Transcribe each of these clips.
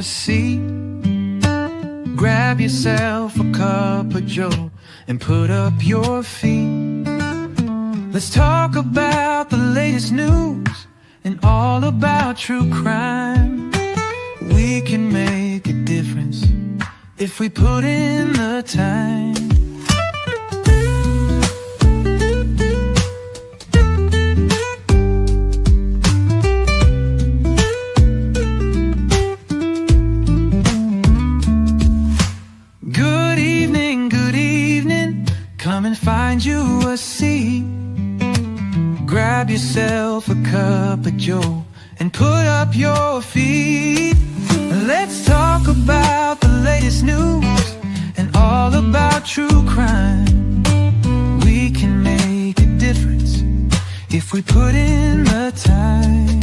a seat. Grab yourself a cup of Joe and put up your feet. Let's talk about the latest news and all about true crime. We can make a difference if we put in the time. Good evening, come and find you a seat. Grab yourself a cup of Joe and put up your feet. Let's talk about the latest news and all about true crime. We can make a difference if we put in the time.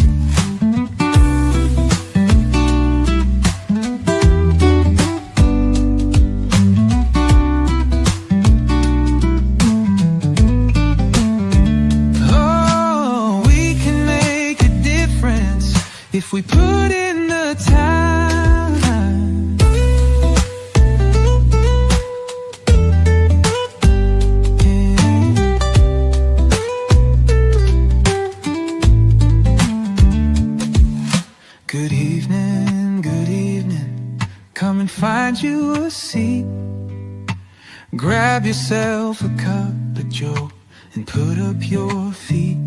If we put in the time. Yeah. Good evening, come and find you a seat. Grab yourself a cup of Joe and put up your feet.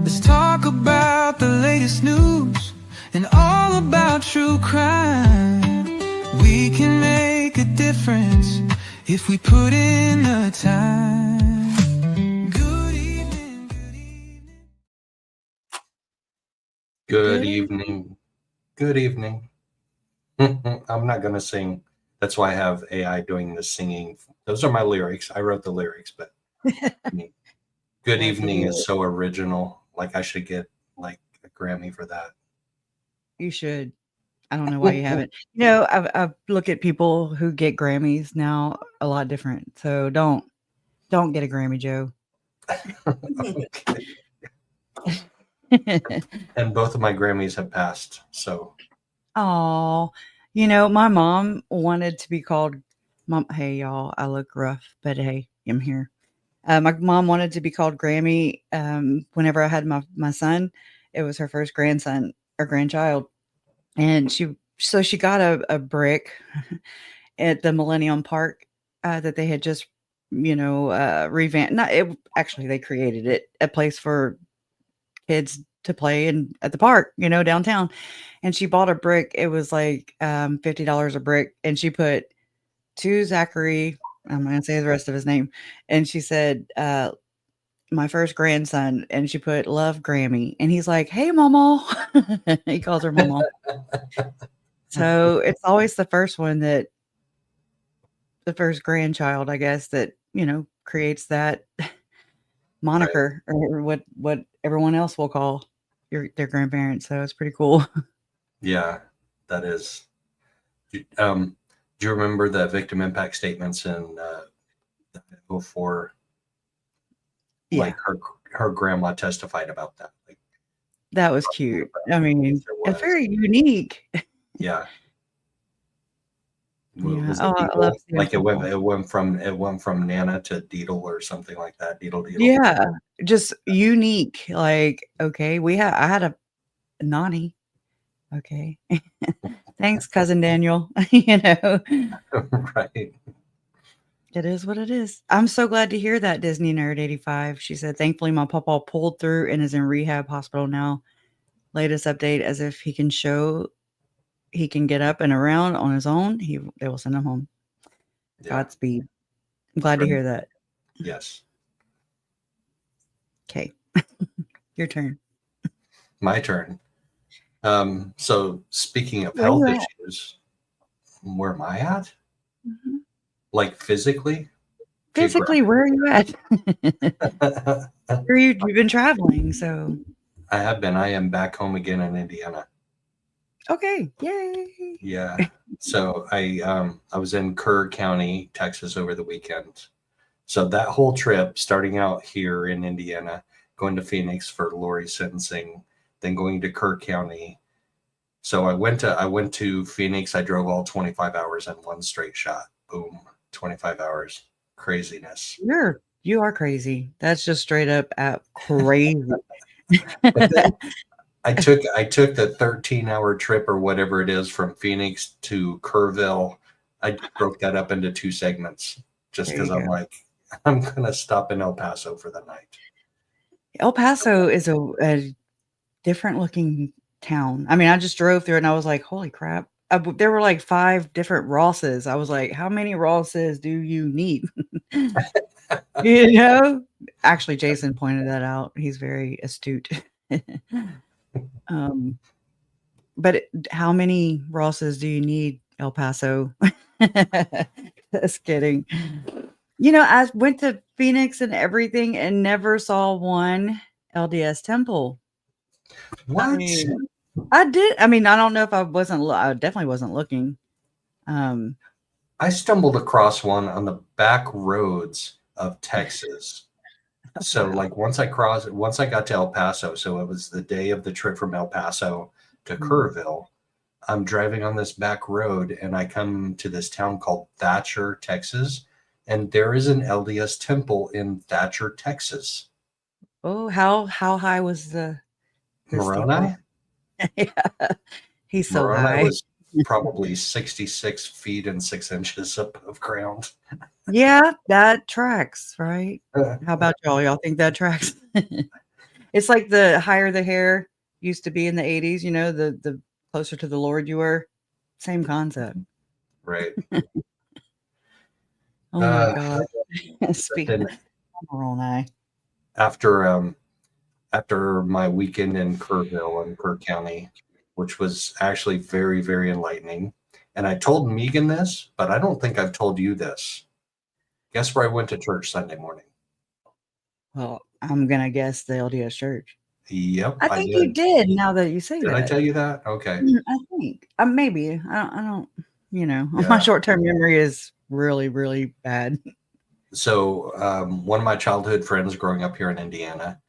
Let's talk about the latest news and all about true crime. We can make a difference if we put in the time. Good evening, good evening. Good evening. Good evening. I'm not going to sing. That's why I have AI doing the singing. Those are my lyrics. I wrote the lyrics, but I mean, good evening is so original. Like I should get like a Grammy for that. You should. I don't know why you haven't. You know, I look at people who get Grammys now a lot different. So don't get a Grammy, Joe. And both of my Grammys have passed. So. Oh, you know, my mom wanted to be called Mom. Hey, y'all, I look rough, but hey, I'm here. My mom wanted to be called Grammy. Whenever I had my son, it was her first grandson or grandchild. And she got a brick at the Millennium Park that they had just, revamped. Actually, they created it, a place for kids to play at the park, downtown. And she bought a brick. It was like $50 a brick. And she put to Zachary, I'm going to say the rest of his name. And she said, my first grandson. And she put love Grammy. And he's like, hey, Mama. He calls her Mama. So it's always the first one the first grandchild, I guess, that, creates that moniker, right, or what everyone else will call their grandparents. So it's pretty cool. Yeah, that is. Do you remember the victim impact statements in before? Yeah. Like her grandma testified about that. Like, that was cute. I mean, it's very unique. Yeah. Yeah. Oh, I love like it went from Nana to Deedle or something like that. Deedle. Yeah, just unique. Like, okay, I had a Nani. Okay. Thanks, cousin Daniel. Right. It is what it is. I'm so glad to hear that, Disney Nerd 85. She said, thankfully, my papa pulled through and is in rehab hospital now. Latest update, as if he can get up and around on his own, they will send him home. Yeah. Godspeed. I'm glad to hear that. Yes. Okay. Your turn. My turn. So speaking of health issues, where am I at? Mm-hmm. Like physically? Physically, where are you at? You've been traveling, so. I have been. I am back home again in Indiana. Okay. Yay. Yeah. So I was in Kerr County, Texas over the weekend. So that whole trip, starting out here in Indiana, going to Phoenix for Lori's sentencing, then going to Kerr County, So I went to Phoenix. I drove all 25 hours in one straight shot. Boom, 25 hours. Craziness. You are crazy. That's just straight up crazy. But then I took the 13-hour trip or whatever it is from Phoenix to Kerrville. I broke that up into 2 segments just There because you I'm go. like, I'm gonna stop in El Paso for the night. El Paso is a different looking town. I mean, I just drove through it and I was like, holy crap. There were like 5 different Rosses. I was like, how many Rosses do you need? You know? Actually, Jason pointed that out. He's very astute. But how many Rosses do you need, El Paso? Just kidding. You know, I went to Phoenix and everything and never saw one LDS temple. What? I did. I mean, I don't know if I wasn't. I definitely wasn't looking. I stumbled across one on the back roads of Texas. So Wow. like once I got to El Paso, so it was the day of the trip from El Paso to Mhm. Kerrville. I'm driving on this back road and I come to this town called Thatcher, Texas, and there is an LDS temple in Thatcher, Texas. Oh, how high was the steeple? Moroni? Yeah, he's so Moroni high. was probably 66 feet and 6 inches above ground. Yeah, that tracks, right? How about y'all? Y'all think that tracks? It's like the higher the hair used to be in the 80s, you know, the closer to the Lord you were. Same concept. Right. Oh my God. Speaking Then of Moroni. after my weekend in Kerrville in Kerr County, which was actually very, very enlightening. And I told Megan this, but I don't think I've told you this. Guess where I went to church Sunday morning? Well, I'm gonna guess the LDS Church. Yep, I I think you did. did now that you say Did I that. tell you that? Okay. I think. Maybe. I don't, you know, my Yeah. short-term memory is really, really bad. So one of my childhood friends growing up here in Indiana,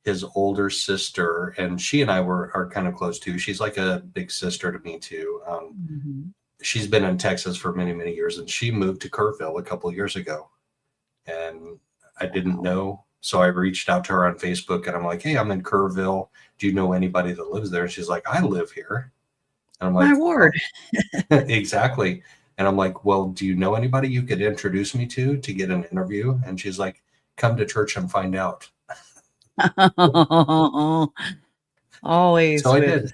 his older sister, and she and I are kind of close too. She's like a big sister to me too. Mhm. She's been in Texas for many, many years, and she moved to Kerrville a couple of years ago. And I didn't know. So I reached out to her on Facebook and I'm like, hey, I'm in Kerrville. Do you know anybody that lives there? And she's like, I live here. And I'm My like, word. exactly. And I'm like, well, do you know anybody you could introduce me to get an interview? And she's like, come to church and find out. Always So I with did.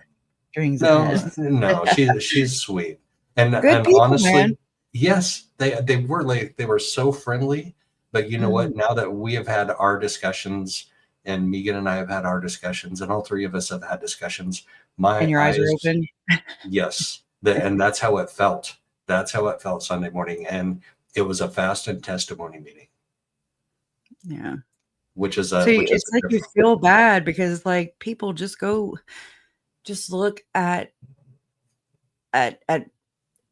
strings No, attached. no, she's sweet. And Good people, man. honestly, yes, they were so friendly. But you know what? Now that we have had our discussions, and Megan and I have had our discussions, and all 3 of us have had discussions, And my your eyes are eyes, open. yes, and that's how it felt. That's how it felt Sunday morning, and it was a fast and testimony meeting, Yeah. which is See, a it's like you different. feel bad because like people just look at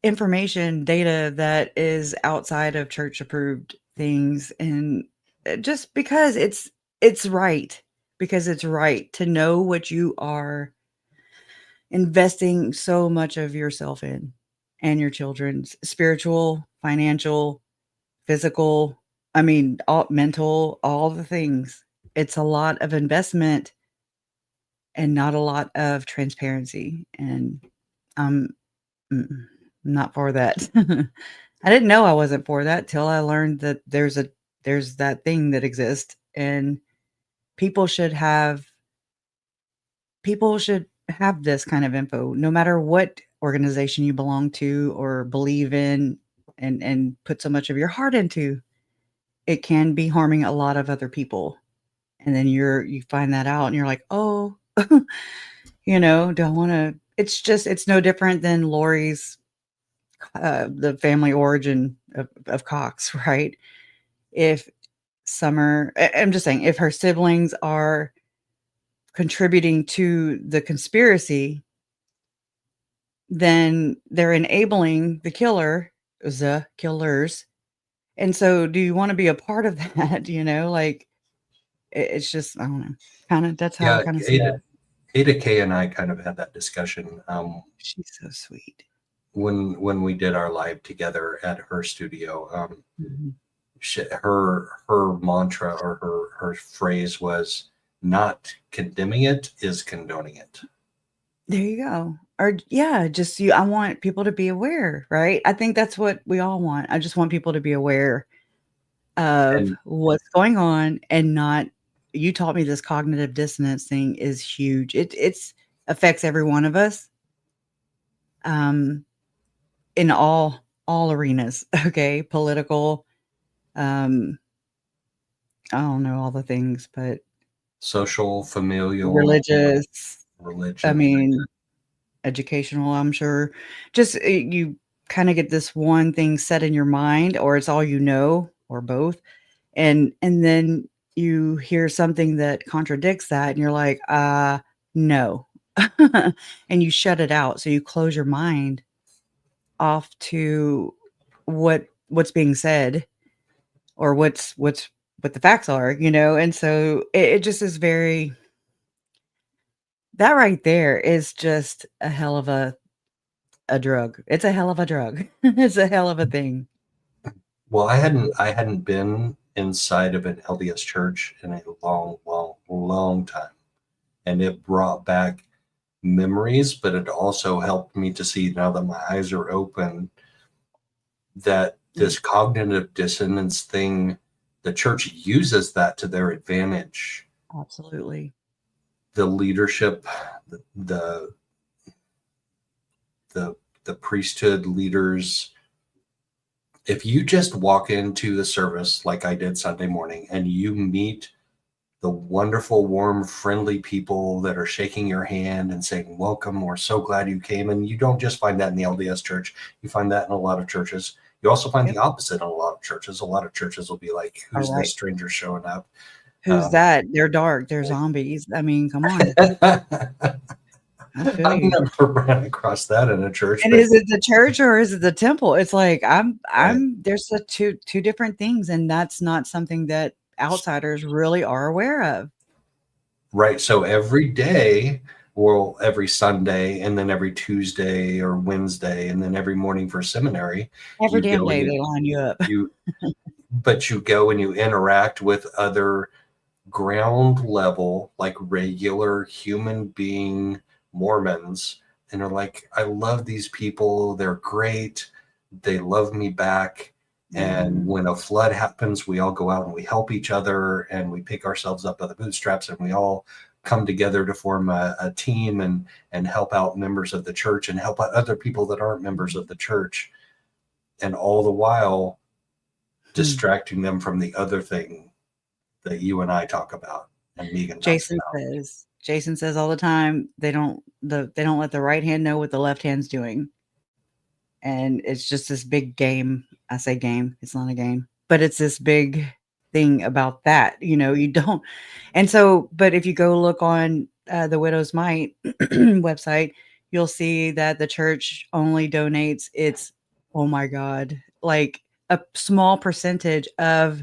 information data that is outside of church approved things, and just because it's right, because it's right to know what you are investing so much of yourself in, and your children's spiritual, financial, physical, I mean, all mental, all the things. It's a lot of investment and not a lot of transparency, and I'm not for that. I didn't know I wasn't for that till I learned that there's that thing that exists, and people should have people should have this kind of info no matter what organization you belong to or believe in, and put so much of your heart into. It can be harming a lot of other people, and then you find that out and you're like, oh, you know, do I want to? It's no different than Lori's the family origin of Cox, right? If I'm just saying, if her siblings are contributing to the conspiracy, then they're enabling the killers. And so, do you want to be a part of that? You know, like it's just, I don't know, kind of, that's how I Yeah, kind of see it. Ada Kay and I kind of had that discussion She's so sweet. when we did our live together at her studio. Mhm. Her mantra or her phrase was, not condemning it is condoning it. There you go. Or yeah, just I want people to be aware, right? I think that's what we all want. I just want people to be aware of And what's going on and not. You taught me this cognitive dissonance thing is huge. It's affects every one of us. In all arenas, okay? Political, um, I don't know all the things, but social, familial, religious, I religion. mean, educational, I'm sure. Just you kind of get this one thing set in your mind, or it's all you know, or both, and then you hear something that contradicts that, and you're like, no, and you shut it out. So you close your mind off to what's being said or what the facts are, and so it just is very that right there is just a hell of a drug. It's a hell of a drug. It's a hell of a thing. Well, I hadn't been inside of an LDS church in a long time, and it brought back memories, but it also helped me to see, now that my eyes are open, that this cognitive dissonance thing, the church uses that to their advantage. Absolutely. The leadership, the the priesthood leaders, if you just walk into the service like I did Sunday morning and you meet the wonderful, warm, friendly people that are shaking your hand and saying, welcome, we're so glad you came. And you don't just find that in the LDS church, you find that in a lot of churches. You also find Yep. the opposite in a lot of churches. A lot of churches will be like, All who's this right. stranger showing up? Who's that? They're dark. They're zombies. I mean, come on. I feel I've you. never ran across that in a church, And but is it the church or is it the temple? It's like right. there's the two different things, and that's not something that outsiders really are aware of. Right. So every day, well, every Sunday, and then every Tuesday or Wednesday, and then every morning for seminary, Every you damn go and day they line you up. but you go and you interact with other ground level, like regular human being Mormons, and are like, I love these people. They're great. They love me back. And Mhm. when a flood happens, we all go out and we help each other and we pick ourselves up by the bootstraps and we all come together to form a team and help out members of the church and help out other people that aren't members of the church. And all the while Hmm. distracting them from the other thing that you and I talk about and Megan talks Jason about. says all the time they don't let the right hand know what the left hand's doing. And it's just this big game. I say game, it's not a game, but it's this big thing about that, you don't. And so, but if you go look on the Widow's Mite website, you'll see that the church only donates its, oh my God, like a small percentage of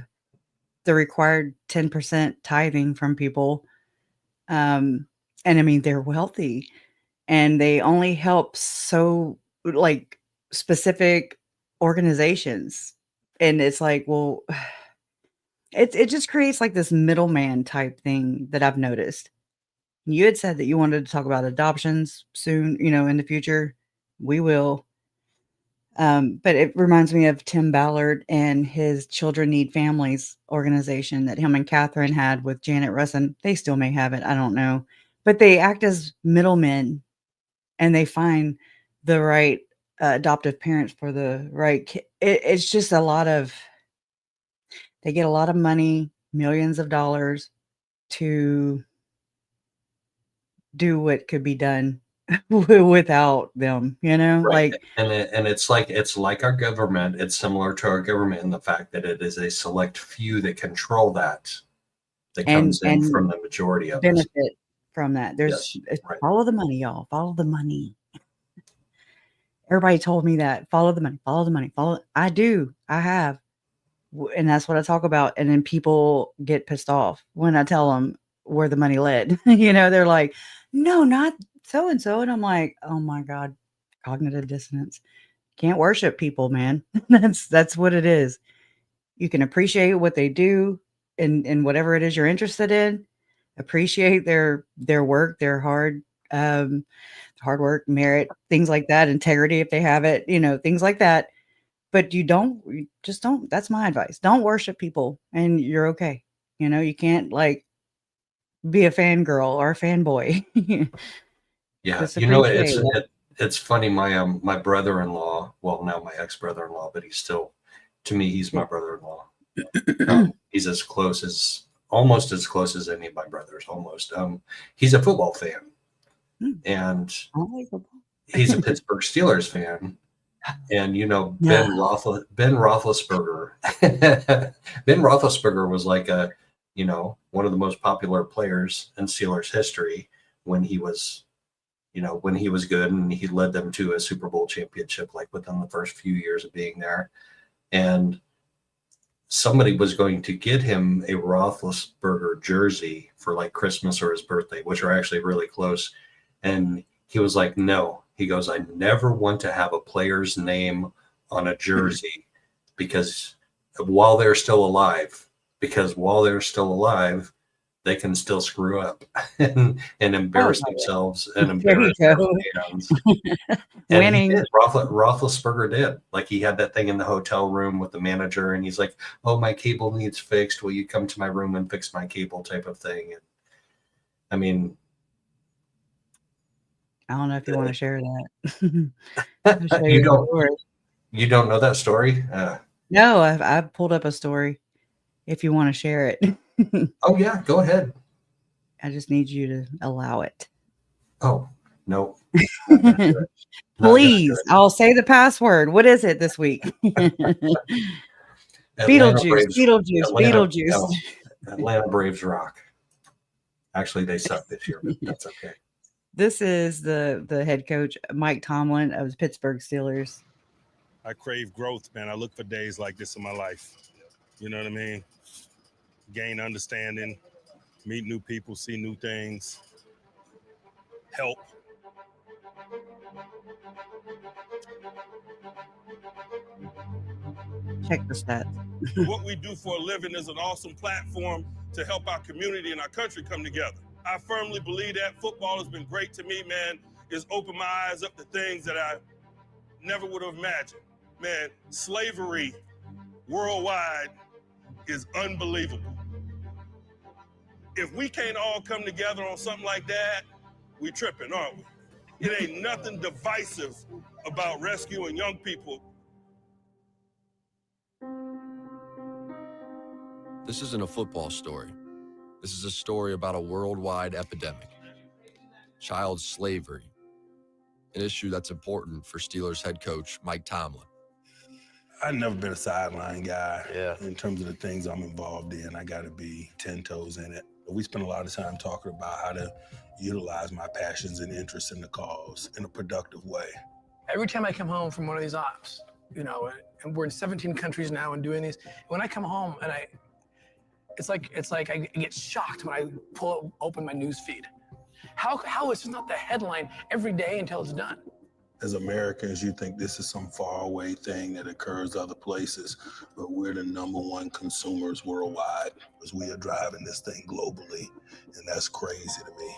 the required 10% tithing from people. And I mean, they're wealthy and they only help so like specific organizations. And it's like, well, it just creates like this middleman type thing that I've noticed. You had said that you wanted to talk about adoptions soon, in the future. We will. But it reminds me of Tim Ballard and his Children Need Families organization that him and Catherine had with Janet Russin. They still may have it. I don't know. But they act as middlemen and they find the right adoptive parents for the right kid. It's just a lot of, they get a lot of money, millions of dollars to do what could be done without them, Right. like, And it's like our government. It's similar to our government in the fact that it is a select few that control that and comes in from the majority of us. benefit from that. Yes. It's Right. follow the money, y'all. Follow the money. Everybody told me that. Follow the money. Follow the money. Follow. I do. I have. And that's what I talk about. And then people get pissed off when I tell them, where the money led. They're like, no, not so and so. And I'm like, oh my God, cognitive dissonance. Can't worship people, man. That's what it is. You can appreciate what they do in whatever it is you're interested in. Appreciate their work, their hard work, merit, things like that, integrity if they have it, things like that. But you just don't. That's my advice. Don't worship people, and you're okay. You can't like be a fangirl or a fanboy. Yeah, Just it's appreciate it. it's funny. My brother-in-law, well, now my ex-brother-in-law, but he's still, to me, he's my brother-in-law. He's almost as close as any of my brothers. Almost. He's a football fan, and he's a Pittsburgh Steelers fan. And Ben Roethlisberger. Ben Roethlisberger was like one of the most popular players in Steelers history when he was good, and he led them to a Super Bowl championship like within the first few years of being there. And somebody was going to get him a Roethlisberger jersey for like Christmas or his birthday, which are actually really close. And he was like, no. He goes, I never want to have a player's name on a jersey because while they're still alive, they can still screw up and embarrass themselves and embarrass their fans. Winning. Roethlisberger did. Like, he had that thing in the hotel room with the manager, and he's like, oh, my cable needs fixed. Will you come to my room and fix my cable, type of thing? And I mean, I don't know if you want to share that. You don't know that story? No, I pulled up a story if you want to share it. Oh, yeah, go ahead. I just need you to allow it. Oh, no. Please, I'll say the password. What is it this week? Beetlejuice. Atlanta Braves rock. Actually, they suck this year, but that's okay. This is the head coach, Mike Tomlin of the Pittsburgh Steelers. I crave growth, man. I look for days like this in my life. You know what I mean? Gain understanding, meet new people, see new things, help. Check the stats. What we do for a living is an awesome platform to help our community and our country come together. I firmly believe that football has been great to me, man. It's opened my eyes up to things that I never would have imagined. Man, slavery worldwide is unbelievable. If we can't all come together on something like that, we tripping, aren't we? It ain't nothing divisive about rescuing young people. This isn't a football story. This is a story about a worldwide epidemic. Child slavery, an issue that's important for Steelers head coach Mike Tomlin. I've never been a sideline guy. In terms of the things I'm involved in, I got to be 10 toes in it. We spend a lot of time talking about how to utilize my passions and interests in the cause in a productive way. Every time I come home from one of these ops, and we're in 17 countries now and doing these, when I come home and it's like I get shocked when I open my news feed. How is this not the headline every day until it's done? As Americans, you think this is some faraway thing that occurs other places, but we're the #1 consumers worldwide as we are driving this thing globally, and that's crazy to me.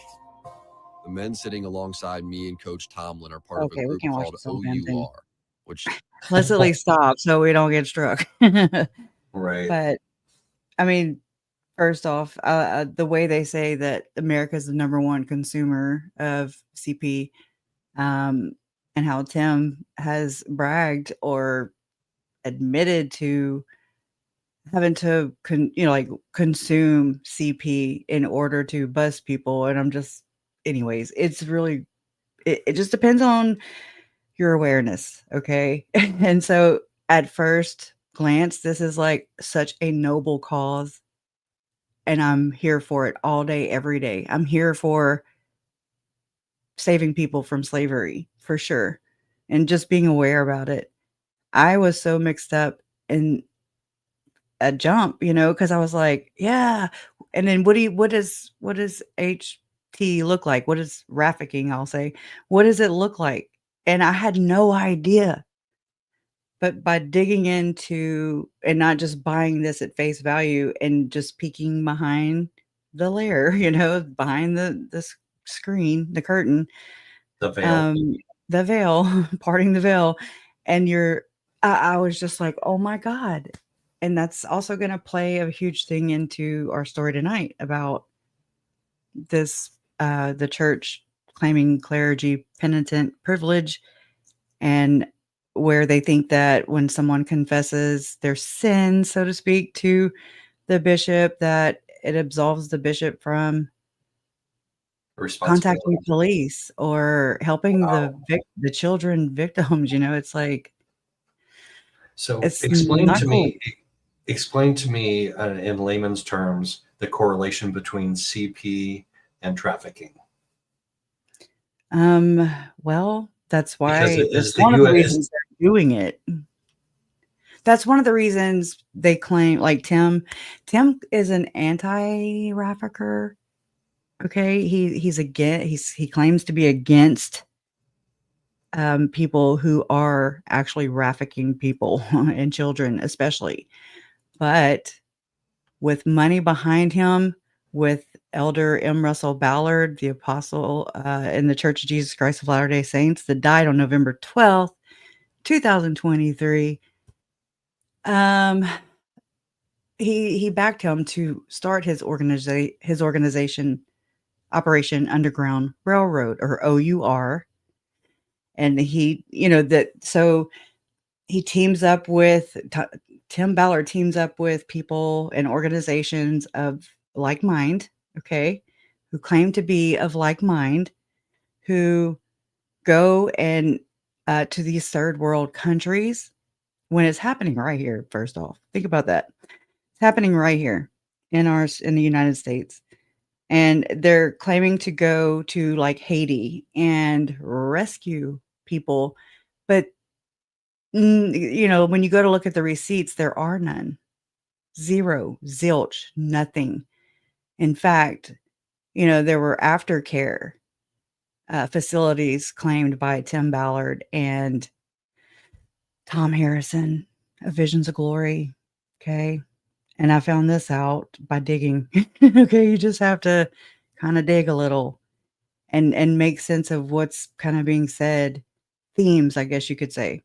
The men sitting alongside me and Coach Tomlin are part of a group called OUR, which let's at least stop so we don't get struck. Right. But I mean, first off, the way they say that America is the #1 consumer of CP, and how Tim has bragged or admitted to having to consume CP in order to buzz people. And I'm just, anyways, it's really, it just depends on your awareness. Okay. And so at first glance, this is like such a noble cause. And I'm here for it all day, every day. I'm here for saving people from slavery, for sure. And just being aware about it. I was so mixed up in a jump, because I was like, yeah, And then what does HT look like? What is rafficking? I'll say, what does it look like? And I had no idea. But by digging into and not just buying this at face value and just peeking behind the layer, behind the screen, the curtain, The veil. the veil, parting the veil, and I was just like, oh my God. And that's also going to play a huge thing into our story tonight about this, the church claiming clergy penitent privilege, and where they think that when someone confesses their sin, so to speak, to the bishop, that it absolves the bishop from Responsibility. contacting police or helping the children victims. It's like, So it's explain not to cool. me, in layman's terms, the correlation between CP and trafficking. Well, that's Because why it that's is the one of the US. reasons they're doing it. That's one of the reasons they claim, like Tim is an anti-rafficker. Okay, he claims to be against people who are actually trafficking people and children, especially. But with money behind him, with Elder M. Russell Ballard, the apostle in the Church of Jesus Christ of Latter-day Saints, that died on November 12th, 2023, he backed him to start his organization, Operation Underground Railroad, or OUR. And so he teams up with Tim Ballard teams up with people and organizations of like mind, okay, who claim to be of like mind, who go and to these third world countries when it's happening right here. First off, think about that. It's happening right here in the United States. And they're claiming to go to like Haiti and rescue people. But, when you go to look at the receipts, there are none. Zero, zilch, nothing. In fact, there were aftercare facilities claimed by Tim Ballard and Tom Harrison of Visions of Glory. Okay. And I found this out by digging. Okay. You just have to kind of dig a little and make sense of what's kind of being said. Themes, I guess you could say.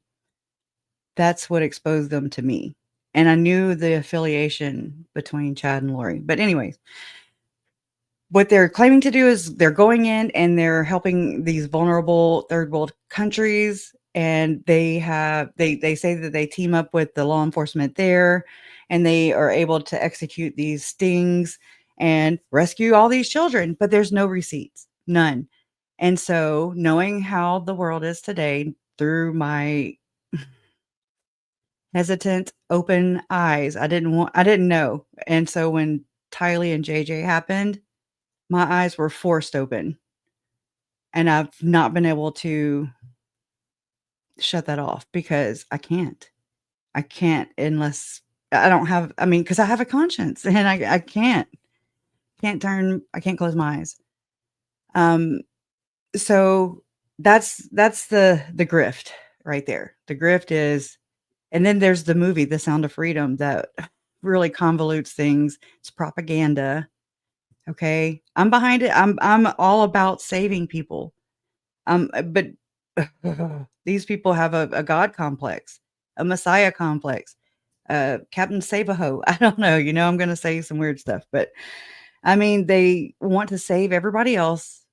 That's what exposed them to me. And I knew the affiliation between Chad and Lori. But anyways, what they're claiming to do is they're going in and they're helping these vulnerable third world countries. And they say that they team up with the law enforcement there, and they are able to execute these stings and rescue all these children, but there's no receipts, none. And so, knowing how the world is today through my hesitant, open eyes, I didn't know. And so when Tylee and JJ happened, my eyes were forced open, and I've not been able to shut that off because I can't unless because I have a conscience, and I can't close my eyes. So that's the grift right there. The grift is, and then there's the movie, The Sound of Freedom, that really convolutes things. It's propaganda. Okay. I'm behind it. I'm all about saving people. But these people have a God complex, a Messiah complex, Captain Save-A-Ho. I don't know. I'm going to say some weird stuff, but I mean, they want to save everybody else.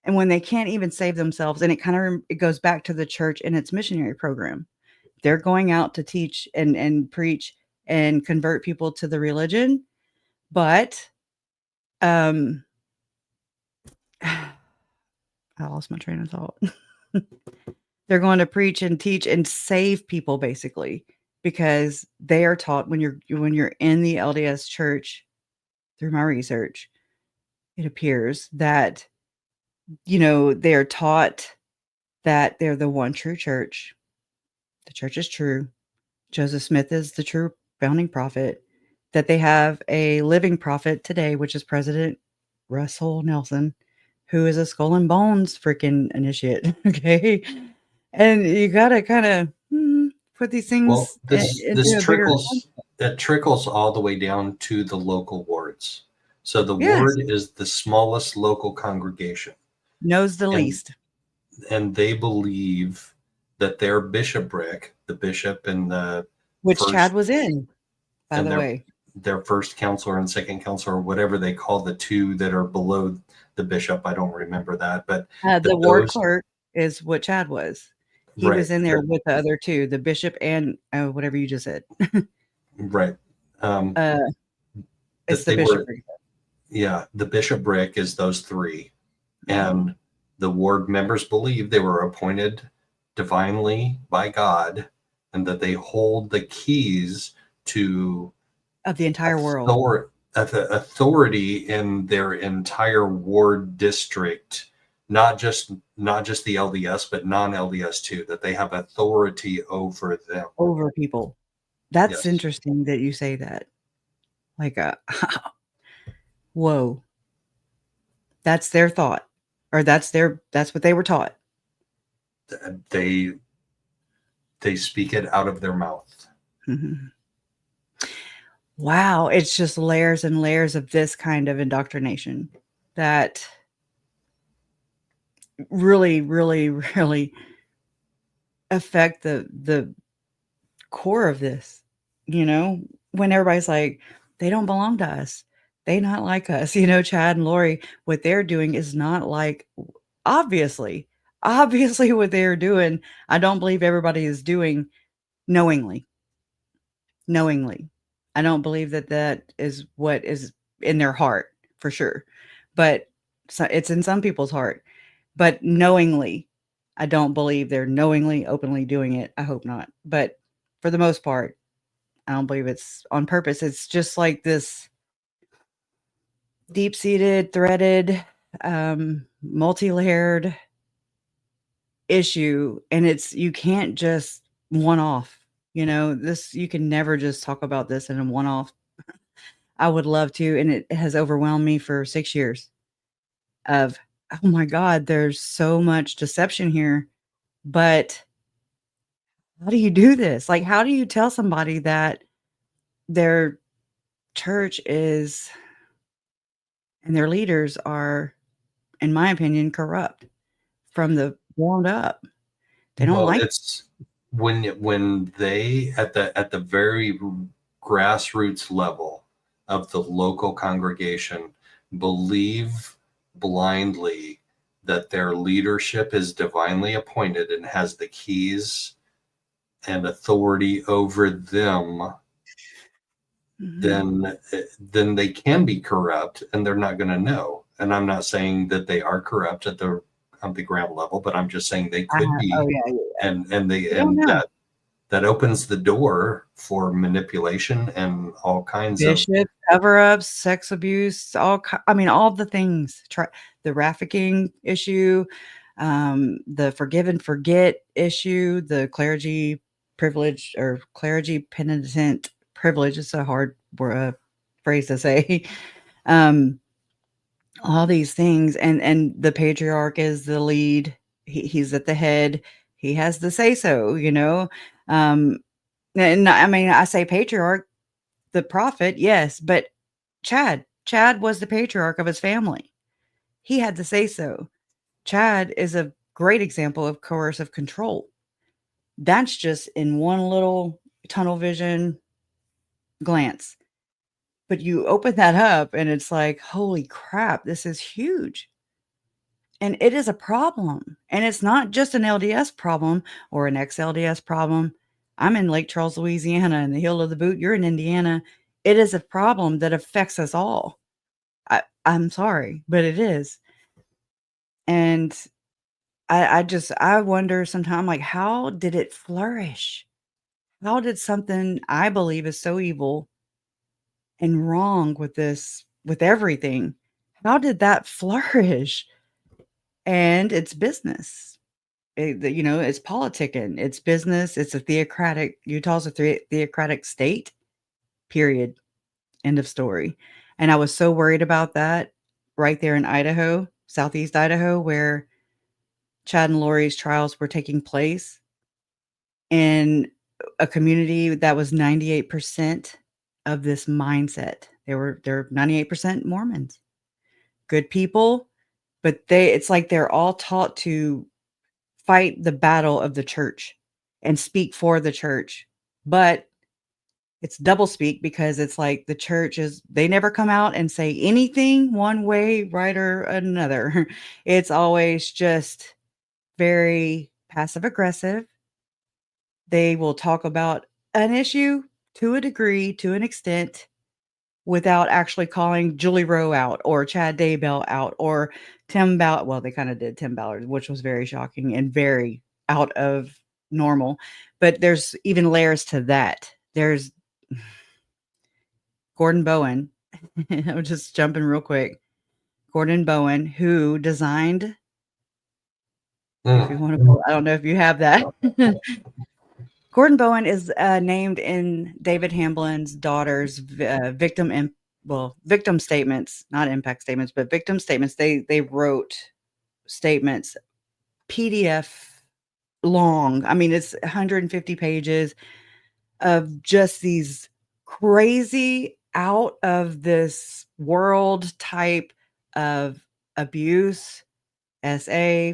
And when they can't even save themselves, and it goes back to the church and its missionary program. They're going out to teach and preach and convert people to the religion. But, I lost my train of thought. They're going to preach and teach and save people, basically, because they are taught when you're in the LDS church, through my research, it appears that, they're taught that they're the one true church. The church is true. Joseph Smith is the true founding prophet. that they have a living prophet today, which is President Russell Nelson, who is a skull and bones freaking initiate. Okay. And you got to kind of put these Well, things into a bigger. that trickles all the way down to the local wards. So the Yes. ward is the smallest local congregation, Knows the And- least. and they believe that their bishopric, the bishop and the Which first- Chad was in, by and the way. their first counselor and second counselor, or whatever they call the two that are below the bishop. I don't remember that, but The ward those- clerk is what Chad was. He Right, was in there but- with the other two, the bishop and whatever you just said. right. It's they the were- bishop. Yeah, the bishopric is those three. And the ward members believe they were appointed divinely by God and that they hold the keys to Of the entire world. authority in their entire ward district, not just the LDS, but non-LDS too, that they have authority over them. Over people. That's Yes. interesting that you say that. Like, whoa. That's their thought. Or that's what they were taught. They speak it out of their mouth. Mhm. Wow. It's just layers and layers of this kind of indoctrination that really, really, really affect the core of this, when everybody's like, they don't belong to us. They not like us, Chad and Lori, what they're doing is not like, obviously what they're doing. I don't believe everybody is doing knowingly. I don't believe that is what is in their heart for sure, but it's in some people's heart, but knowingly, I don't believe they're knowingly, openly doing it. I hope not. But for the most part, I don't believe it's on purpose. It's just like this deep-seated, threaded, multi-layered issue. And you can't just one-off, you can never just talk about this in a one-off. I would love to. And it has overwhelmed me for 6 years of, oh my God, there's so much deception here. But how do you do this? Like, how do you tell somebody that their church is and their leaders are, in my opinion, corrupt from the ground up? They don't like it's when they at the very grassroots level of the local congregation believe blindly that their leadership is divinely appointed and has the keys and authority over them, Mhm. then they can be corrupt and they're not going to know. And I'm not saying that they are corrupt at the ground level, but I'm just saying they could be. Oh yeah. And don't know. that opens the door for manipulation and all kinds of Bishop cover-ups, sex abuse, all the things. The trafficking issue, the forgive and forget issue, the clergy privilege or clergy penitent privilege. It's a hard phrase to say. All these things, and the patriarch is the lead. He's at the head. He has the say so. And I say patriarch, the prophet, yes, but Chad was the patriarch of his family. He had the say so. Chad is a great example of coercive control. That's just in one little tunnel vision glance. But you open that up and it's like, holy crap, this is huge. And it is a problem. And it's not just an LDS problem or an ex-LDS problem. I'm in Lake Charles, Louisiana, in the heel of the boot. You're in Indiana. It is a problem that affects us all. I'm sorry, but it is. And I wonder sometimes, like, how did it flourish? How did something I believe is so evil and wrong with this, with everything, how did that flourish? And it's business. It's politicking, it's business, it's a theocratic, Utah's a theocratic state, period. End of story. And I was so worried about that right there in Idaho, Southeast Idaho, where Chad and Lori's trials were taking place in a community that was 98% of this mindset. They're 98% Mormons. Good people, but it's like they're all taught to fight the battle of the church and speak for the church. But it's double speak because it's like the church they never come out and say anything one way, right, or another. It's always just very passive aggressive. They will talk about an issue to a degree, to an extent, without actually calling Julie Rowe out or Chad Daybell out or Tim Ballard. Well, they kind of did Tim Ballard, which was very shocking and very out of normal. But there's even layers to that. There's Gordon Bowen. I'm just jumping real quick. Gordon Bowen, who designed, if you want to pull, I don't know if you have that. Gordon Bowen is named in David Hamblin's daughter's victim statements, not impact statements, but victim statements. They wrote statements, PDF long. I mean, it's 150 pages of just these crazy out of this world type of abuse, SA,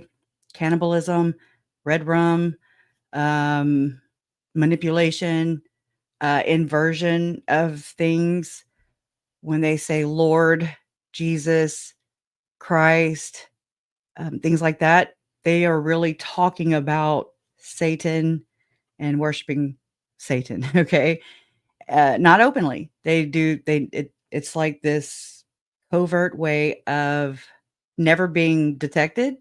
cannibalism, red rum, manipulation, inversion of things. When they say Lord, Jesus, Christ, things like that, they are really talking about Satan and worshiping Satan. Okay. Not openly. It's like this covert way of never being detected.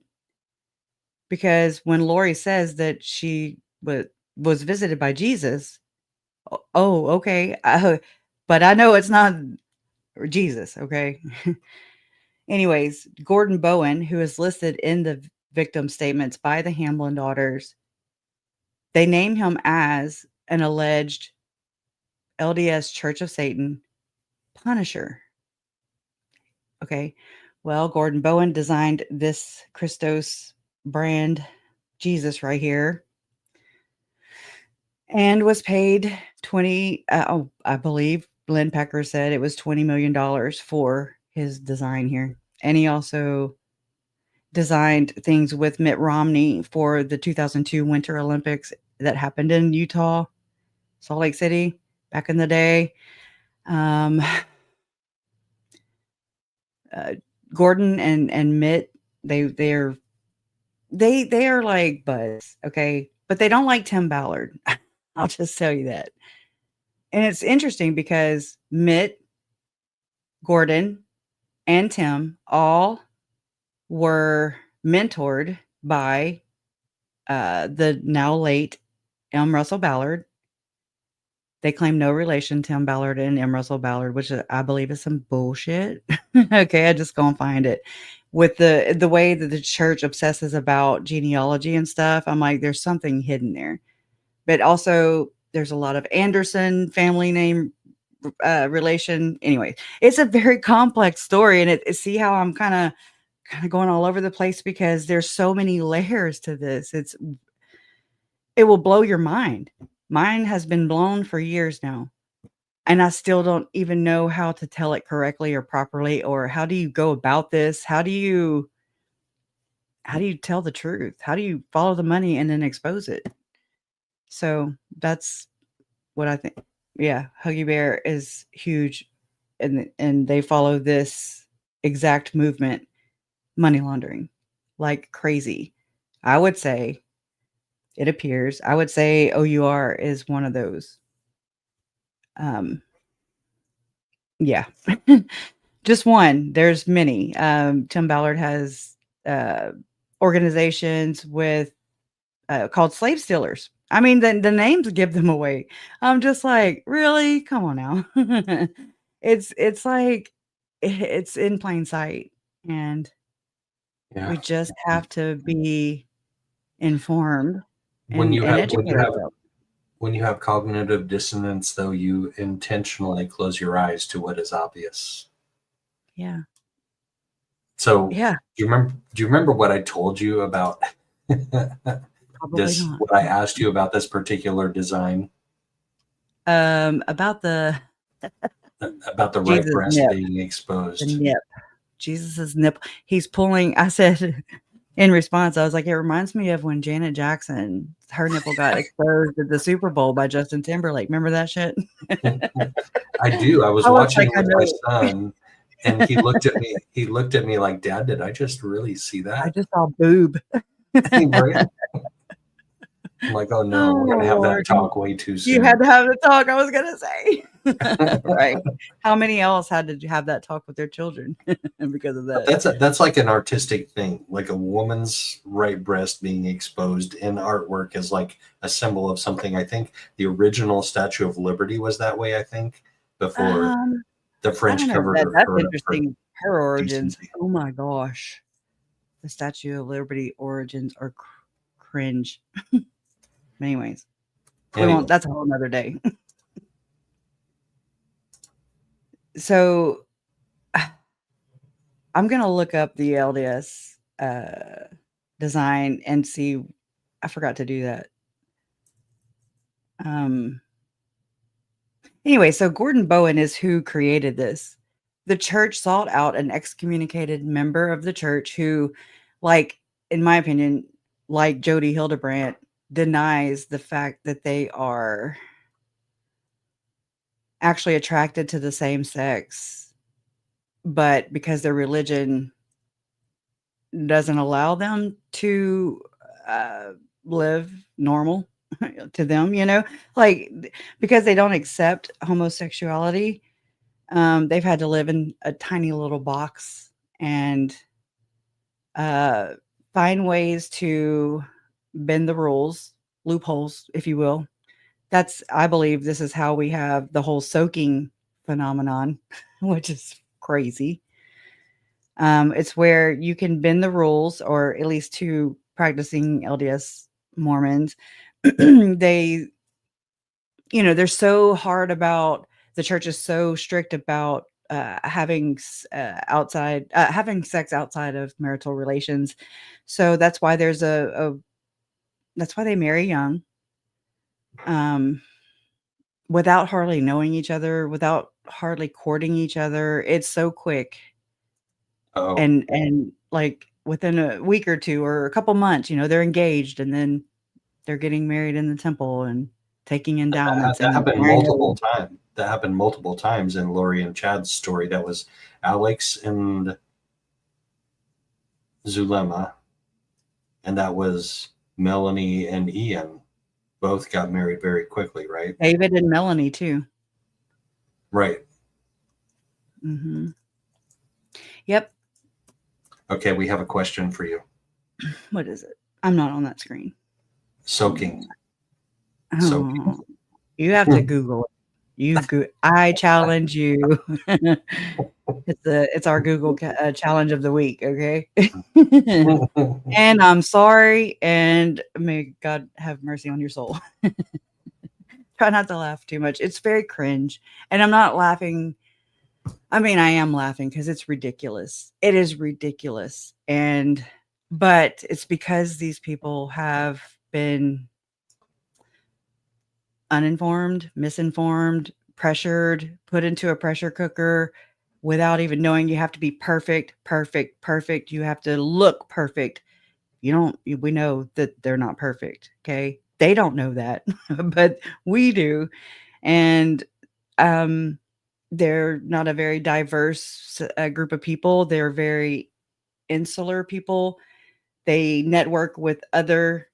Because when Lori says that she was visited by Jesus, oh, okay. But I know it's not Jesus. Okay. Anyways, Gordon Bowen, who is listed in the victim statements by the Hamblin daughters, they name him as an alleged LDS Church of Satan punisher. Okay. Well, Gordon Bowen designed this Christos brand Jesus right here and was paid I believe Glenn Pecker said it was $20 million for his design here. And he also designed things with Mitt Romney for the 2002 Winter Olympics that happened in Utah, Salt Lake City, back in the day. Gordon and Mitt, they are like buds, okay? But they don't like Tim Ballard. I'll just tell you that. And it's interesting because Mitt, Gordon, and Tim all were mentored by the now late M. Russell Ballard. They claim no relation, Tim Ballard and M. Russell Ballard, which I believe is some bullshit. Okay, I just go and find it. With the way that the church obsesses about genealogy and stuff, I'm like, there's something hidden there. But also, there's a lot of Anderson family name relation. Anyway, it's a very complex story, and see how I'm kind of going all over the place because there's so many layers to this. It will blow your mind. Mine has been blown for years now, and I still don't even know how to tell it correctly or properly, or how do you go about this? How do you tell the truth? How do you follow the money and then expose it? So that's what I think. Yeah, Huggy Bear is huge, and they follow this exact movement, money laundering, like crazy. I would say, it appears, I would say OUR is one of those. Yeah, just one. There's many. Tim Ballard has organizations with called slave stealers. I mean, the names give them away. I'm just like, really? Come on now. It's like it's in plain sight, and we just have to be informed when and you have educate ourselves. when you have cognitive dissonance, though, you intentionally close your eyes to what is obvious. Yeah. So, Yeah. do you remember what I told you about Probably not. what I asked you about this particular design? About the right Jesus breast nip. being The exposed. nip. Jesus's nip. He's pulling. I said in response, I was like, it reminds me of when Janet Jackson, her nipple got exposed at the Super Bowl by Justin Timberlake. Remember that shit? I do. I was I was watching like, I with my know. son, and he looked at me. He looked at me like, "Dad, did I just really see I that?" just saw boob. Right? I'm like, "Oh no, we're gonna have Lord. that talk way too You soon." had to have the talk, I was gonna say. Right. How many else had to have that talk with their children because of But that? that's like an artistic thing, like a woman's right breast being exposed in artwork is like a symbol of something. I think the original Statue of Liberty was that way. I think before the I French don't know. covered her That's up for interesting. Her origins. decency. Oh my gosh. The Statue of Liberty origins are cringe. Anyways, we Anyway, won't. That's a whole nother day. So I'm gonna look up the LDS design and see. I forgot to do that. Anyway, so Gordon Bowen is who created this. The church sought out an excommunicated member of the church who, like, in my opinion, like Jody Hildebrandt, denies the fact that they are actually attracted to the same sex, but because their religion doesn't allow them to live normal to them, like because they don't accept homosexuality. They've had to live in a tiny little box and find ways to bend the rules, loopholes, if you will. I believe this is how we have the whole soaking phenomenon, which is crazy. It's where you can bend the rules, or at least to practicing LDS Mormons. They're so hard about, the church is so strict about having sex outside of marital relations. So that's why there's that's why they marry young, without hardly knowing each other, without hardly courting each other. It's so quick. oh, And like within a week or two or a couple months, they're engaged, and then they're getting married in the temple and taking endowments that and happened marrying multiple times. That happened multiple times in Lori and Chad's story. That was Alex and Zulema, and that was Melanie and Ian. Both got married very quickly, right? David and Melanie too. Right. Mm-hmm. Yep. Okay, we have a question for you. What is it? I'm not on that screen. Soaking. Oh, you have to Google it. I challenge you. It's our Google challenge of the week. Okay. And I'm sorry, and may God have mercy on your soul. Try not to laugh too much. It's very cringe, and I'm not laughing. I mean, I am laughing because it's ridiculous. It is ridiculous, but it's because these people have been uninformed, misinformed, pressured, put into a pressure cooker without even knowing you have to be perfect. You have to look perfect. We know that they're not perfect. Okay. They don't know that, but we do. And they're not a very diverse group of people. They're very insular people. They network with other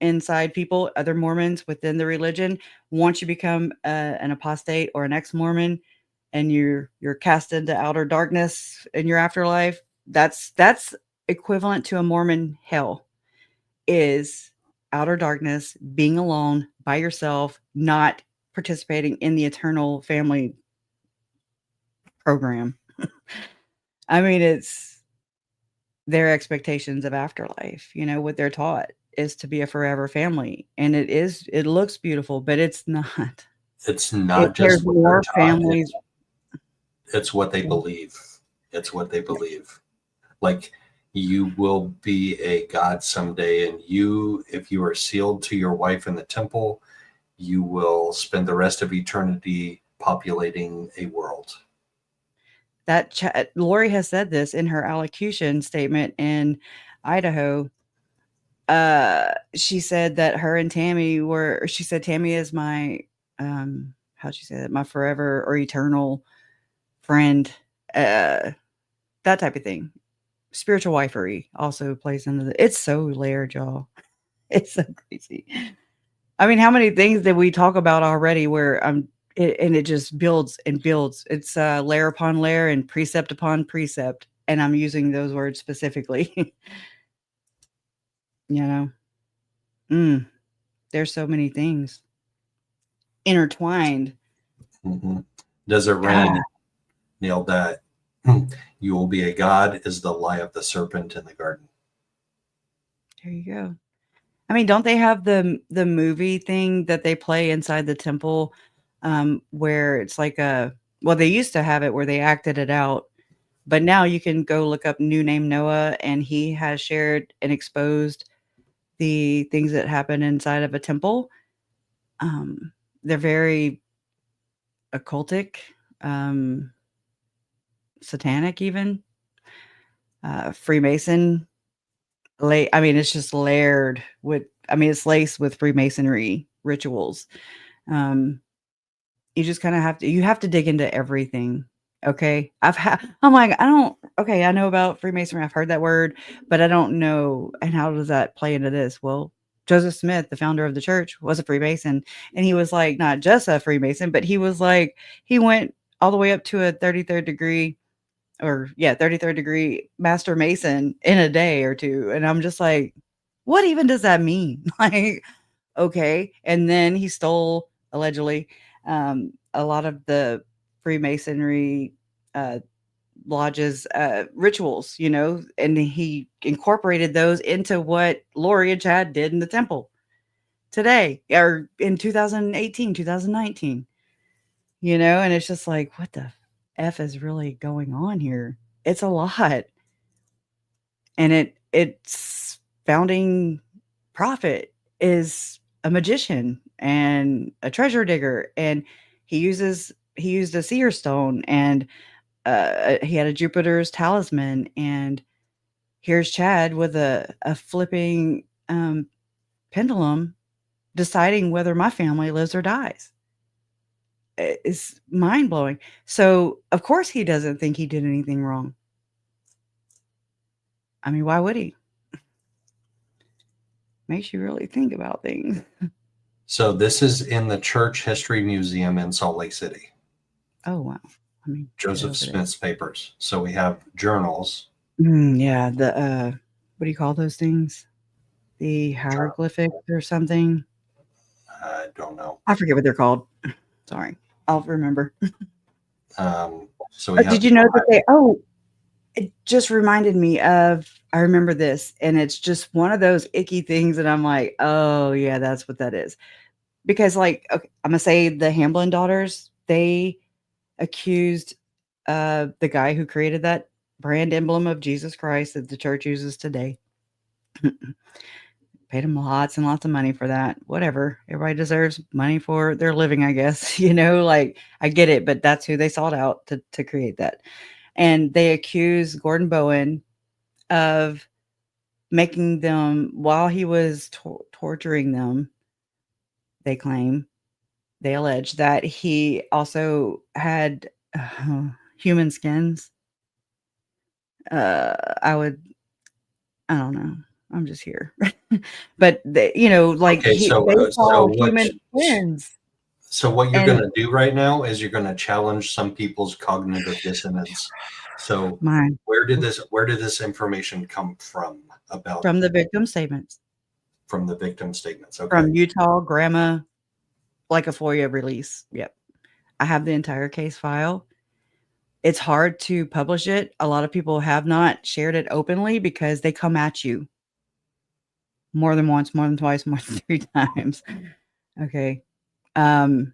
inside people, other Mormons within the religion. Once you become an apostate or an ex-Mormon, and you're cast into outer darkness in your afterlife, that's equivalent to a Mormon hell. Is outer darkness, being alone by yourself, not participating in the eternal family program. I mean, it's their expectations of afterlife, what they're taught. is to be a forever family. And it looks beautiful, but it's not. It's not There's just what they're more taught. families. It's what they believe. It's what they believe. Like, you will be a god someday, and if you are sealed to your wife in the temple, you will spend the rest of eternity populating a world. Lori has said this in her allocution statement in Idaho. She said that her and Tammy she said Tammy is my, how'd she say that? My forever or eternal friend, that type of thing. Spiritual wifery also plays into it's so layered, y'all. It's so crazy. I mean, how many things did we talk about already where and it just builds and builds. It's layer upon layer and precept upon precept. And I'm using those words specifically. You know, there's so many things intertwined. Mm-hmm. Does it rain? Nailed that. You will be a god is the lie of the serpent in the garden. There you go. I mean, don't they have the movie thing that they play inside the temple, where it's like they used to have it where they acted it out, but now you can go look up New Name Noah, and he has shared and exposed the things that happen inside of a temple. They're very occultic, satanic, even Freemason. I mean, it's just layered with. I mean, it's laced with Freemasonry rituals. You just kind of have to dig into everything. Okay, I'm like, I know about Freemasonry. I've heard that word, but I don't know. And how does that play into this? Well, Joseph Smith, the founder of the church, was a Freemason, and he was like not just a Freemason, but he was like he went all the way up to a 33rd degree. 33rd degree master mason in a day or two. And I'm just like, what even does that mean? Like, okay. And then he stole, allegedly, a lot of the Freemasonry lodges rituals, and he incorporated those into what Lori and Chad did in the temple today, or in 2018, 2019, and it's just like, what the F is really going on here? It's a lot. And its founding prophet is a magician and a treasure digger, and he used a seer stone, and he had a Jupiter's talisman, and here's Chad with a flipping pendulum deciding whether my family lives or dies. It's mind-blowing. So, of course, he doesn't think he did anything wrong. I mean, why would he? Makes you really think about things. So this is in the Church History Museum in Salt Lake City. Oh, wow. I mean, Joseph Smith's papers. So we have journals. Yeah, the what do you call those things? The hieroglyphics or something? I don't know. I forget what they're called. Sorry. I'll remember. So we have did you know that it just reminded me of, I remember this, and it's just one of those icky things that I'm like, oh yeah, that's what that is. Because like, okay, I'm gonna say the Hamblin daughters, they accused the guy who created that brand emblem of Jesus Christ that the church uses today. Paid him lots and lots of money for that. Whatever. Everybody deserves money for their living, I guess. Like, I get it, but that's who they sought out to create that. And they accused Gordon Bowen of making them, while he was torturing them, they allege that he also had human skins. I don't know. I'm just here. But they, like okay, they saw human skins. So what you're going to do right now is you're going to challenge some people's cognitive dissonance. So where did this information come from From the victim statements. From the victim statements. Okay. From Utah Grandma, like a FOIA release. Yep. I have the entire case file. It's hard to publish it. A lot of people have not shared it openly because they come at you. more than once, more than twice, more than 3 times. Okay. Because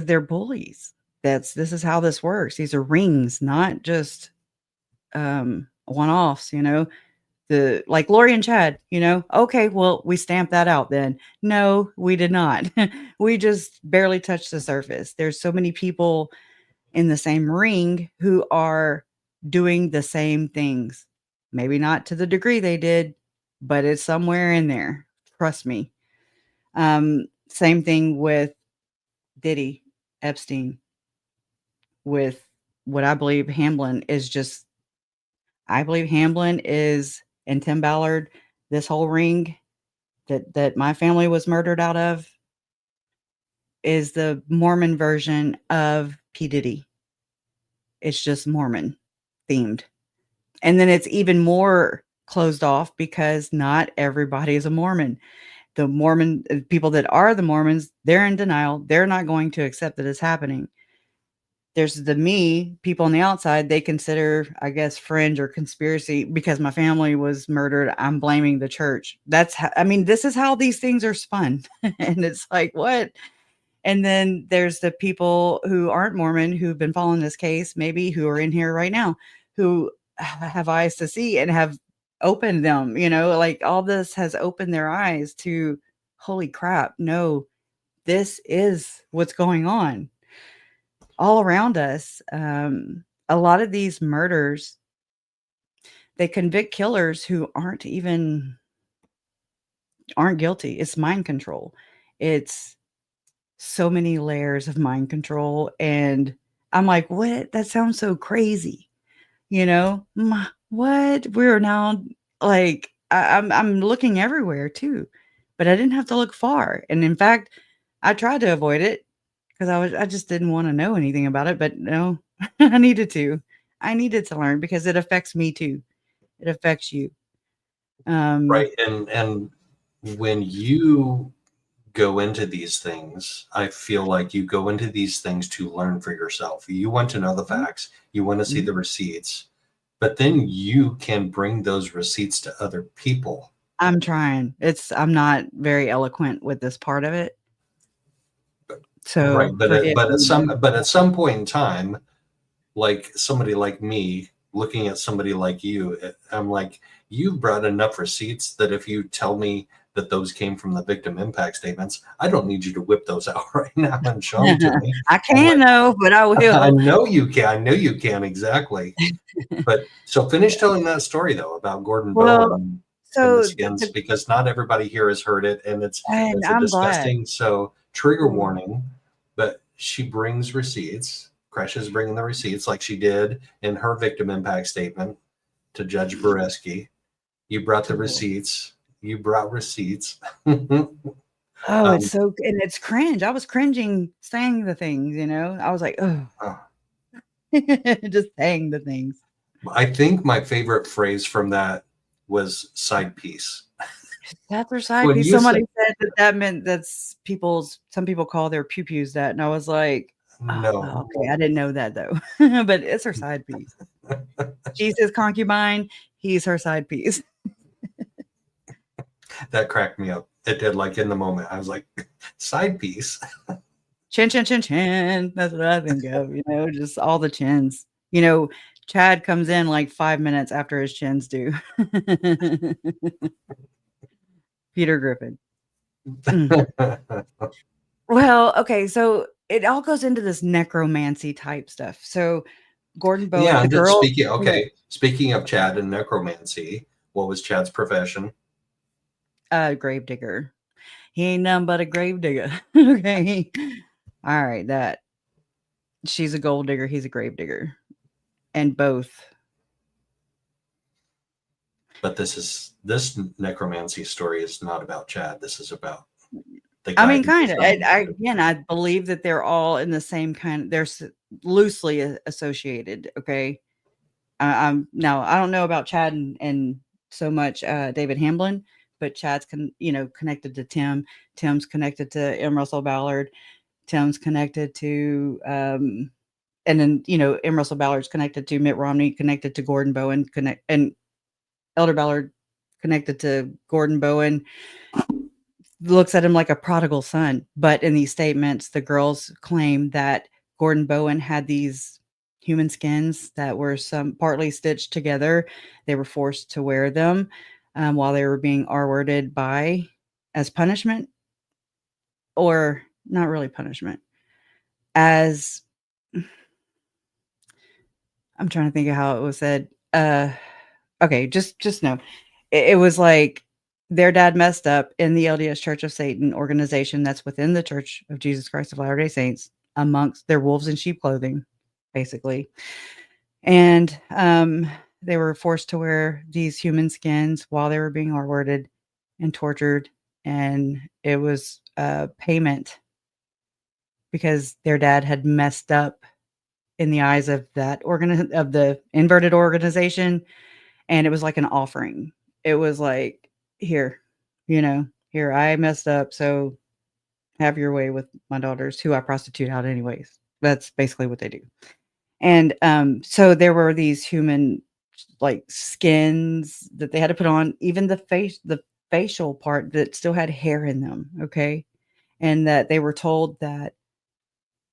they're bullies. This is how this works. These are rings, not just one-offs, like Lori and Chad, okay, well, we stamped that out then. No, we did not. We just barely touched the surface. There's so many people in the same ring who are doing the same things. Maybe not to the degree they did, but it's somewhere in there. Trust me. Same thing with Diddy, Epstein, with what I believe Hamblin is and Tim Ballard, this whole ring that my family was murdered out of is the Mormon version of P. Diddy. It's just Mormon themed. And then it's even more closed off because not everybody is a Mormon. The Mormon people that are the Mormons, they're in denial. They're not going to accept that it's happening. There's the people on the outside, they consider, I guess, fringe or conspiracy because my family was murdered. I'm blaming the church. This is how these things are spun. And it's like, what? And then there's the people who aren't Mormon who've been following this case, maybe who are in here right now, who have eyes to see and have opened them, like all this has opened their eyes to, holy crap, no, this is what's going on all around us. A lot of these murders, they convict killers who aren't guilty. It's mind control. It's so many layers of mind control. And I'm like, what? That sounds so crazy. What? We're now like, I'm looking everywhere too, but I didn't have to look far. And in fact, I tried to avoid it because I just didn't want to know anything about it. But no, I needed to learn because it affects me too. It affects you. Right. And when you go into these things, I feel like you go into these things to learn for yourself. You want to know the facts, you want to see the receipts, but then you can bring those receipts to other people. I'm trying. I'm not very eloquent with this part of it. So right, but at some point in time, like somebody like me looking at somebody like you, I'm like, you've brought enough receipts that if you tell me that those came from the victim impact statements, I don't need you to whip those out right now and show them to me. I can though, but I will. I know you can, exactly. But so finish telling that story though about Gordon Bowen and the skins, because not everybody here has heard it, and it's a disgusting. Glad. So trigger warning, but she brings receipts. Kresha's bringing the receipts like she did in her victim impact statement to Judge Boreski. You brought the receipts. You brought receipts. It's so, and it's cringe. I was cringing saying the things, I was like, oh. Just saying the things. I think my favorite phrase from that was side piece. That's their side piece. Somebody said that meant some people call their pew-pews that. And I was like, no. Okay, I didn't know that though. But it's her side piece. She's his concubine. He's her side piece. That cracked me up. It did, like in the moment. I was like, side piece. Chin, chin, chin, chin. That's what I think of, just all the chins. Chad comes in like 5 minutes after his chins do. Peter Griffin. Well, okay, so it all goes into this necromancy type stuff. So Gordon Bowen, the girl. Speaking of Chad and necromancy, what was Chad's profession? Gravedigger. He ain't nothing but a gravedigger. Okay. All right, she's a gold digger, he's a gravedigger. And both. But this necromancy story is not about Chad. This is about the guy. Kind of. I believe that they're all in the same kind. They're loosely associated. Okay. Now I don't know about Chad and so much David Hamblin, but Chad's connected to Tim. Tim's connected to M. Russell Ballard. Tim's connected to and then M. Russell Ballard's connected to Mitt Romney, connected to Gordon Bowen, and Elder Ballard connected to Gordon Bowen looks at him like a prodigal son. But in these statements, the girls claim that Gordon Bowen had these human skins that were some partly stitched together. They were forced to wear them while they were being R-worded as punishment, or not really punishment, as I'm trying to think of how it was said. Okay, just know it was like their dad messed up in the LDS Church of Satan organization that's within the Church of Jesus Christ of Latter-day Saints, amongst their wolves in sheep clothing, basically. And they were forced to wear these human skins while they were being R-worded and tortured. And it was payment because their dad had messed up in the eyes of that of the inverted organization. And it was like an offering. It was like, here, here, I messed up. So have your way with my daughters, who I prostitute out anyways. That's basically what they do. And so there were these human like skins that they had to put on, even the facial part that still had hair in them. Okay. And that they were told that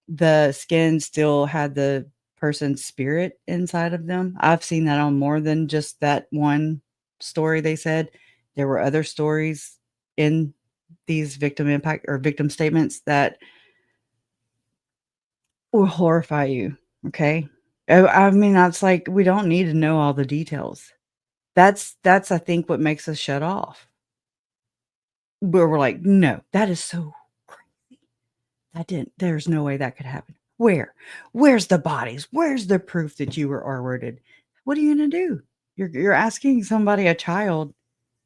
the skin still had the person's spirit inside of them. I've seen that on more than just that one story. They said there were other stories in these victim impact or victim statements that will horrify you. Okay. I mean, that's like, we don't need to know all the details. That's I think what makes us shut off. Where we're like, no, that is so crazy. There's no way that could happen. Where's the bodies? Where's the proof that you were R-worded? What are you going to do? You're asking somebody, a child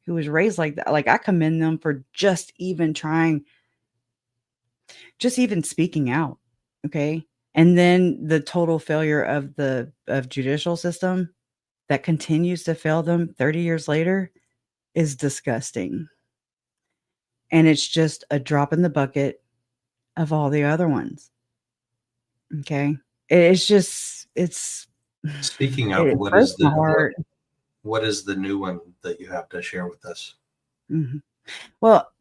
who was raised like that. Like, I commend them for just even speaking out. Okay. And then the total failure of judicial system that continues to fail them 30 years later is disgusting. And it's just a drop in the bucket of all the other ones. Okay. It's Speaking of, what is the new one that you have to share with us? Mm-hmm. Well,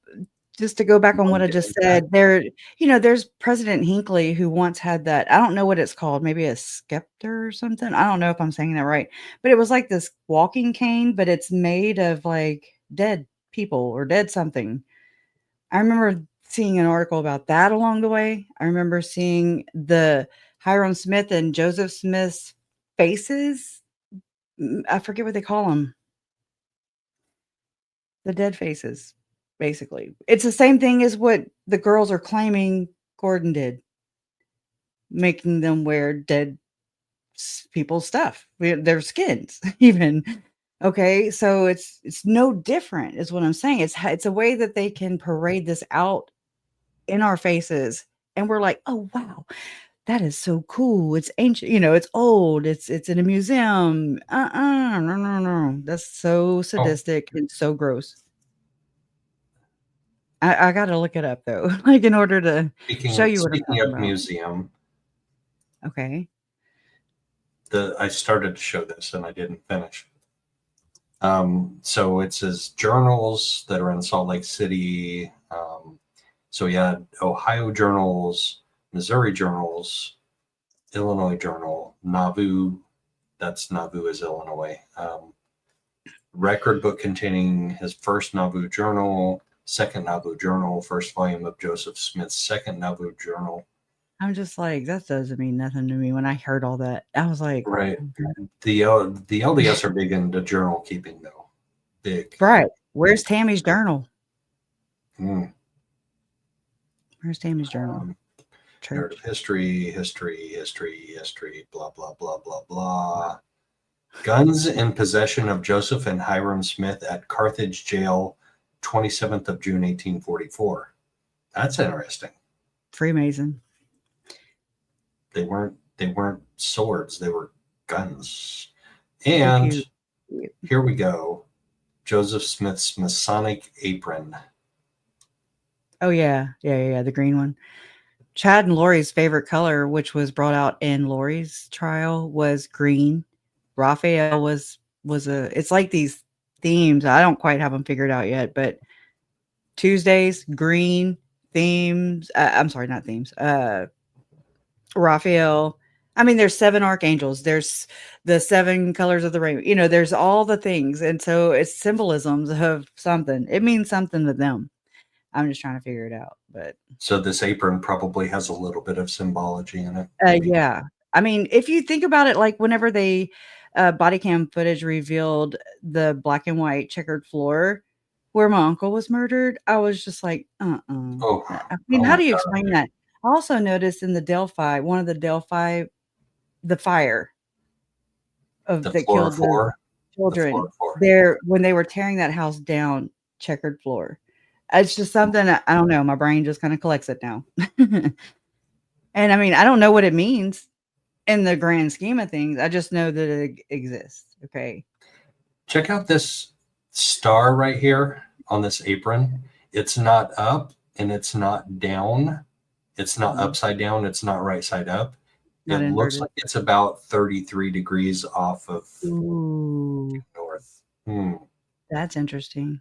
just to go back on what I just said, there's President Hinckley who once had that. I don't know what it's called, maybe a scepter or something. I don't know if I'm saying that right, but it was like this walking cane, but it's made of like dead people or dead something. I remember seeing an article about that along the way. I remember seeing the Hiram Smith and Joseph Smith's faces. I forget what they call them. The dead faces, basically. It's the same thing as what the girls are claiming Gordon did, making them wear dead people's stuff, their skins, even. Okay, so it's no different, is what I'm saying. It's a way that they can parade this out in our faces, and we're like, oh wow, that is so cool. It's ancient, it's old. It's in a museum. No. That's so sadistic and so gross. I got to look it up though, like in order to show you what I'm talking about. Museum. Okay. I started to show this and I didn't finish. So it says journals that are in Salt Lake City. So you had Ohio journals, Missouri journals, Illinois journal, Nauvoo. That's Nauvoo is Illinois. Record book containing his first Nauvoo journal, second Nauvoo journal, first volume of Joseph Smith's second Nauvoo journal. I'm just like, that doesn't mean nothing to me. When I heard all that, I was like, right. The LDS are big into journal keeping, though. Big. Right. Where's Tammy's journal? Mm. Where's Tammy's journal? Narrative history, blah, blah, blah, blah, blah. Guns in possession of Joseph and Hiram Smith at Carthage Jail, 27th of June, 1844. That's interesting. Freemason. They weren't swords, they were guns. And here we go. Joseph Smith's Masonic apron. Oh yeah, the green one. Chad and Lori's favorite color, which was brought out in Lori's trial, was green. Raphael was it's like these themes. I don't quite have them figured out yet, but Tuesdays, green themes. I'm sorry, not themes. Raphael. I mean, there's 7 archangels. There's the 7 colors of the rainbow. You know, there's all the things. And so it's symbolisms of something. It means something to them. I'm just trying to figure it out. But So this apron probably has a little bit of symbology in it. maybe. yeah. I mean, if you think about it, like whenever they body cam footage revealed the black and white checkered floor where my uncle was murdered, I was just like, Oh, I mean, oh how my do you God. explain that? I also noticed in the Delphi, one of the Delphi, the fire of The that floor killed the children floor. there when they were tearing that house down, checkered floor. It's just something I don't know. My brain just kind of collects it now. And I mean, I don't know what it means in the grand scheme of things. I just know that it exists. Okay. Check out this star right here on this apron. It's not up and it's not down. It's not Mhm. upside down. It's not right side up. Not It looks inverted. like it's about 33 degrees off of Ooh, north. that's interesting.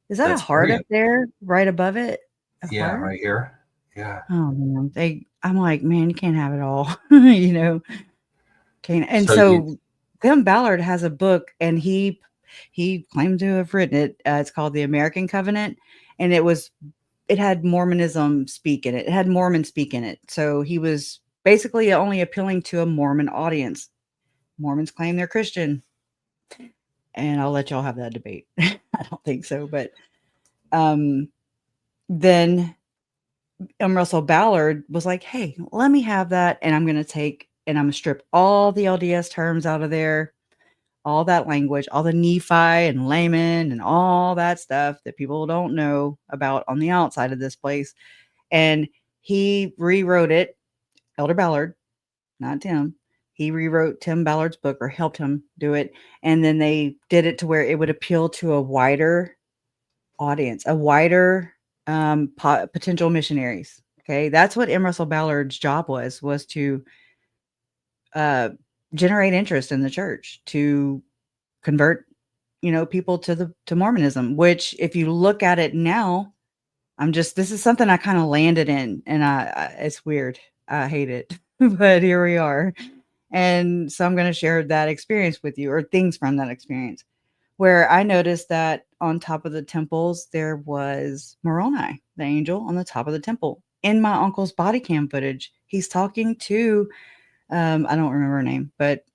Is that a That's heart very up there right above it? A Yeah, heart? right here. Yeah. Oh man, I'm like, man, you can't have it all, you know. Can't. And So you so Tim Ballard has a book, and he claimed to have written it. It's called The American Covenant, and it had Mormonism speak in it. It had Mormon speak in it. So he was basically only appealing to a Mormon audience. Mormons claim they're Christian, and I'll let y'all have that debate. I don't think so, but then Russell Ballard was like, "Hey, let me have that, and I'm going to strip all the LDS terms out of there, all that language, all the Nephi and layman and all that stuff that people don't know about on the outside of this place." And he rewrote it. Elder Ballard, not Tim. He rewrote Tim Ballard's book, or helped him do it, and then they did it to where it would appeal to a wider audience, a wider potential missionaries. Okay, that's what M. Russell Ballard's job was to generate interest in the church, to convert, people to Mormonism. Which, if you look at it now, this is something I kind of landed in, and it's weird. I hate it, but here we are. And so I'm going to share that experience with you, or things from that experience, where I noticed that on top of the temples, there was Moroni, the angel on the top of the temple. In my uncle's body cam footage, he's talking to, I don't remember her name, but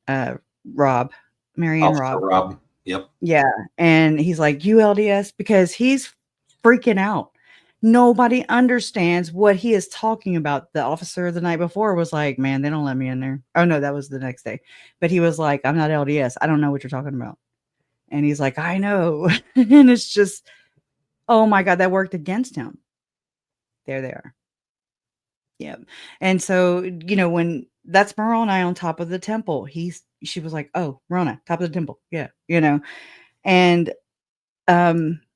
Rob, Marion Officer Rob. Rob. Yep. Yeah. And he's like, ULDS, because he's freaking out. Nobody understands what he is talking about. The officer the night before was like, man, they don't let me in there. Oh, no, that was the next day. But he was like, I'm not LDS. I don't know what you're talking about. And he's like, I know. And it's just, oh my God, that worked against him. There they are. Yeah. And so, when that's Moroni on top of the temple, she was like, oh, Moroni, top of the temple. Yeah. And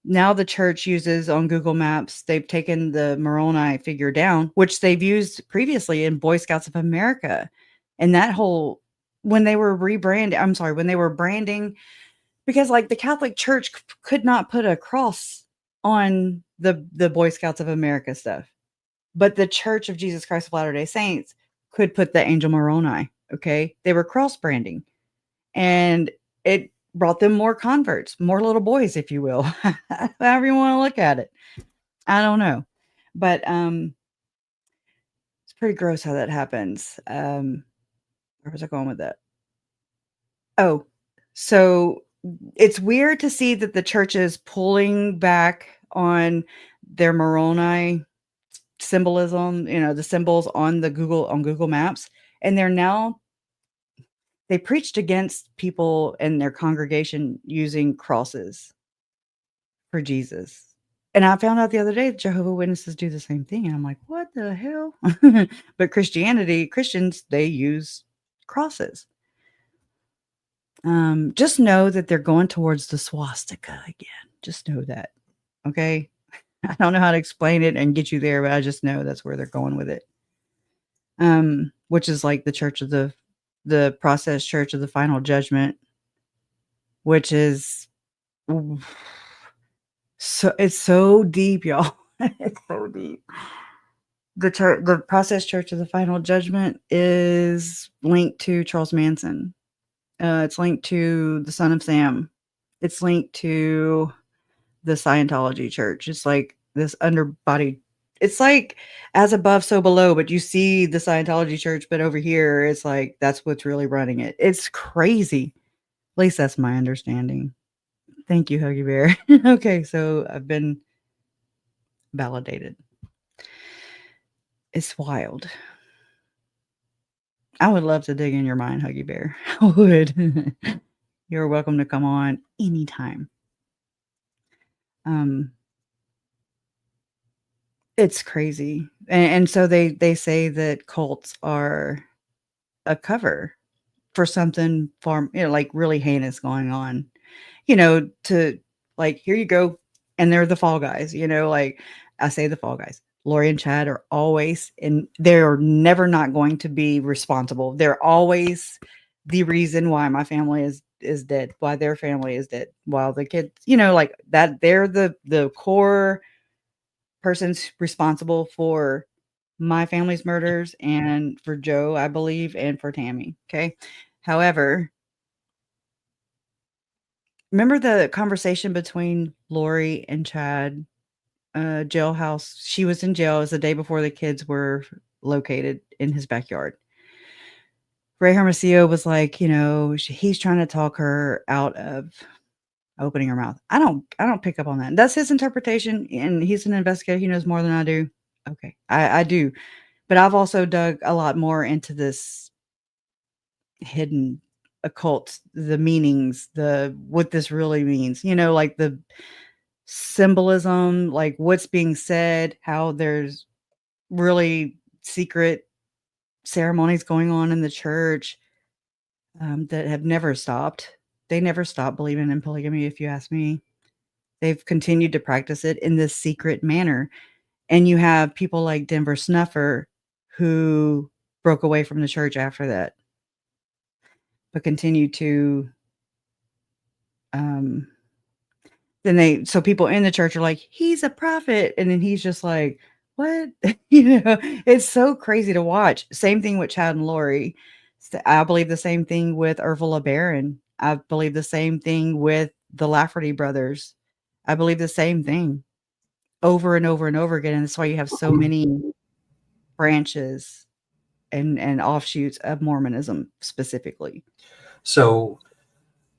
now the church uses on Google Maps, they've taken the Moroni figure down, which they've used previously in Boy Scouts of America. And that whole, when they were branding, because like the Catholic Church could not put a cross on the Boy Scouts of America stuff, but the Church of Jesus Christ of Latter-day Saints could put the angel Moroni. Okay. They were cross branding, and it brought them more converts, more little boys, if you will, however you want to look at it. I don't know, but it's pretty gross how that happens. Where was I going with that? Oh, so it's weird to see that the church is pulling back on their Moroni symbolism, the symbols on Google Maps, and they preached against people in their congregation using crosses for Jesus. And I found out the other day that Jehovah's Witnesses do the same thing. And I'm like, what the hell? But Christians, they use crosses. Just know that they're going towards the swastika again. Just know that. Okay. I don't know how to explain it and get you there, but I just know that's where they're going with it. Which is like the church of the process church of the final judgment, which is Oof. So it's so deep, y'all. It's so deep. The Process Church of the Final Judgment is linked to Charles Manson. It's linked to the Son of Sam. It's linked to the Scientology Church. It's like this underbody. It's like as above, so below. But you see the Scientology Church, but over here, it's like that's what's really running it. It's crazy. At least that's my understanding. Thank you, Huggy Bear. Okay, so I've been validated. It's wild. I would love to dig in your mind, Huggy Bear. I would. You're welcome to come on anytime. It's crazy. And so they say that cults are a cover for something far, like really heinous going on. To like, here you go. And they're the fall guys, like I say the fall guys. Lori and Chad are always, and they're never not going to be responsible. They're always the reason why my family is dead, why their family is dead, while the kids, like that, they're the core persons responsible for my family's murders and for Joe, I believe, and for Tammy. Okay. However, remember the conversation between Lori and Chad, jailhouse. She was in jail. It was the day before the kids were located in his backyard. Ray Hermosillo was like, he's trying to talk her out of opening her mouth. I don't pick up on that. That's his interpretation, and he's an investigator. He knows more than I do. Okay, I do, but I've also dug a lot more into this hidden occult, the meanings, what this really means. Like the symbolism, like what's being said, how there's really secret ceremonies going on in the church that have never stopped. They never stopped believing in polygamy, if you ask me. They've continued to practice it in this secret manner. And you have people like Denver Snuffer who broke away from the church after that, but continue to so people in the church are like, he's a prophet. And then he's just like, what? It's so crazy to watch. Same thing with Chad and Lori. I believe the same thing with Ursula Barron. I believe the same thing with the Lafferty brothers. I believe the same thing over and over and over again. And that's why you have so many branches and offshoots of Mormonism specifically. So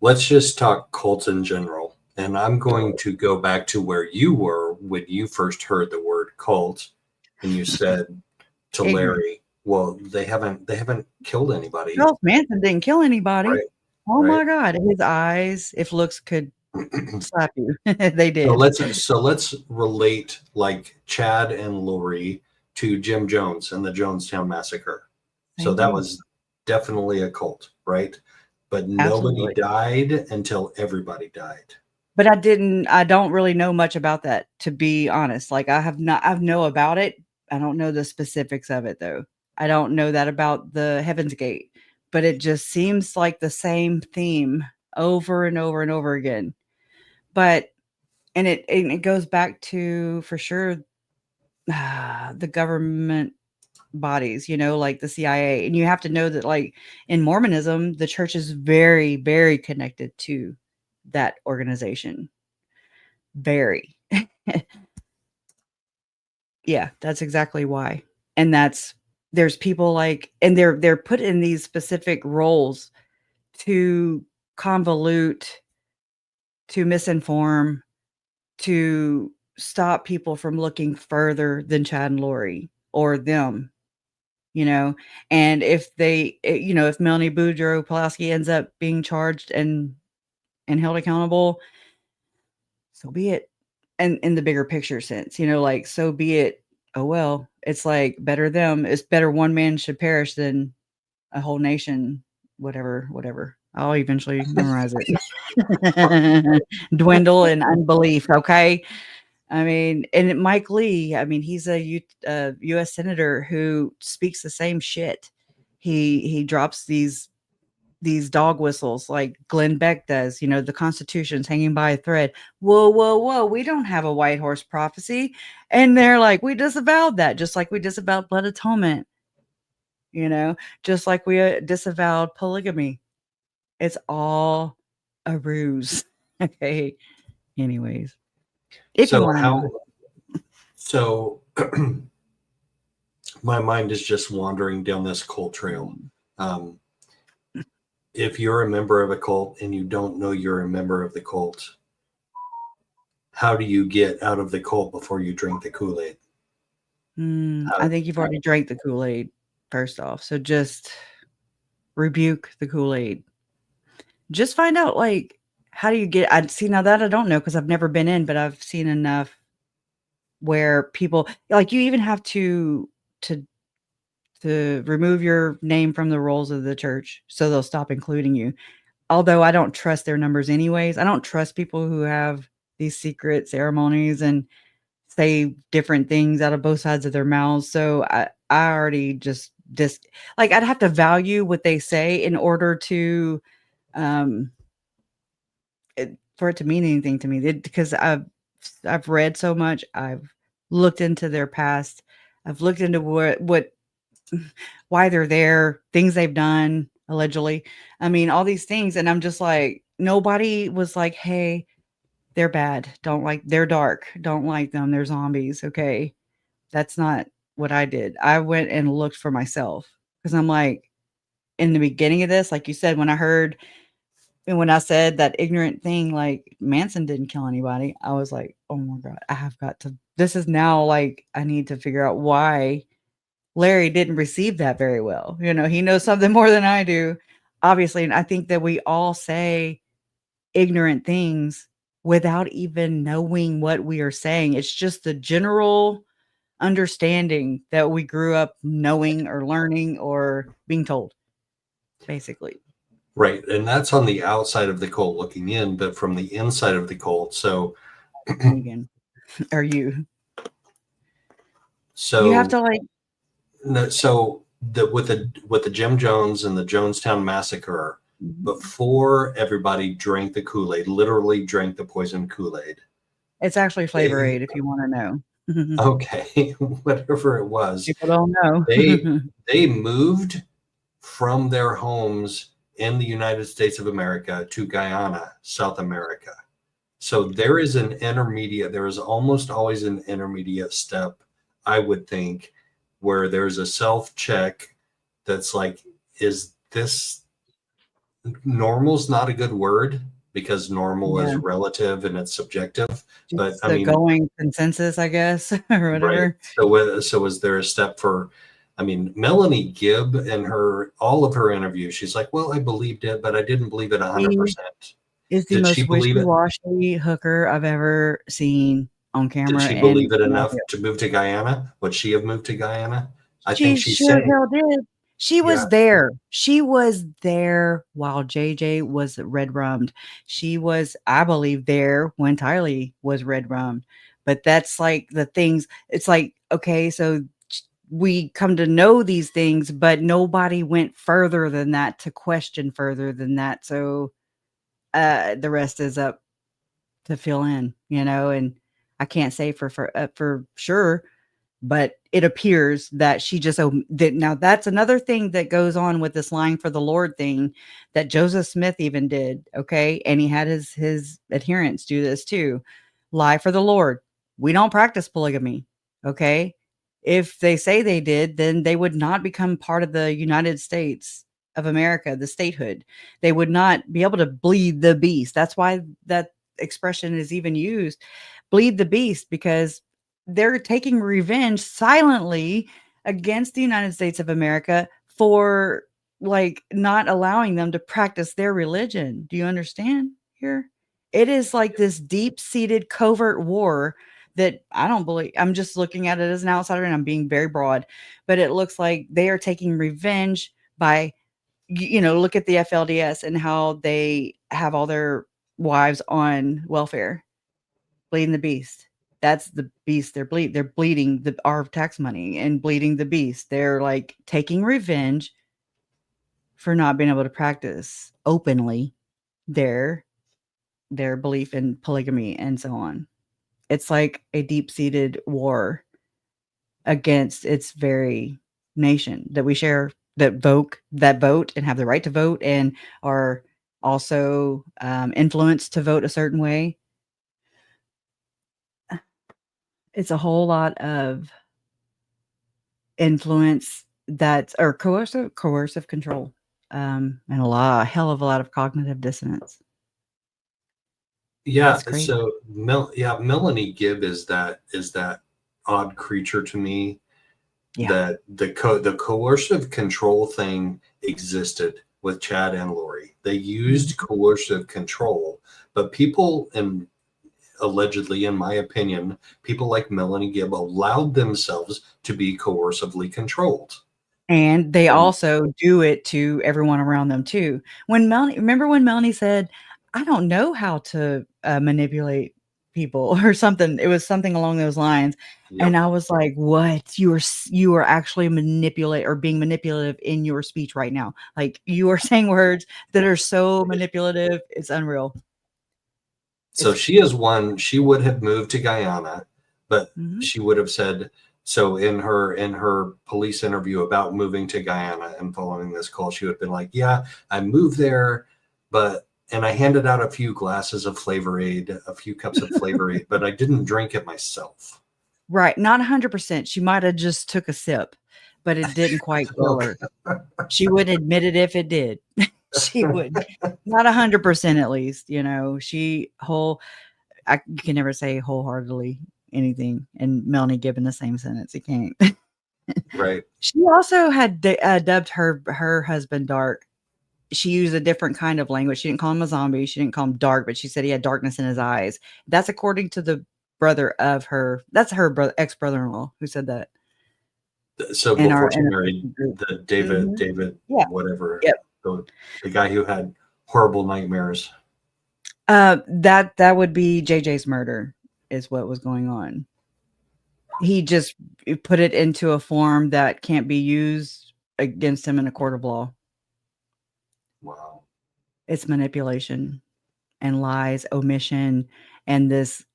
let's just talk cults in general. And I'm going to go back to where you were when you first heard the word cult, and you said to Larry, well, they haven't killed anybody. Charles Manson didn't kill anybody. Right. Oh my God. His eyes, if looks could slap you, they did. So let's relate like Chad and Lori to Jim Jones and the Jonestown Massacre. So that was definitely a cult, right? But nobody died until everybody died. But I don't really know much about that, to be honest. Like I know about it. I don't know the specifics of it though. I don't know that about the Heaven's Gate, but it just seems like the same theme over and over and over again. But, and it goes back to, for sure, the government bodies, like the CIA. And you have to know that like in Mormonism, the church is very, very connected to that organization. Very. Yeah, that's exactly why. And there's people like, and they're put in these specific roles to convolute, to misinform, to stop people from looking further than Chad and Lori or them, and if if Melanie Boudreaux Pulaski ends up being charged and held accountable, so be it. And in the bigger picture sense, like, so be it. Oh, well, it's like better them. It's better one man should perish than a whole nation, whatever. I'll eventually memorize it. Dwindle in unbelief. Okay. I mean, and Mike Lee, he's a U.S. senator who speaks the same shit. He drops these these dog whistles like Glenn Beck does, the Constitution's hanging by a thread. Whoa, whoa, whoa. We don't have a white horse prophecy. And they're like, we disavowed that, just like we disavowed blood atonement, just like we disavowed polygamy. It's all a ruse. Okay. Anyways, if you want to know. So my mind is just wandering down this cult trail. If you're a member of a cult and you don't know you're a member of the cult, how do you get out of the cult before you drink the Kool-Aid? I think you've already drank the Kool-Aid, first off. So just rebuke the Kool-Aid. Just find out, how do you get... now that I don't know because I've never been in, but I've seen enough where people... you even have to remove your name from the rolls of the church so they'll stop including you. Although I don't trust their numbers anyways. I don't trust people who have these secret ceremonies and say different things out of both sides of their mouths. So I already just I'd have to value what they say in order to for it to mean anything to me, because I've read so much. I've looked into their past. I've looked into why they're there, things they've done, allegedly. I mean, all these things. And I'm just like, nobody was like, hey, they're bad. They're dark. Don't like them. They're zombies. Okay. That's not what I did. I went and looked for myself because I'm like, in the beginning of this, like you said, when I said that ignorant thing, like Manson didn't kill anybody, I was like, oh my God, I have got to, this is now I need to figure out why Larry didn't receive that very well. He knows something more than I do, obviously. And I think that we all say ignorant things without even knowing what we are saying. It's just the general understanding that we grew up knowing or learning or being told, basically. Right. And that's on the outside of the cult looking in, but from the inside of the cult. So again, are you? So you have to with the Jim Jones and the Jonestown massacre, before everybody drank the Kool-Aid, literally drank the poison Kool-Aid. It's actually Flavor Aid, if you want to know. Okay, whatever it was. People don't know. They moved from their homes in the United States of America to Guyana, South America. So there is almost always an intermediate step, I would think, where there's a self-check that's like, is this... normal's not a good word because normal is relative and it's subjective. Just but I mean, going consensus, I guess, or whatever. Right. So was there a step for... I mean, Melanie Gibb in all of her interviews, she's like, well, I believed it, but I didn't believe it 100%. Is the most wishy-washy hooker I've ever seen on camera. Did she believe it enough to move to Guyana? Would she have moved to Guyana? I think she sure hell did. She was there. She was there while JJ was red rummed. She was, I believe, there when Tylee was red rummed. But that's like the things. It's like, okay, so we come to know these things, but nobody went further than that to question further than that. So the rest is up to fill in, and I can't say for sure, but it appears that she just did. Now that's another thing that goes on with this lying for the Lord thing that Joseph Smith even did. Okay. And he had his adherents do this too. Lie for the Lord. We don't practice polygamy. Okay. If they say they did, then they would not become part of the United States of America, the statehood. They would not be able to bleed the beast. That's why that expression is even used, bleed the beast, because they're taking revenge silently against the United States of America for not allowing them to practice their religion. Do you understand here? It is like this deep-seated covert war that I don't believe. I'm just looking at it as an outsider and I'm being very broad, but it looks like they are taking revenge by, look at the FLDS and how they have all their wives on welfare, bleeding the beast. That's the beast. They're bleeding our tax money and bleeding the beast. They're taking revenge for not being able to practice openly their belief in polygamy and so on. It's like a deep-seated war against its very nation that we share, that vote and have the right to vote and are also influenced to vote a certain way. It's a whole lot of influence or coercive control, and a hell of a lot of cognitive dissonance. Yeah. It's crazy. So Melanie Gibb is that odd creature to me. Yeah. That the coercive control thing existed with Chad and Lori. They used coercive control, but people, and allegedly, in my opinion, people like Melanie Gibb allowed themselves to be coercively controlled. And they also do it to everyone around them too. Remember when Melanie said, "I don't know how to manipulate people," or something. It was something along those lines. Yep. And I was like, "What? You are actually being manipulative in your speech right now. Like, you are saying words that are so manipulative. It's unreal." So she is one. She would have moved to Guyana, but Mhm. she would have said so in her police interview about moving to Guyana and following this call. She would have been like, "Yeah, I moved there, and I handed out a few glasses of Flavor Aid, a few cups of Flavor Aid, but I didn't drink it myself." Right. Not 100%. She might have just took a sip, but it didn't quite kill her. She would admit it if it did. She would. Not 100% at least, you know. You can never say wholeheartedly anything, and Melanie Gibb in the same sentence. You can't. Right. She also had dubbed her husband Dark. She used a different kind of language. She didn't call him a zombie. She didn't call him dark, but she said he had darkness in his eyes. That's according to the brother of her. That's her ex-brother-in-law who said that. So before she married the David, Yeah. whatever, Yep. the guy who had horrible nightmares. That would be JJ's murder is what was going on. He just put it into a form that can't be used against him in a court of law. Wow. It's manipulation and lies, omission, and this.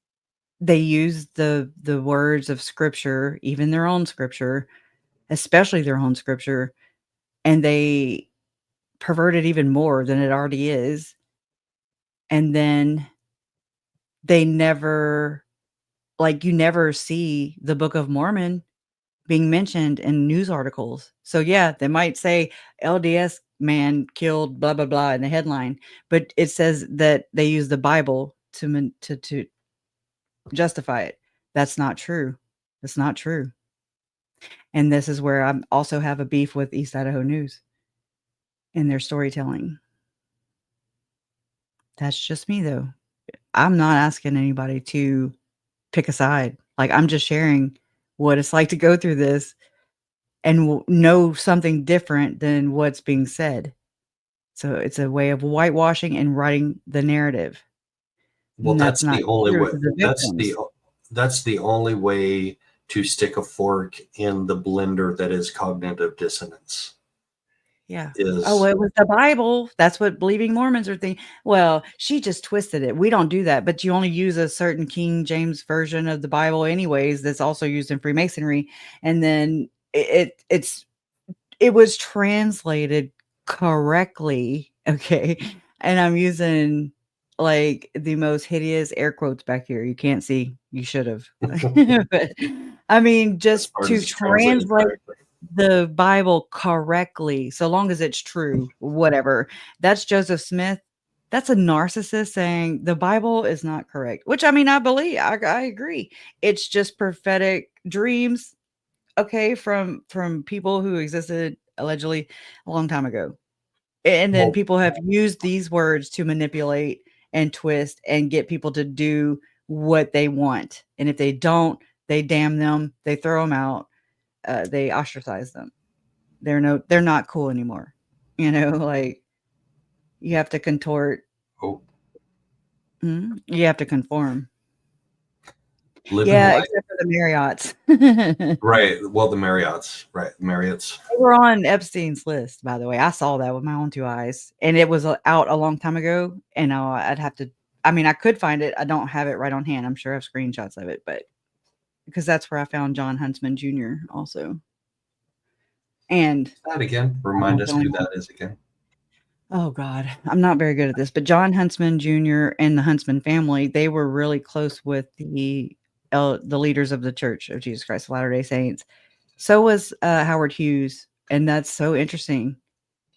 They use the words of scripture, even their own scripture, especially their own scripture, and they pervert it even more than it already is. And then they never, you never see the Book of Mormon being mentioned in news articles. So yeah, they might say LDS man killed blah blah blah in the headline, but it says that they use the Bible to justify it. That's not true. That's not true. And this is where I also have a beef with East Idaho News and their storytelling. That's just me though. I'm not asking anybody to pick a side. Like, I'm just sharing what it's like to go through this and know something different than what's being said. So it's a way of whitewashing and writing the narrative. Well, That's that's not the only true way. to the victims. That's the only way to stick a fork in the blender that is cognitive dissonance. Yeah. Is Oh, it was the Bible. That's what believing Mormons are thinking. Well, she just twisted it. We don't do that, but you only use a certain King James version of the Bible anyways, that's also used in Freemasonry. And then it was translated correctly. Okay. And I'm using like the most hideous air quotes back here. You can't see. You should have. But I mean, just as to it's translated translate correctly. the Bible correctly, so long as it's true, whatever. That's Joseph Smith. That's a narcissist saying the Bible is not correct, which I mean, I believe, I agree. It's just prophetic dreams, okay, from people who existed allegedly a long time ago. And then Well, people have used these words to manipulate and twist and get people to do what they want. And if they don't, they damn them, they throw them out, they ostracize them. They're not cool anymore. You know, like you have to contort. oh, You have to conform. living Yeah, life. except for the Marriotts. They Right. Well, the Marriotts. Right. Marriotts. were on Epstein's list, by the way. I saw that with my own 2 eyes, and it was out a long time ago. And I'd have to. I mean, I could find it. I don't have it right on hand. I'm sure I have screenshots of it, but because that's where I found John Huntsman Jr. also. And That again. I'm Remind not the us only who one. that is again. Oh God, I'm not very good at this, but John Huntsman Jr. and the Huntsman family, they were really close with the leaders of the Church of Jesus Christ of Latter-day Saints. So was Howard Hughes, and that's so interesting.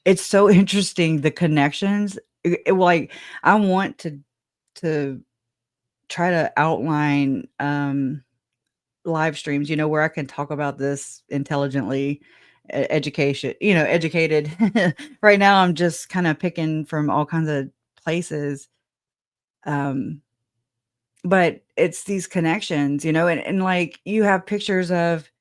It's so interesting the connections. Like I want to try to outline live streams, where I can talk about this intelligently, educated. Right now, I'm just kind of picking from all kinds of places. Um, but it's these connections, and like you have pictures of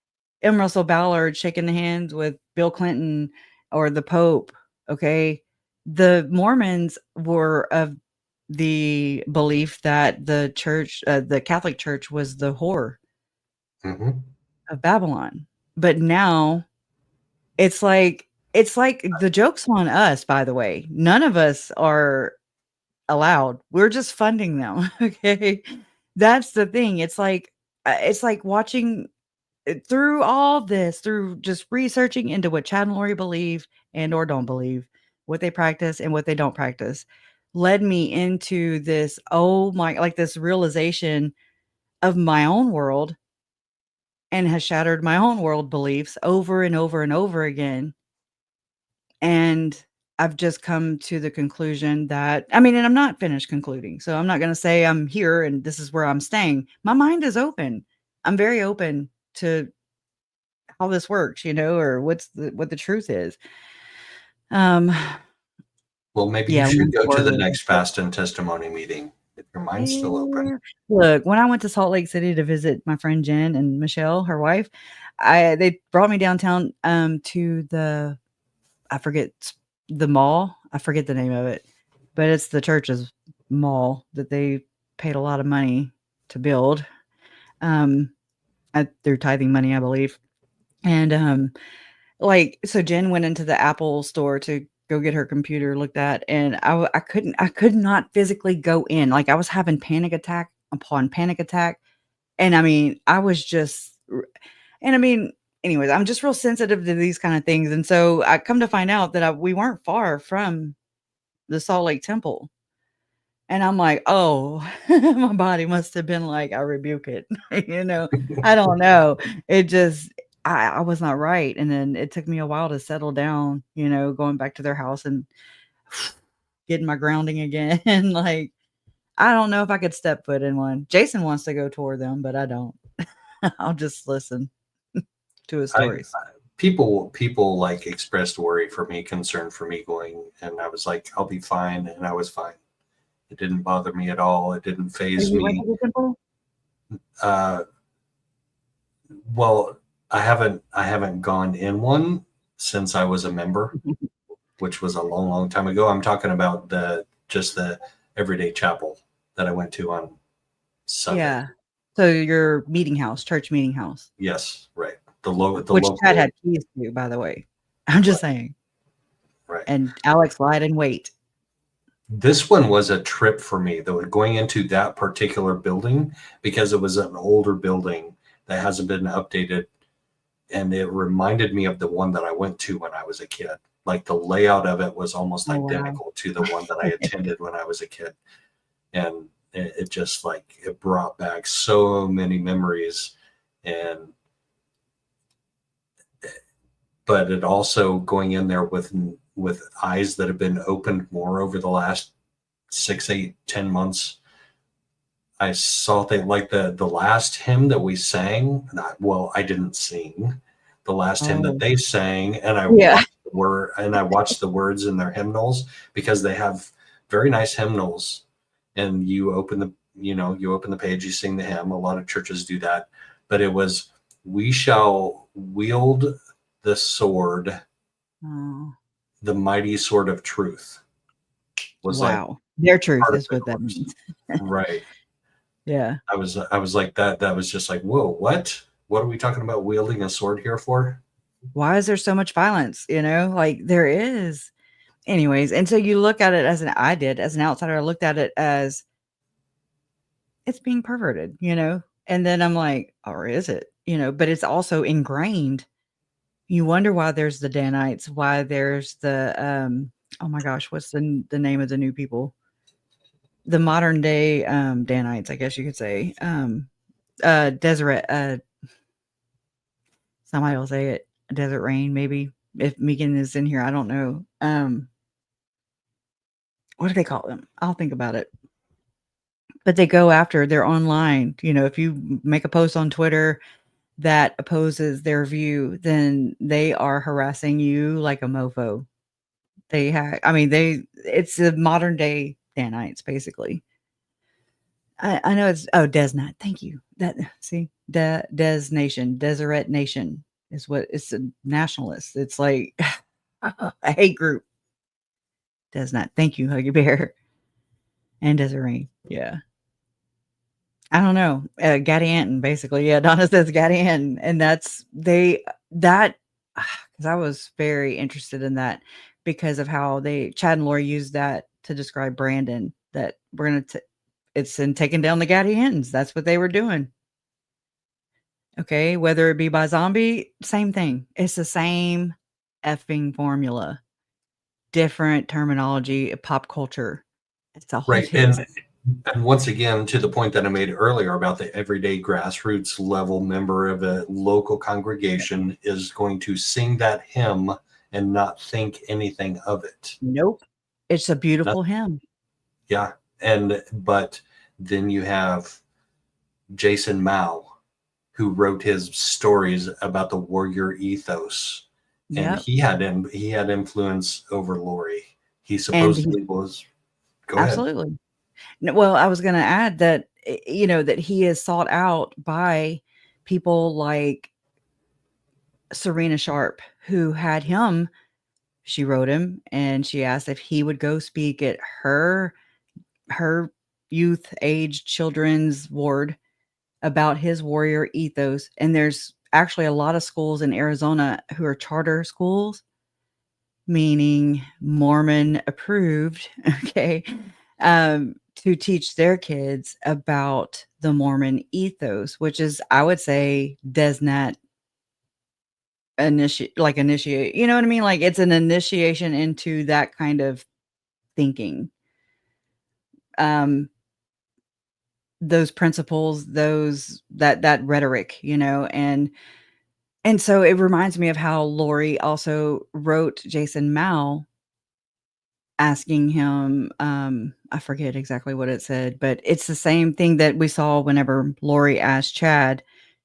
M. Russell Ballard shaking the hands with Bill Clinton or the Pope. Okay. The Mormons were of the belief that the church, the Catholic Church was the whore Hmm. of Babylon. But now it's like the joke's on us, by the way. None of us are allowed. We're just funding them. Okay. That's the thing. It's like watching through all this, through just researching into what Chad and Lori believe and or don't believe, what they practice and what they don't practice, led me into this, oh my, like this realization of my own world, and has shattered my own world beliefs over and over and over again. And I've just come to the conclusion that, I mean, and I'm not finished concluding. So I'm not going to say I'm here and this is where I'm staying. My mind is open. I'm very open to how this works, or what the truth is. Um, Well, maybe you yeah. should go to the next fast and testimony meeting if your mind's still open. Look, when I went to Salt Lake City to visit my friend Jen and Michelle, her wife, they brought me downtown to the, I forget the mall. I forget the name of it, but it's the church's mall that they paid a lot of money to build, through tithing money, I believe. And so Jen went into the Apple store to go get her computer looked at, and I could not physically go in. Like I was having panic attack upon panic attack, and I mean, I was just, and I mean, anyways, I'm just real sensitive to these kind of things, and so I come to find out that we weren't far from the Salt Lake Temple, and I'm like, oh, my body must have been like, I rebuke it, I don't know, it just. I was not right. And then it took me a while to settle down, going back to their house and getting my grounding again. Like, I don't know if I could step foot in one. Jason wants to go tour them, but I don't. I'll just listen to his stories. People like expressed worry for me, concern for me going, and I was like, I'll be fine, and I was fine. It didn't bother me at all. It didn't faze me. Went to the temple? Well, I haven't gone in one since I was a member, which was a long, long time ago. I'm talking about the everyday chapel that I went to on Sunday. Yeah. So your church meeting house. Yes, right. Which local. Chad had keys to, by the way. I'm just saying. Right. And Alex lied in wait. This one was a trip for me, though, going into that particular building, because it was an older building that hasn't been updated. And it reminded me of the one that I went to when I was a kid. Like the layout of it was almost identical to the one that I attended when I was a kid. And it just it brought back so many memories. But it also going in there with eyes that have been opened more over the last 6, 8, 10 months. I saw the last hymn that we sang. I didn't sing the last hymn that they sang, and I watched the words in their hymnals, because they have very nice hymnals. And you open the page, you sing the hymn. A lot of churches do that, but it was, "We shall wield the sword, the mighty sword of truth." Was wow, their truth is what that means, means. right? Yeah. I was like that was just like, whoa, what are we talking about wielding a sword here for? Why is there so much violence? Like there is. Anyways, and so you look at it as an outsider, I looked at it as it's being perverted, and then I'm like, or is it? But it's also ingrained. You wonder why there's the Danites, why there's the oh my gosh, what's the name of the new people? The modern day Danites, I guess you could say. Deseret, somebody will say it. Desert Rain, maybe. If Megan is in here, I don't know. What do they call them? I'll think about it. But they go after, they're online. If you make a post on Twitter that opposes their view, then they are harassing you like a mofo. It's the modern day Danites, basically. I know it's, Desnat. Thank you. Des Nation, Deseret Nation is what it's a nationalist. It's like a hate group. Desnat. Thank you, Huggy Bear. And Desiree. Yeah. I don't know. Gaddy Anton, basically. Yeah, Donna says Gaddy Anton. And because I was very interested in that because of how Chad and Lori used that to describe Brandon, that we're going to, it's in taking down the Gaddy Antons. That's what they were doing. Okay. Whether it be by zombie, same thing. It's the same effing formula, different terminology, pop culture. It's all Right. it is. And once again, to the point that I made earlier about the everyday grassroots level member of a local congregation is going to sing that hymn and not think anything of it. Nope. It's a beautiful hymn. Yeah. But then you have Jason Mao, who wrote his stories about the warrior ethos. And he had influence over Lori. He supposedly was. Go ahead. Absolutely. Well, I was going to add that, that he is sought out by people like Serena Sharp, who had him. She wrote him and she asked if he would go speak at her youth age children's ward about his warrior ethos. And there's actually a lot of schools in Arizona who are charter schools, meaning Mormon approved. Okay. To teach their kids about the Mormon ethos, which is, I would say, does not initiate, you know what I mean? Like it's an initiation into that kind of thinking. Those principles, that rhetoric, and so it reminds me of how Lori also wrote Jason Mao, asking him, I forget exactly what it said, but it's the same thing that we saw whenever Lori asked Chad.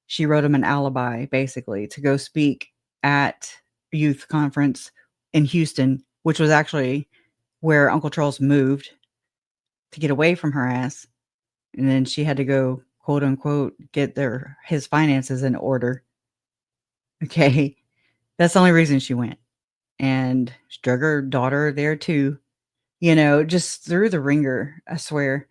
She wrote him an alibi, basically, to go speak at a youth conference in Houston, which was actually where Uncle Charles moved to get away from her ass. And then she had to go, quote unquote, get his finances in order. Okay. That's the only reason she went. And she drug her daughter there too. Just through the ringer, I swear.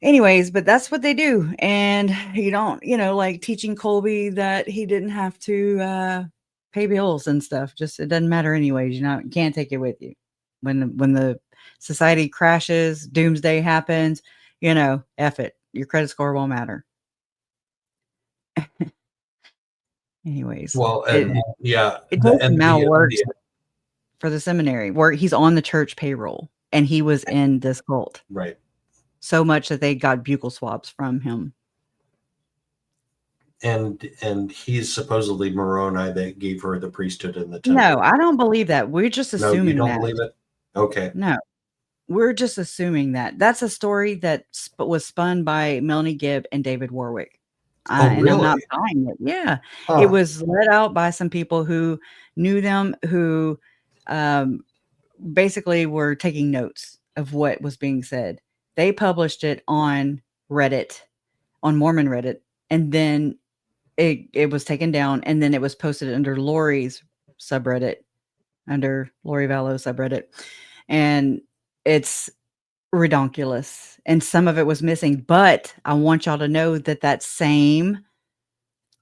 Anyways, but that's what they do. And you don't, like teaching Colby that he didn't have to pay bills and stuff. Just, it doesn't matter anyways. You can't take it with you. When the society crashes, doomsday happens, F it. Your credit score won't matter. Anyways. Well, yeah. It now works for the seminary where he's on the church payroll. And he was in this cult. Right. So much that they got buccal swabs from him. And he's supposedly Moroni that gave her the priesthood in the temple. No, I don't believe that. We're just assuming you don't that. believe it? Okay. No, we're just assuming that. That's a story that was spun by Melanie Gibb and David Warwick. Really? And I'm not buying it. Yeah. Huh. It was let out by some people who knew them, who basically were taking notes of what was being said. They published it on Reddit, on Mormon Reddit, and then it was taken down, and then it was posted under Lori's subreddit, under Lori Vallow subreddit. And it's redonkulous, and some of it was missing. But I want y'all to know that that same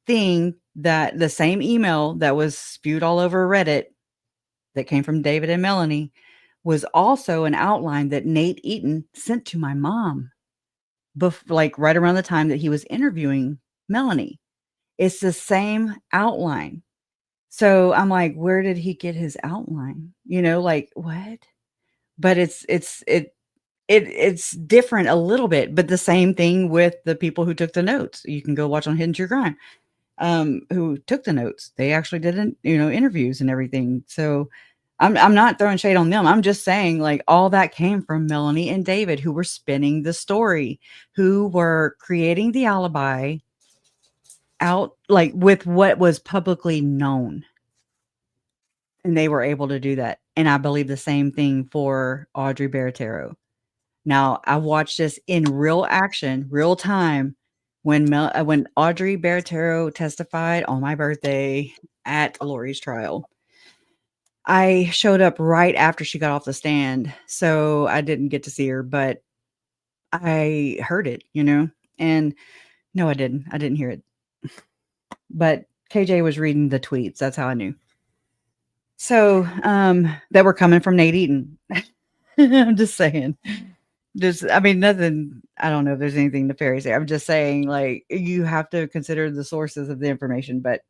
thing, that the same email that was spewed all over Reddit that came from David and Melanie, was also an outline that Nate Eaton sent to my mom, like right around the time that he was interviewing Melanie. It's the same outline. So I'm like, where did he get his outline? Like what? But it's different a little bit, but the same thing with the people who took the notes. You can go watch on Hidden True Crime, who took the notes. They actually did, interviews and everything. So I'm not throwing shade on them. I'm just saying, like, all that came from Melanie and David, who were spinning the story, who were creating the alibi out, like, with what was publicly known. And they were able to do that. And I believe the same thing for Audrey Baratero. Now, I watched this in real action, real time, when Audrey Baratero testified on my birthday at Lori's trial. I showed up right after she got off the stand, so I didn't get to see her, but I heard it, and no, I didn't. I didn't hear it. But KJ was reading the tweets. That's how I knew. So, that were coming from Nate Eaton. I'm just saying. Nothing. I don't know if there's anything nefarious there. I'm just saying, like, you have to consider the sources of the information. But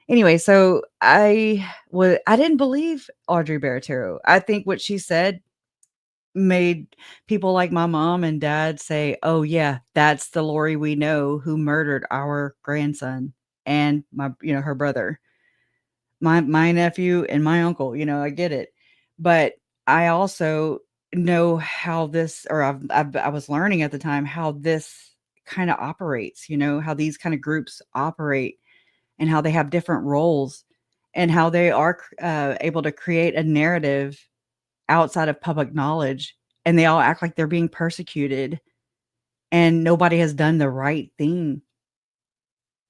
anyway, so I didn't believe Audrey Baratero. I think what she said made people like my mom and dad say, "Oh yeah, that's the Lori we know who murdered our grandson and her brother, my nephew and my uncle." I get it, but I also know how this, or I was learning at the time how this kind of operates. How these kind of groups operate, and how they have different roles, and how they are able to create a narrative outside of public knowledge, and they all act like they're being persecuted and nobody has done the right thing.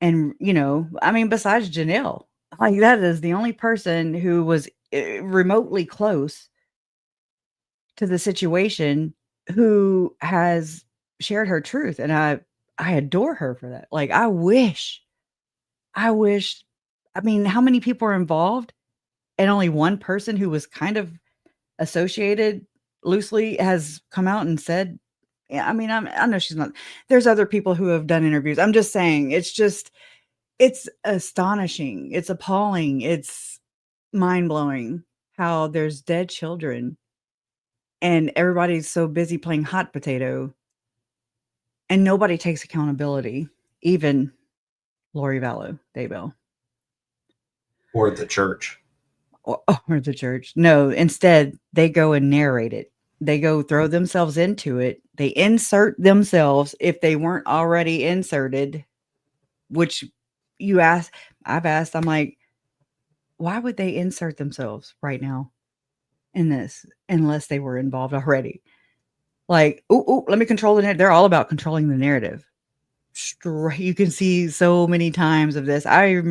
And, besides Janelle, like, that is the only person who was remotely close to the situation who has shared her truth. And I adore her for that. Like, I wish, how many people are involved, and only one person who was kind of associated loosely has come out and said, yeah, I know she's not, there's other people who have done interviews. I'm just saying, it's astonishing. It's appalling. It's mind-blowing how there's dead children and everybody's so busy playing hot potato and nobody takes accountability, even Lori Vallow Daybell. Or the church. Or the church. No, instead, they go and narrate it. They go throw themselves into it. They insert themselves if they weren't already inserted, which I've asked, I'm like, why would they insert themselves right now in this unless they were involved already? Like, let me control the narrative. They're all about controlling the narrative. You can see so many times of this. I even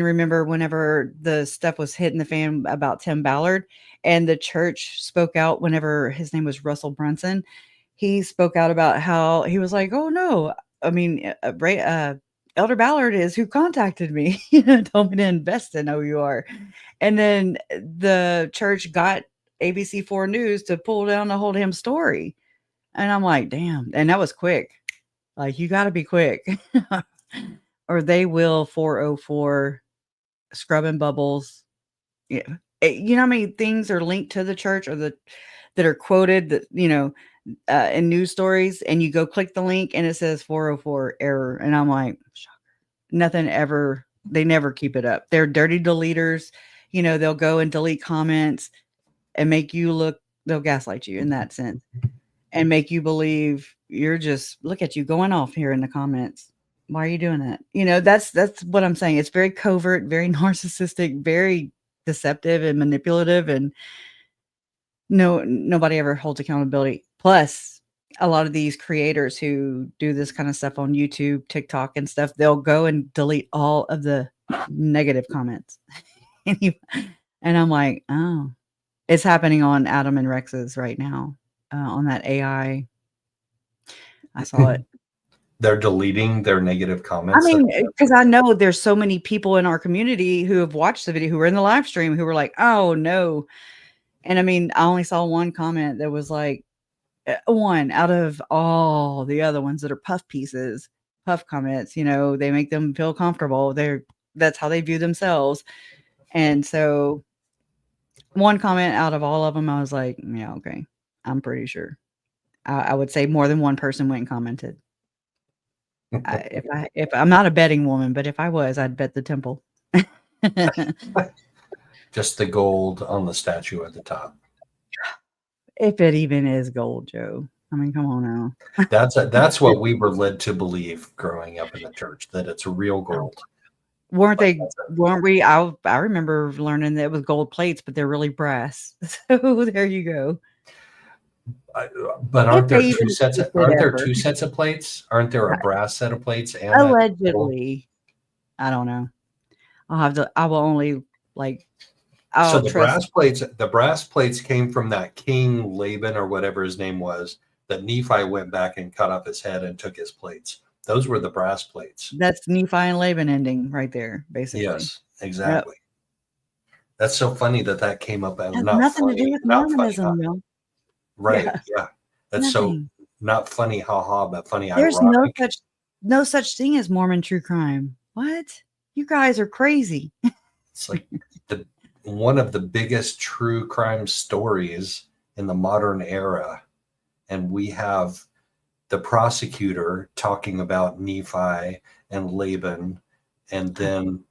remember whenever the stuff was hitting the fan about Tim Ballard, and the church spoke out whenever his name was Russell Brunson. He spoke out about how he was like, oh no, Elder Ballard is who contacted me, told me to invest in OUR. And then the church got ABC4 News to pull down the whole damn story. And I'm like, damn. And that was quick. Like, you got to be quick. Or they will 404 scrubbing bubbles. Yeah. How many things are linked to the church or that are quoted that, in news stories, and you go click the link and it says 404 error. And I'm like, nothing ever, they never keep it up. They're dirty deleters. They'll go and delete comments and make you look, they'll gaslight you in that sense and make you believe you're just, look at you going off here in the comments. Why are you doing that? That's what I'm saying. It's very covert, very narcissistic, very deceptive and manipulative, and nobody ever holds accountability. Plus, a lot of these creators who do this kind of stuff on YouTube, TikTok and stuff, they'll go and delete all of the negative comments. And I'm like, oh, it's happening on Adam and Rex's right now. on that AI. I saw it. They're deleting their negative I comments. mean, because I know there's so many people in our community who have watched the video, who were in the live stream, who were like, "Oh no!" And I mean, I only saw one comment that was like, one out of all the other ones that are puff pieces, puff comments. You know, they make them feel comfortable. That's how they view themselves. And so, one comment out of all of them, I was like, "Yeah, okay, I'm pretty sure." I would say more than one person went and commented. If I'm not a betting woman, but if I was, I'd bet the temple. Just the gold on the statue at the top. If it even is gold, Joe. I mean, come on now. That's what we were led to believe growing up in the church, that it's real gold. Weren't we? I remember learning that it was gold plates, but they're really brass. So there you go. But aren't there two sets of plates? Aren't there a brass set of plates and allegedly? I don't know. I will only like. So the brass plates came from that King Laban or whatever his name was, that Nephi went back and cut off his head and took his plates. Those were the brass plates. That's Nephi and Laban ending right there, basically. Yes, exactly. Yep. That's so funny that came up as not nothing funny, to do with Mormonism, though. Right. Yeah. That's nothing. So not funny, haha, but funny. There's no such thing as Mormon true crime. What? You guys are crazy. It's like one of the biggest true crime stories in the modern era. And we have the prosecutor talking about Nephi and Laban, and then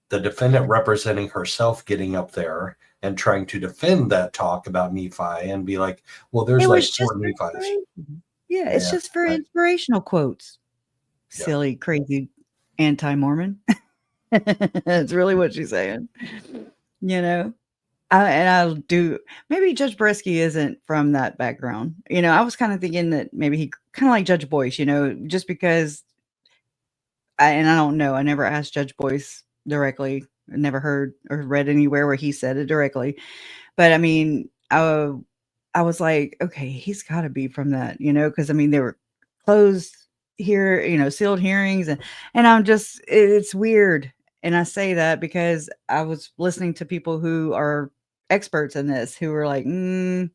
the defendant representing herself getting up there and trying to defend that talk about Nephi and be like, well, there's like 4 Nephis. Yeah, it's just for inspirational quotes. Yeah. Silly, crazy anti-Mormon. That's really what she's saying. You know? Maybe Judge Brisky isn't from that background. You know, I was kind of thinking that maybe he kind of like Judge Boyce, you know, just because I don't know. I never asked Judge Boyce directly. I never heard or read anywhere where he said it directly. But I mean, I was like, okay, he's got to be from that, you know, because I mean, they were closed here, you know, sealed hearings. And it's weird. And I say that because I was listening to people who are experts in this who were like, you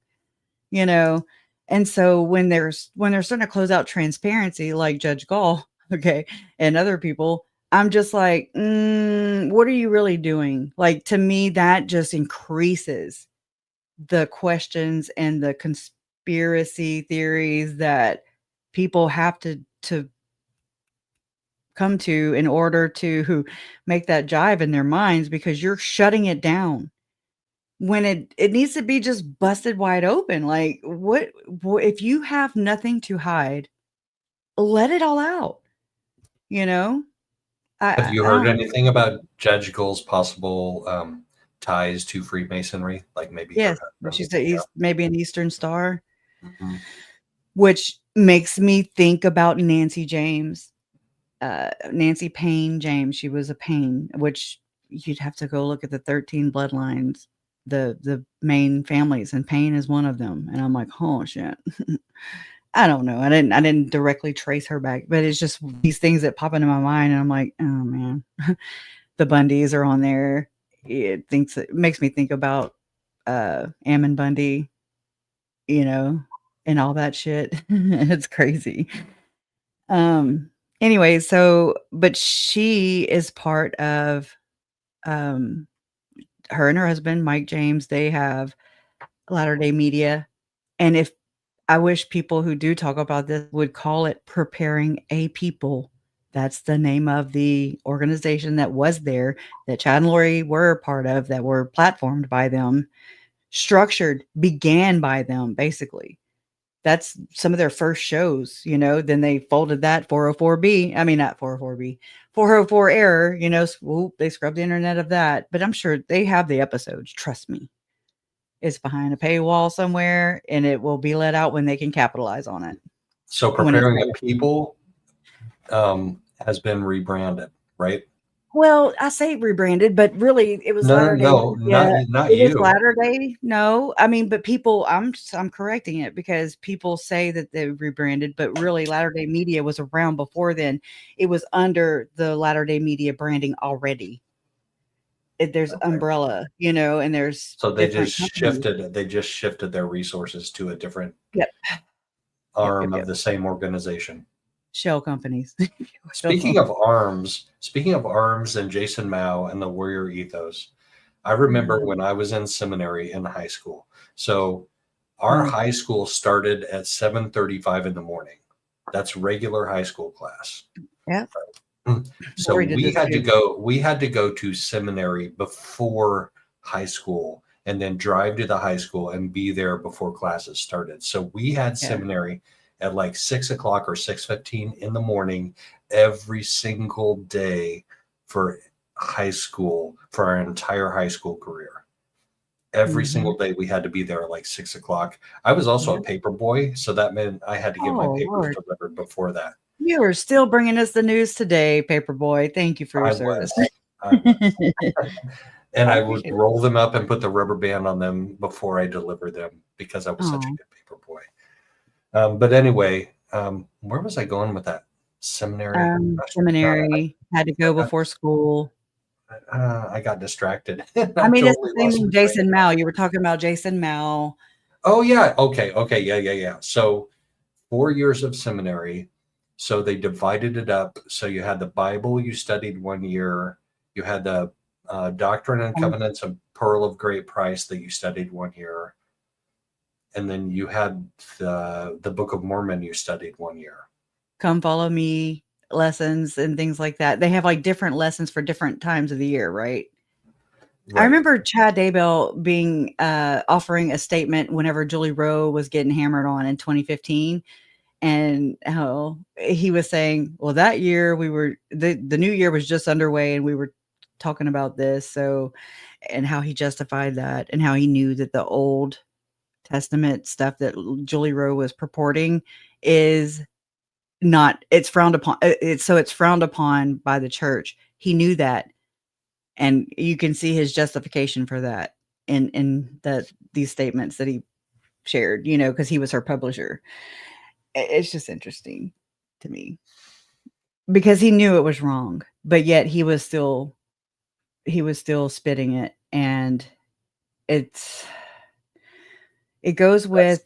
know, and so when they're starting to close out transparency, like Judge Gall, okay, and other people, I'm just like, what are you really doing? Like, to me, that just increases the questions and the conspiracy theories that people have to come to in order to make that jive in their minds, because you're shutting it down when it needs to be just busted wide open. Like, what if you have nothing to hide, let it all out, you know? Have you heard anything about Judge Gull's possible ties to Freemasonry? Like maybe yes, she said he's maybe an Eastern Star, which makes me think about Nancy James, Nancy Payne James. She was a Payne, which you'd have to go look at the 13 bloodlines, the main families, and Payne is one of them. And I'm like, oh shit. I don't know. I didn't directly trace her back, but it's just these things that pop into my mind, and I'm like, oh man, the Bundys are on there. It makes me think about Ammon Bundy, you know, and all that shit. It's crazy. Anyway, but she is part of her and her husband, Mike James. They have Latter-day Media, and I wish people who do talk about this would call it Preparing a People. That's the name of the organization that was there, that Chad and Lori were a part of, that were platformed by them, began by them, basically. That's some of their first shows, you know. Then they folded that 404B. I mean, not 404B, 404 error, you know. Swoop, they scrubbed the internet of that. But I'm sure they have the episodes. Trust me. It's behind a paywall somewhere, and it will be let out when they can capitalize on it. So Preparing a People has been rebranded, right? Well, I say rebranded, but really it was No, no, Latter-day no, Media. not It was you. Latter-day. No, I mean, but people, I'm correcting it because people say that they rebranded, but really Latter-day Media was around before then. It was under the Latter-day Media branding already. There's Okay. Umbrella, and there's So they different just companies. shifted their resources to a different Yep. arm of Yep. the same organization. Shell companies. Speaking of arms and Jason Mao and the warrior ethos, I remember when I was in seminary in high school. So our high school started at 7:35 in the morning. That's regular high school class. Yeah. So Lori did we this had to too. go to seminary before high school and then drive to the high school and be there before classes started. So we had Yeah. seminary at like 6 o'clock or 6:15 in the morning every single day for high school, for our entire high school career. Every single day we had to be there at like 6 o'clock. I was also a paper boy, so that meant I had to get my Oh, papers Lord. delivered before that. You are still bringing us the news today, Paperboy. Thank you for your I service. was. And I I would appreciate it. roll them up and put the rubber band on them before I delivered them because I was such a Oh. good paper boy. But anyway, where was I going with that? Seminary. Seminary, had to go before school. I got distracted. I mean, it's the totally same lost thing, my train Jason of Mao. thought. You were talking about Jason Mao. Oh yeah. Okay. Yeah. So 4 years of seminary. So they divided it up. So you had the Bible you studied 1 year. You had the Doctrine and Covenants and Pearl of Great Price that you studied 1 year. And then you had the Book of Mormon you studied 1 year. Come Follow Me lessons and things like that. They have like different lessons for different times of the year, right? I remember Chad Daybell being offering a statement whenever Julie Rowe was getting hammered on in 2015. And how he was saying, well, that year we were the new year was just underway and we were talking about this. So, and how he justified that and how he knew that the Old Testament stuff that Julie Rowe was purporting is not, it's frowned upon. It's frowned upon by the church. He knew that. And you can see his justification for that in these statements that he shared, because he was her publisher. It's just interesting to me because he knew it was wrong, but yet he was still spitting it. And it goes with,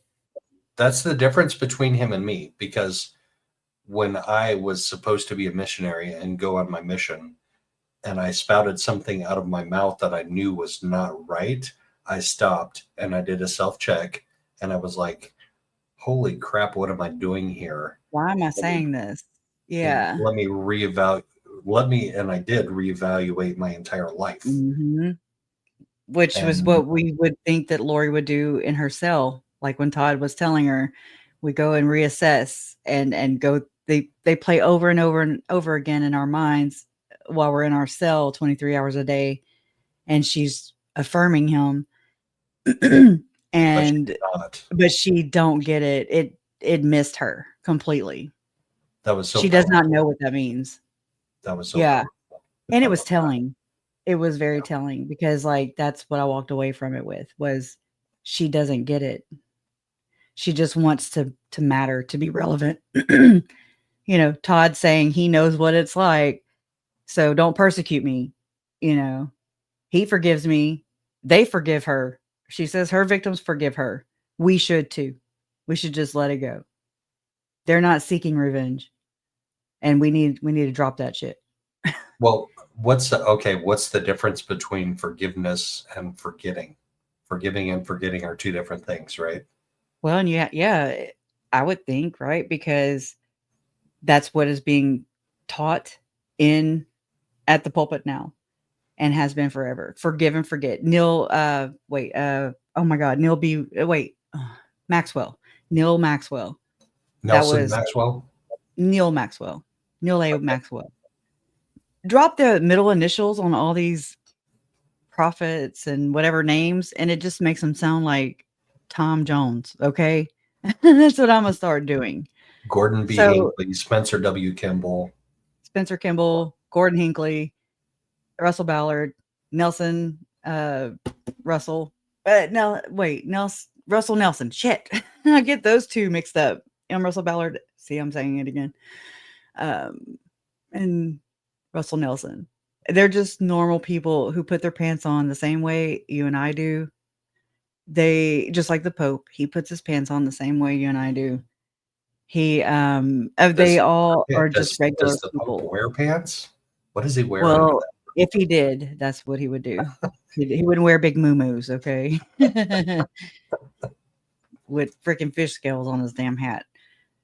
That's the difference between him and me, because when I was supposed to be a missionary and go on my mission and I spouted something out of my mouth that I knew was not right, I stopped and I did a self-check and I was like, holy crap, what am I doing here? why am I saying this? Yeah. Let me reevaluate. And I did reevaluate my entire life. Mm-hmm. Which was what we would think that Lori would do in her cell. Like when Todd was telling her, we go and reassess and go, they play over and over and over again in our minds while we're in our cell 23 hours a day. And she's affirming him. But she don't get it. It missed her completely. That was so she does not know what that means. That was so powerful. And it was telling. It was very telling because like that's what I walked away from it with was she doesn't get it. She just wants to matter, to be relevant. Todd saying he knows what it's like, so don't persecute me. He forgives me. They forgive her. She says her victims forgive her. We should too. We should just let it go. They're not seeking revenge. And we need to drop that shit. Well, what's the difference between forgiveness and forgetting? Forgiving and forgetting are two different things, right? Well, and yeah, I would think, right? Because that's what is being taught at the pulpit now and has been forever. Forgive and forget. Maxwell. Neil Maxwell. Neil Maxwell. Neil A. Maxwell. Drop the middle initials on all these prophets and whatever names, and it just makes them sound like Tom Jones. Okay. That's what I'm going to start doing. Gordon B. Hinckley, Spencer W. Kimball, Gordon Hinckley. Russell Ballard, Nelson, Russell. No, wait, Russell Nelson. Shit, I get those two mixed up. Russell Ballard. See, I'm saying it again. And Russell Nelson. They're just normal people who put their pants on the same way you and I do. They just like the Pope. He puts his pants on the same way you and I do. They all are just regular does the people. Pope wear pants? What does he wear? Well, if he did, that's what he would do. He wouldn't wear big moo-moos, okay? With freaking fish scales on his damn hat.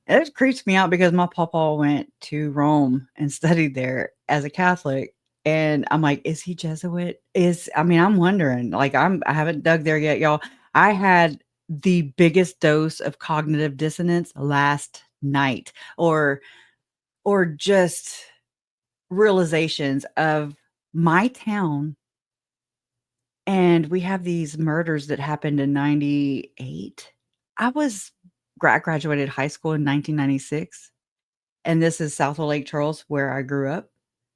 It creeps me out because my papa went to Rome and studied there as a Catholic. And I'm like, is he Jesuit? I'm wondering. Like, I haven't dug there yet, y'all. I had the biggest dose of cognitive dissonance last night, or just realizations of my town. And we have these murders that happened in 98. I graduated high school in 1996. And this is South of Lake Charles, where I grew up.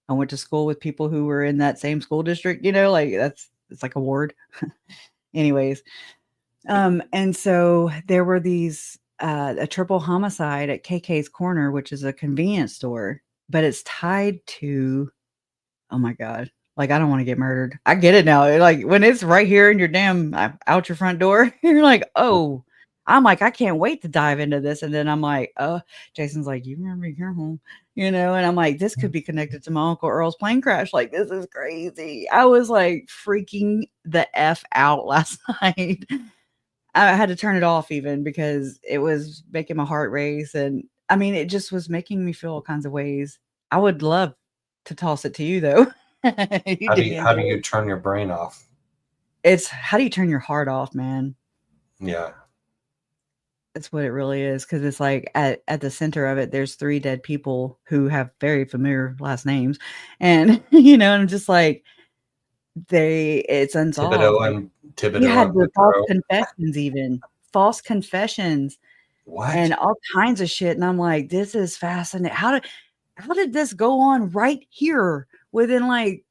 I went to school with people who were in that same school district, like it's like a ward. Anyways. And so there were these, a triple homicide at KK's Corner, which is a convenience store, but it's tied to, oh my God, like, I don't want to get murdered. I get it now. Like, when it's right here in your damn out your front door, you're like, oh, I'm like, I can't wait to dive into this. And then I'm like, Jason's like, you remember your home, and I'm like, this could be connected to my Uncle Earl's plane crash. Like, this is crazy. I was like freaking the F out last night. I had to turn it off even because it was making my heart race. And it just was making me feel all kinds of ways. I would love to toss it to you though. How do you turn your brain off? It's how do you turn your heart off, man? Yeah. That's what it really is. Cause it's like at the center of it, there's 3 dead people who have very familiar last names. And, and I'm just like, it's unsolved. Thibodeau You had and the false Boudreaux. confessions, even false confessions. What? And all kinds of shit. And I'm like, this is fascinating. How did this go on right here within like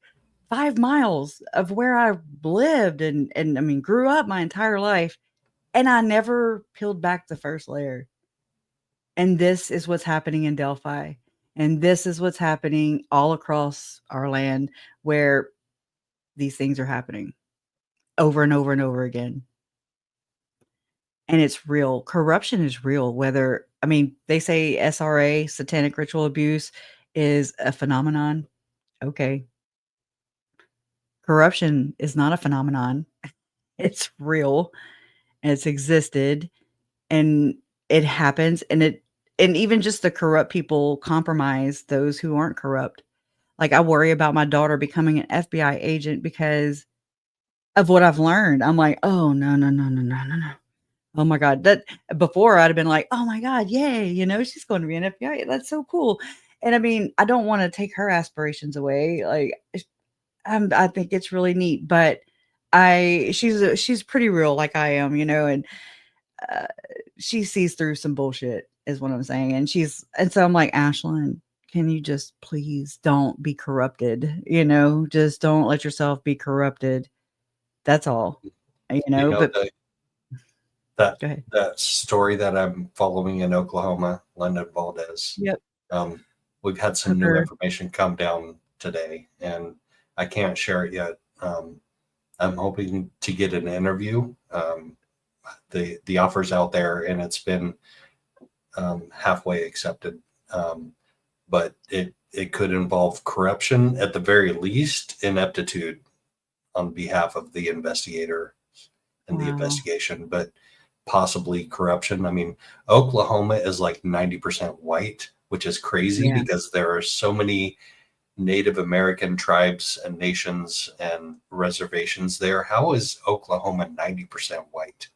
5 miles of where I lived and grew up my entire life? And I never peeled back the first layer. And this is what's happening in Delphi. And this is what's happening all across our land where these things are happening over and over and over again. And it's real. Corruption is real. They say SRA, satanic ritual abuse, is a phenomenon. Okay. Corruption is not a phenomenon. It's real. And it's existed. And it happens. And even just the corrupt people compromise those who aren't corrupt. Like, I worry about my daughter becoming an FBI agent because of what I've learned. I'm like, oh, no. Oh my God. That before I'd have been like, oh my God, yay. She's going to be an FBI. That's so cool. And I don't want to take her aspirations away. Like, I think it's really neat, but she's pretty real like I am, and she sees through some bullshit is what I'm saying. And so I'm like, Ashlyn, can you just please don't be corrupted? Just don't let yourself be corrupted. That's all, but that story that I'm following in Oklahoma, London Valdez. Yep. We've had some new information come down today, and I can't share it yet. I'm hoping to get an interview. The offer's out there, and it's been halfway accepted. But it could involve corruption, at the very least, ineptitude on behalf of the investigator and the investigation, but possibly corruption. Oklahoma is like 90% white, which is crazy because there are so many Native American tribes and nations and reservations there. How is Oklahoma 90% white?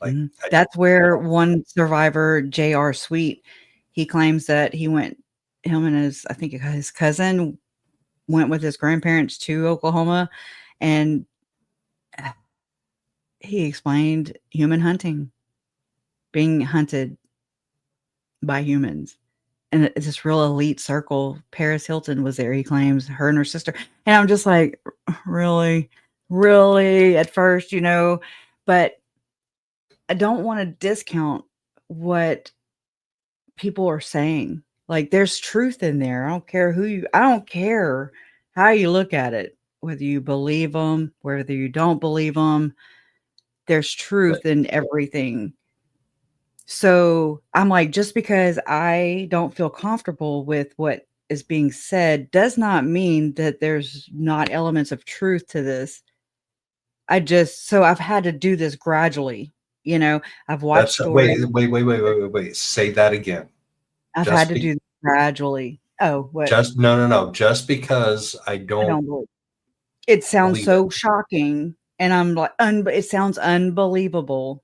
Like, that's where one survivor, J.R. Sweet, he claims that him and his cousin went with his grandparents to Oklahoma, and he explained human hunting, being hunted by humans. in this real elite circle. Paris Hilton was there, he claims, her and her sister. And I'm just like, really, really at first, but I don't want to discount what people are saying. Like, there's truth in there. I don't care how you look at it, whether you believe them, whether you don't believe them, there's truth in everything. So I'm like, just because I don't feel comfortable with what is being said does not mean that there's not elements of truth to this. So I've had to do this gradually. I've watched stories. Wait. Say that again. I've had to do this gradually. Oh, what? No. Just because I I don't don't believe it sounds believe so shocking, and I'm like, it sounds unbelievable.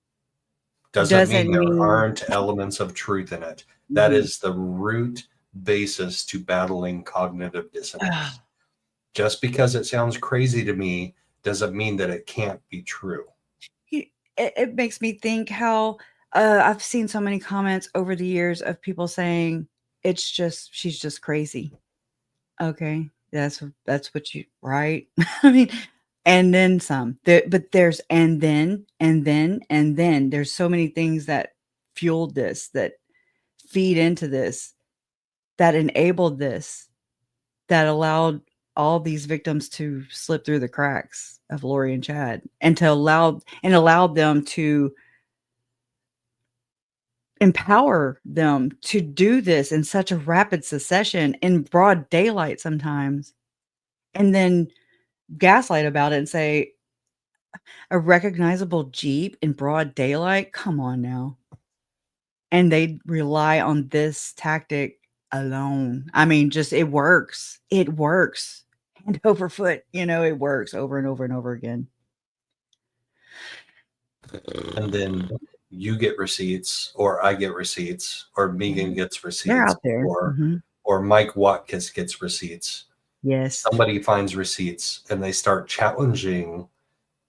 doesn't mean there aren't elements of truth in it. That is the root basis to battling cognitive dissonance. Just because it sounds crazy to me doesn't mean that it can't be true. It makes me think how I've seen so many comments over the years of people saying she's just crazy. Okay, that's what you right. I mean, and then some. But there's and then there's so many things that fueled this, that feed into this, that enabled this, that allowed all these victims to slip through the cracks of Lori and Chad, and allowed them to empower them to do this in such a rapid succession in broad daylight sometimes, and then gaslight about it and say, a recognizable Jeep in broad daylight? Come on now. And they rely on this tactic alone. I mean, just it works. It works. Hand over foot, it works over and over and over again. And then you get receipts, or I get receipts, or Megan gets receipts. They're out there. Or Mike Watkins gets receipts. Yes. Somebody finds receipts and they start challenging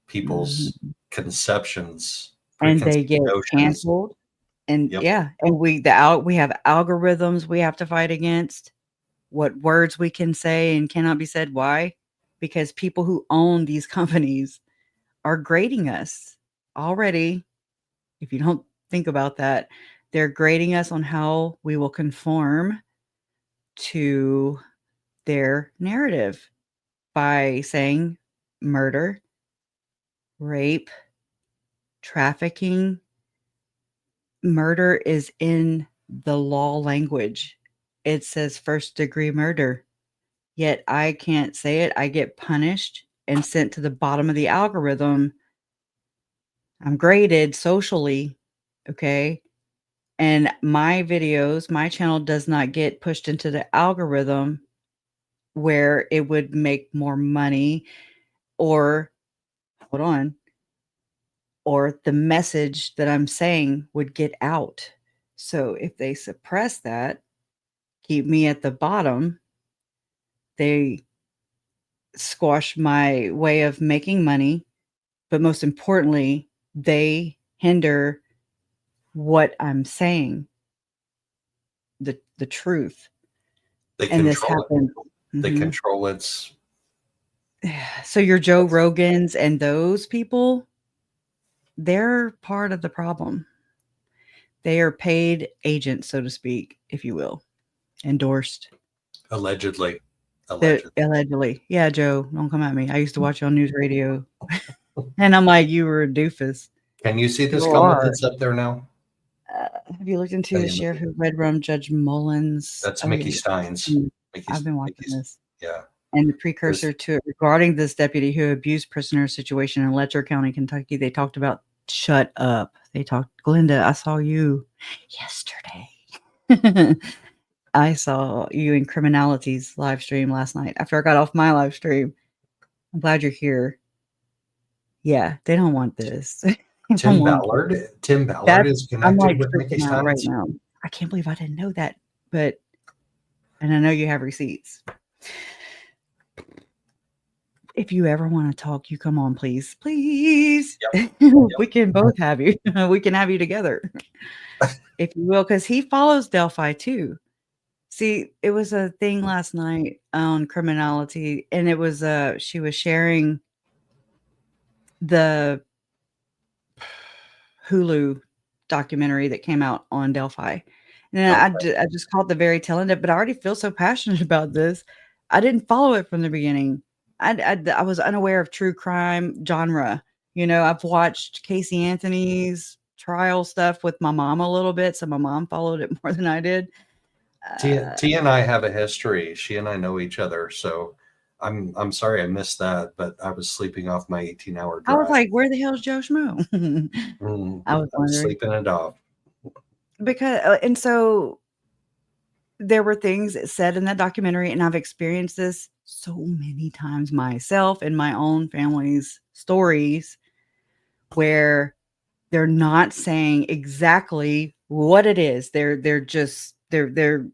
people's conceptions. And they get canceled. And and we have algorithms we have to fight against. What words we can say and cannot be said. Why? Because people who own these companies are grading us already. If you don't think about that, they're grading us on how we will conform to their narrative by saying murder, rape, trafficking. Murder is in the law language. It says first-degree murder. Yet I can't say it. I get punished and sent to the bottom of the algorithm. I'm graded socially, okay? And my videos, my channel does not get pushed into the algorithm where it would make more money, or the message that I'm saying would get out. So if they suppress that, keep me at the bottom, they squash my way of making money, but most importantly, they hinder what I'm saying, the truth. And this happens. They control its. So your Joe Rogans and those people, they're part of the problem. They are paid agents, so to speak, if you will, endorsed. Allegedly. Yeah, Joe, don't come at me. I used to watch you on news radio. And I'm like, you were a doofus. Can you see this comment that's up there now? Have you looked into the sheriff who red rum Judge Mullins? That's Mickey Steins. I've been watching this. Yeah. And the precursor to it regarding this deputy who abused prisoner situation in Letcher County, Kentucky, they talked about shut up. They talked, Glenda, I saw you yesterday. I saw you in Criminality's live stream last night after I got off my live stream. I'm glad you're here. Yeah, they don't want this. Tim Ballard is connected with Mickey Steins right now. I can't believe I didn't know that. And I know you have receipts. If you ever want to talk, you come on, please. Please. Yep. We can both have you. We can have you together. If you will, because he follows Delphi too. See, it was a thing last night on criminality, and it was she was sharing the Hulu documentary that came out on Delphi. And I just caught the very tail end of it, but I already feel so passionate about this. I didn't follow it from the beginning. I was unaware of true crime genre. I've watched Casey Anthony's trial stuff with my mom a little bit, so my mom followed it more than I did. T and I have a history. She and I know each other, so I'm sorry I missed that, but I was sleeping off my 18-hour I drive. was like, where the hell is Joe Schmo? I was wondering. Sleeping it off. Because and so there were things said in that documentary, and I've experienced this so many times myself in my own family's stories, where they're not saying exactly what it is. They're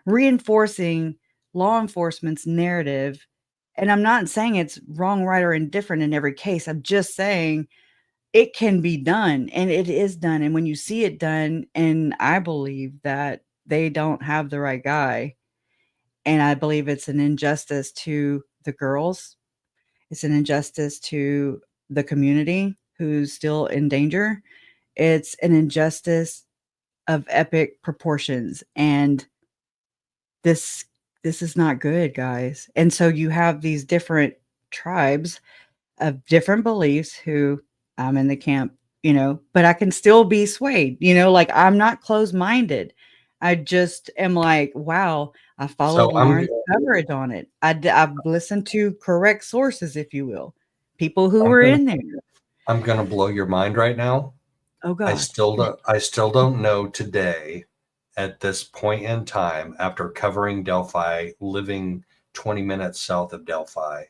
reinforcing law enforcement's narrative. And I'm not saying it's wrong, right, or indifferent in every case. I'm just saying it can be done, and it is done. And when you see it done, and I believe that they don't have the right guy, and I believe it's an injustice to the girls. It's an injustice to the community who's still in danger. It's an injustice of epic proportions, and this is not good, guys. And so you have these different tribes of different beliefs who I'm in the camp, but I can still be swayed, like I'm not closed-minded. I just am like, wow, I followed Lauren's coverage on it. I've listened to correct sources, if you will, people who were in there. I'm going to blow your mind right now. Oh God. I still don't know today, at this point in time, after covering Delphi, living 20 minutes south of Delphi,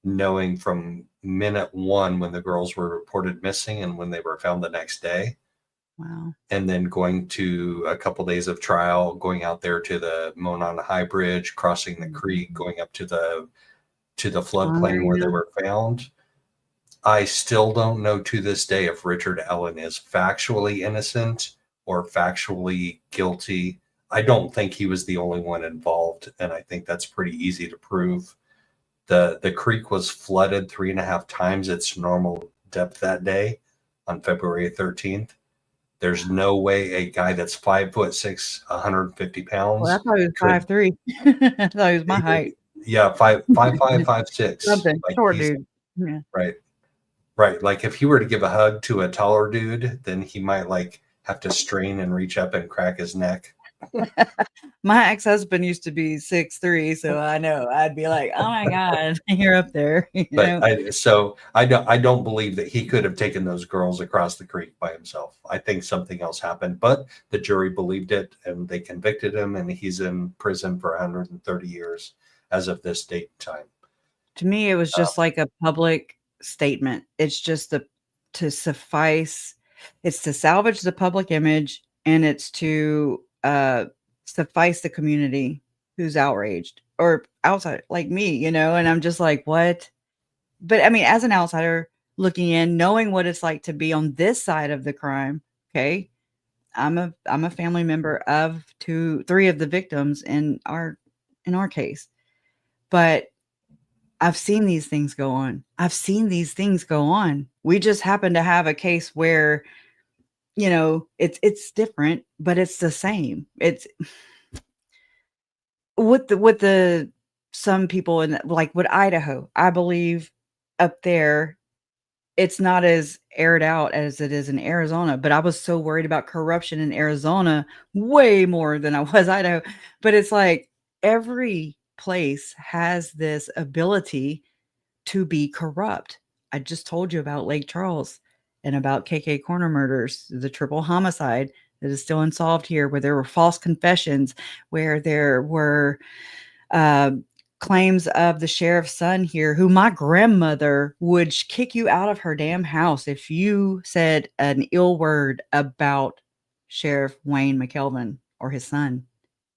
knowing from minute one when the girls were reported missing and when they were found the next day. Wow. And then going to a couple days of trial, going out there to the Monon High Bridge, crossing the creek, going up to the floodplain where they were found. I still don't know to this day if Richard Ellen is factually innocent or factually guilty. I don't think he was the only one involved, and I think that's pretty easy to prove. The creek was flooded 3.5 times its normal depth that day on February 13th. There's no way a guy that's 5'6", 150 pounds. Well, I thought he was 5'3". I thought he was my height. Yeah, 5'5", 5'6". Something like short dude. Yeah. Right. Like if he were to give a hug to a taller dude, then he might like have to strain and reach up and crack his neck. My ex-husband used to be 6'3", so I know I'd be like, "Oh my God, you're up there." I don't believe that he could have taken those girls across the creek by himself. I think something else happened, but the jury believed it and they convicted him, and he's in prison for 130 years as of this date and time. To me, it was just like a public statement. It's just to suffice. It's to salvage the public image, and it's to suffice the community who's outraged or outside like me, and I'm just like, what? But I mean, as an outsider looking in, knowing what it's like to be on this side of the crime, okay, I'm a family member of 3 of the victims in our case, but I've seen these things go on. We just happen to have a case where, it's different, but it's the same. It's with the some people in like with Idaho, I believe up there, it's not as aired out as it is in Arizona. But I was so worried about corruption in Arizona way more than I was Idaho. But it's like every place has this ability to be corrupt. I just told you about Lake Charles and about KK Corner murders, the triple homicide that is still unsolved here, where there were false confessions, where there were claims of the sheriff's son here, who my grandmother would kick you out of her damn house if you said an ill word about Sheriff Wayne McKelvin or his son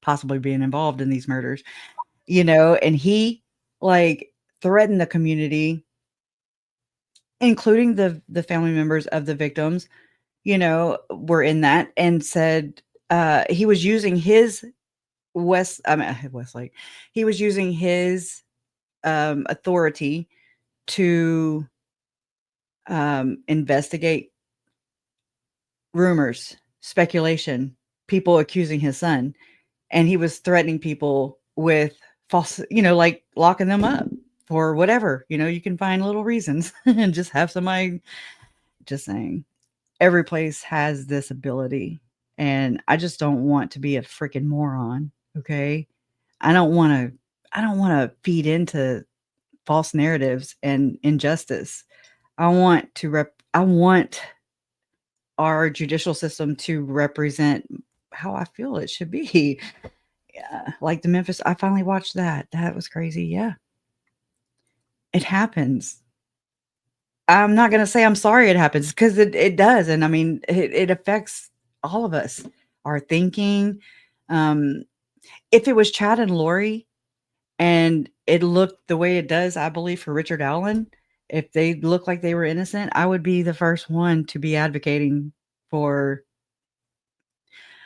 possibly being involved in these murders, and he like threatened the community, including the family members of the victims, were in that, and said he was using his Westlake. He was using his authority to investigate rumors, speculation, people accusing his son, and he was threatening people with false, like locking them up for whatever. You can find little reasons and just have somebody. Just saying, every place has this ability, and I just don't want to be a freaking moron. Okay, I don't want to feed into false narratives and injustice. I want our judicial system to represent how I feel it should be. Yeah, like the Memphis, I finally watched that. That was crazy. Yeah. It happens. I'm not going to say I'm sorry it happens, because it does. And I mean, it affects all of us, our thinking. If it was Chad and Lori and it looked the way it does, I believe, for Richard Allen, if they looked like they were innocent, I would be the first one to be advocating for,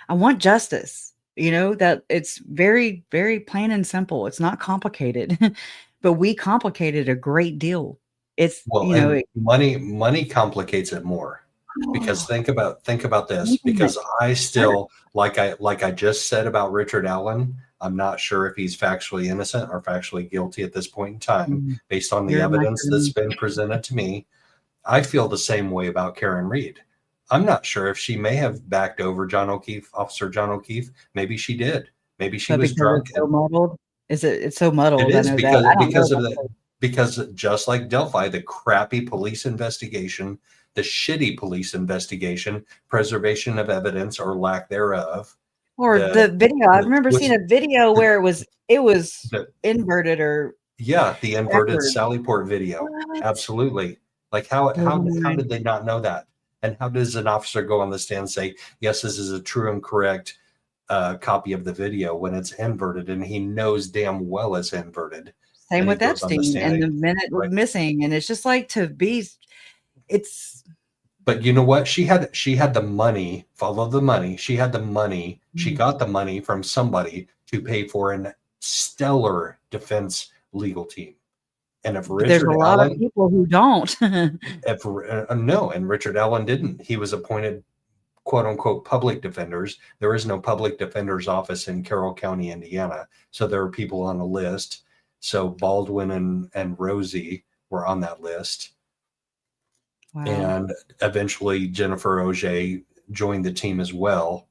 I want justice, that it's very, very plain and simple. It's not complicated, but we complicated a great deal. It's, Well, and money complicates it more, because think about this, because I still, like I just said about Richard Allen, I'm not sure if he's factually innocent or factually guilty at this point in time, based on the evidence that's been presented to me. I feel the same way about Karen Reed. I'm not sure if she may have backed over Officer John O'Keefe. Maybe she did. Maybe she was drunk. It's so muddled. It's so muddled. It is, I know because just like Delphi, the crappy police investigation, the shitty police investigation, preservation of evidence or lack thereof. Or the video. I remember seeing a video where it was inverted, or the inverted Sallyport video. What? Absolutely. Like how did they not know that? And how does an officer go on the stand and say, yes, this is a true and correct copy of the video, when it's inverted, and he knows damn well it's inverted? Same with Epstein and the minute was missing, and it's just like But you know what? She had the money. Follow the money. She had the money. She got the money from somebody to pay for a stellar defense legal team. And if there's a lot of people who don't. No, and Richard Allen didn't. He was appointed, quote unquote, public defenders. There is no public defender's office in Carroll County, Indiana. So there are people on a list. So Baldwin and Rosie were on that list. Wow. And eventually Jennifer Auger joined the team as well.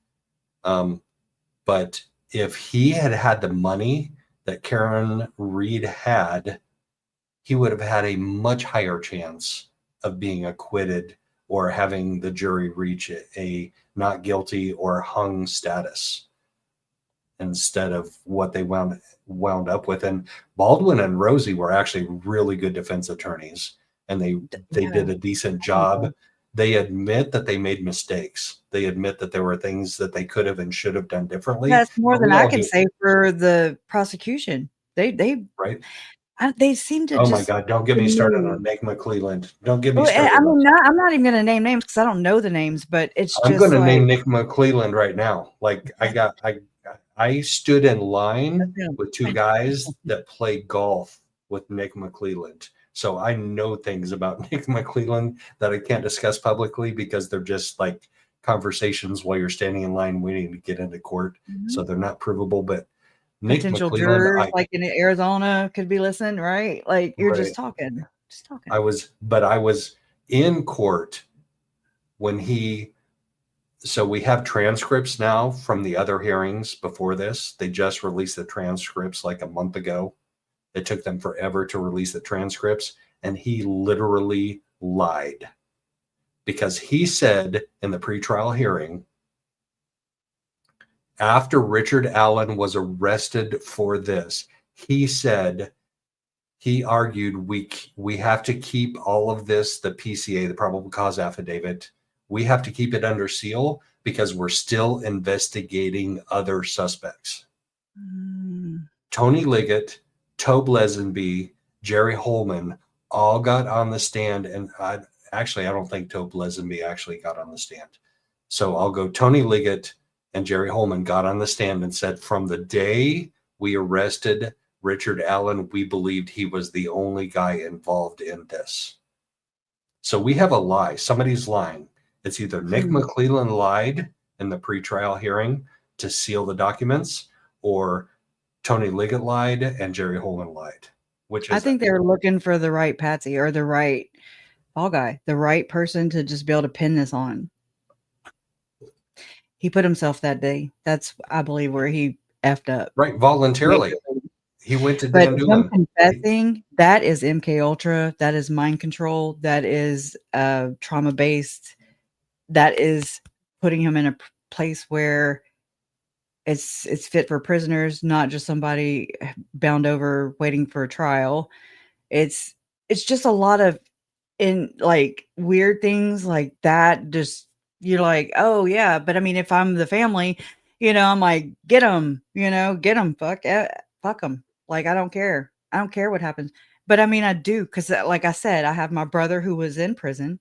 But if he had the money that Karen Reed had, he would have had a much higher chance of being acquitted or having the jury reach a not guilty or hung status, instead of what they wound up with. And Baldwin and Rosie were actually really good defense attorneys, and they did a decent job. They admit that they made mistakes. They admit that there were things that they could have and should have done differently. That's more than I can say for the prosecution. Right. They seem to. Oh my God! Don't get me started on Nick McClelland. Don't get me started. I mean, I'm not even going to name names because I don't know the names. But I'm going to name Nick McClelland right now. Like I stood in line with two guys that play golf with Nick McClelland, so I know things about Nick McClelland that I can't discuss publicly because they're just like conversations while you're standing in line waiting to get into court. So they're not provable, but. Nick Potential jurors, like in Arizona, could be listening, right? Like you're just talking. I was in court when so we have transcripts now from the other hearings before this. They just released the transcripts like a month ago. It took them forever to release the transcripts, and he literally lied, because he said in the pretrial hearing, after Richard Allen was arrested for this, he argued we have to keep all of this, the PCA, the probable cause affidavit, we have to keep it under seal because we're still investigating other suspects. Tony Liggett, Tobe Lesenby, Jerry Holman all got on the stand, and I don't think Tobe Lesenby actually got on the stand. So I'll go Tony Liggett And Jerry Holman got on the stand and said, from the day we arrested Richard Allen, we believed he was the only guy involved in this. So we have a lie. Somebody's lying. It's either Nick McClelland lied in the pretrial hearing to seal the documents, or Tony Liggett lied and Jerry Holman lied. Which is I think they're looking for the right patsy or the right fall guy, the right person to just be able to pin this on. He put himself that day. That's, I believe, where he effed up. Right, voluntarily. He went to But Dan Doolin. him confessing, that is MK Ultra. That is mind control. That is trauma based. That is putting him in a place where it's fit for prisoners, not just somebody bound over waiting for a trial. It's just a lot of like weird things like that. Just, you're like, oh yeah, but I mean, if I'm the family, I'm like, get them, get them, fuck them. Like, I don't care what happens. But I mean, I do, because like I said, I have my brother who was in prison.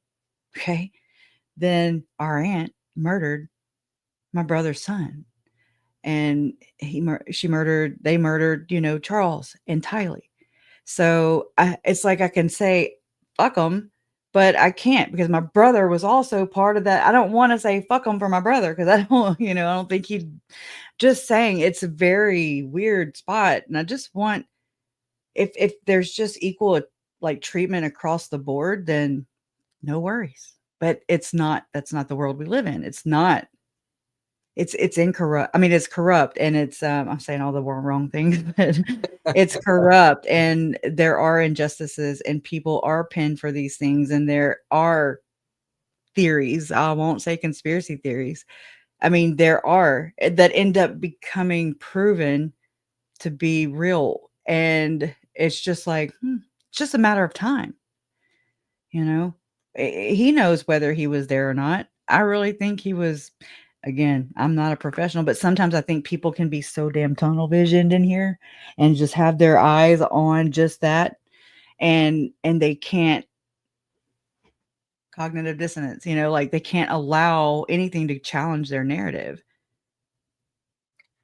Okay, then our aunt murdered my brother's son, and they murdered Charles and Tylee. So it's like I can say fuck them, but I can't, because my brother was also part of that. I don't want to say fuck him for my brother, because I don't think he'd, just saying, it's a very weird spot. And I just want, if there's just equal like treatment across the board, then no worries. But that's not the world we live in. It's not. It's incorrupt. I mean, it's corrupt, and it's I'm saying all the wrong things, but it's corrupt, and there are injustices, and people are pinned for these things, and there are theories. I won't say conspiracy theories. I mean, there are that end up becoming proven to be real, and it's just like it's just a matter of time. He knows whether he was there or not. I really think he was. Again, I'm not a professional, but sometimes I think people can be so damn tunnel visioned in here and just have their eyes on just that. And they can't, cognitive dissonance, like they can't allow anything to challenge their narrative.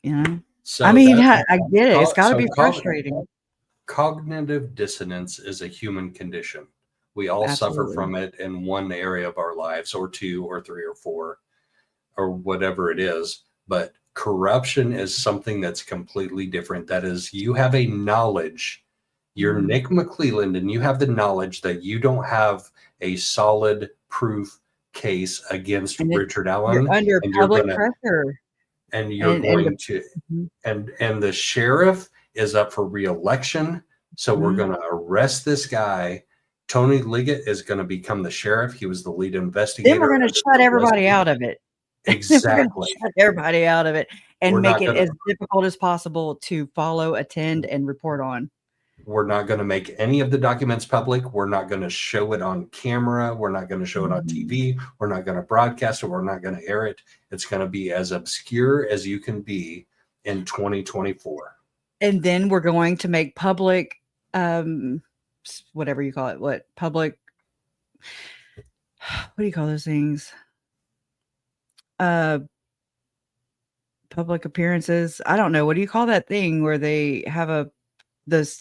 So I mean, I get it. It's got to be frustrating. Cognitive dissonance is a human condition. We all suffer from it in one area of our lives, or two, or three, or four, or whatever it is. But corruption is something that's completely different. That is, you have a knowledge. You're Nick McClelland, and you have the knowledge that you don't have a solid proof case against Richard Allen. You're under public pressure. And you're going to, and the sheriff is up for re-election. So we're going to arrest this guy. Tony Liggett is going to become the sheriff. He was the lead investigator. Then we're going to shut everybody out of it. Exactly. Shut everybody out of it and make it as difficult as possible to follow, attend, and report on. We're not going to make any of the documents public. We're not going to show it on camera. We're not going to show it on TV. We're not going to broadcast it. We're not going to air it. It's going to be as obscure as you can be in 2024. And then we're going to make public, whatever you call it, what do you call those things? Public appearances. I don't know. What do you call that thing where they have this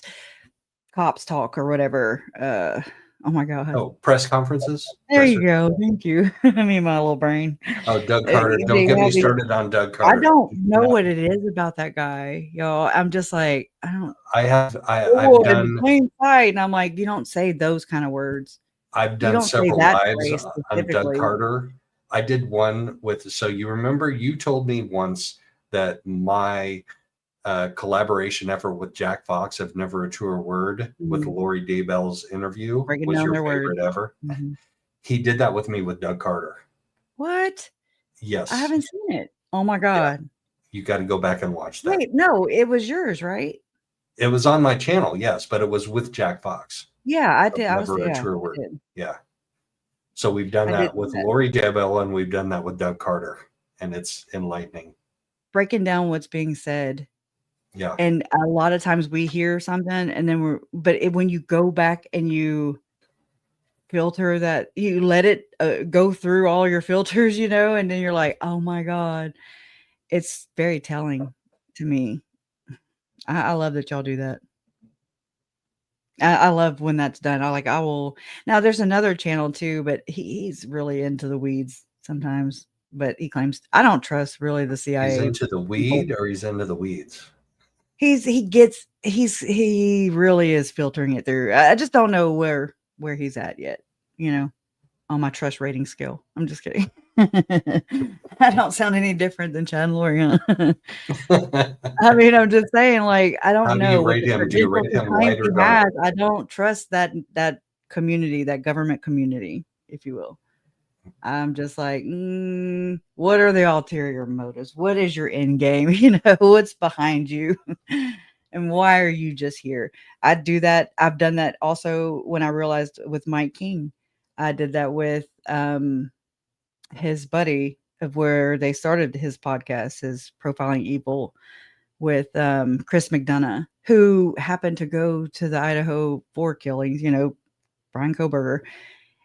cops talk or whatever? Oh my God. Oh, press conferences. There you go. Thank you. I mean, my little brain. Oh, Doug Carter. Don't get me started on Doug Carter. I don't know what it is about that guy, y'all. I'm just like, I've done plain sight, and I'm like, you don't say those kind of words. I've done several lives on Doug Carter. I did one with, so you remember you told me once that my collaboration effort with Jack Fox of Never a Truer Word with Lori Daybell's interview was your favorite ever. He did that with me with Doug Carter. What? Yes. I haven't seen it. Oh my God. Yeah. You got to go back and watch that. Wait, no, it was yours, right? It was on my channel, yes, but it was with Jack Fox. Yeah, I did. Never a Truer Word. Yeah. So we've done that with Lori Daybell, and we've done that with Doug Carter, and it's enlightening. Breaking down what's being said. Yeah. And a lot of times we hear something, and then when you go back and you filter that, you let it go through all your filters, and then you're like, oh my God. it's very telling to me. I love that y'all do that. I love when that's done. I will. Now there's another channel too, but he's really into the weeds sometimes. But he claims I don't trust really the He's CIA into the people. weed or he's into the weeds? He really is filtering it through. I just don't know where he's at yet, on my trust rating scale. I'm just kidding. I don't sound any different than Chad and Lori, huh? I mean, I'm just saying, I How don't do know you what rate the him? Do you credentials rate he him claims light or he dark? has. I don't trust that community, that government community, if you will. I'm just like, what are the ulterior motives? What is your end game? What's behind you? And why are you just here? I do that. I've done that also when I realized with Mike King. I did that with his buddy of where they started his podcast, his Profiling Evil, with Chris McDonough, who happened to go to the Idaho 4 killings, Brian Koberger.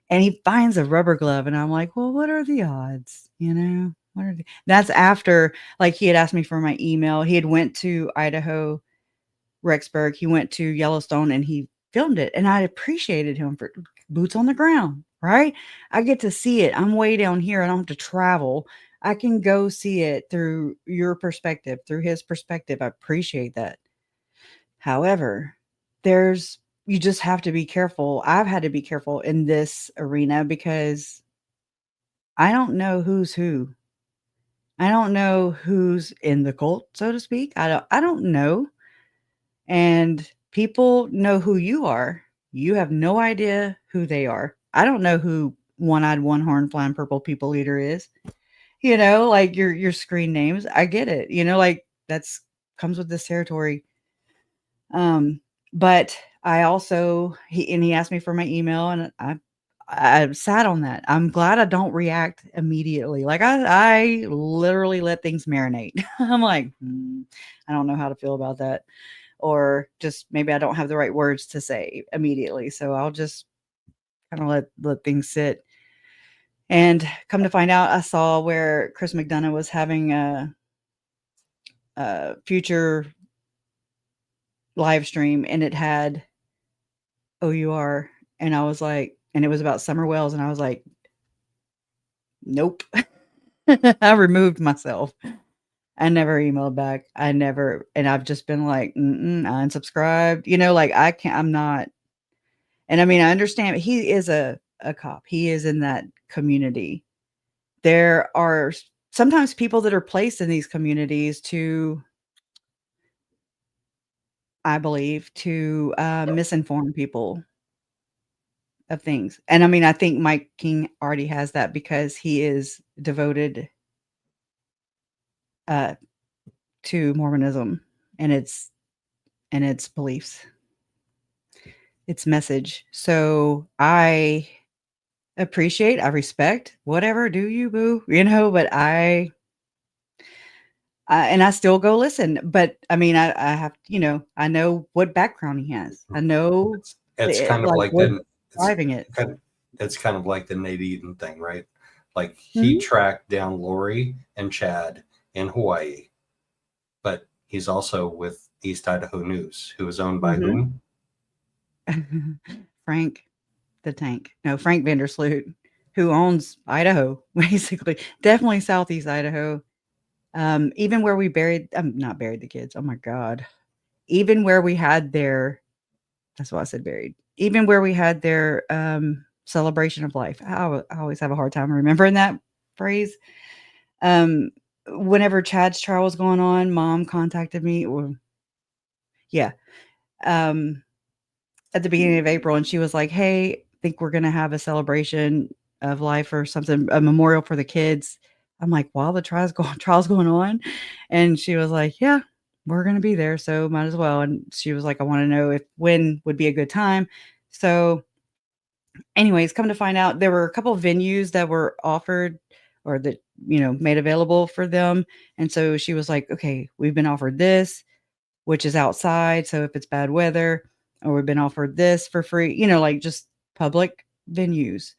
And he finds a rubber glove, and I'm like, well, what are the odds? That's after, he had asked me for my email. He had went to Idaho, Rexburg. He went to Yellowstone, and he filmed it. And I appreciated him for boots on the ground, right? I get to see it. I'm way down here. I don't have to travel. I can go see it through your perspective, through his perspective. I appreciate that. However, you just have to be careful. I've had to be careful in this arena because I don't know who's who. I don't know who's in the cult, so to speak. I don't know. And people know who you are. You have no idea who they are. I don't know who One-Eyed, One-Horn, Flying Purple People Eater is. Your screen names. I get it. That's comes with this territory. But I also he asked me for my email, and I sat on that. I'm glad I don't react immediately. I literally let things marinate. I'm like, I don't know how to feel about that, or just maybe I don't have the right words to say immediately. So I'll just kind of let things sit. And come to find out, I saw where Chris McDonough was having a future live stream, and it had OUR, and I was like, and it was about Summer Wells, and I was like, nope. I removed myself. I never emailed back. And I've just been like, I unsubscribed. I can't. I'm not. And I mean, I understand he is a cop. He is in that community. There are sometimes people that are placed in these communities to, I believe, to misinform people of things. And I mean, I think Mike King already has that because he is devoted to Mormonism and its beliefs, its message. So I respect whatever, do you, boo, but I still go listen. But I mean, I have, I know what background he has. I know It's kind of like what's driving it. It's kind of like the Nate Eden thing, right? Like he tracked down Lori and Chad in Hawaii, but he's also with East Idaho News, who is owned by whom? Frank Vandersloot, who owns Idaho, basically, definitely Southeast Idaho. Even where we not buried the kids. Oh my God. Even where we had that's why I said buried. Even where we had their celebration of life. I always have a hard time remembering that phrase. Whenever Chad's trial was going on, Mom contacted me. At the beginning of April, and she was like, hey, I think we're going to have a celebration of life or something, a memorial for the kids. I'm like, while the trial's going on? And she was like, yeah, we're going to be there, so might as well. And she was like, I want to know when would be a good time. So anyways, come to find out, there were a couple of venues that were offered or that, made available for them. And so she was like, okay, we've been offered this, which is outside. So if it's bad weather, or we've been offered this for free, just public venues.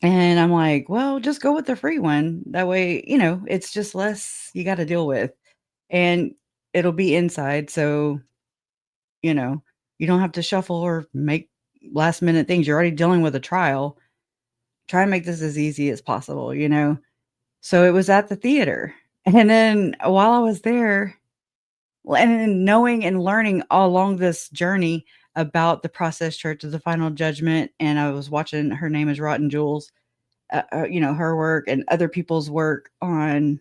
And I'm like, well, just go with the free one. That way, it's just less you got to deal with. And it'll be inside. So, you don't have to shuffle or make last minute things. You're already dealing with a trial. Try and make this as easy as possible, So it was at the theater. And then while I was there, and then knowing and learning all along this journey about the process church of the final judgment, and I was watching, her name is Rotten Jules, her work and other people's work on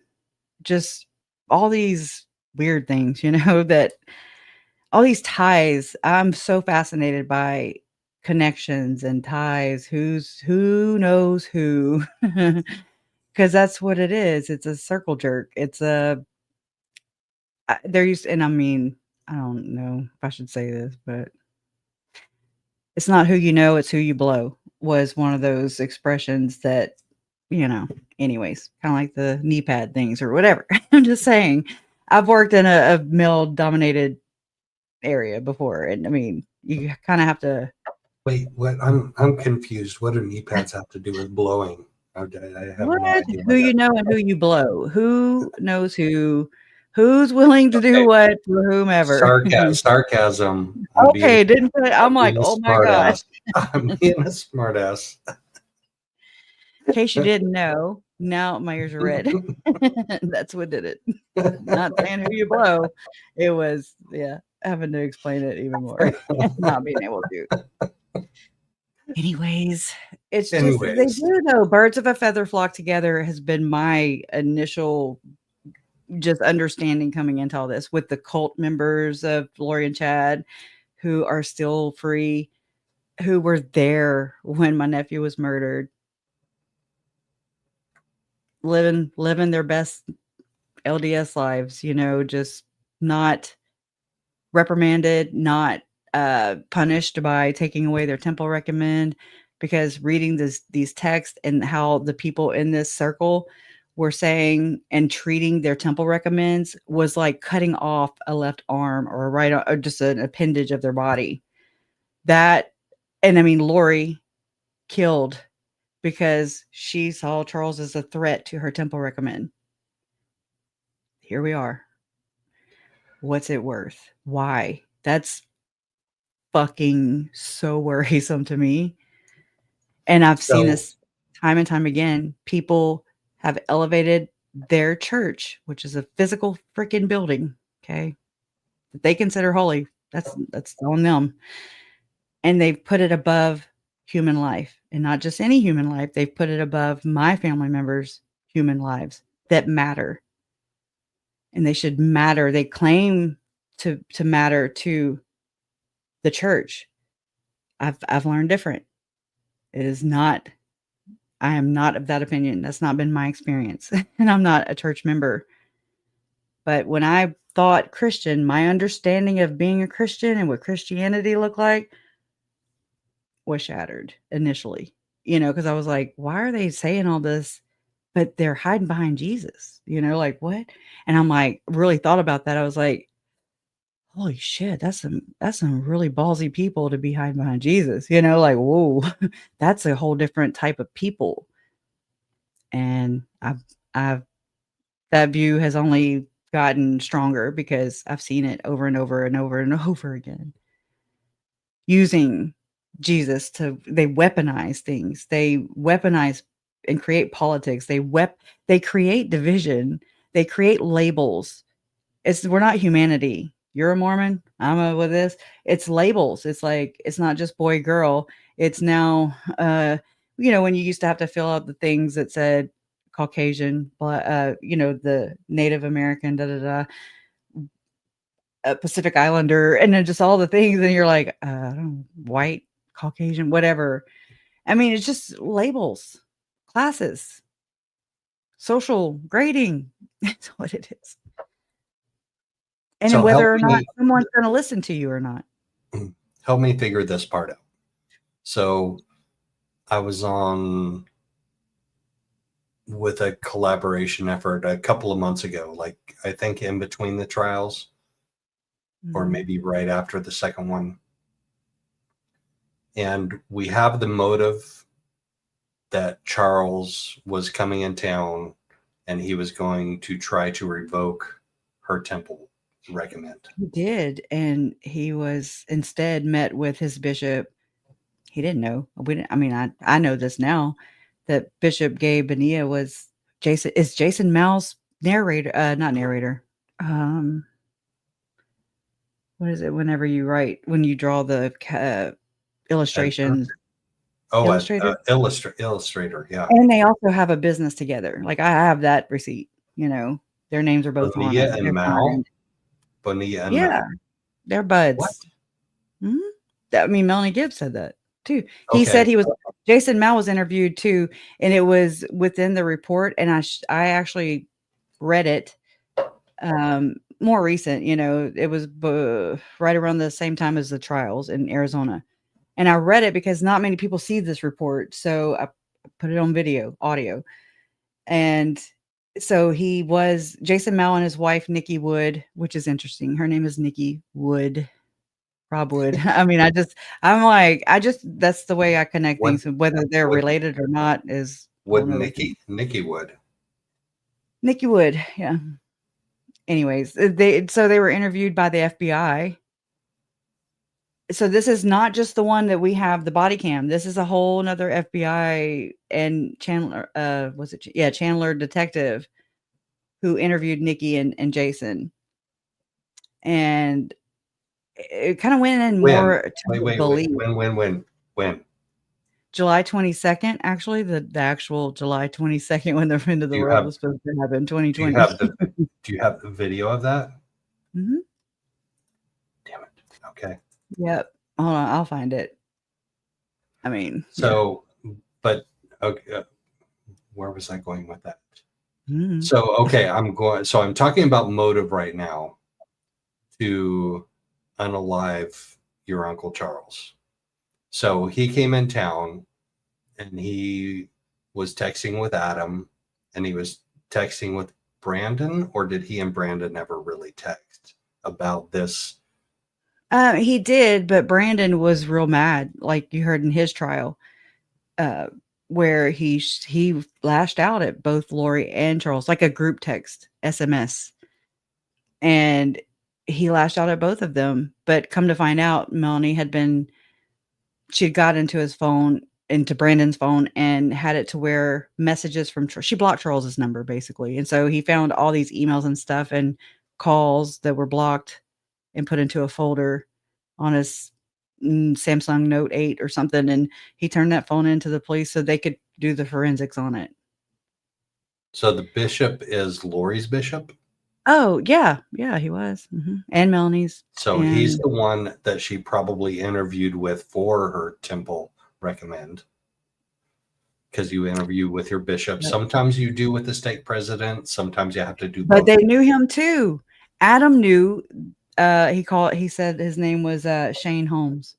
just all these weird things, that all these ties. I'm so fascinated by connections and ties. Who knows who? Because that's what it is. It's a circle jerk. It's a there used, and I mean, I don't know if I should say this, but it's not who you know, it's who you blow, was one of those expressions that, anyways, kind of like the knee pad things or whatever. I'm just saying, I've worked in a male dominated area before. And I mean, you kind of have to. Wait, what? I'm confused. What do knee pads have to do with blowing? I have no idea. Who you know and who you blow. Who knows who's willing to do what for whomever. Sarcasm. Okay, didn't put it. I'm like, oh my gosh. I'm being a smartass. In case you didn't know, now my ears are red. That's what did it. Not saying who you blow. It was, having to explain it even more. Not being able to. Anyways, it's just, they do know birds of a feather flock together has been my initial just understanding coming into all this, with the cult members of Lori and Chad who are still free, who were there when my nephew was murdered, living their best LDS lives, just not reprimanded, not punished by taking away their temple recommend, because reading these texts and how the people in this circle were saying and treating their temple recommends was like cutting off a left arm or a right arm, or just an appendage of their body. That, and I mean, Lori killed because she saw Charles as a threat to her temple recommend. Here we are. What's it worth? Why? That's fucking so worrisome to me. And I've seen this time and time again. People have elevated their church, which is a physical freaking building, okay, that they consider holy. That's on them. And they've put it above human life, and not just any human life. They've put it above my family members' human lives that matter. And they should matter. They claim to matter to the church. I've learned different. It is not, I am not of that opinion. That's not been my experience. And I'm not a church member. But when I thought Christian, my understanding of being a Christian and what Christianity looked like was shattered initially, because I was like, why are they saying all this? But they're hiding behind Jesus, like what? And I'm like, really thought about that. I was like, holy shit, that's some really ballsy people to be hiding behind Jesus, like, whoa, that's a whole different type of people. And I've that view has only gotten stronger because I've seen it over and over and over and over again. Using Jesus they weaponize things. They weaponize and create politics. They create division. They create labels. We're not humanity. You're a Mormon. I'm a with this. It's labels. It's like, it's not just boy, girl. It's now, when you used to have to fill out the things that said Caucasian, the Native American, Pacific Islander, and then just all the things. And you're like, white, Caucasian, whatever. I mean, it's just labels, classes, social grading. That's what it is. And so whether or not someone's going to listen to you or not. Help me figure this part out. So I was on with a collaboration effort a couple of months ago, like I think in between the trials, or maybe right after the second one. And we have the motive that Charles was coming in town and he was going to try to revoke her temple recommend. He did, and he was instead met with his bishop. He didn't know. We didn't. I mean, I know this now that Bishop Gabe Bonilla was Jason Mal's narrator, not narrator. What is it? Whenever you draw the illustrations. Illustrator. Yeah. And they also have a business together. Like I have that receipt. You know, their names are both Bonilla on it. and Mal. Bonilla and Mal. They're buds. What? Mm-hmm. I mean, Melanie Gibbs said that too. He said Jason Mal was interviewed too, and it was within the report. And I actually read it. More recent, you know, it was right around the same time as the trials in Arizona. And I read it because not many people see this report. So I put it on audio. And so Jason Mal and his wife, Nikki Wood, which is interesting. Her name is Nikki Wood, Rob Wood. I mean, that's the way I connect things. Whether they're related or not is Nikki Wood. Nikki Wood. Yeah. Anyways, they were interviewed by the FBI. So this is not just the one that we have, the body cam. This is a whole nother FBI and Chandler, Chandler detective who interviewed Nikki and Jason. And it kind of went in more to believe. When? July 22nd, actually, the actual July 22nd when the end of the world was supposed to happen, 2020. Do you have the video of that? Mm-hmm. Damn it. Okay. Yep. Hold on, I'll find it. I mean, but okay, where was I going with that? Mm-hmm. So I'm talking about motive right now to unalive your Uncle Charles. So he came in town and he was texting with Adam and he was texting with Brandon, or did he and Brandon never really text about this? He did, but Brandon was real mad, like you heard in his trial, where he lashed out at both Lori and Charles, like a group text, SMS. And he lashed out at both of them. But come to find out, Melanie she'd got into Brandon's phone and had it to where messages from, she blocked Charles's number basically. And so he found all these emails and stuff and calls that were blocked and put into a folder on his Samsung Note 8 or something. And he turned that phone into the police so they could do the forensics on it. So the bishop is Lori's bishop? Oh, yeah. Yeah, he was. Mm-hmm. And Melanie's. So he's the one that she probably interviewed with for her temple recommend. Because you interview with your bishop. Yep. Sometimes you do with the stake president. Sometimes you have to do both. But they knew him too. Adam knew. He said his name was Shane Holmes.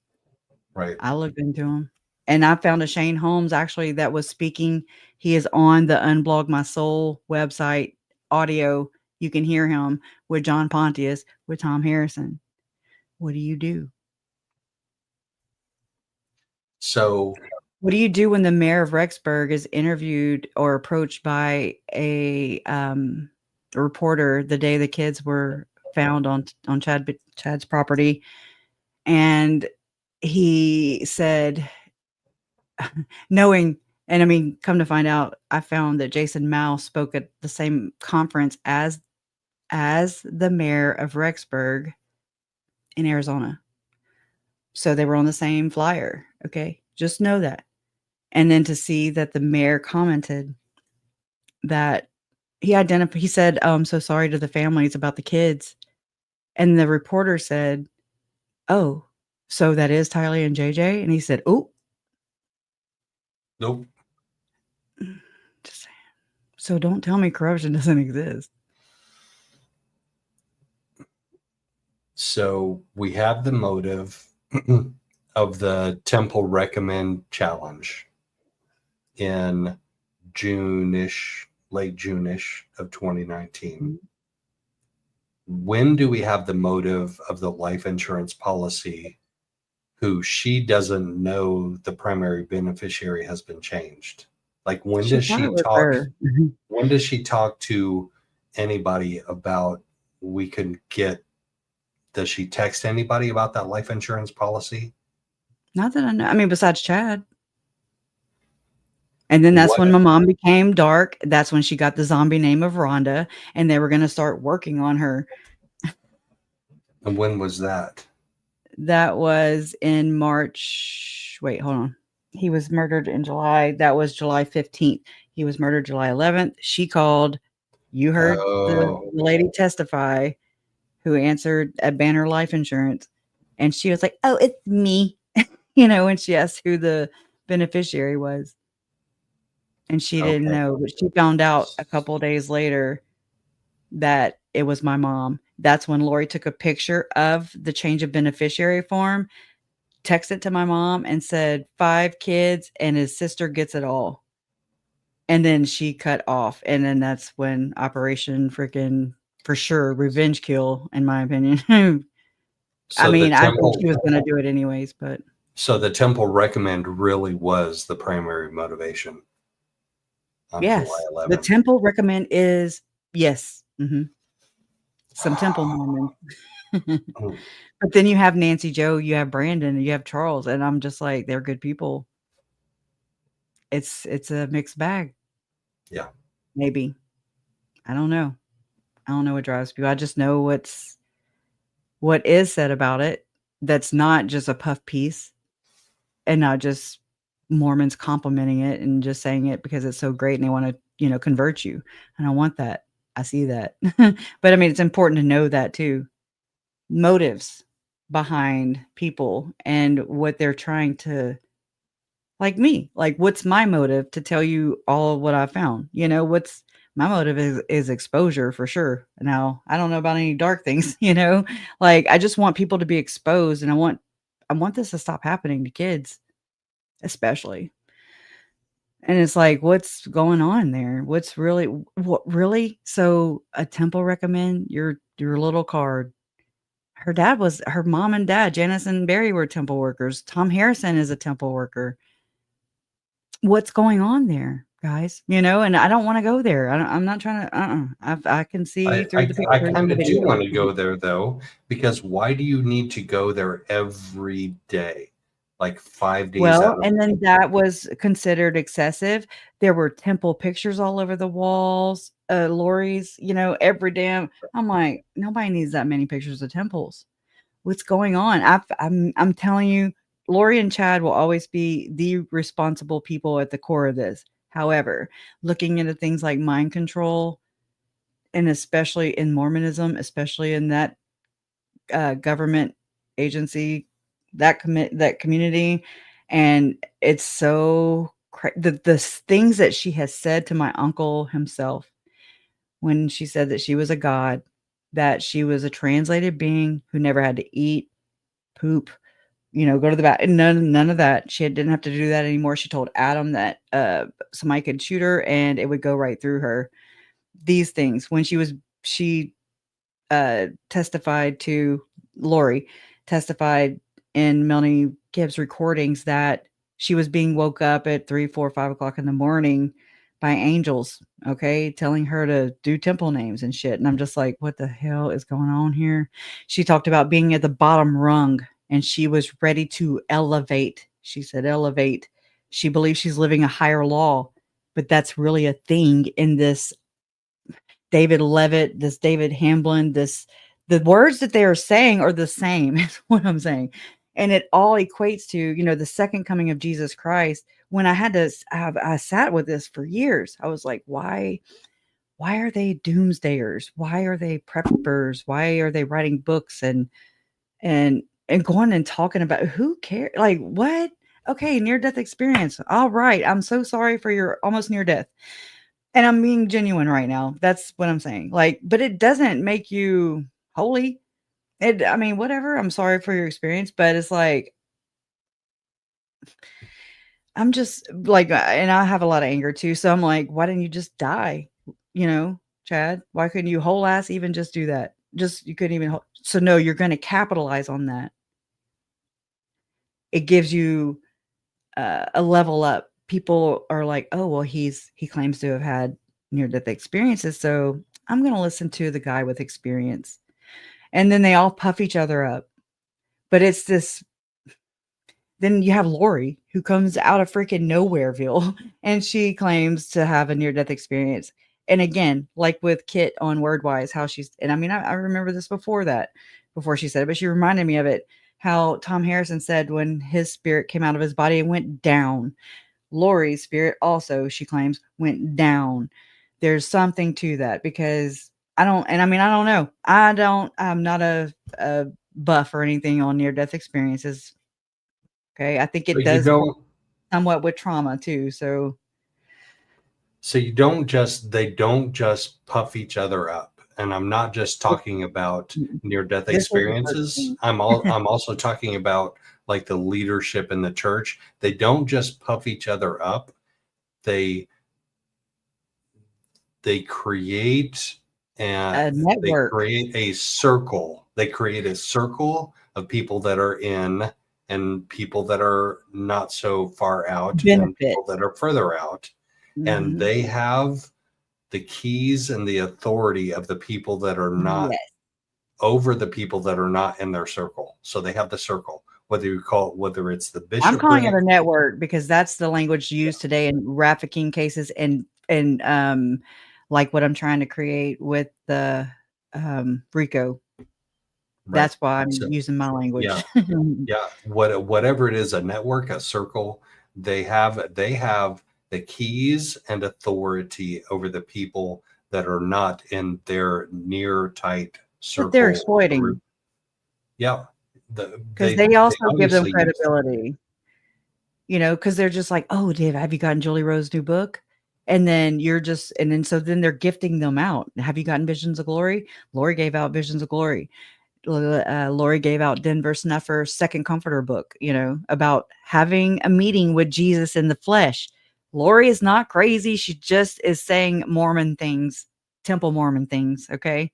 Right. I looked into him. And I found a Shane Holmes actually that was speaking. He is on the Unblog My Soul website audio. You can hear him with John Pontius, with Tom Harrison. What do you do? So what do you do when the mayor of Rexburg is interviewed or approached by a reporter the day the kids were found on Chad's property? And he said, knowing, and I mean, come to find out, I found that Jason Mal spoke at the same conference as the mayor of Rexburg in Arizona. So they were on the same flyer. Okay. Just know that. And then to see that the mayor commented that he said, oh, I'm so sorry to the families about the kids. And the reporter said, oh, so that is Tylee and JJ? And he said, oh. Nope. Just saying. So don't tell me corruption doesn't exist. So we have the motive of the temple recommend challenge in June-ish, late June-ish of 2019. Mm-hmm. When do we have the motive of the life insurance policy who she doesn't know the primary beneficiary has been changed? Like, when She does thought she it was talk? her. When does she talk to anybody about we can get? Does she text anybody about that life insurance policy? Not that I know. I mean, besides Chad. And then that's What? when my mom became dark. That's when she got the zombie name of Rhonda, and they were going to start working on her. And when was that? That was in March. Wait, hold on. He was murdered in July. That was July 15th. He was murdered July 11th. She called. You heard the Oh, lady testify who answered at Banner Life Insurance. And she was like, oh, it's me. When she asked who the beneficiary was. And she didn't okay. know, but she found out a couple days later that it was my mom. That's when Lori took a picture of the change of beneficiary form, texted it to my mom, and said 5 kids and his sister gets it all. And then she cut off. And then that's when Operation freaking, for sure, revenge kill, in my opinion. So I mean, the I think temple. she was going to do it anyways, but So the temple recommend really was the primary motivation on yes, July the 11th. temple recommend is yes. Some temple Mormons. Mm. But then you have Nancy Joe, you have Brandon, you have Charles, and I'm just like, they're good people. It's a mixed bag. Yeah. Maybe. I don't know. I don't know what drives people. I just know what is said about it. That's not just a puff piece and not just Mormons complimenting it and just saying it because it's so great and they want to, convert you. And I want that. I see that. But I mean, it's important to know that too. Motives behind people and what they're trying to, like me, like what's my motive to tell you all of what I found? What's my motive is exposure for sure. Now, I don't know about any dark things, like I just want people to be exposed and I want this to stop happening to kids, especially. And it's like, what's going on there? What's really what really? So a temple recommend your little card. Her mom and dad, Janice and Barry, were temple workers. Tom Harrison is a temple worker. What's going on there, guys? And I don't want to go there. I'm not trying to. I can see through the I pictures kind and of the do want videos. to go there though, because why do you need to go there every day, like 5 days out Well, of? and then that was considered excessive. There were temple pictures all over the walls. Lori's, every damn. I'm like, nobody needs that many pictures of temples. What's going on? I'm telling you, Lori and Chad will always be the responsible people at the core of this. However, looking into things like mind control, and especially in Mormonism, especially in that government agency, that community, and it's so the things that she has said to my uncle himself when she said that she was a god, that she was a translated being who never had to eat, poop, go to the bathroom. None of that. She didn't have to do that anymore. She told Adam that somebody could shoot her and it would go right through her. These things when she testified to Lori testified in Melanie Gibbs recordings that she was being woke up at 3, 4, 5 o'clock in the morning by angels, okay, telling her to do temple names and shit. And I'm just like, what the hell is going on here? She talked about being at the bottom rung and she was ready to elevate. She said, elevate. She believes she's living a higher law, but that's really a thing in this David Levitt, this David Hamblin, the words that they are saying are the same, is what I'm saying. And it all equates to, the second coming of Jesus Christ. When I sat with this for years. I was like, why are they doomsdayers? Why are they preppers? Why are they writing books and going and talking about who cares? Like, what? Okay, near-death experience. All right. I'm so sorry for your almost near death. And I'm being genuine right now. That's what I'm saying. Like, but it doesn't make you holy. I mean, whatever. I'm sorry for your experience, but it's like, I'm just like, and I have a lot of anger too. So I'm like, why didn't you just die? Chad, why couldn't you whole ass even just do that? You couldn't even. So no, you're going to capitalize on that. It gives you a level up people are like, oh, well, he claims to have had near-death experiences, so I'm going to listen to the guy with experience. And then they all puff each other up. But it's this, then you have Lori, who comes out of freaking Nowhereville, and she claims to have a near-death experience. And again, like with Kit on Wordwise, how she's, and I mean, I remember this before she said it, but she reminded me of it, how Tom Harrison said when his spirit came out of his body and went down. Lori's spirit also, she claims, went down. There's something to that, because I don't know. I'm not a buff or anything on near-death experiences. Okay. I think So it you does don't. somewhat with trauma too. So They don't just puff each other up. And I'm not just talking about near-death this was the first experiences. thing. I'm also talking about like the leadership in the church. They don't just puff each other up. They create A they network. create a circle. They create a circle of people that are in and people that are not so far out and Benefit. people that are further out. And Mhm. they have the keys and the authority of the people that are not Yes. over the people that are not in their circle. So they have the circle, whether it's the I'm calling it bishopric. a network because that's the language used today in trafficking cases and like what I'm trying to create with the RICO. Right. That's why I'm So, using my language. yeah. Yeah, whatever it is, a network, a circle, they have the keys and authority over the people that are not in their near tight circle. But they're exploiting. Group. Yeah, because they also give them obviously use credibility. You know, because they're just like, oh, Dave, have you gotten Julie Rose's new book? And then so then they're gifting them out. Have you gotten Visions of Glory? Lori gave out Visions of Glory. Lori gave out Denver Snuffer's Second Comforter book, you know, about having a meeting with Jesus in the flesh. Lori is not crazy. She just is saying Mormon things, Temple Mormon things. Okay.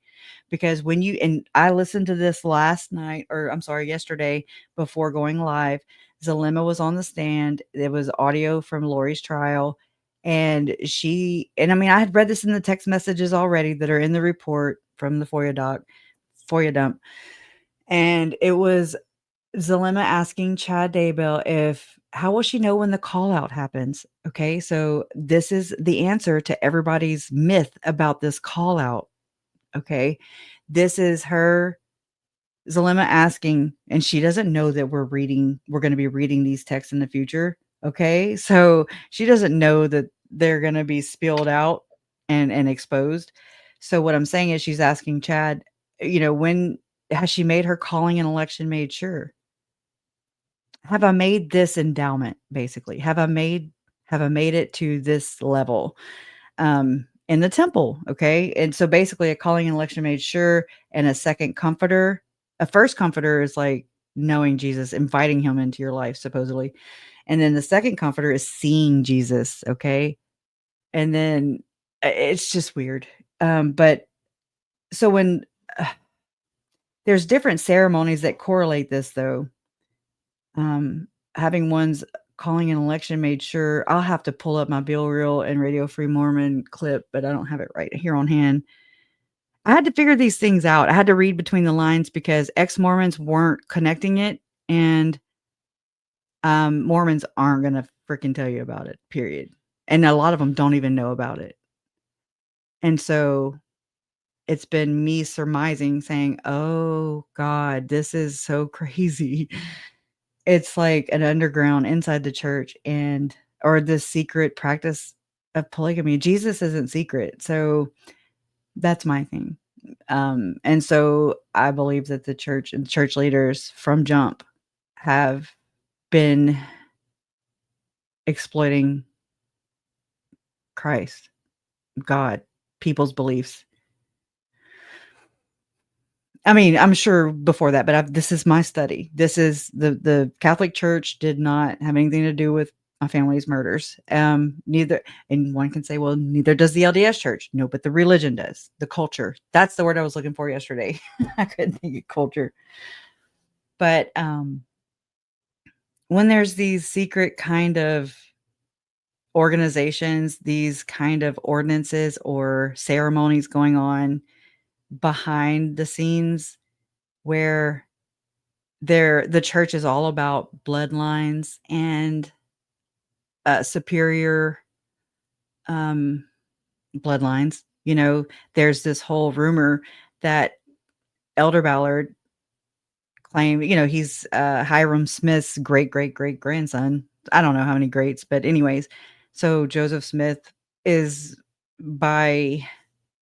Because and I listened to this yesterday before going live. Zalema was on the stand. There was audio from Lori's trial. And I had read this in the text messages already that are in the report from the FOIA dump. And it was Zalema asking Chad Daybell how will she know when the call out happens? Okay. So this is the answer to everybody's myth about this call out. Okay. This is Zalema asking, and she doesn't know that we're going to be reading these texts in the future. Okay. So she doesn't know that they're going to be spilled out and exposed. So what I'm saying is she's asking Chad, you know, when has she made her calling and election made sure? Have I made this endowment, basically? Have I made it to this level? In the temple, okay? And so basically a calling and election made sure, and a second comforter. A first comforter is like knowing Jesus, inviting him into your life, supposedly. And then the second comforter is seeing Jesus, okay? And then it's just weird. But so when there's different ceremonies that correlate this, though. Having one's calling an election made sure, I'll have to pull up my Bill Reel and Radio Free Mormon clip, but I don't have it right here on hand. I had to figure these things out. I had to read between the lines because ex-Mormons weren't connecting it, and Mormons aren't going to freaking tell you about it, period. And a lot of them don't even know about it. And so it's been me surmising, saying, oh God, this is so crazy. It's like an underground inside the church or the secret practice of polygamy. Jesus isn't secret. So that's my thing. And so I believe that the church and church leaders from jump have been exploiting Christ, God, people's beliefs. I mean, I'm sure before that, but this is my study. This is the Catholic Church did not have anything to do with my family's murders. Neither, and one can say, well, neither does the LDS Church. No, but the religion does. The culture. That's the word I was looking for yesterday. I couldn't think of culture. But when there's these secret kind of organizations, these kind of ordinances or ceremonies going on behind the scenes where the church is all about bloodlines and superior bloodlines. You know, there's this whole rumor that Elder Ballard claimed, you know, he's Hiram Smith's great grandson. I don't know how many greats, but anyways, so Joseph Smith is by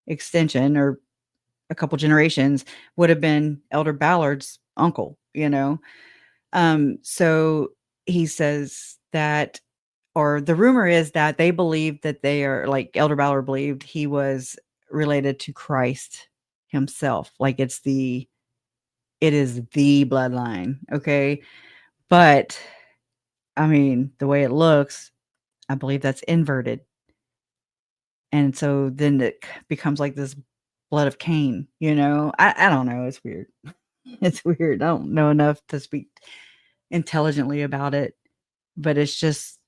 extension or a couple generations would have been Elder Ballard's uncle, you know. So he says that, or the rumor is that they believe that they are, like Elder Ballard believed he was related to Christ himself. Like it is the bloodline. Okay. But I mean, the way it looks, I believe that's inverted. And so then it becomes like this blood of Cain, you know. I don't know. It's weird. It's weird. I don't know enough to speak intelligently about it, but it's just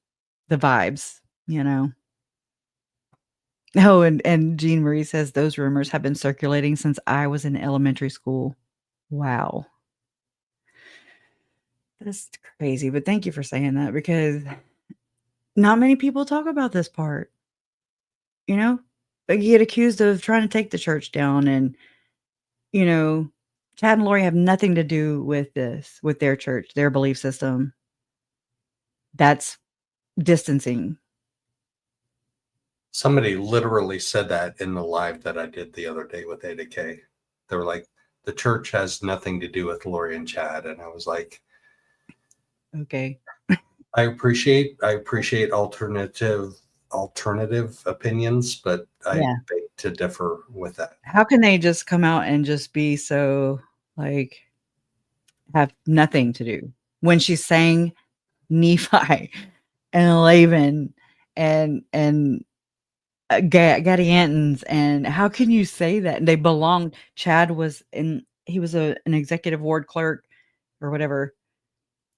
the vibes, you know. Oh, and Jean Marie says those rumors have been circulating since I was in elementary school. Wow. That's crazy, but thank you for saying that because not many people talk about this part, you know? Like you get accused of trying to take the church down and, you know, Chad and Lori have nothing to do with this, with their church, their belief system. That's distancing. Somebody literally said that in the live that I did the other day with Ada K. They were like, the church has nothing to do with Lori and Chad. And I was like, Okay. I appreciate alternative opinions, but I Yeah. beg to differ with that. How can they just come out and just be so like have nothing to do when she's saying Nephi and Laban and Gaddy Antons, and how can you say that? They belonged. Chad was he was an executive ward clerk or whatever.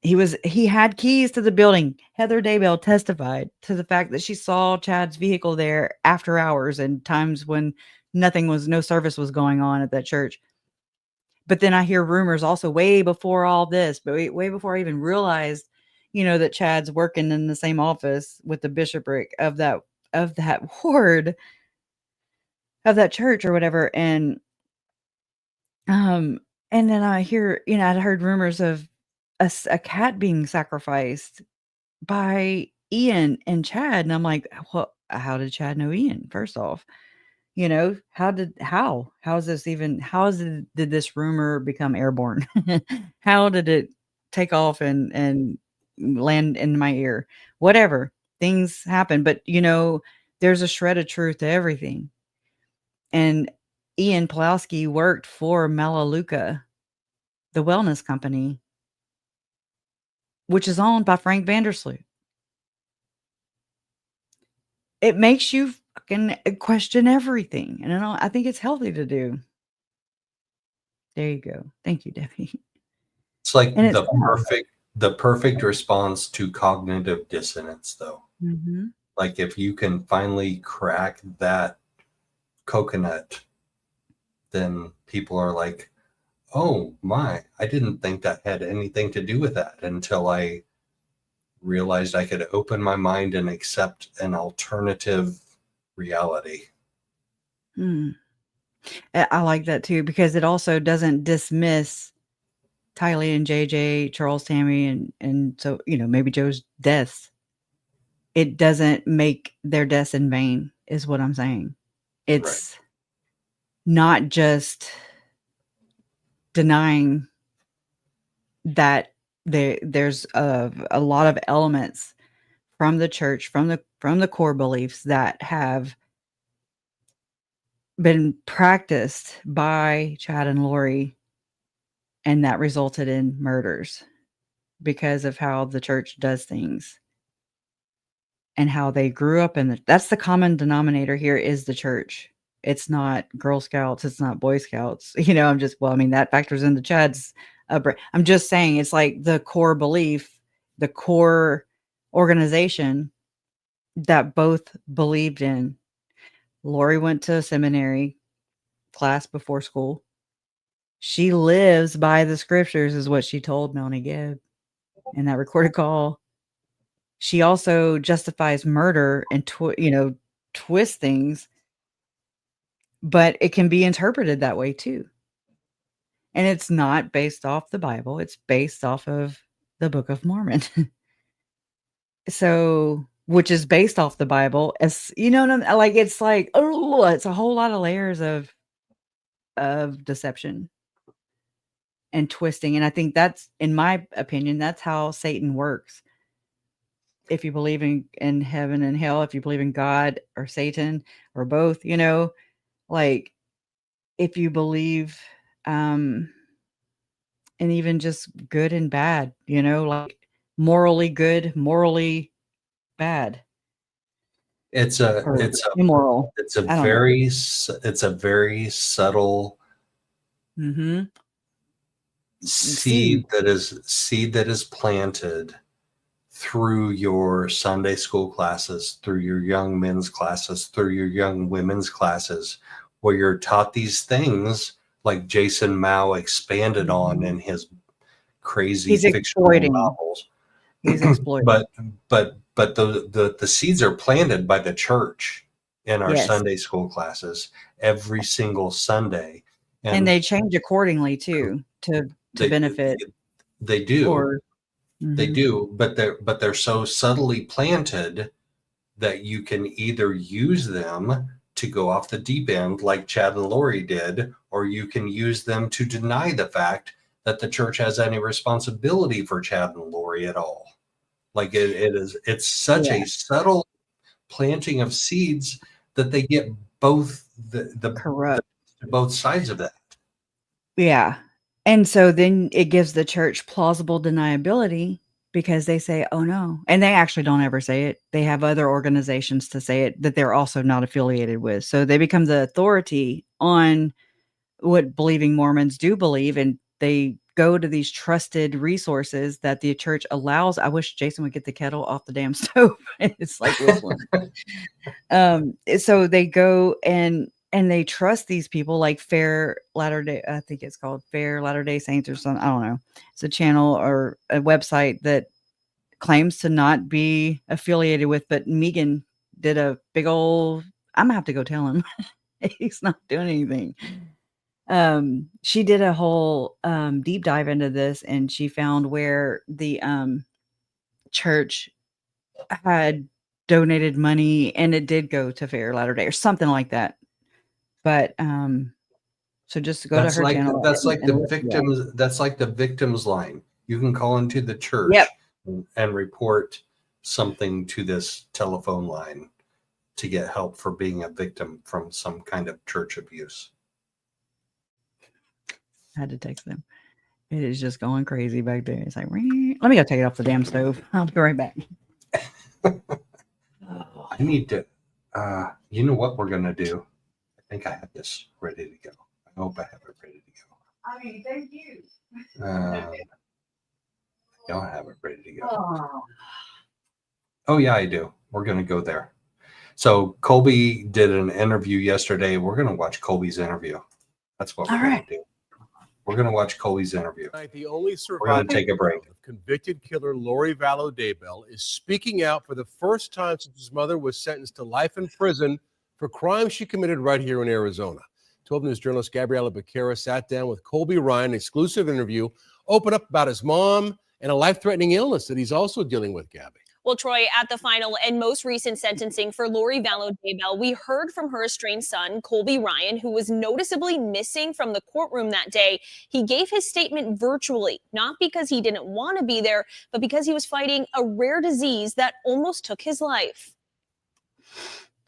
He had keys to the building. Heather Daybell testified to the fact that she saw Chad's vehicle there after hours and times when no service was going on at that church. But then I hear rumors also way before all this, but way before I even realized, you know, that Chad's working in the same office with the bishopric of that ward of that church or whatever. And then I hear, you know, I'd heard rumors of a cat being sacrificed by Ian and Chad. And I'm like, well, how did Chad know Ian? First off, you know, did this rumor become airborne? How did it take off and land in my ear? Whatever, things happen, but you know, there's a shred of truth to everything. And Ian Pulowski worked for Melaleuca, the wellness company, which is owned by Frank Vandersloot. It makes you fucking question everything. And I think it's healthy to do. There you go. Thank you, Debbie. It's like the perfect response to cognitive dissonance, though. Mm-hmm. Like if you can finally crack that coconut, then people are like, oh my, I didn't think that had anything to do with that until I realized I could open my mind and accept an alternative reality. I like that too, because it also doesn't dismiss Tylee and JJ, Charles, Tammy, and so, you know, maybe Joe's deaths. It doesn't make their deaths in vain, is what I'm saying. It's not just denying that there's a lot of elements from the church, from the core beliefs that have been practiced by Chad and Lori, and that resulted in murders because of how the church does things and how they grew up that's the common denominator here is the church. It's not Girl Scouts, it's not Boy Scouts. You know, that factors into Chad's I'm just saying it's like the core belief, the core organization that both believed in. Lori went to seminary class before school. She lives by the scriptures, is what she told Melanie Gibb in that recorded call. She also justifies murder and twist things, but it can be interpreted that way too. And it's not based off the Bible; it's based off of the Book of Mormon. So, which is based off the Bible, as like it's like it's a whole lot of layers of deception and twisting. And I think that's, in my opinion, that's how Satan works. If you believe in heaven and hell, if you believe in God or Satan or both, like if you believe and even just good and bad, like morally good, morally bad. It's immoral. It's a very subtle Mm-hmm. seed that is planted through your Sunday school classes, through your young men's classes, through your young women's classes, where you're taught these things like Jason Mao expanded on in his crazy fictional novels. He's exploiting. but the seeds are planted by the church in our Sunday school classes every single Sunday. And they change accordingly too to benefit. They do. They do, but they're so subtly planted that you can either use them to go off the deep end like Chad and Lori did, or you can use them to deny the fact that the church has any responsibility for Chad and Lori at all. Like it's such a subtle planting of seeds that they get both both sides of that. Yeah. And so then it gives the church plausible deniability because they say, oh no. And they actually don't ever say it. They have other organizations to say it that they're also not affiliated with. So they become the authority on what believing Mormons do believe. And they go to these trusted resources that the church allows. I wish Jason would get the kettle off the damn stove. It's like whistling. So they go and they trust these people like Fair Latter-day, I think it's called Fair Latter-day Saints or something. I don't know. It's a channel or a website that claims to not be affiliated with, but Megan did a big old, I'm gonna have to go tell him. He's not doing anything. She did a whole deep dive into this, and she found where the church had donated money and it did go to Fair Latter-day or something like that. But so just go to her channel. That's like the victims line. You can call into the church and report something to this telephone line to get help for being a victim from some kind of church abuse. I had to text them. It is just going crazy back there. It's like, let me go take it off the damn stove. I'll be right back. I need to, you know what we're going to do? I think I have this ready to go. I hope I have it ready to go. I mean, thank you. I don't have it ready to go. Oh, yeah, I do. We're going to go there. So Colby did an interview yesterday. We're going to watch Colby's interview. That's what we're going to do. We're going to watch Colby's interview. The only We're going to take a break. Convicted killer Lori Vallow Daybell is speaking out for the first time since his mother was sentenced to life in prison for crimes she committed right here in Arizona. 12 News journalist Gabriela Becerra sat down with Colby Ryan, exclusive interview, opened up about his mom and a life-threatening illness that he's also dealing with, Gabby. Well, Troy, at the final and most recent sentencing for Lori Vallow Daybell, we heard from her estranged son, Colby Ryan, who was noticeably missing from the courtroom that day. He gave his statement virtually, not because he didn't want to be there, but because he was fighting a rare disease that almost took his life.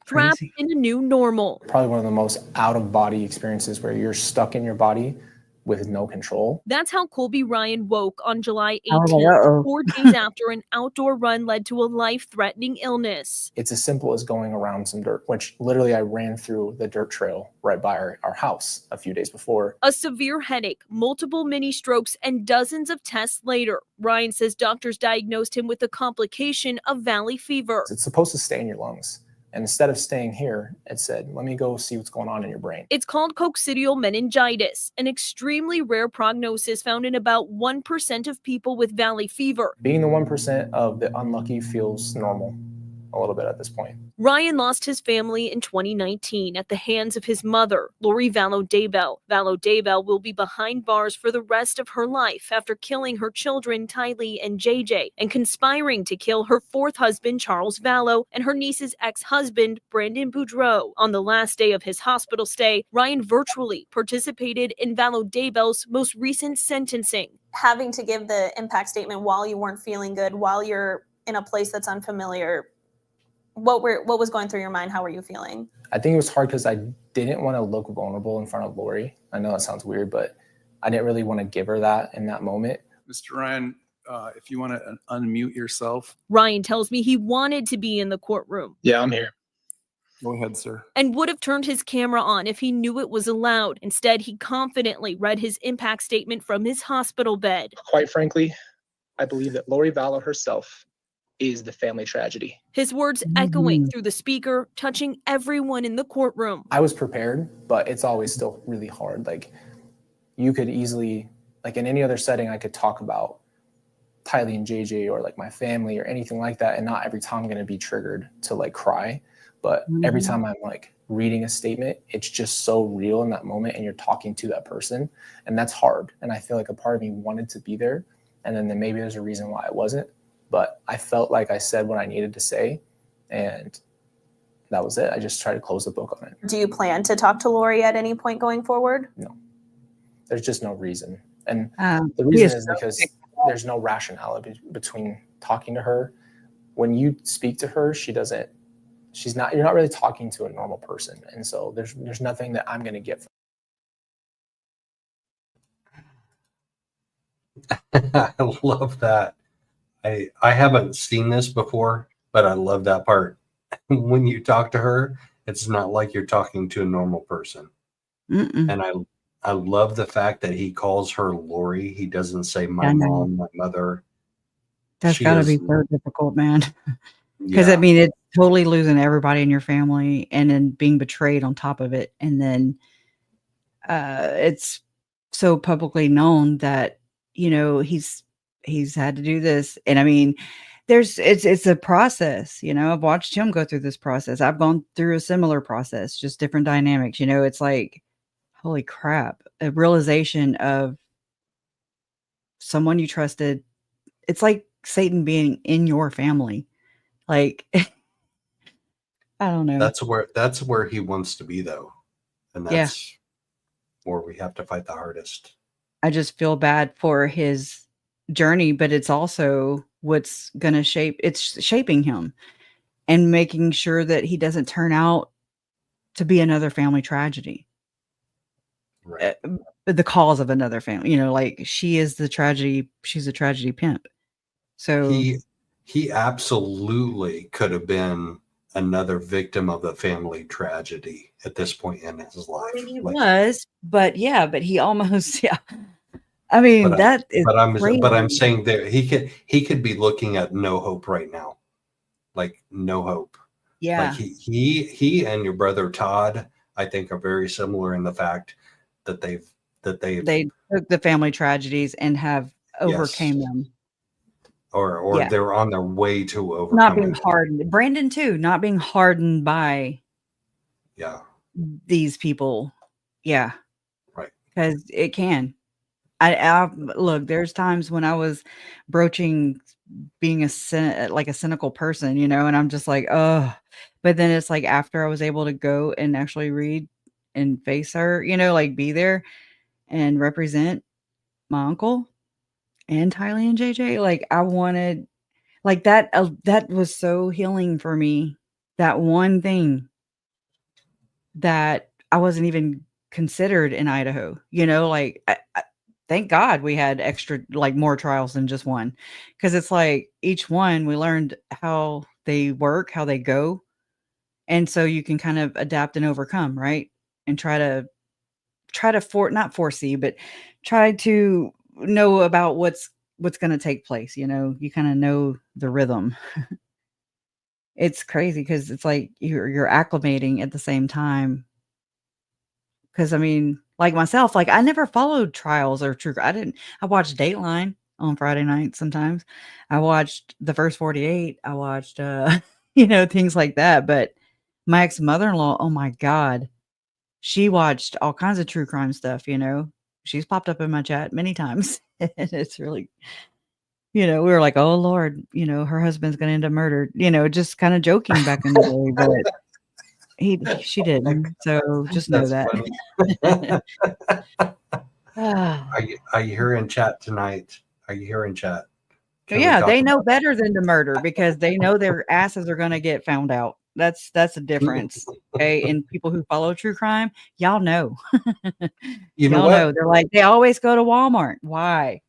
Trapped in a new normal. Probably one of the most out-of-body experiences where you're stuck in your body with no control. That's how Colby Ryan woke on July I was like, 18th, uh-oh. 4 days after an outdoor run led to a life-threatening illness. It's as simple as going around some dirt, which literally I ran through the dirt trail right by our house a few days before. A severe headache, multiple mini strokes, and dozens of tests later. Ryan says doctors diagnosed him with a complication of valley fever. It's supposed to stay in your lungs. And instead of staying here, it said, let me go see what's going on in your brain. It's called coccidial meningitis, an extremely rare prognosis found in about 1% of people with valley fever. Being the 1% of the unlucky feels normal a little bit at this point. Ryan lost his family in 2019 at the hands of his mother, Lori Vallow Daybell. Vallow Daybell will be behind bars for the rest of her life after killing her children, Tylee and JJ, and conspiring to kill her fourth husband, Charles Vallow, and her niece's ex-husband, Brandon Boudreaux. On the last day of his hospital stay, Ryan virtually participated in Vallow Daybell's most recent sentencing. Having to give the impact statement while you weren't feeling good, while you're in a place that's unfamiliar, what was going through your mind? How were you feeling? I think it was hard because I didn't want to look vulnerable in front of Lori. I know that sounds weird, but I didn't really want to give her that in that moment. Mr. Ryan, if you want to unmute yourself. Ryan tells me he wanted to be in the courtroom. Yeah, I'm here. Go ahead, sir. And would have turned his camera on if he knew it was allowed. Instead, he confidently read his impact statement from his hospital bed. Quite frankly, I believe that Lori Vallow herself is the family tragedy. His words echoing through the speaker, touching everyone in the courtroom. I was prepared, but it's always still really hard. Like, you could easily, like in any other setting, I could talk about Tylee and JJ or like my family or anything like that, and not every time I'm going to be triggered to like cry. But every time I'm like reading a statement, it's just so real in that moment, and you're talking to that person, and that's hard. And I feel like a part of me wanted to be there, and then maybe there's a reason why I wasn't. But I felt like I said what I needed to say, and that was it. I just tried to close the book on it. Do you plan to talk to Lori at any point going forward? No, there's just no reason. And the reason is because there's no rationality between talking to her. When you speak to her, you're not really talking to a normal person. And so there's nothing that I'm going to get from I love that. I haven't seen this before, but I love that part. When you talk to her, it's not like you're talking to a normal person. And I love the fact that he calls her Lori. He doesn't say my mom, my mother. That's got to be so difficult, man. Because I mean, it's totally losing everybody in your family and then being betrayed on top of it. And then it's so publicly known that, you know, he's had to do this. And I mean, it's a process, you know. I've watched him go through this process. I've gone through a similar process, just different dynamics. You know, it's like, holy crap, a realization of someone you trusted. It's like Satan being in your family. Like, I don't know. That's where he wants to be, though. And that's where we have to fight the hardest. I just feel bad for his journey, but it's also what's going to shaping him and making sure that he doesn't turn out to be another family tragedy. Right. The cause of another family, you know, like she's a tragedy pimp. So he absolutely could have been another victim of the family tragedy at this point in his life. He was, but he almost, I mean, but I'm saying that he could be looking at no hope right now, like no hope. Yeah. Like he and your brother Todd, I think, are very similar in the fact that they took the family tragedies and have overcame them. Or they're on their way to overcoming. Not being hardened. Brandon too, not being hardened by these people. Yeah. Right. Because it can. I look, there's times when I was broaching being a cynical person, you know, and I'm just like, oh, but then it's like after I was able to go and actually read and face her, you know, like be there and represent my uncle and Tylee and JJ, like I wanted, like that was so healing for me. That one thing that I wasn't even considered in Idaho. You know, like thank God we had extra, like more trials than just one, because it's like each one we learned how they work, how they go, and so you can kind of adapt and overcome, right? And try to not foresee, but try to know about what's going to take place. You know, you kind of know the rhythm. It's crazy because it's like you're acclimating at the same time. Because I mean, like myself, like I never followed trials or true. I watched Dateline on Friday night sometimes. I watched the first 48. I watched you know, things like that. But my ex mother-in-law, oh my God, she watched all kinds of true crime stuff, you know. She's popped up in my chat many times. And it's really, you know, we were like, oh Lord, you know, her husband's gonna end up murdered, you know, just kind of joking back in the day, but she didn't. So just know That's that. funny. Are you here in chat tonight? Are you here in chat? Yeah, they know better than to murder because they know their asses are gonna get found out. That's the difference. Okay. And people who follow true crime, y'all know. You know Y'all what? know. They're like, they always go to Walmart. Why?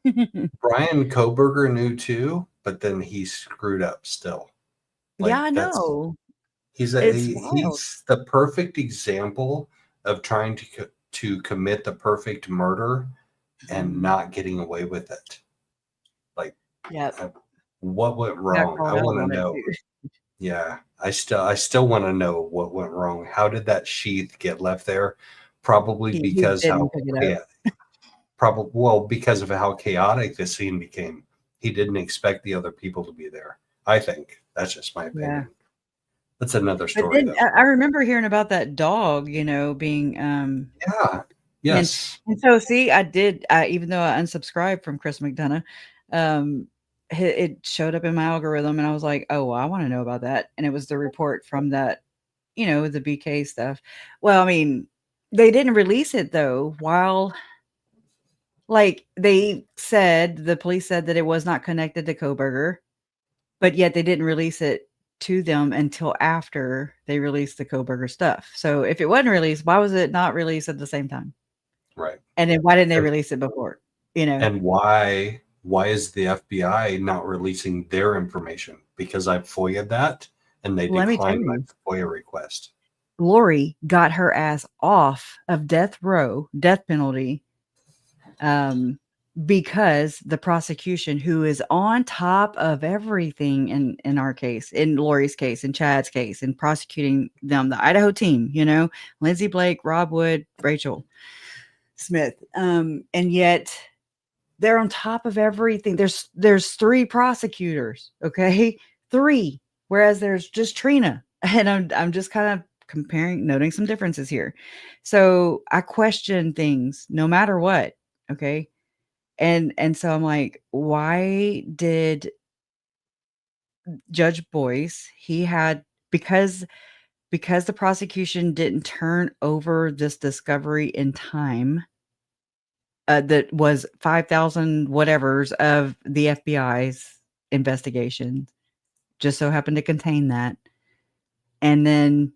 Brian Koberger knew too, but then he screwed up still. Yeah, I know. He's the perfect example of trying to commit the perfect murder and not getting away with it. Like, what went wrong? I want to know. Yeah, I still want to know what went wrong. How did that sheath get left there? Probably because because of how chaotic the scene became. He didn't expect the other people to be there. I think that's just my opinion. Yeah. That's another story. But then, I remember hearing about that dog, you know, being yes. And so see, even though I unsubscribed from Chris McDonough, it showed up in my algorithm and I was like, oh, well, I want to know about that. And it was the report from that, you know, the BK stuff. Well, I mean, they didn't release it though, while like the police said that it was not connected to Koberger, but yet they didn't release it to them until after they released the Koberger stuff. So if it wasn't released, why was it not released at the same time? Right. And then why didn't they release it before? You know? And why is the FBI not releasing their information? Because I FOIA'd that and they declined my FOIA request. Lori got her ass off of death penalty, because the prosecution, who is on top of everything in our case, in Lori's case, in Chad's case, in prosecuting them, the Idaho team, you know, Lindsay Blake, Rob Wood, Rachel Smith, and yet they're on top of everything. There's 3 prosecutors, okay, 3, whereas there's just Trina, and I'm just kind of noting some differences here. So I question things no matter what, okay, and so I'm like, why did Judge Boyce? He had because the prosecution didn't turn over this discovery in time. That was 5,000 whatevers of the FBI's investigation, just so happened to contain that. And then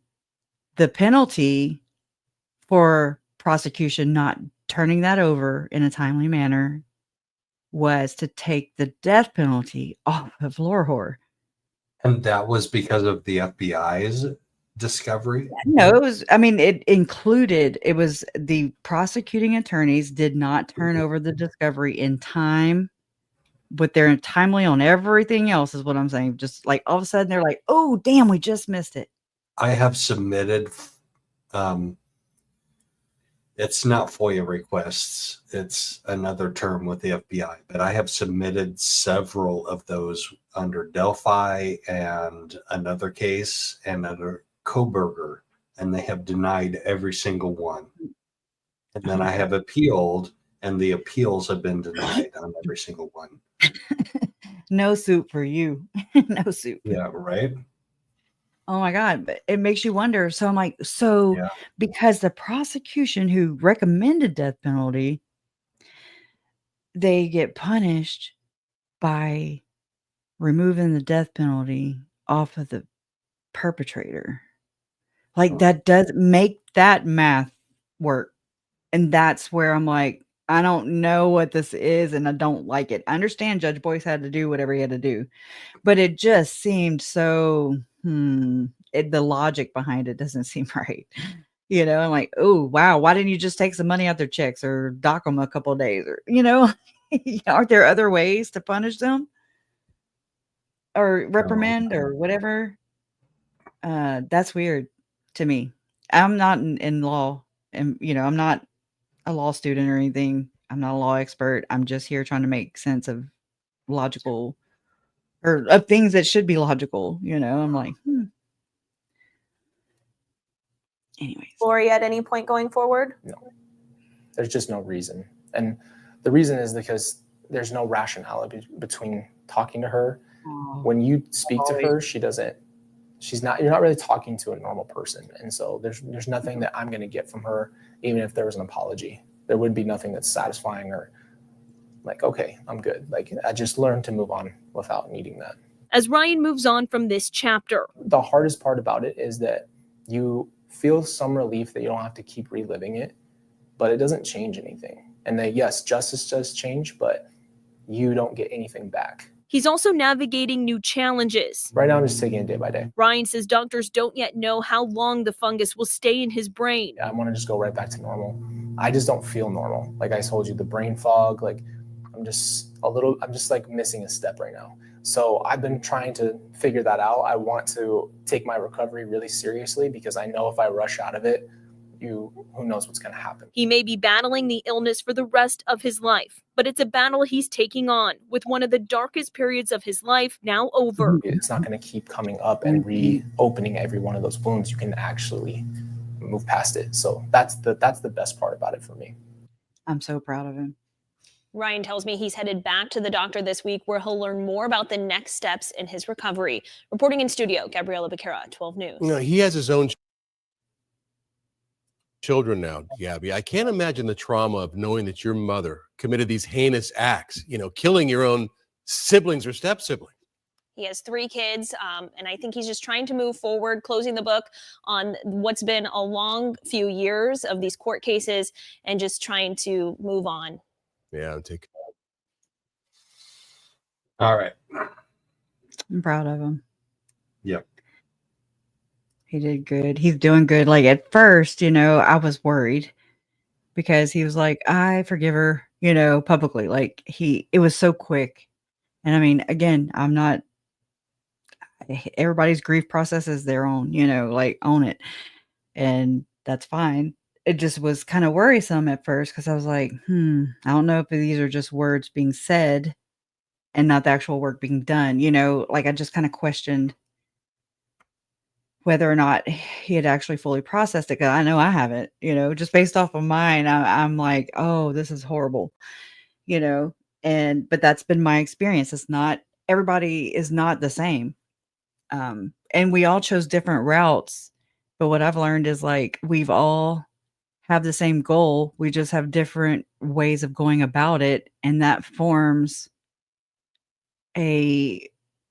the penalty for prosecution not turning that over in a timely manner was to take the death penalty off of Lorhor. And that was because of the FBI's discovery? No, it was, I mean, it was the prosecuting attorneys did not turn over the discovery in time, but they're timely on everything else, is what I'm saying. Just like all of a sudden they're like, oh, damn, we just missed it. I have submitted, it's not FOIA requests, it's another term with the FBI, but I have submitted several of those under Delphi and another case and under Koberger, and they have denied every single one. And then I have appealed, and the appeals have been denied on every single one. No soup for you. No soup. Yeah, right. Oh my God. But it makes you wonder. So I'm like, because the prosecution who recommended death penalty, they get punished by removing the death penalty off of the perpetrator. Like that does make that math work. And that's where I'm like, I don't know what this is and I don't like it. I understand Judge Boyce had to do whatever he had to do, but it just seemed so, the logic behind it doesn't seem right. I'm like, oh, wow. Why didn't you just take some money out their checks or dock them a couple of days? Or, aren't there other ways to punish them or reprimand or whatever? That's weird to me. I'm not in law and, I'm not a law student or anything. I'm not a law expert. I'm just here trying to make sense of logical or of things that should be logical. I'm like, anyways. Lori, at any point going forward? No, there's just no reason. And the reason is because there's no rationality between talking to her. When you speak to her, you're not really talking to a normal person. And so there's nothing that I'm going to get from her, even if there was an apology. There would be nothing that's satisfying or like, okay, I'm good. Like, I just learned to move on without needing that. As Ryan moves on from this chapter, the hardest part about it is that you feel some relief that you don't have to keep reliving it, but it doesn't change anything. And that, yes, justice does change, but you don't get anything back. he's also navigating new challenges. Right now, I'm just taking it day by day. Ryan says doctors don't yet know how long the fungus will stay in his brain. I want to just go right back to normal. I just don't feel normal. Like I told you, the brain fog, like I'm just like missing a step right now. So I've been trying to figure that out. I want to take my recovery really seriously because I know if I rush out of it, who knows what's going to happen. He may be battling the illness for the rest of his life, but it's a battle he's taking on with one of the darkest periods of his life now over. It's not going to keep coming up and reopening every one of those wounds. You can actually move past it. So that's the best part about it for me. I'm so proud of him. Ryan tells me he's headed back to the doctor this week where he'll learn more about the next steps in his recovery. Reporting in studio, Gabriella Becerra, 12 News. You know, he has his own children now, Gabby. I can't imagine the trauma of knowing that your mother committed these heinous acts, you know, killing your own siblings or step-siblings. He has 3 kids, and I think he's just trying to move forward, closing the book on what's been a long few years of these court cases and just trying to move on. Yeah, take. All right. I'm proud of him. Yep. He did good. He's doing good. Like at first, you know, I was worried because he was like, I forgive her, you know, publicly. Like it was so quick. And I mean, again, everybody's grief process is their own, you know, like own it. And that's fine. It just was kind of worrisome at first because I was like, I don't know if these are just words being said and not the actual work being done. You know, like I just kind of questioned whether or not he had actually fully processed it. Cause I know I haven't, you know, just based off of mine, I'm like, oh, this is horrible, you know, but that's been my experience. Everybody is not the same. And we all chose different routes. But what I've learned is like, we've all have the same goal. We just have different ways of going about it. And that forms a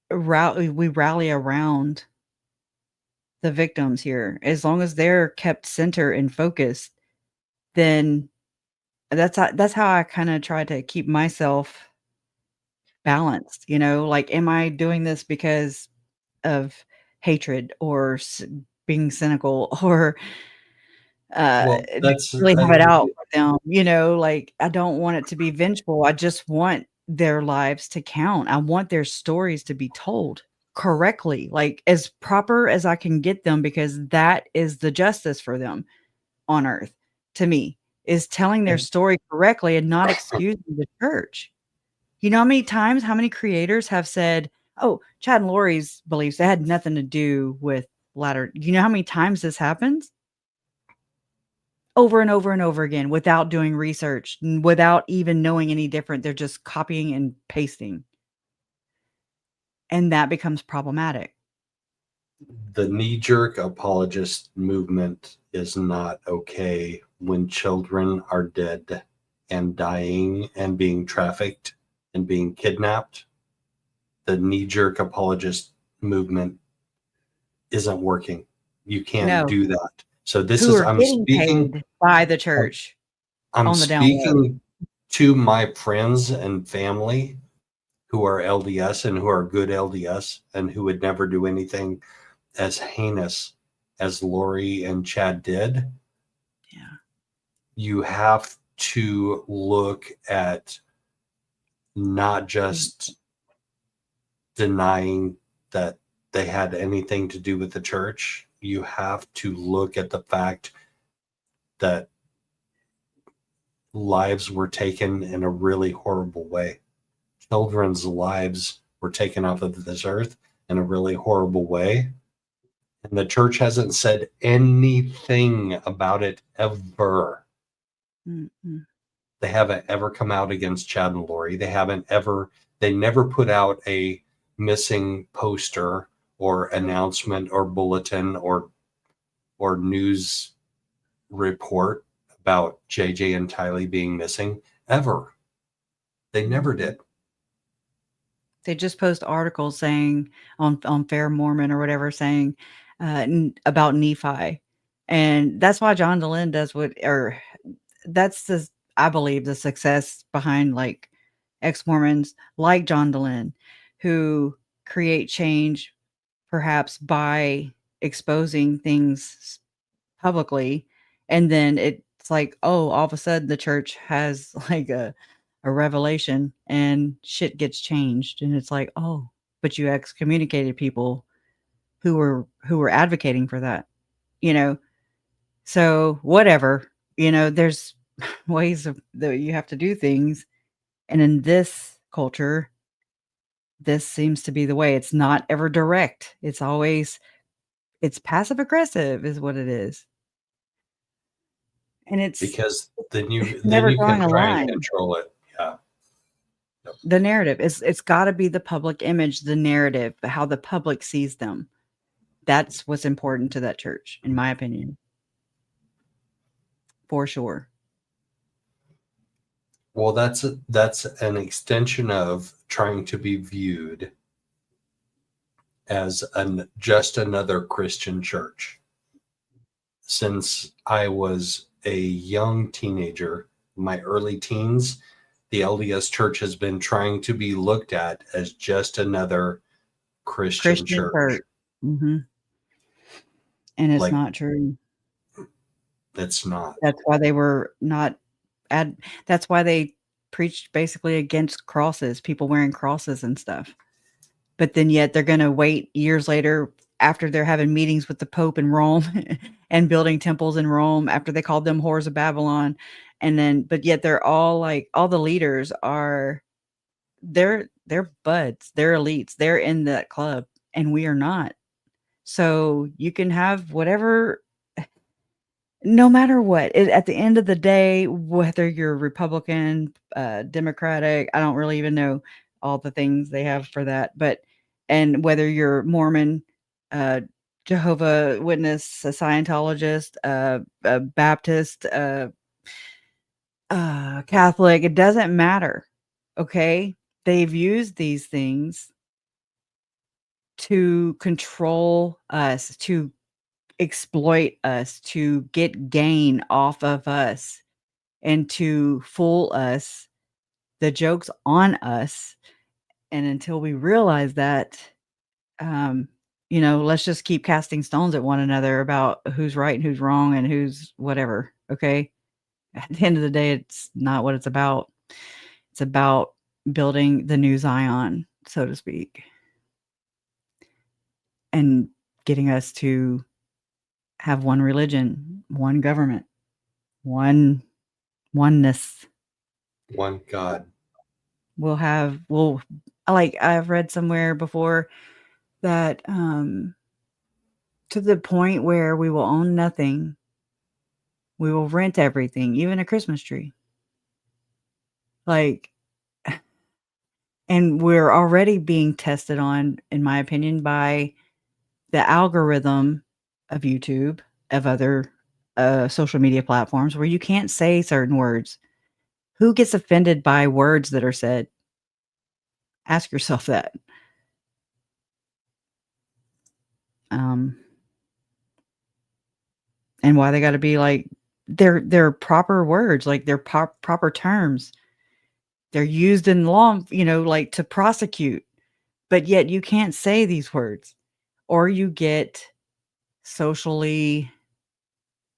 route. We rally around the victims here. As long as they're kept center and focused, then that's how I kind of try to keep myself balanced. You know, like, am I doing this because of hatred or being cynical or really have it out with them? You know, like I don't want it to be vengeful. I just want their lives to count. I want their stories to be told correctly, like as proper as I can get them, because that is the justice for them on earth to me, is telling their story correctly and not excusing the church. You know how many creators have said, oh, Chad and Lori's beliefs, they had nothing to do with latter. You know how many times this happens? Over and over and over again, without doing research, without even knowing any different. They're just copying and pasting. And that becomes problematic. The knee-jerk apologist movement is not okay when children are dead and dying and being trafficked and being kidnapped. The knee-jerk apologist movement isn't working. You can't do that. So this who is are I'm getting speaking paid by the church I'm on the down low. speaking to my friends and family who are LDS and who are good LDS and who would never do anything as heinous as Lori and Chad did. Yeah. You have to look at not just denying that they had anything to do with the church. You have to look at the fact that lives were taken in a really horrible way. Children's lives were taken off of this earth in a really horrible way. And the church hasn't said anything about it ever. Mm-mm. They haven't ever come out against Chad and Lori. They never put out a missing poster or announcement or bulletin or news report about JJ and Tylee being missing ever. They never did. They just post articles saying on Fair Mormon or whatever, saying about Nephi, and that's why John Dehlin does that's I believe the success behind like ex-Mormons like John Dehlin, who create change perhaps by exposing things publicly, and then it's like, oh, all of a sudden the church has like a revelation and shit gets changed, and it's like, oh, but you excommunicated people who were advocating for that, you know. So whatever, there's ways that you have to do things, and in this culture this seems to be the way. It's not ever direct. It's passive aggressive is what it is. And it's Because then you never can drawing a try and line. control it. Yeah. The narrative it's got to be the public image, the narrative, how the public sees them. That's what's important to that church, in my opinion. For sure. Well, that's an extension of trying to be viewed as just another Christian church. Since I was a young teenager, my early teens, the LDS church has been trying to be looked at as just another Christian church. Mm-hmm. And it's Like, not true. It's not. That's why they were not that's why they preached basically against crosses, people wearing crosses and stuff. But then yet they're going to wait years later after they're having meetings with the Pope in Rome and building temples in Rome after they called them whores of Babylon. And then, but yet they're all like, all the leaders are, they're buds, they're elites, they're in that club, and we are not. So you can have whatever, no matter what, at the end of the day, whether you're Republican, Democratic, I don't really even know all the things they have for that, but, and whether you're Mormon, Jehovah Witness, a Scientologist, a Baptist, Catholic, it doesn't matter. Okay. They've used these things to control us, to exploit us, to get gain off of us, and to fool us. The joke's on us. And until we realize that, let's just keep casting stones at one another about who's right and who's wrong and who's whatever. Okay. At the end of the day, it's not what it's about. It's about building the new Zion, so to speak, and getting us to have one religion, one government, oneness. One God. Like I've read somewhere before that to the point where we will own nothing. We will rent everything, even a Christmas tree. Like, and we're already being tested on, in my opinion, by the algorithm of YouTube, of other social media platforms where you can't say certain words. Who gets offended by words that are said? Ask yourself that. and why they got to be like they're proper words, like they're proper terms. They're used in law, like to prosecute, but yet you can't say these words, or you get socially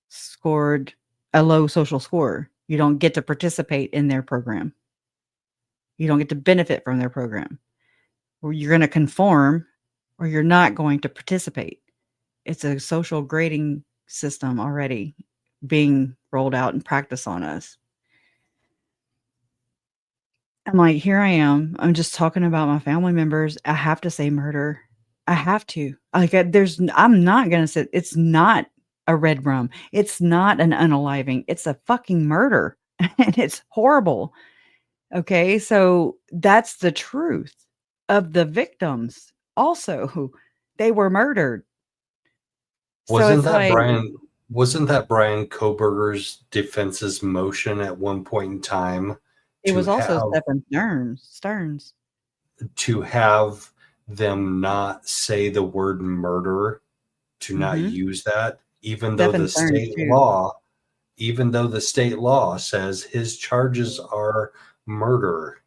scored a low social score. You don't get to participate in their program. You don't get to benefit from their program. Or you're going to conform, or you're not going to participate. It's a social grading system already being rolled out and practiced on us. I'm like, here I am. I'm just talking about my family members. I have to say murder. I have to. Like, I'm not going to say it's not a red rum. It's not an unaliving. It's a fucking murder. And it's horrible. Okay. So that's the truth of the victims. Also, they were murdered. Wasn't that Brian Koberger's defense's motion at one point in time? It was also Stephen Stearns. To have them not say the word murder, to not use that, even though the state law says his charges are murder.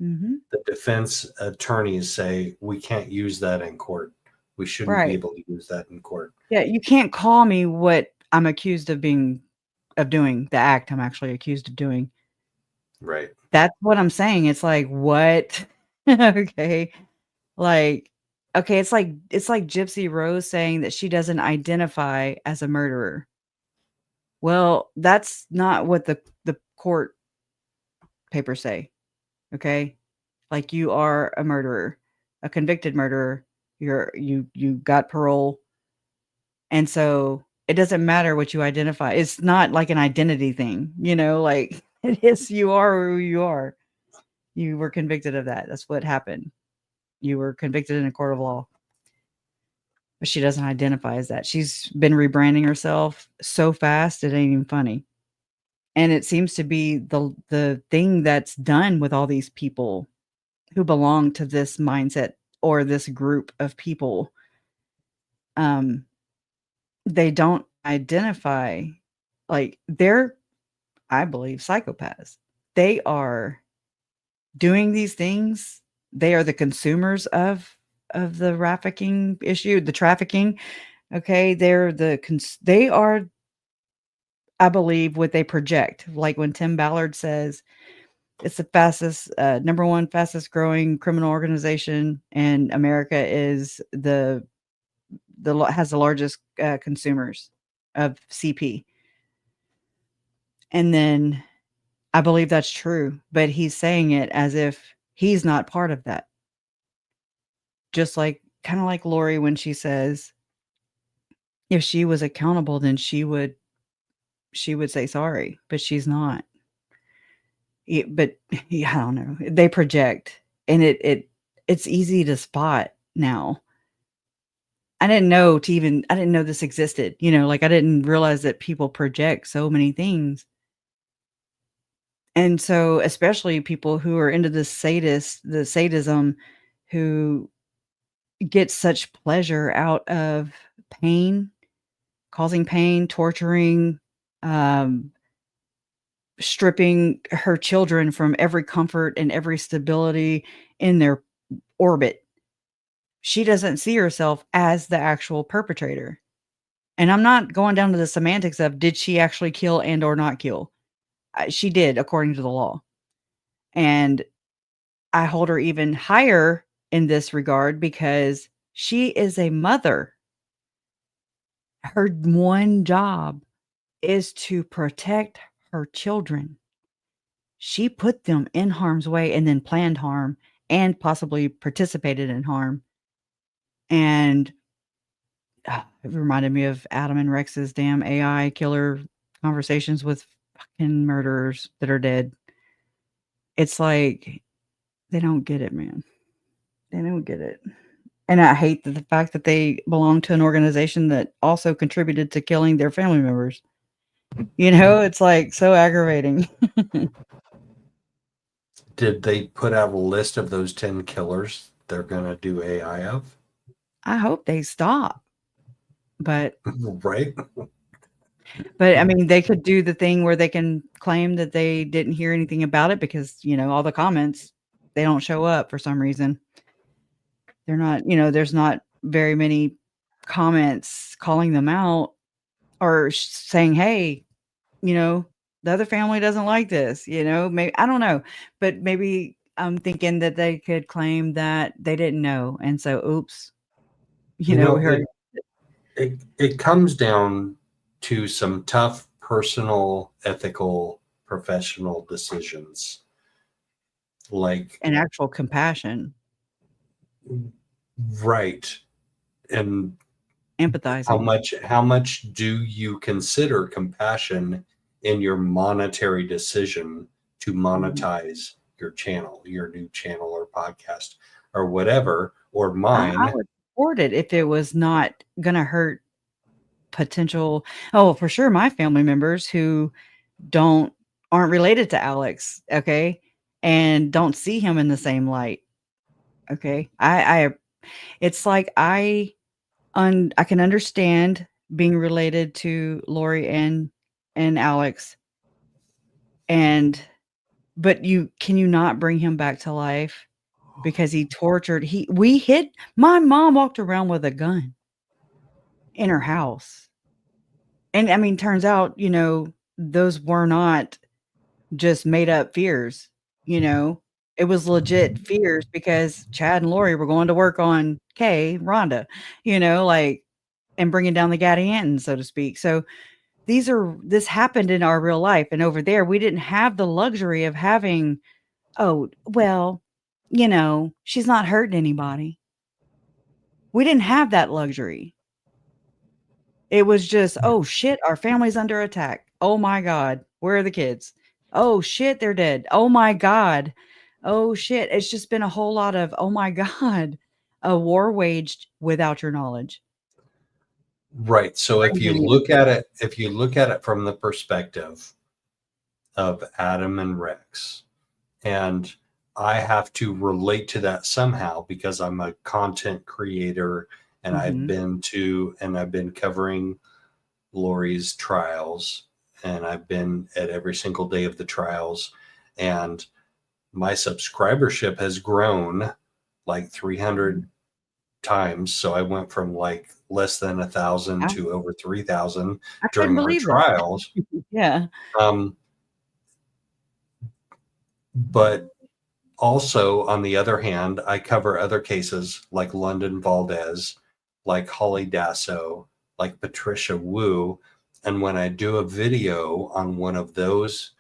The defense attorneys say we can't use that in court. We shouldn't be able to use that in court. Yeah, you can't call me what I'm accused of doing, the act I'm actually accused of doing. Right. That's what I'm saying. It's like, what? Okay. Like, okay, it's like Gypsy Rose saying that she doesn't identify as a murderer. Well, that's not what the court papers say. Okay? Like, you are a murderer, a convicted murderer. You got parole. And so it doesn't matter what you identify. It's not like an identity thing, like it is, you are who you are. You were convicted of that. That's what happened. You were convicted in a court of law. But she doesn't identify as that. She's been rebranding herself so fast, it ain't even funny. And it seems to be the thing that's done with all these people who belong to this mindset or this group of people. They don't identify, like, they're, I believe, psychopaths. They are doing these things. They are the consumers of the trafficking issue, the trafficking. Okay. They are, I believe, what they project. Like when Tim Ballard says it's the fastest, number one fastest growing criminal organization, and America is has the largest consumers of CP. And then I believe that's true, but he's saying it as if he's not part of that. Just like, kind of like Lori when she says, if she was accountable, then she would say sorry, but she's not. I don't know. They project, and it's easy to spot now. I didn't know this existed. Like, I didn't realize that people project so many things. And so, especially people who are into the sadism, who get such pleasure out of pain, causing pain, torturing, stripping her children from every comfort and every stability in their orbit. She doesn't see herself as the actual perpetrator. And I'm not going down to the semantics of did she actually kill and or not kill. She did, according to the law. And I hold her even higher in this regard because she is a mother. Her one job is to protect her children. She put them in harm's way and then planned harm and possibly participated in harm. And it reminded me of Adam and Rex's damn AI killer conversations with fucking murderers that are dead. It's like, they don't get it, man. They don't get it. And I hate the fact that they belong to an organization that also contributed to killing their family members. It's like so aggravating. Did they put out a list of those 10 killers they're going to do AI of? I hope they stop. But right? But I mean, they could do the thing where they can claim that they didn't hear anything about it because, all the comments, they don't show up for some reason. They're not, there's not very many comments calling them out or saying, hey, the other family doesn't like this, maybe, I don't know, but maybe I'm thinking that they could claim that they didn't know. And so, oops, we heard. It comes down to some tough personal, ethical, professional decisions. Like An actual compassion. Right. And empathizing. How much do you consider compassion in your monetary decision to monetize your channel, your new channel or podcast or whatever, or mine? I would support it if it was not going to hurt potential. Oh, for sure. My family members who aren't related to Alex. Okay. And don't see him in the same light. Okay. It's like I can understand being related to Lori and Alex. But can you not bring him back to life because he tortured, my mom walked around with a gun in her house. And I mean, turns out, those were not just made up fears, it was legit fears because Chad and Lori were going to work on Rhonda, and bringing down the Gadianton, so to speak. So this happened in our real life. And over there, we didn't have the luxury of having, oh, well, she's not hurting anybody. We didn't have that luxury. It was just, oh shit, our family's under attack. Oh my God, where are the kids? Oh shit, they're dead. Oh my God. Oh shit. It's just been a whole lot of, oh my God, a war waged without your knowledge. Right. So if you look at it from the perspective of Adam and Rex, and I have to relate to that somehow because I'm a content creator and I've been covering Lori's trials, and I've been at every single day of the trials, and my subscribership has grown like 300 times. So I went from like less than 1,000 to over 3,000 during our trials. Yeah. But also, on the other hand, I cover other cases like London Valdez, like Holly Dasso, like Patricia Wu. And when I do a video on one of those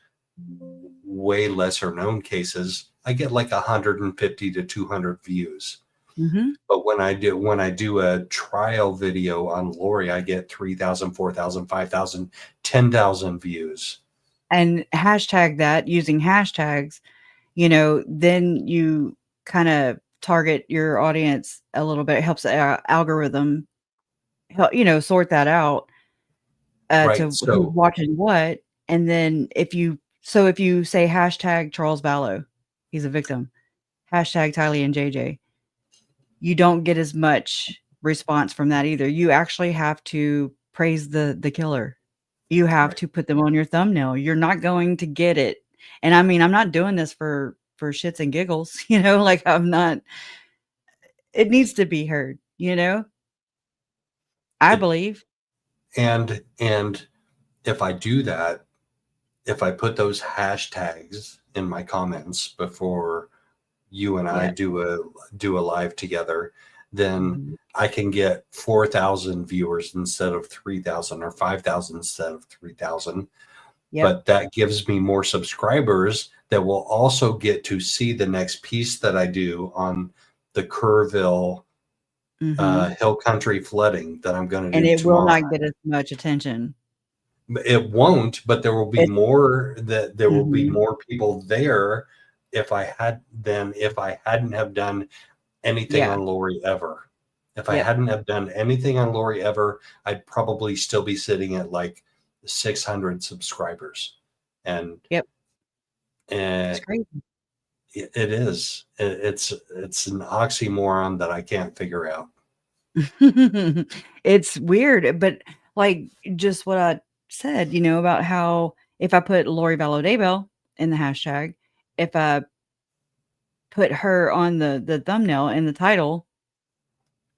way lesser known cases, I get like 150 to 200 views. But when I do a trial video on Lori, I get 3,000, 4,000, 5,000, 10,000 views. And hashtag that using hashtags, then you kind of target your audience a little bit. It helps the algorithm, sort that out Right, to who's watching what. And then if you say hashtag Charles Ballo, he's a victim, hashtag Tylee and JJ, you don't get as much response from that either. You actually have to praise the killer. You have to put them on your thumbnail. You're not going to get it. And I mean, I'm not doing this for shits and giggles, like I'm not, it needs to be heard, I believe. And if I do that, if I put those hashtags in my comments before you and I do a live together, then I can get 4,000 viewers instead of 3,000 or 5,000 instead of 3,000. But that gives me more subscribers that will also get to see the next piece that I do on the Kerrville hill country flooding that I'm going to do and it tomorrow. will not get as much attention. It won't, but there will be more will be more people there if I hadn't have done anything on Lori ever. If I hadn't have done anything on Lori ever, I'd probably still be sitting at like 600 subscribers. And it's crazy. It is. It's an oxymoron that I can't figure out. It's weird, but like just what I said, about how if I put Lori Vallow Daybell in the hashtag, if I put her on the thumbnail and the title,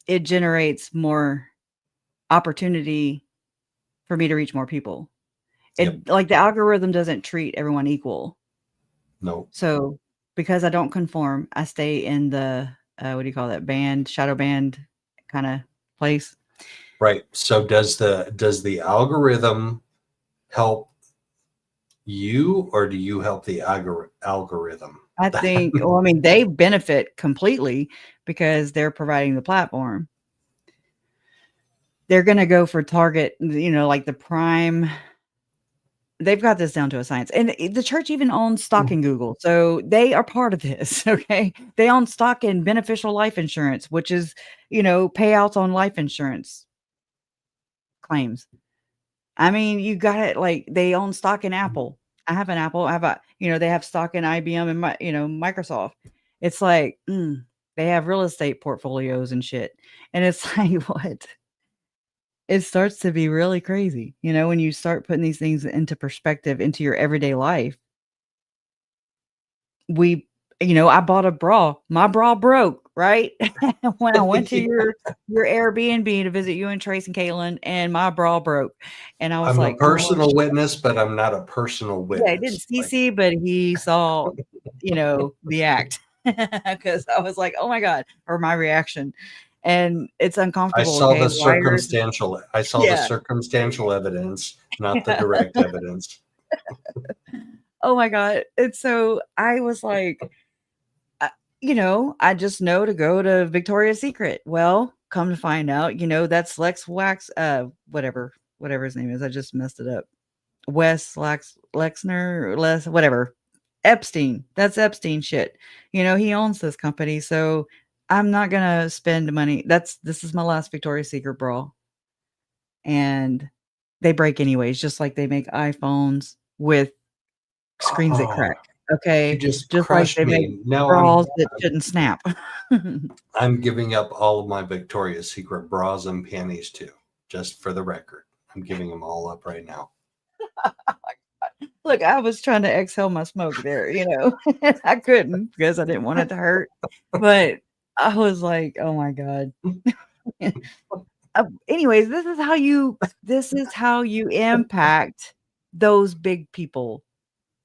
it generates more opportunity for me to reach more people. Like the algorithm doesn't treat everyone equal. No. So because I don't conform, I stay in the what do you call that, shadow band kind of place. Right. So does the algorithm help you, or do you help the algorithm? I think, well, I mean, they benefit completely because they're providing the platform. They're going to go for target, like the prime. They've got this down to a science. And the church even owns stock in Google. So they are part of this. Okay. They own stock in beneficial life insurance, which is, payouts on life insurance claims. I mean, you got it. Like they own stock in Apple. I have an Apple. They have stock in IBM and Microsoft. It's like, they have real estate portfolios and shit. And it's like, what? It starts to be really crazy, when you start putting these things into perspective, into your everyday life. I bought a bra. My bra broke, right? When I went to your Airbnb to visit you and Trace and Caitlin, and my bra broke. And I was I'm like, a personal witness, but I'm not a personal witness. Yeah, I didn't see, but he saw, the act. Because I was like, oh my God, or my reaction. And it's uncomfortable. I saw okay? the circumstantial. I saw Yeah. the circumstantial evidence, not the direct evidence. Oh my God. And so I was like, I just know to go to Victoria's Secret. Well, come to find out, that's Lex Wax, whatever his name is. I just messed it up. Lexner, whatever. Epstein. That's Epstein shit. He owns this company. So I'm not gonna spend money. This is my last Victoria's Secret bra. And they break anyways, just like they make iPhones with screens that crack. Okay. You just like crushed they me. make Now bras that shouldn't snap. I'm giving up all of my Victoria's Secret bras and panties too, just for the record. I'm giving them all up right now. Look, I was trying to exhale my smoke there, I couldn't because I didn't want it to hurt. But I was like, oh my God. Anyways, this is how you impact those big people.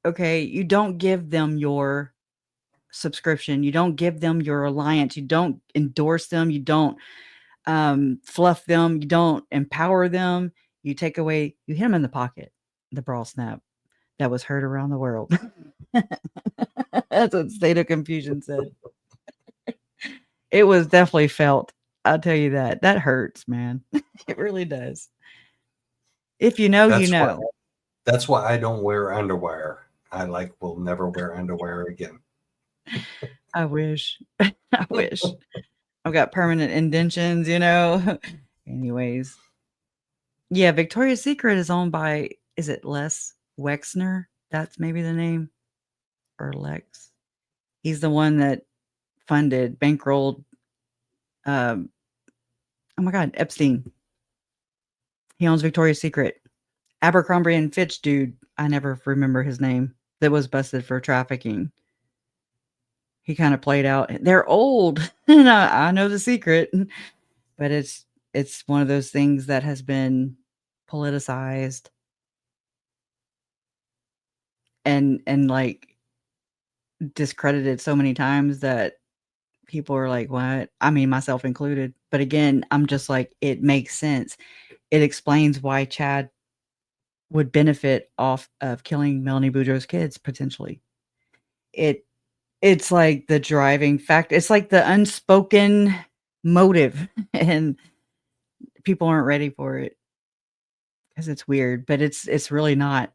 Okay. You don't give them your subscription. You don't give them your alliance. You don't endorse them. You don't fluff them. You don't empower them. You hit them in the pocket. The bra snap. That was heard around the world. That's what State of Confusion said. It was definitely felt. I'll tell you that. That hurts, man. It really does. If you know, you know. That's why I don't wear underwear. I will never wear underwear again. I wish. I wish. I've got permanent indentions, Anyways. Yeah, Victoria's Secret is owned by, is it Les Wexner? That's maybe the name. Or Lex. He's the one that bankrolled, oh my God, Epstein. He owns Victoria's Secret. Abercrombie and Fitch dude, I never remember his name, that was busted for trafficking. He kind of played out. They're old. I know the secret, but it's one of those things that has been politicized and like discredited so many times that people are like, what? I mean, myself included. But again, I'm just like, it makes sense. It explains why Chad would benefit off of killing Melanie Boudreaux's kids, potentially. It's like the driving factor. It's like the unspoken motive, and people aren't ready for it because it's weird, but it's really not.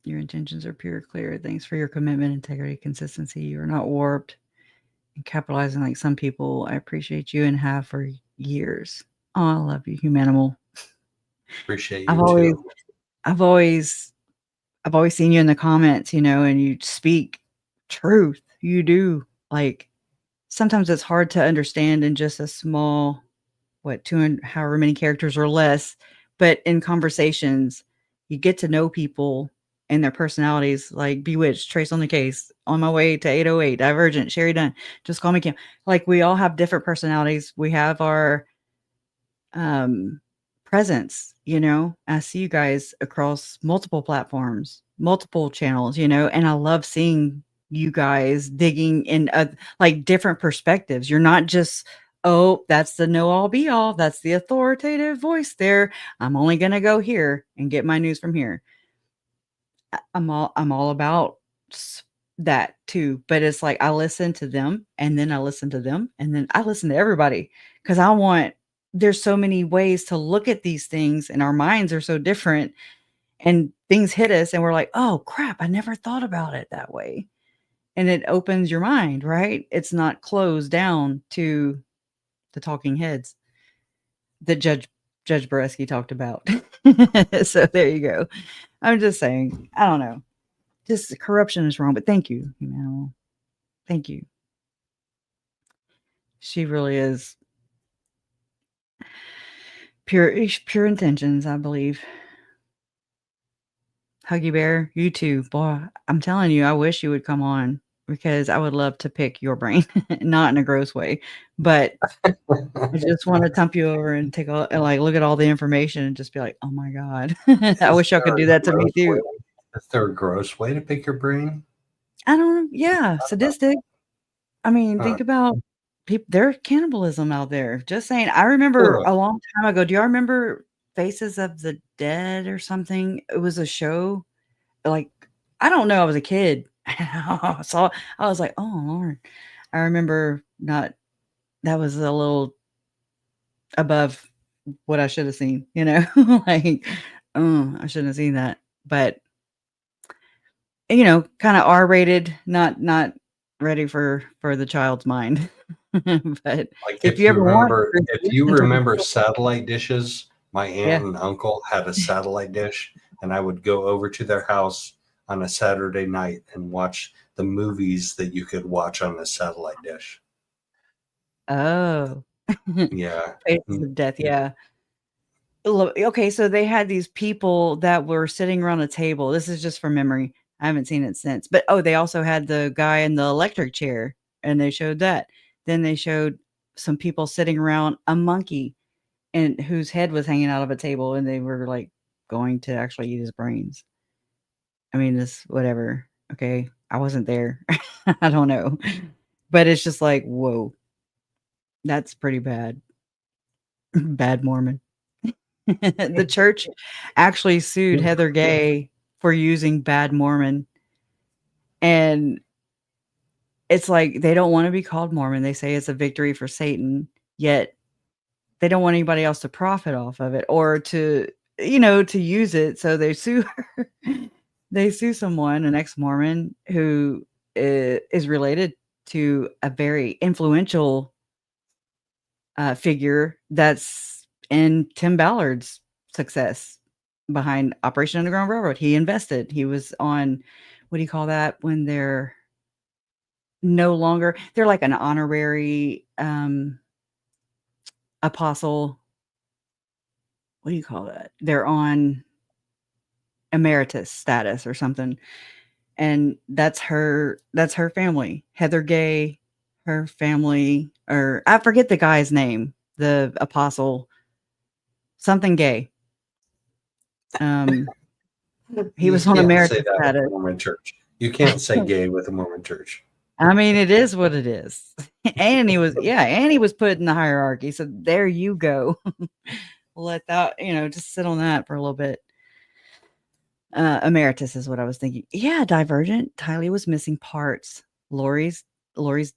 Your intentions are pure, clear. Thanks for your commitment, integrity, consistency. You are not warped and capitalizing like some people. I appreciate you and have for years. Oh, I love you, humanimal. Appreciate you too. I've always seen you in the comments, and you speak truth. You do. Like sometimes it's hard to understand in just a small 200, however many characters or less. But in conversations, you get to know people and their personalities, like Bewitched, Trace on the Case, On My Way to 808, Divergent, Sherry Dunn, Just Call Me Kim. Like, we all have different personalities. We have our presence, you know. I see you guys across multiple platforms, multiple channels, you know, and I love seeing you guys digging in like different perspectives. You're not just, oh, that's the know all be all, that's the authoritative voice there, I'm only going to go here and get my news from here. I'm all about that too, but it's like I listen to them and then I listen to them and then I listen to everybody, because there's so many ways to look at these things and our minds are so different, and things hit us and we're like, oh crap, I never thought about it that way. And it opens your mind, right? It's not closed down to the talking heads that Judge Bareski talked about. So there you go. I'm just saying, I don't know. Just corruption is wrong, but thank you, you know. Thank you. She really is pure intentions, I believe. Huggy Bear, you too. Boy, I'm telling you, I wish you would come on, because I would love to pick your brain, not in a gross way, but I just want to thump you over and take all, like, look at all the information and just be like, oh my God. I wish y'all could do that to me too. Is there a gross way to pick your brain? I don't know. Yeah, sadistic. I mean, think about people. There's cannibalism out there. Just saying. I remember a long time ago. Do y'all remember Faces of the Dead or something? It was a show. Like, I don't know. I was a kid. I was like, oh Lord. I remember that was a little above what I should have seen, you know. Like, I shouldn't have seen that. But you know, kind of R-rated, not ready for the child's mind. But Like, if you ever if you remember satellite dishes, my aunt and uncle had a satellite dish, and I would go over to their house on a Saturday night and watch the movies that you could watch on a satellite dish. Oh. Yeah. Faces of Death, yeah. Okay, so they had these people that were sitting around a table. This is just from memory. I haven't seen it since. But they also had the guy in the electric chair, and they showed that. Then they showed some people sitting around a monkey and whose head was hanging out of a table, and they were like going to actually eat his brains. I mean, this whatever. Okay, I wasn't there. I don't know. But it's just like, whoa. That's pretty bad. Bad Mormon. The church actually sued Heather Gay for using Bad Mormon. And it's like they don't want to be called Mormon. They say it's a victory for Satan, yet they don't want anybody else to profit off of it or to, you know, to use it. So they sue her. They sue someone, an ex-Mormon, who is related to a very influential figure that's in Tim Ballard's success behind Operation Underground Railroad. He invested. He was on, what do you call that when they're no longer, they're like an honorary apostle. What do you call that? They're on emeritus status or something. And that's her family. Heather Gay, her family, or I forget the guy's name, the apostle, something Gay. He was on emeritus status. Mormon church. You can't say gay with a Mormon church. I mean, it is what it is. And he was, and he was put in the hierarchy. So there you go. Let that, you know, just sit on that for a little bit. Emeritus is what I was thinking. Yeah, Divergent. Tylee was missing parts. Lori's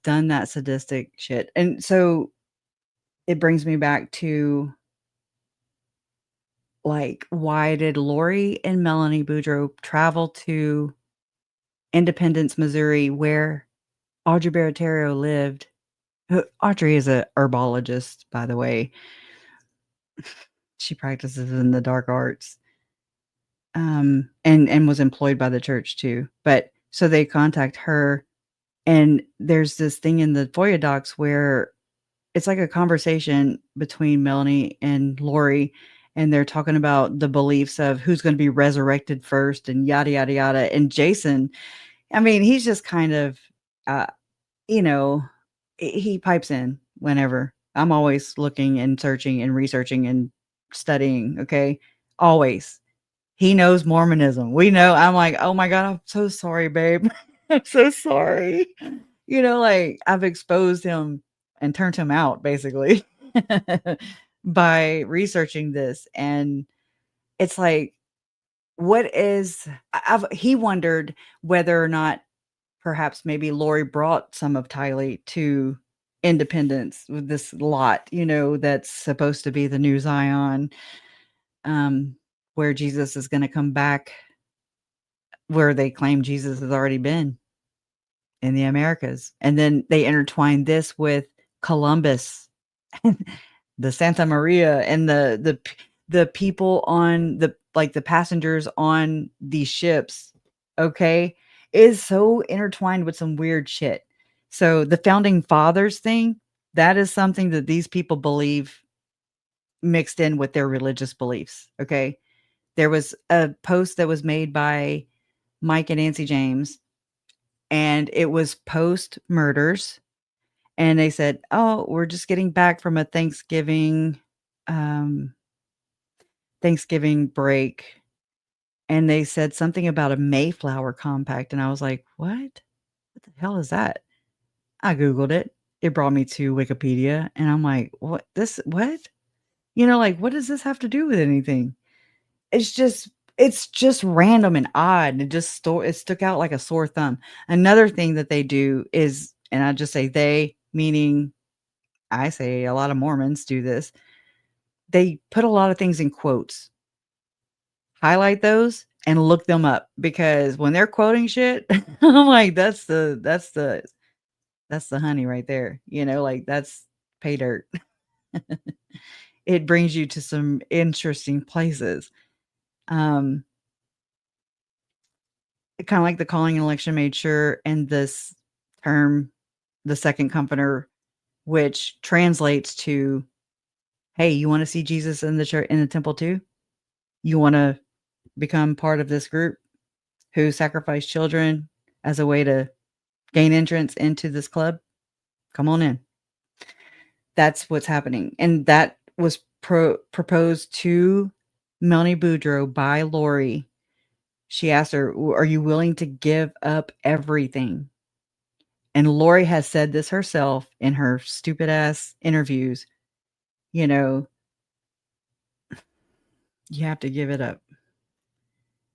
done that sadistic shit. And so it brings me back to, like, why did Lori and Melanie Boudreaux travel to Independence, Missouri, where Audrey Baratario lived? Audrey is a herbologist, by the way. She practices in the dark arts. And was employed by the church too. But so they contact her, and there's this thing in the FOIA docs where it's like a conversation between Melanie and Lori, and they're talking about the beliefs of who's going to be resurrected first and yada, yada, yada. And Jason, I mean, he's just kind of, you know, he pipes in whenever. I'm always looking and searching and researching and studying. Okay. Always. He knows Mormonism. We know. I'm like, oh my God, I'm so sorry, babe. I'm so sorry. You know, like I've exposed him and turned him out basically by researching this. And it's like, what is, he wondered whether or not perhaps maybe Lori brought some of Tylee to Independence with this lot, you know, that's supposed to be the new Zion, where Jesus is going to come back, where they claim Jesus has already been in the Americas. And then they intertwine this with Columbus, the Santa Maria, and the people on the, like the passengers on these ships, okay, is so intertwined with some weird shit. So the founding fathers thing, that is something that these people believe mixed in with their religious beliefs. Okay. There was a post that was made by Mike and Nancy James, and it was post murders. And they said, oh, we're just getting back from a Thanksgiving break. And they said something about a Mayflower Compact. And I was like, what? What the hell is that? I Googled it. It brought me to Wikipedia. And I'm like, what? You know, like, what does this have to do with anything? It's just random and odd. And it stuck out like a sore thumb. Another thing that they do is, and I just say they, meaning I say a lot of Mormons do this. They put a lot of things in quotes. Highlight those and look them up, because when they're quoting shit, I'm like, that's the honey right there. You know, like that's pay dirt. It brings you to some interesting places. Kind of like the calling and election made sure, and this term, the second comforter, which translates to, hey, you want to see Jesus in the church, in the temple too? You want to become part of this group who sacrifice children as a way to gain entrance into this club? Come on in. That's what's happening. And that was proposed to Melanie Boudreaux by Lori. She asked her, are you willing to give up everything? And Lori has said this herself in her stupid ass interviews. You know, you have to give it up.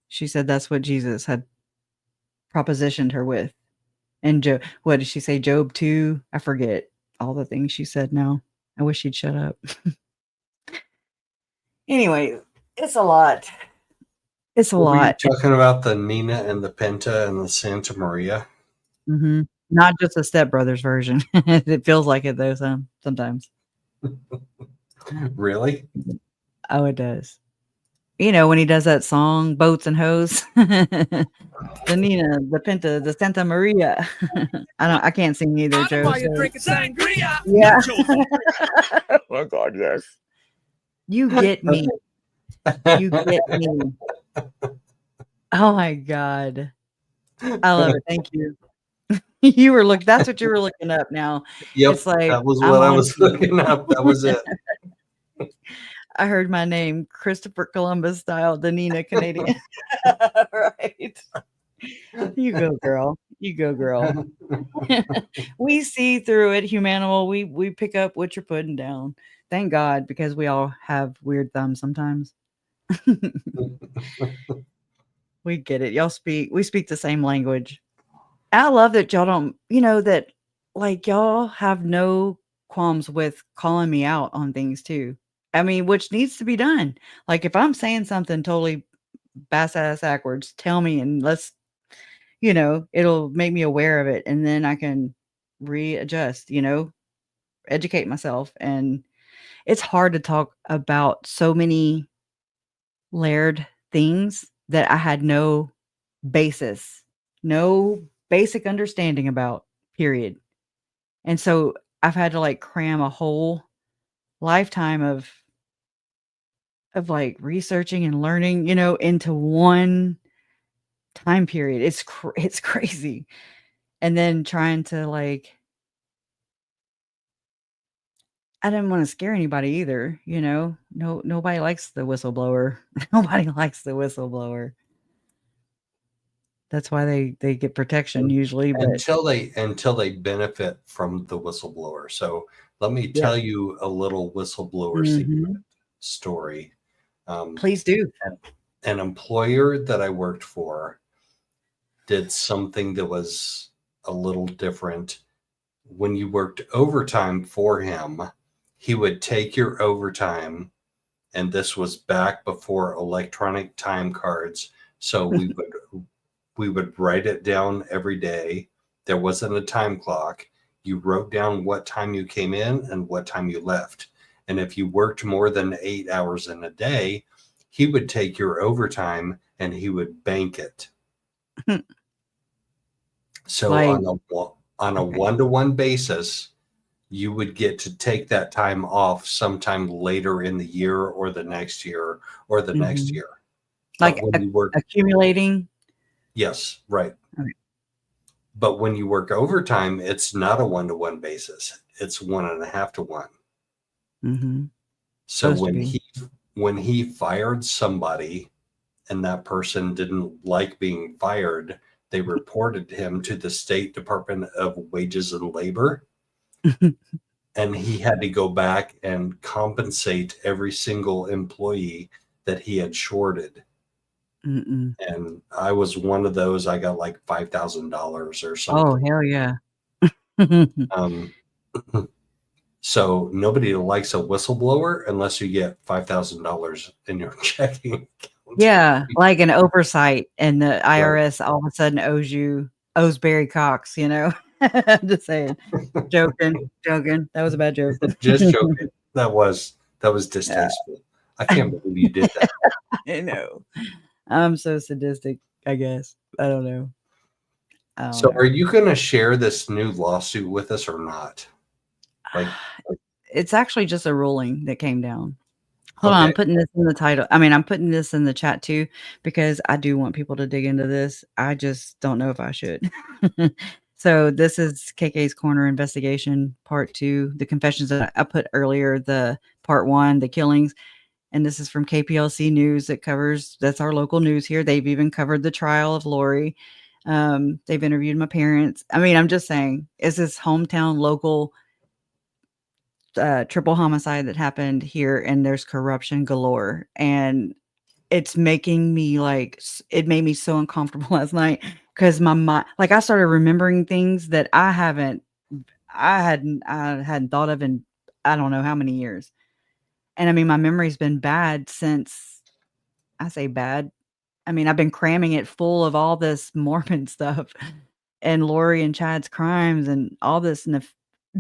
She said that's what Jesus had propositioned her with. And what did she say? Job 2? I forget all the things she said now. I wish she'd shut up. Anyway, it's a lot. It's a lot. Were you talking about the Nina and the Penta and the Santa Maria? Mm-hmm. Not just a Step Brothers version. It feels like it though, sometimes. Really? Oh, it does. You know, when he does that song, Boats and Hoes. The Nina, the Penta, the Santa Maria. I can't sing either, Joe. Why you drinking sangria? Yeah. Oh my God, yes. You get me. You get me. Oh my God. I love it. Thank you. That's what you were looking up now. Yep. It's like, that was what I was looking up. That was it. I heard my name, Christopher Columbus style, the Nina Canadian. Right. You go, girl. You go, girl. We see through it, Humanimal. We pick up what you're putting down. Thank God, because we all have weird thumbs sometimes. We get it. We speak the same language. I love that y'all don't, that like y'all have no qualms with calling me out on things too. I mean, which needs to be done. Like if I'm saying something totally bass-ass backwards, tell me and let's, it'll make me aware of it. And then I can readjust, educate myself. And it's hard to talk about so many layered things that I had no basis, no basic understanding about, period. And so I've had to like cram a whole lifetime of like researching and learning, into one time period. It's crazy. And then trying to like, I didn't want to scare anybody either, nobody likes the whistleblower. Nobody likes the whistleblower. That's why they get protection usually, but until they benefit from the whistleblower. So let me yeah. tell you a little whistleblower secret story. Please do. An employer that I worked for did something that was a little different. When you worked overtime for him, he would take your overtime, and this was back before electronic time cards. So we would write it down every day. There wasn't a time clock. You wrote down what time you came in and what time you left. And if you worked more than 8 hours in a day, he would take your overtime and he would bank it. So Like, on a one-to-one basis, you would get to take that time off sometime later in the year or the next year or the next year. like But when you work, accumulating. yes, right. Okay. But when you work overtime, it's not a one-to-one basis. It's 1.5 to 1. So when he fired somebody and that person didn't like being fired, they reported him to the State Department of Wages and Labor. And he had to go back and compensate every single employee that he had shorted. And I was one of those. I got like $5,000 or something. Oh, hell yeah. So nobody likes a whistleblower unless you get $5,000 in your checking account. Yeah, like an oversight, and the IRS all of a sudden owes Barry Cox, I'm just saying. Joking. That was a bad joke. Just joking. That was distasteful. I can't believe you did that. I know. I'm so sadistic, I guess. I don't know. So are you going to share this new lawsuit with us or not? Like, it's actually just a ruling that came down. Hold on, I'm putting this in the title. I mean, I'm putting this in the chat too, because I do want people to dig into this. I just don't know if I should. So this is KK's Corner Investigation Part 2, the confessions that I put earlier, the Part 1, the killings. And this is from KPLC News. That's our local news here. They've even covered the trial of Lori. They've interviewed my parents. I mean, I'm just saying, it's this hometown local triple homicide that happened here, and there's corruption galore. And it's making me it made me so uncomfortable last night, because my mind, I started remembering things that I hadn't thought of in I don't know how many years. And I mean, my memory's been bad since, I say bad, I mean, I've been cramming it full of all this Mormon stuff and Lori and Chad's crimes and all this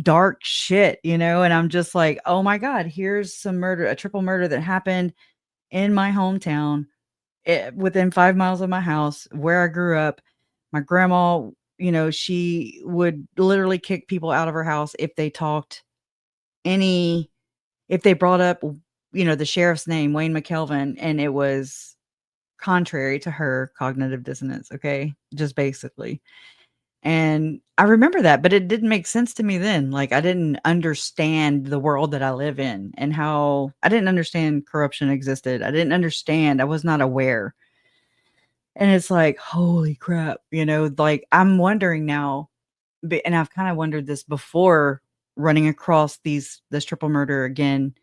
dark shit, and I'm just like, oh my God, here's some murder, a triple murder that happened in my hometown, within 5 miles of my house where I grew up. My grandma, she would literally kick people out of her house if they brought up, the sheriff's name, Wayne McKelvin, and it was contrary to her cognitive dissonance. Okay. Just basically. And I remember that, but it didn't make sense to me then. I didn't understand the world that I live in, and how I didn't understand corruption existed. I didn't understand. I was not aware. And it's like, holy crap, I'm wondering now, and I've kind of wondered this before running across this triple murder again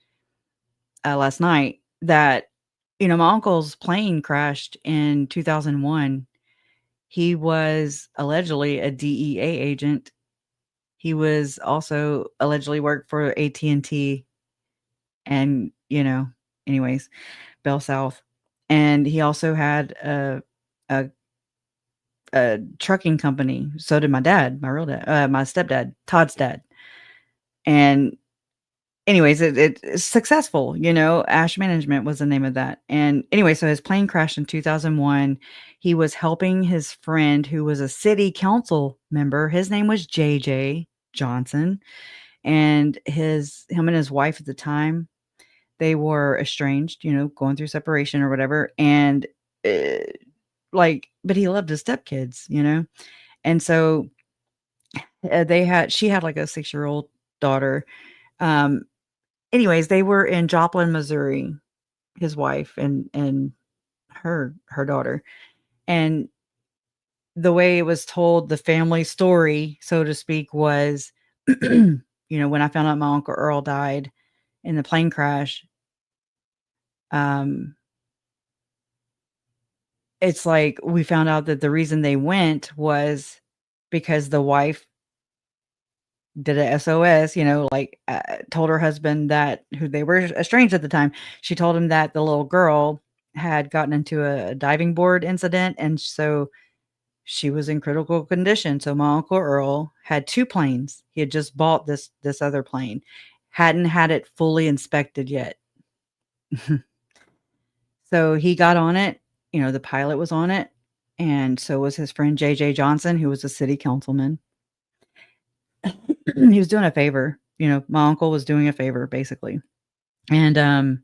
last night, that, my uncle's plane crashed in 2001. He was allegedly a DEA agent. He was also allegedly worked for AT&T and, anyways, Bell South. And he also had a trucking company. So did my dad, my real dad, my stepdad, Todd's dad. And anyways, it's successful, Ash Management was the name of that. And anyway, so his plane crashed in 2001. He was helping his friend who was a city council member. His name was JJ Johnson. and him and his wife at the time, they were estranged, going through separation or whatever. And but he loved his stepkids, and so she had like a 6-year-old daughter. Anyways, they were in Joplin, Missouri, his wife and her daughter. And the way it was told, the family story, so to speak, was, when I found out my Uncle Earl died in the plane crash, it's like we found out that the reason they went was because the wife did a SOS, told her husband that, who they were estranged at the time. She told him that the little girl had gotten into a diving board incident, and so she was in critical condition. So my Uncle Earl had 2 planes. He had just bought this other plane, hadn't had it fully inspected yet. So he got on it. The pilot was on it, and so was his friend J.J. Johnson, who was a city councilman. He was doing a favor. My uncle was doing a favor, basically. And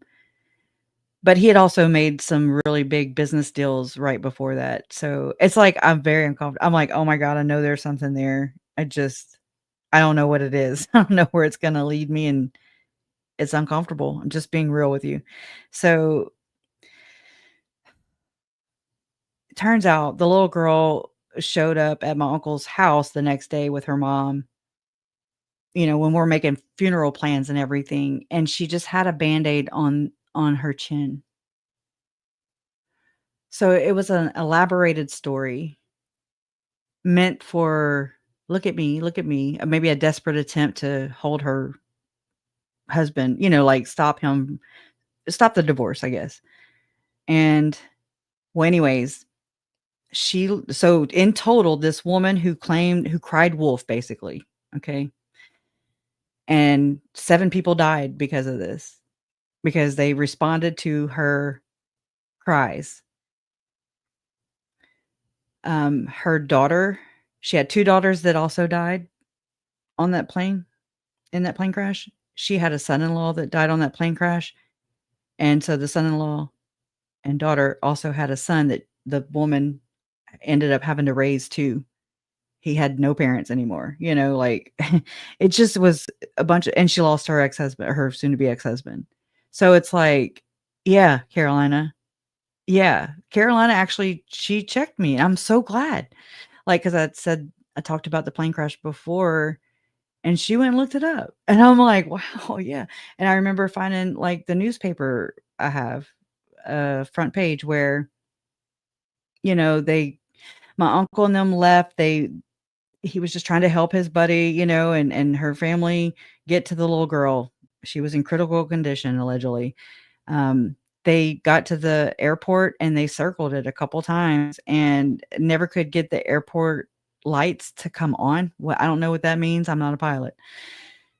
but he had also made some really big business deals right before that. So it's like I'm very uncomfortable. I'm like, oh my God, I know there's something there. I don't know what it is. I don't know where it's gonna lead me, and it's uncomfortable. I'm just being real with you. So it turns out the little girl showed up at my uncle's house the next day with her mom, when we're making funeral plans and everything, and she just had a Band-Aid on her chin. So it was an elaborated story meant for, look at me, maybe a desperate attempt to hold her husband, stop the divorce, I guess. And well, anyways, so in total, this woman who cried wolf, basically, okay, and 7 people died because of this, because they responded to her cries. Her daughter, she had 2 daughters that also died on that plane, in that plane crash. She had a son-in-law that died on that plane crash. And so the son-in-law and daughter also had a son that the woman ended up having to raise too. He had no parents anymore, it just was a bunch of, and she lost her ex-husband, her soon-to-be ex-husband. So it's like, yeah, Carolina. Yeah, Carolina actually, she checked me. I'm so glad. Because I talked about the plane crash before, and she went and looked it up. And I'm like, wow, yeah. And I remember finding the newspaper I have, front page where, my uncle and them left. He was just trying to help his buddy, and her family get to the little girl. She was in critical condition, allegedly. They got to the airport and they circled it a couple times and never could get the airport lights to come on. Well, I don't know what that means. I'm not a pilot.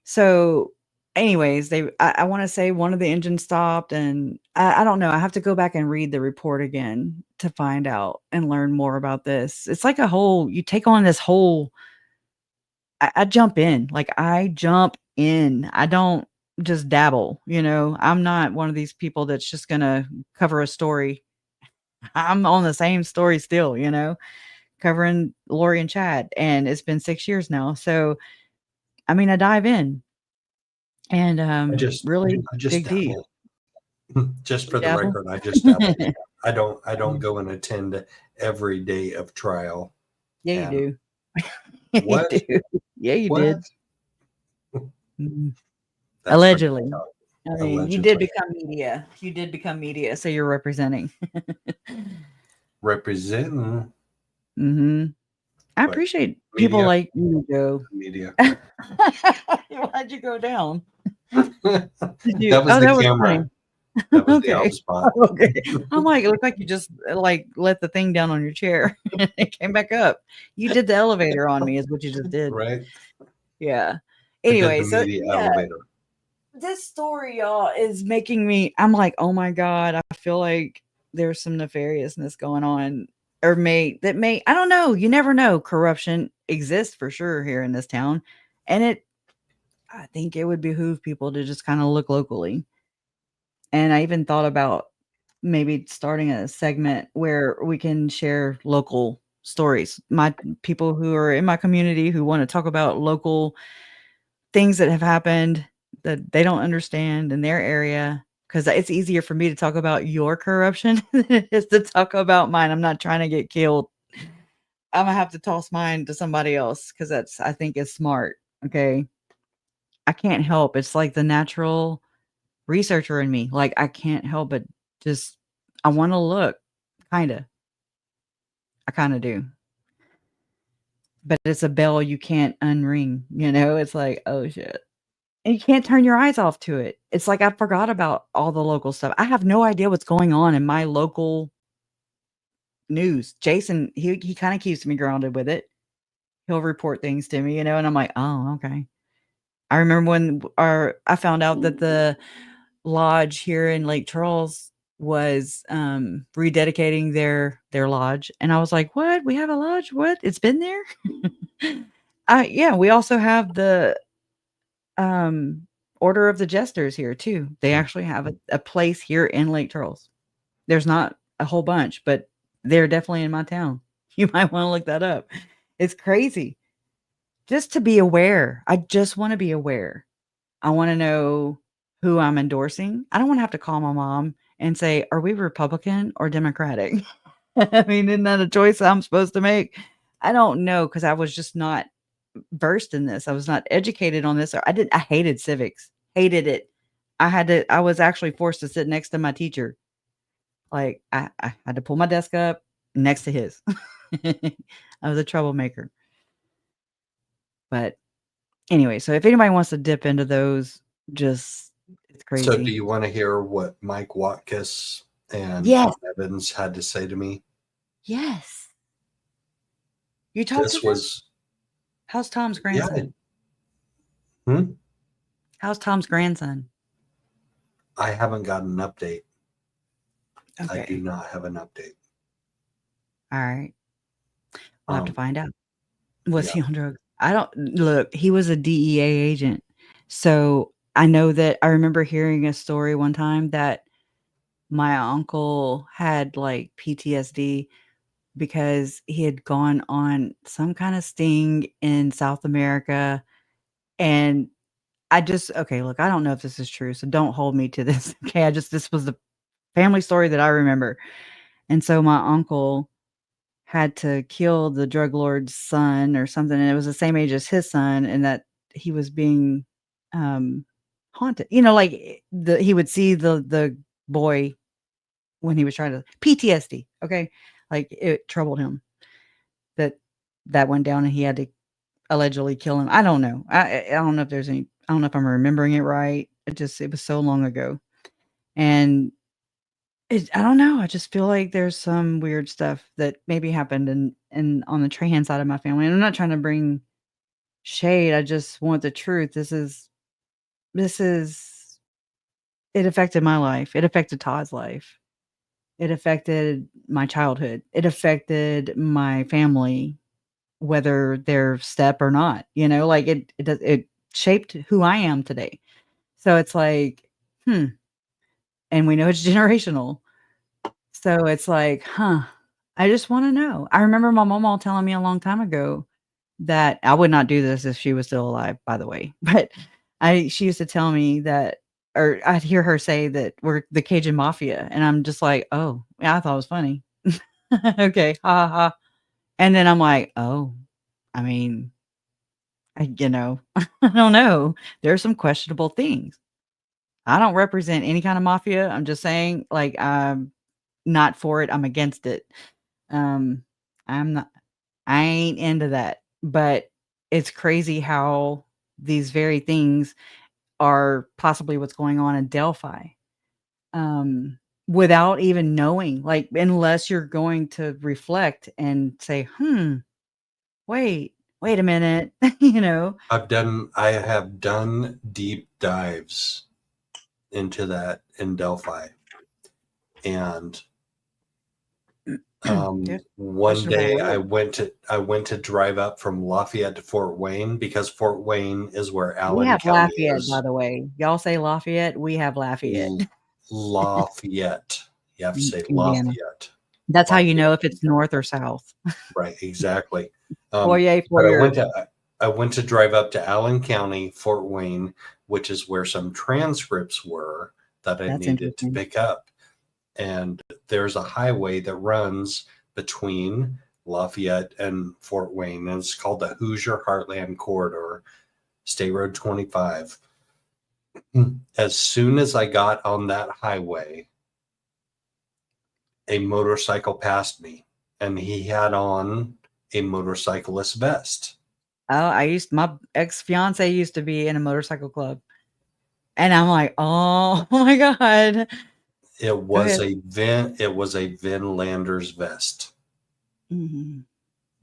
So anyways, I want to say one of the engines stopped, and I don't know. I have to go back and read the report again to find out and learn more about this. It's like you take on this whole, I jump in. I jump in. I don't just dabble, I'm not one of these people that's just going to cover a story. I'm on the same story still, covering Lori and Chad. And it's been 6 years now. So, I mean, I dive in and I just dig deep. Just for the Dabble? record, I just dabble. I don't go and attend every day of trial. Yeah, you do. What? You do. Yeah, you What? did. Mhm. That's Allegedly. right. I mean, you did become media. You did become media, so you're representing. Representing Mm-hmm. I But appreciate people media- like you, Joe. media. Why'd you go down? That was Oh, the that was camera. funny. That was the Okay. off spot. Okay. I'm like, it looked like you just let the thing down on your chair and it came back up. You did the elevator on me, is what you just did. Right? Yeah. I did Anyway, the so media yeah, elevator. this story, y'all, is making me, I'm like, oh my God, I feel like there's some nefariousness going on. Or I don't know. You never know. Corruption exists for sure here in this town. And I think it would behoove people to just kind of look locally. And I even thought about maybe starting a segment where we can share local stories. My people who are in my community who want to talk about local things that have happened that they don't understand in their area. Because it's easier for me to talk about your corruption than it is to talk about mine. I'm not trying to get killed. I'm gonna have to toss mine to somebody else because that's I think is smart. Okay. I can't help. It's like the natural researcher in me. Like I can't help but just I want to look. Kinda. I kinda do. But it's a bell you can't unring, you know? It's like, oh shit. And you can't turn your eyes off to it. It's like I forgot about all the local stuff. I have no idea what's going on in my local news. Jason, he kind of keeps me grounded with it. He'll report things to me, you know, and I'm like, oh, okay. I remember when I found out that the lodge here in Lake Charles was rededicating their lodge, and I was like, what? We have a lodge? What? It's been there? Yeah, we also have the Order of the Jesters here too. They actually have a place here in Lake Charles. There's not a whole bunch, but they're definitely in my town. You might want to look that up. It's crazy. Just to be aware. I just want to be aware. I want to know who I'm endorsing. I don't want to have to call my mom and say, are we Republican or Democratic? I mean, isn't that a choice I'm supposed to make? I don't know because I was just not versed in this. I was not educated on this. I hated civics. Hated it. I was actually forced to sit next to my teacher. Like I had to pull my desk up next to his. I was a troublemaker. But anyway, so if anybody wants to dip into those, just it's crazy. So do you want to hear what Mike Watkis and Yes. Tom Evans had to say to me? Yes. You talked This to them? was How's Tom's grandson? Hmm? How's Tom's grandson? I haven't got an update. Okay. I do not have an update. All right. We'll have to Um, find out. Was yeah. he on drugs? I don't look, he was a DEA agent. So I know that I remember hearing a story one time that my uncle had like PTSD because he had gone on some kind of sting in South America. And okay, look, I don't know if this is true, so don't hold me to this. Okay. This was the family story that I remember. And so my uncle had to kill the drug lord's son or something, and it was the same age as his son, and that he was being haunted. You know, like he would see the boy when he was trying to PTSD. Okay, like it troubled him that went down, and he had to allegedly kill him. I don't know. I don't know if there's any. I don't know if I'm remembering it right. It was so long ago, and I don't know. I just feel like there's some weird stuff that maybe happened in on the trans side of my family. And I'm not trying to bring shade. I just want the truth. This is it affected my life. It affected Todd's life. It affected my childhood. It affected my family, whether they're step or not. You know, like it shaped who I am today. So it's like, and we know it's generational. So it's like, I just want to know. I remember my mom all telling me a long time ago that I would not do this if she was still alive, by the way. But she used to tell me that, or I'd hear her say that we're the Cajun Mafia. And I'm just like, oh, yeah, I thought it was funny. Okay. Ha ha ha. And then I'm like, oh, I mean, I don't know. There's some questionable things. I don't represent any kind of mafia. I'm just saying, like, not for it. I'm against it. I'm not, I ain't into that, but it's crazy how these very things are possibly what's going on in Delphi. Without even knowing, like, unless you're going to reflect and say, wait a minute, I have done deep dives into that in Delphi. And One day I went to drive up from Lafayette to Fort Wayne because Fort Wayne is where We Allen have County Lafayette, is. by the way. Y'all say Lafayette. We have Lafayette. Lafayette. You have to say Indiana. Lafayette. That's how you know if it's north or south. Right, exactly. Foyer, But foyer. I went to drive up to Allen County, Fort Wayne, which is where some transcripts were that I That's needed to interesting. pick up. And there's a highway that runs between Lafayette and Fort Wayne, and it's called the Hoosier Heartland Corridor, State Road 25. As soon as I got on that highway, a motorcycle passed me, and he had on a motorcyclist vest. Oh, my ex-fiance used to be in a motorcycle club. And I'm like, oh my God. It was a Vinlanders vest. Mm-hmm.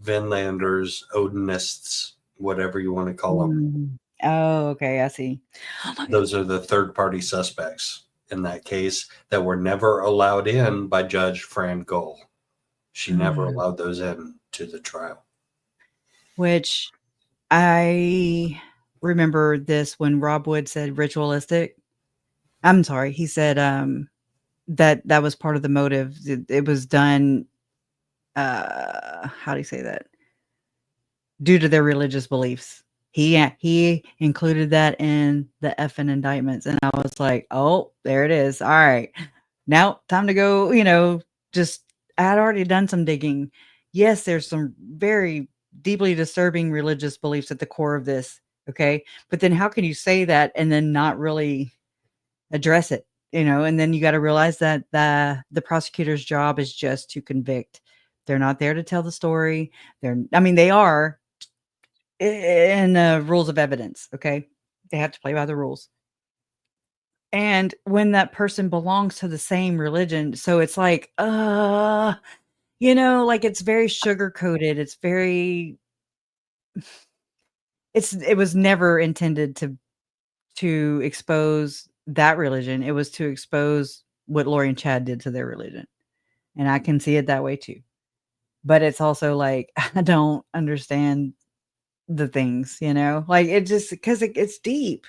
Vinlanders, Odinists, whatever you want to call them. Mm-hmm. Oh, okay. I see. Those are the third-party suspects in that case that were never allowed in by Judge Fran Gull. She never allowed those in to the trial. Which I remember this when Rob Wood said ritualistic. I'm sorry. He said that was part of the motive. It was done. How do you say that? Due to their religious beliefs. He included that in the effing indictments. And I was like, oh, there it is. All right. Now time to go, just I had already done some digging. Yes, there's some very deeply disturbing religious beliefs at the core of this. Okay. But then how can you say that and then not really address it? And then you got to realize that the prosecutor's job is just to convict. They're not there to tell the story. They are in rules of evidence. Okay. They have to play by the rules. And when that person belongs to the same religion, so it's like, it's very sugar coated. It's very, it was never intended to expose that religion. It was to expose what Lori and Chad did to their religion. And I can see it that way too. But it's also like, I don't understand the things, it just, because it's deep.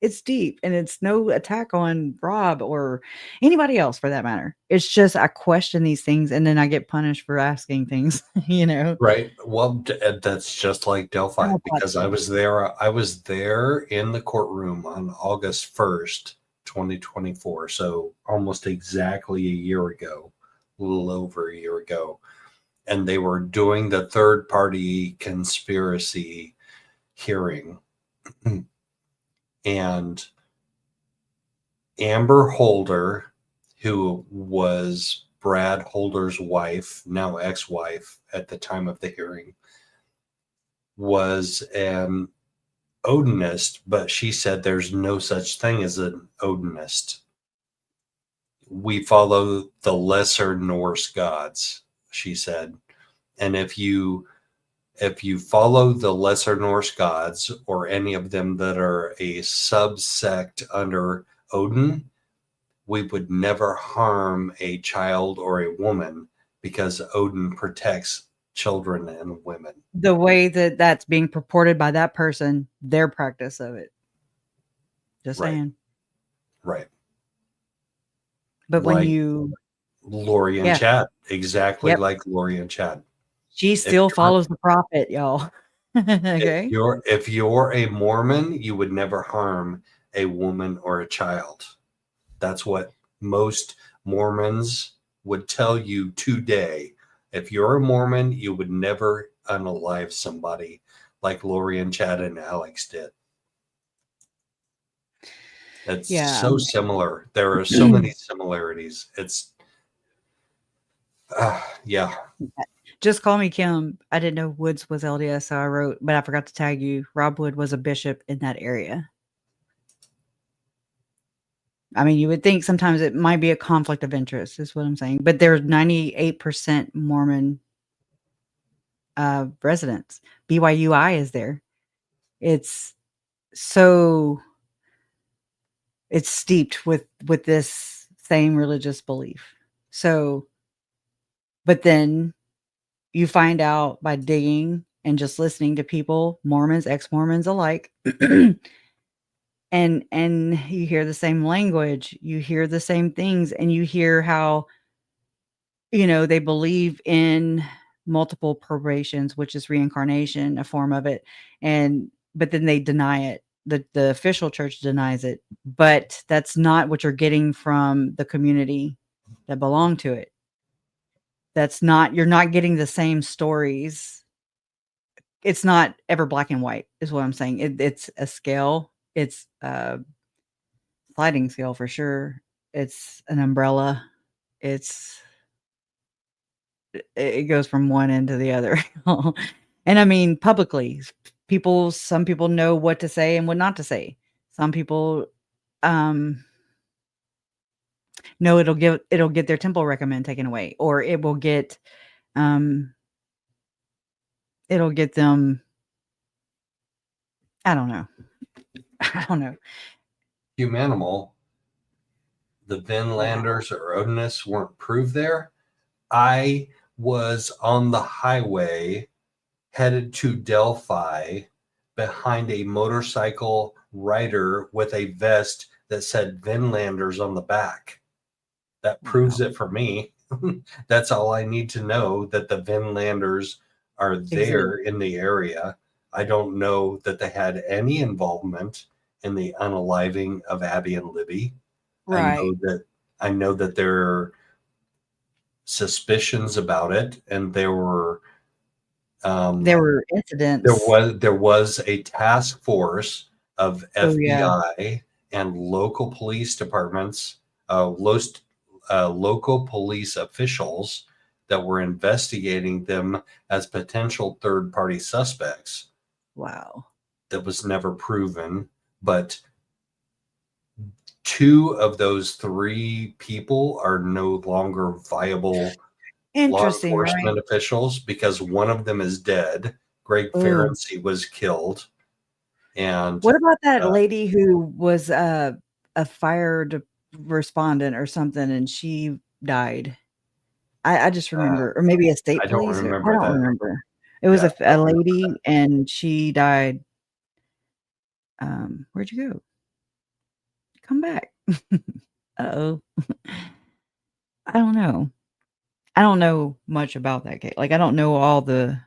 It's deep, and it's no attack on Rob or anybody else for that matter. It's just I question these things, and then I get punished for asking things, Right. Well, that's just like Delphi, because I was there. I was there in the courtroom on August 1st, 2024. So almost exactly a year ago, a little over a year ago. And they were doing the third-party conspiracy hearing. And Amber Holder, who was Brad Holder's wife, now ex-wife at the time of the hearing, was an Odinist, but she said there's no such thing as an Odinist. We follow the lesser Norse gods, she said. And if you follow the lesser Norse gods or any of them that are a subsect under Odin, we would never harm a child or a woman because Odin protects children and women. The way that's being purported by that person, their practice of it. Just saying. Right. But like when you... Lori and Chad, exactly like Lori and Chad. She still follows the prophet, y'all. Okay. If you're a Mormon, you would never harm a woman or a child. That's what most Mormons would tell you today. If you're a Mormon, you would never unalive somebody like Lori and Chad and Alex did. It's so similar. There are so many similarities. It's, yeah. Just call me Kim. I didn't know Woods was LDS, so I wrote, but I forgot to tag you. Rob Wood was a bishop in that area. You would think sometimes it might be a conflict of interest, is what I'm saying. But there's 98% Mormon residents. BYUI is there. It's steeped with this same religious belief. So, But then you find out by digging and just listening to people, Mormons, ex-Mormons alike, and you hear the same language, you hear the same things, and you hear how, they believe in multiple probations, which is reincarnation, a form of it, but then they deny it. The official church denies it, but that's not what you're getting from the community that belong to it. You're not getting the same stories. It's not ever black and white, is what I'm saying. It's a scale. It's a sliding scale for sure. It's an umbrella. It goes from one end to the other. And I mean, publicly, some people know what to say and what not to say. Some people know it'll get their temple recommend taken away, or it'll get them, I don't know. Humanimal, the Vinlanders or Odinists weren't proved there. I was on the highway headed to Delphi behind a motorcycle rider with a vest that said Vinlanders on the back. That proves it for me. That's all I need to know, that the Vinlanders are there in the area. I don't know that they had any involvement in the unaliving of Abby and Libby. Right. I know that there are suspicions about it, and there were incidents. There was a task force of FBI and local police departments, local police officials that were investigating them as potential third-party suspects. Wow. That was never proven, but 2 of those 3 people are no longer viable law enforcement officials, because one of them is dead. Greg Ferenczi was killed. And what about that lady who was a fire respondent or something, and she died? I just remember, or maybe a state police. I don't remember. It was a lady, and she died. Where'd you go? Come back. Uh-oh. I don't know. I don't know much about that case. Like, I don't know all the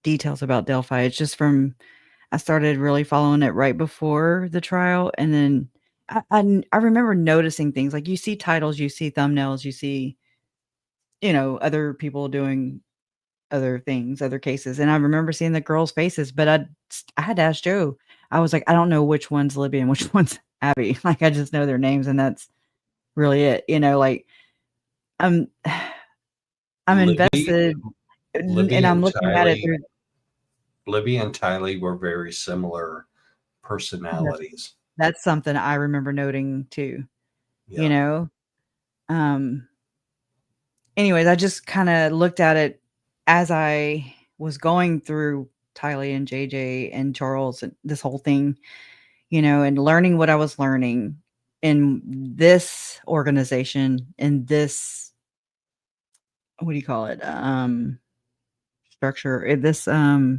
details about Delphi. It's just I started really following it right before the trial. And then I remember noticing things like, you see titles, you see thumbnails, you see, other people doing other things, other cases. And I remember seeing the girls' faces, but I had to ask Joe. I was like, I don't know which one's Libby and which one's Abby. Like, I just know their names, and that's really it. I'm invested, and I'm looking at it through. Libby and Tylee were very similar personalities. That's something I remember noting too. Anyways, I just kind of looked at it as I was going through Tylee and JJ and Charles and this whole thing, and learning what I was learning in this organization, in this, what do you call it? Structure, this, oh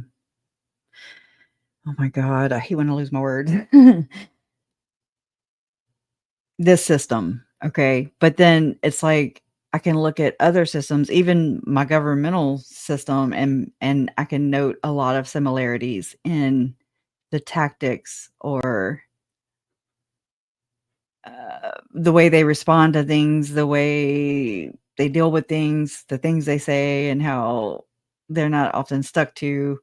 my God, I hate when I lose my words. This system. Okay. But then it's like, I can look at other systems, even my governmental system, and I can note a lot of similarities in the tactics or the way they respond to things, the way they deal with things, the things they say, and how they're not often stuck to.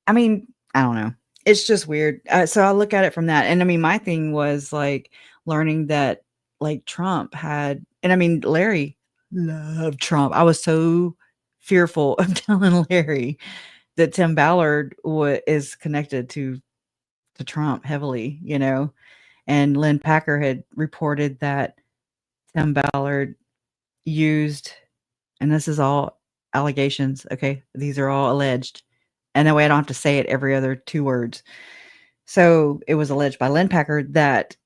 I mean, I don't know. It's just weird. So I look at it from that. And I mean, my thing was like learning that like Trump had, and I mean, Larry loved Trump. I was so fearful of telling Larry that Tim Ballard is connected to Trump heavily, and Lynn Packer had reported that Tim Ballard used, and this is all allegations. Okay. These are all alleged. And that way I don't have to say it every other 2 words. So it was alleged by Lynn Packer that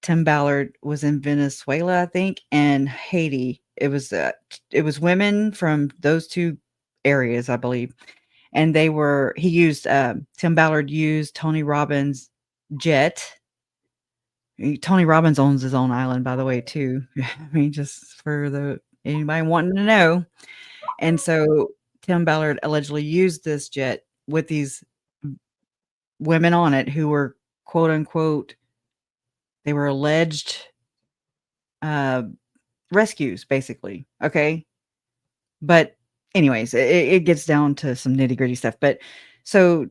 Tim Ballard was in Venezuela, I think, and Haiti It was women from those two areas, I believe. And he used, Tim Ballard used Tony Robbins' jet. Tony Robbins owns his own island, by the way, too. I mean, just for anybody wanting to know. And so Tim Ballard allegedly used this jet with these women on it who were, quote unquote, they were alleged rescues, basically. Okay. But anyways, it gets down to some nitty gritty stuff. But so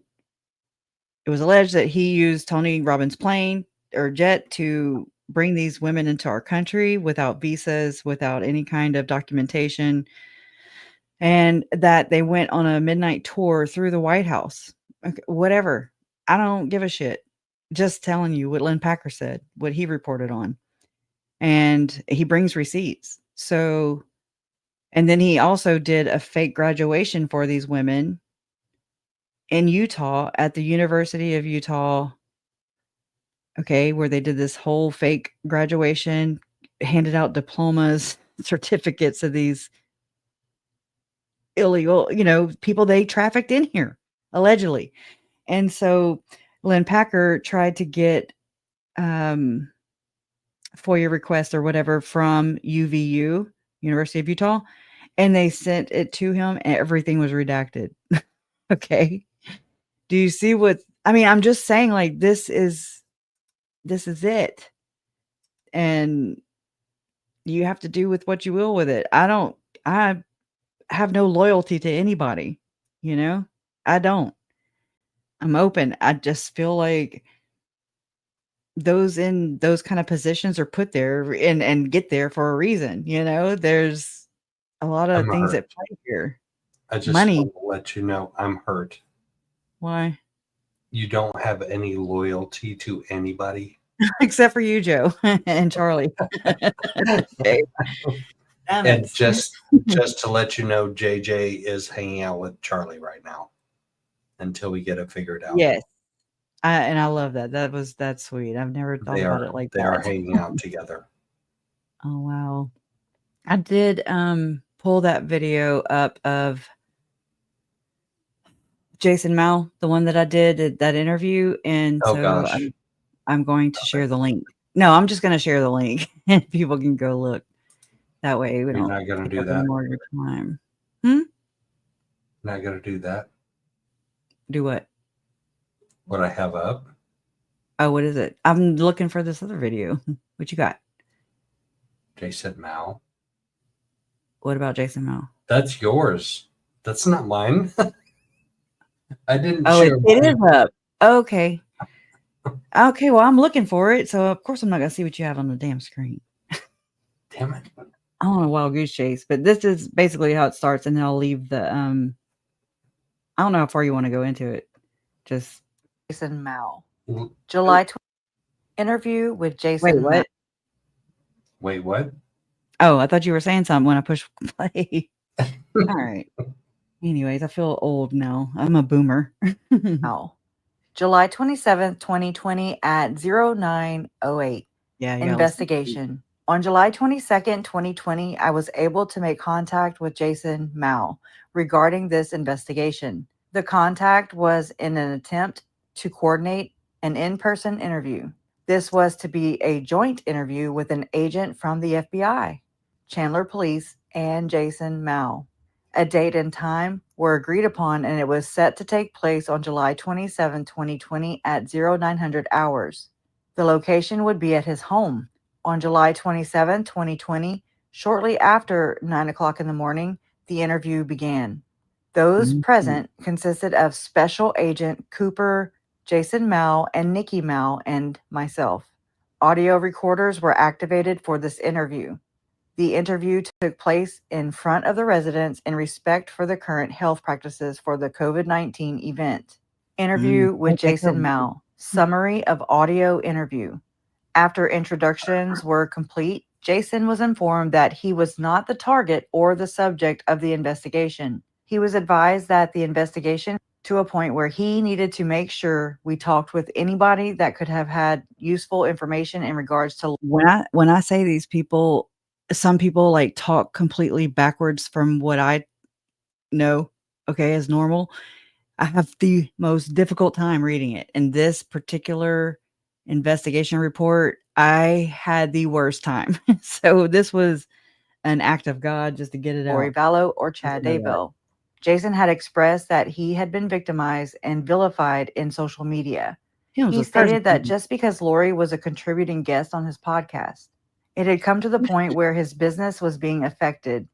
it was alleged that he used Tony Robbins' plane or jet to bring these women into our country without visas, without any kind of documentation, and that they went on a midnight tour through the White House. Okay, whatever. I don't give a shit. Just telling you what Lynn Packer said, what he reported on. And he brings receipts. So, and then he also did a fake graduation for these women in Utah at the University of Utah. Okay, where they did this whole fake graduation, handed out diplomas, certificates of these illegal, people they trafficked in here, allegedly. And so Lynn Packer tried to get FOIA request or whatever from UVU, University of Utah, and they sent it to him and everything was redacted. Okay. Do you see I'm just saying, like, this is it. And you have to do with what you will with it. I have no loyalty to anybody, I don't. I'm open. I just feel like those in those kind of positions are put there and get there for a reason. There's a lot of things at play here. I just Money. want to let you know I'm hurt. Why? You don't have any loyalty to anybody. Except for you, Joe, and Charlie. Okay. And just to let you know, JJ is hanging out with Charlie right now until we get it figured out. Yes. I love that. That's sweet. I've never thought about it like that. They are hanging out together. Oh, wow. I did pull that video up of Jason Mao, the one that I did that interview. And gosh. I'm going to share the link. No, I'm just going to share the link and people can go look. That way we don't. You're not going to do take up that. any more of your time. Not going to do that. Do what? What I have up. Oh, what is it? I'm looking for this other video. What you got? Jason Mao. What about Jason Mao? That's yours. That's not mine. I didn't Oh, share it is mine. up. Okay. Okay, well, I'm looking for it. So, of course, I'm not going to see what you have on the damn screen. Damn it. I want a wild goose chase, but this is basically how it starts. And then I'll leave the, I don't know how far you want to go into it. Just Jason Mao. July 20th. Interview with Jason. Wait, what? Wait, what? Oh, I thought you were saying something when I pushed play. All right. Anyways, I feel old now. I'm a boomer. Wow. July 27th, 2020 at 09:08. Yeah. Investigation. On July 22nd, 2020, I was able to make contact with Jason Mao regarding this investigation. The contact was in an attempt to coordinate an in-person interview. This was to be a joint interview with an agent from the FBI, Chandler Police, and Jason Mao. A date and time were agreed upon, and it was set to take place on July 27, 2020 at 0900 hours. The location would be at his home. On July 27, 2020, shortly after 9 o'clock in the morning, the interview began. Those present consisted of Special Agent Cooper, Jason Mao, and Nikki Mao, and myself. Audio recorders were activated for this interview. The interview took place in front of the residents in respect for the current health practices for the COVID-19 event. Interview with Jason Mao. Summary of audio interview. After introductions were complete, Jason was informed that he was not the target or the subject of the investigation. He was advised that the investigation to a point where he needed to make sure we talked with anybody that could have had useful information in regards to when I say these people some people like talk completely backwards from what I know, okay, as normal. I have the most difficult time reading it. And this particular investigation report, I had the worst time. So this was an act of God just to get it Lori out. Vallow or Chad Something like that. Daybell. Jason had expressed that he had been victimized and vilified in social media. He stated that just because Lori was a contributing guest on his podcast, it had come to the point where his business was being affected,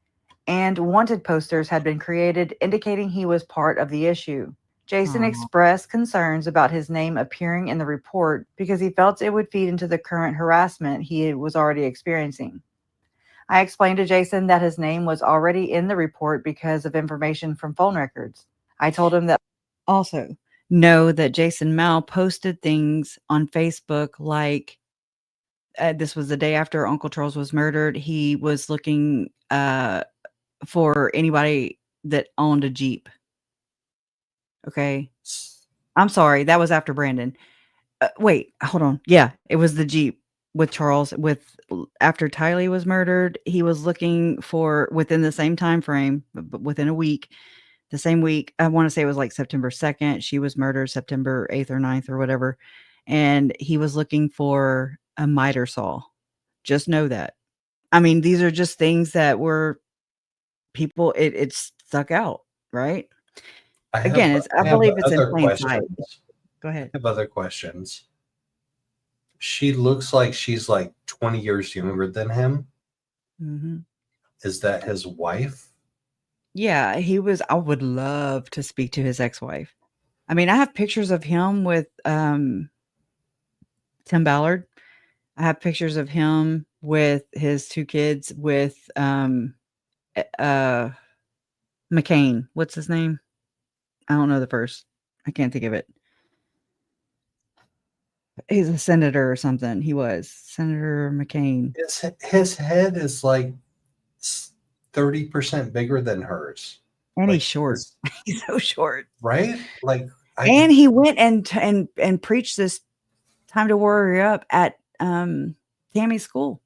and wanted posters had been created indicating he was part of the issue. Jason expressed concerns about his name appearing in the report because he felt it would feed into the current harassment he was already experiencing. I explained to Jason that his name was already in the report because of information from phone records. I told him that also know that Jason Mao posted things on Facebook like this was the day after Uncle Charles was murdered. He was looking for anybody that owned a Jeep. Okay. I'm sorry. That was after Brandon. Wait, hold on. Yeah, it was the Jeep with Charles after Tylee was murdered. He was looking for within the same time frame, but within a week, the same week. I want to say it was like September 2nd. She was murdered September 8th or 9th or whatever. And he was looking for a miter saw. Just know that. I mean, these are just things that were people, it stuck out, right? I believe it's in plain sight. Go ahead. I have other questions. She looks like she's like 20 years younger than him. Mm-hmm. Is that his wife? Yeah, I would love to speak to his ex-wife. I mean, I have pictures of him with Tim Ballard. I have pictures of him with his two kids with McCain. What's his name? I don't know the first. I can't think of it. He's a senator or something. He was Senator McCain. His head is like 30% bigger than hers. And he's short. He's so short. Right? Like and he went and preached this time to warrior up at Tammy's school.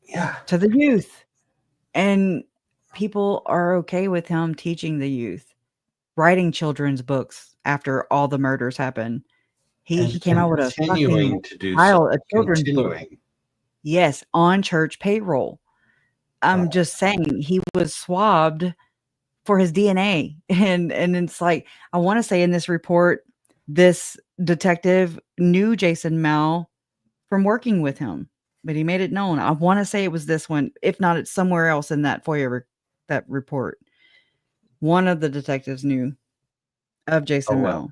Yeah. To the youth. And people are okay with him teaching the youth, writing children's books after all the murders happened. He came out with a continuing to do so. a children's book. Yes, on church payroll. I'm just saying he was swabbed for his DNA. And it's like, I want to say in this report, this detective knew Jason Mao from working with him, but he made it known. I want to say it was this one. If not, it's somewhere else in that FOIA that report. One of the detectives knew of Jason Mao.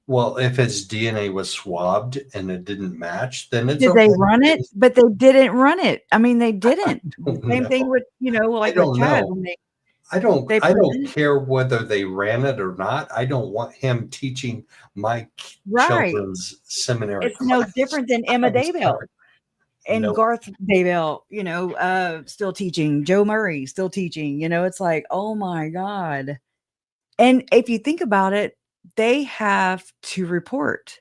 Well, if his DNA was swabbed and it didn't match, then it's Did they run it? But they didn't run it. I mean, they didn't. Same thing with, like with Chad. I don't care whether they ran it or not. I don't want him teaching my children's seminary. It's no different than Emma Daybell and Garth Daybell, still teaching. Joe Murray still teaching. It's like, oh my God. And if you think about it, they have to report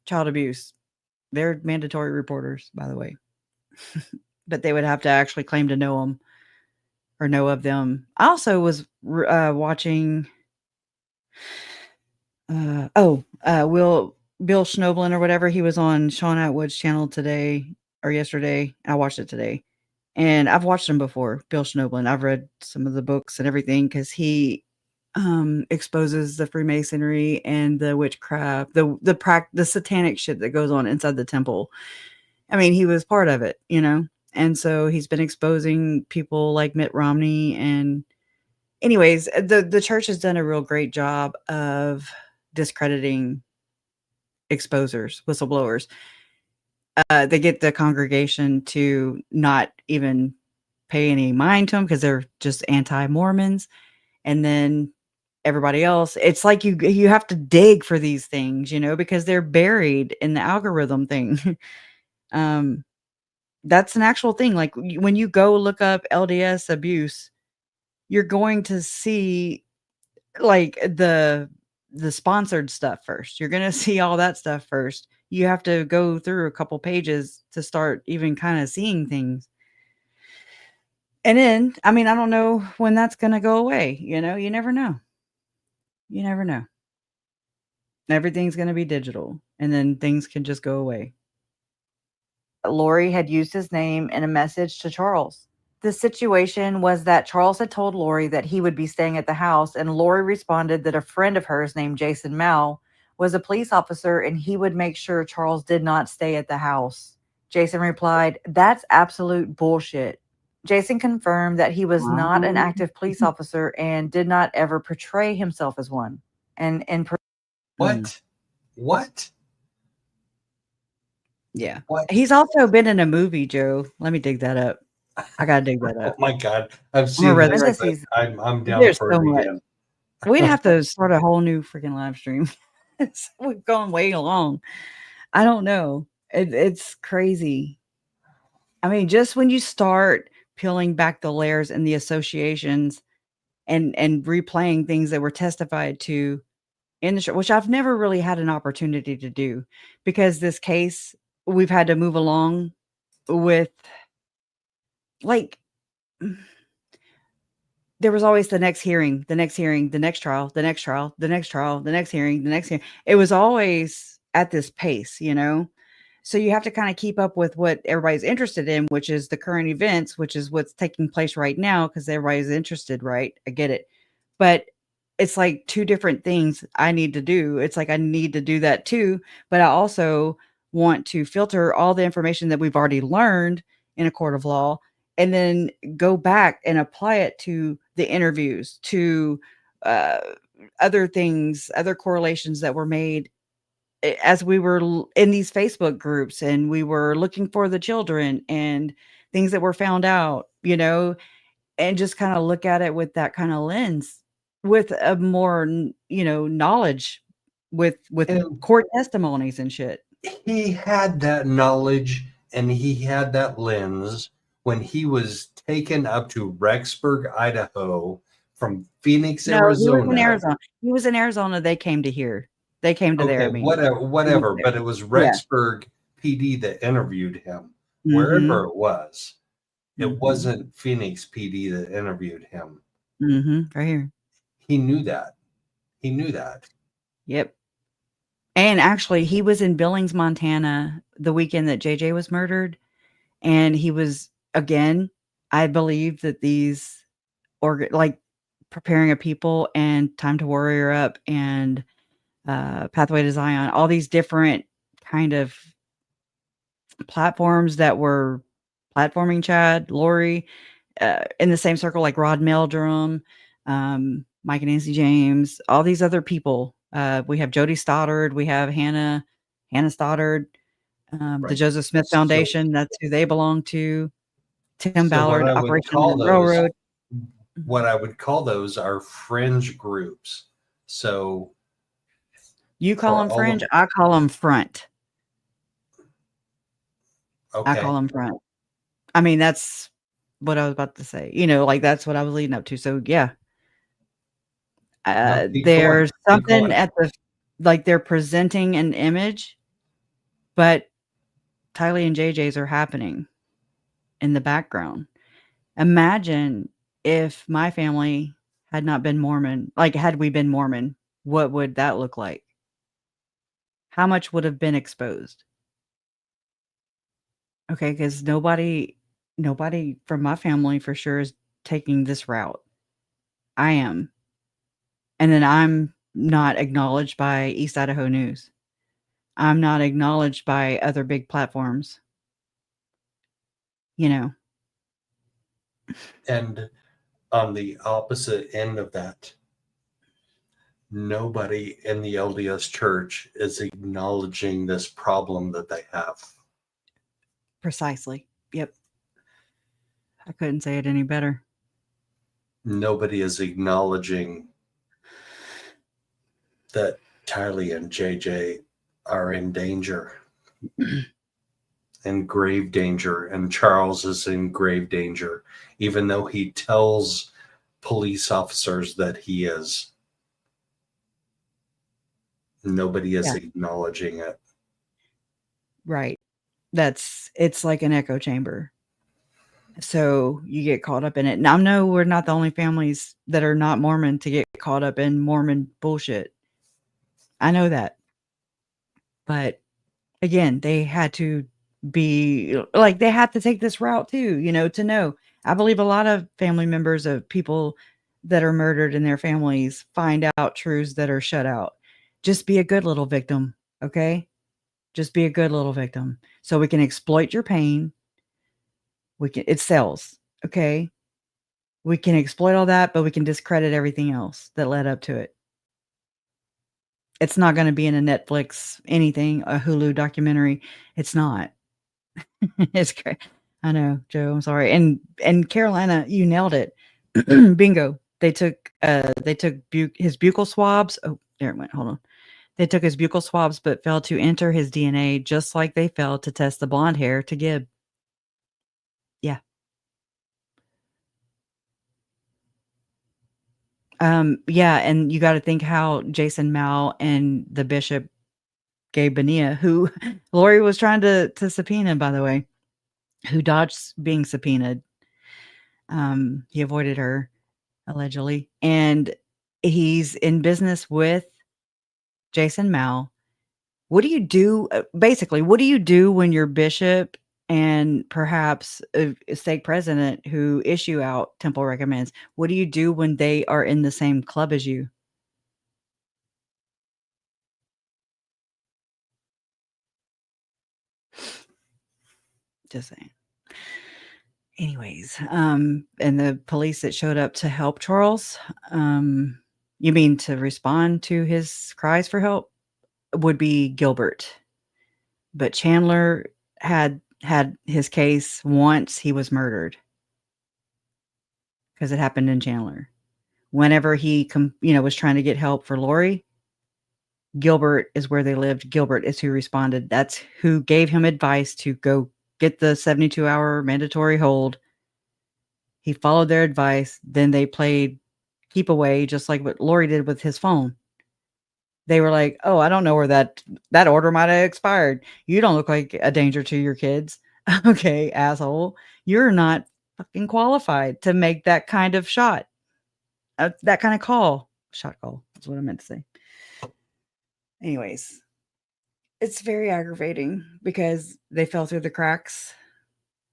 child abuse. They're mandatory reporters, by the way. But they would have to actually claim to know them or know of them. I also was watching Bill Schnoblin or whatever. He was on Sean Atwood's channel today or yesterday. I watched it today. And I've watched him before, Bill Schnoblin. I've read some of the books and everything because he exposes the Freemasonry and the witchcraft, the satanic shit that goes on inside the temple. I mean, he was part of it, and so he's been exposing people like Mitt Romney. And anyways, the church has done a real great job of discrediting exposers, whistleblowers. They get the congregation to not even pay any mind to them because they're just anti-Mormons. And then everybody else, it's like you have to dig for these things, because they're buried in the algorithm thing. That's an actual thing. Like when you go look up LDS abuse, you're going to see like the sponsored stuff first. You're going to see all that stuff first. You have to go through a couple pages to start even kind of seeing things. And then, I mean, I don't know when that's going to go away. You never know. You never know. Everything's going to be digital, and then things can just go away. Lori had used his name in a message to Charles. The situation was that Charles had told Lori that he would be staying at the house, and Lori responded that a friend of hers named Jason Mao was a police officer and he would make sure Charles did not stay at the house. Jason replied, "That's absolute bullshit." Jason confirmed that he was not an active police officer and did not ever portray himself as one. And What? Yeah. What? He's also been in a movie, Joe. Let me dig that up. I gotta dig that Oh up. my God. I've seen read this, this. but I'm down There's for so it much. again. We'd have to start a whole new freaking live stream. We've gone way along. I don't know. It's crazy. I mean, just when you start peeling back the layers and the associations and replaying things that were testified to in the show, which I've never really had an opportunity to do, because this case, we've had to move along with, like, there was always the next hearing, the next hearing, the next trial, the next trial, the next trial, the next hearing, the next hearing. It was always at this pace, So you have to kind of keep up with what everybody's interested in, which is the current events, which is what's taking place right now, because everybody's interested, right? I get it. But it's like two different things I need to do. It's like I need to do that too, but I also want to filter all the information that we've already learned in a court of law and then go back and apply it to the interviews, to other things, other correlations that were made as we were in these Facebook groups and we were looking for the children and things that were found out, and just kind of look at it with that kind of lens, with a more, knowledge with And court testimonies and shit. he had that knowledge and he had that lens when he was taken up to Rexburg, Idaho from Phoenix, No, Arizona. he was in Arizona. He was in Arizona. They came to here. They came to there. I mean, whatever. But it was Rexburg PD that interviewed him, wherever it was. It wasn't Phoenix PD that interviewed him. Right here. He knew that. He knew that. Yep. And actually, he was in Billings, Montana, the weekend that JJ was murdered. And he was, again, I believe that these, like Preparing a People and Time to Warrior Up and Pathway to Zion, all these different kind of platforms that were platforming Chad, Lori, in the same circle, like Rod Meldrum, Mike and Nancy James, all these other people. We have Jody Stoddard, we have Hannah Stoddard, the Joseph Smith Foundation. That's who they belong to. Tim Ballard, Operation Railroad. What I would call those are fringe groups. So you call them fringe, I call them front. Okay. I call them front. I mean, that's what I was about to say. Like that's what I was leading up to. So yeah, there's something at the, like they're presenting an image, but Tylee and JJ's are happening in the background. Imagine if my family had not been Mormon, like had we been Mormon, what would that look like? How much would have been exposed? Okay, because nobody from my family for sure is taking this route. I am. And then I'm not acknowledged by East Idaho News. I'm not acknowledged by other big platforms. And on the opposite end of that, nobody in the LDS Church is acknowledging this problem that they have. Precisely. Yep. I couldn't say it any better. Nobody is acknowledging that Tylee and JJ are in danger, in grave danger, and Charles is in grave danger, even though he tells police officers that he is. Nobody is acknowledging it. Right. It's like an echo chamber. So you get caught up in it. Now, no, we're not the only families that are not Mormon to get caught up in Mormon bullshit. I know that. But again, they had to be like, they have to take this route too, to know. I believe a lot of family members of people that are murdered in their families find out truths that are shut out. Just be a good little victim, okay? Just be a good little victim. So we can exploit your pain. It sells, okay? We can exploit all that, but we can discredit everything else that led up to it. It's not going to be in a Netflix anything, a Hulu documentary. It's not. It's great. I know, Joe. I'm sorry. And Carolina, you nailed it. Bingo. They took his buccal swabs. Oh, there it went. Hold on. They took his buccal swabs, but failed to enter his DNA, just like they failed to test the blonde hair to Gibb. Yeah. Yeah, and you got to think how Jason Mao and the bishop Gabe Bonilla, who Lori was trying to subpoena, by the way, who dodged being subpoenaed. He avoided her, allegedly, and he's in business with Jason Mao. What do you do? Basically, what do you do when your bishop and perhaps a stake president who issue out temple recommends? What do you do when they are in the same club as you? Just saying. Anyways, and the police that showed up to help Charles, you mean to respond to his cries for help, would be Gilbert. But Chandler had his case once he was murdered, because it happened in Chandler. Whenever he was trying to get help for Lori, Gilbert is where they lived. Gilbert is who responded. That's who gave him advice to go get the 72-hour mandatory hold. He followed their advice. Then they played keep away, just like what Lori did with his phone. They were like, oh, I don't know where that order might have expired. You don't look like a danger to your kids. Okay, asshole. You're not fucking qualified to make that kind of shot. That kind of call. Shot call. That's what I meant to say. Anyways, it's very aggravating because they fell through the cracks.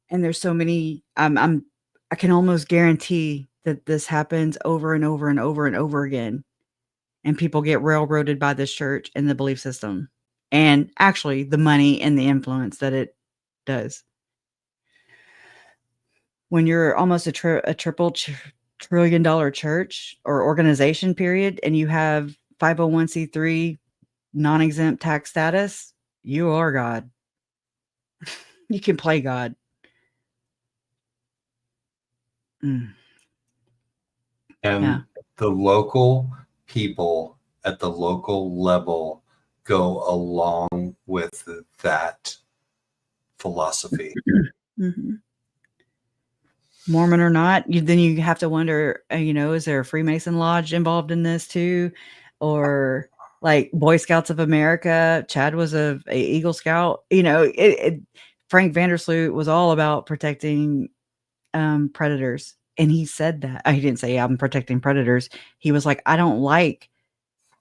And there's so many, I can almost guarantee that this happens over and over and over and over again. And people get railroaded by this church and the belief system. And actually the money and the influence that it does. When you're almost a triple trillion dollar church or organization period, and you have 501c3 non-exempt tax status, you are God. You can play God. And the local people at the local level go along with that philosophy. Mm-hmm. Mormon or not, then you have to wonder, is there a Freemason lodge involved in this too? Or like Boy Scouts of America? Chad was a Eagle Scout. Frank Vandersloot was all about protecting predators. And he said that. He didn't say I'm protecting predators. He was like, I don't like,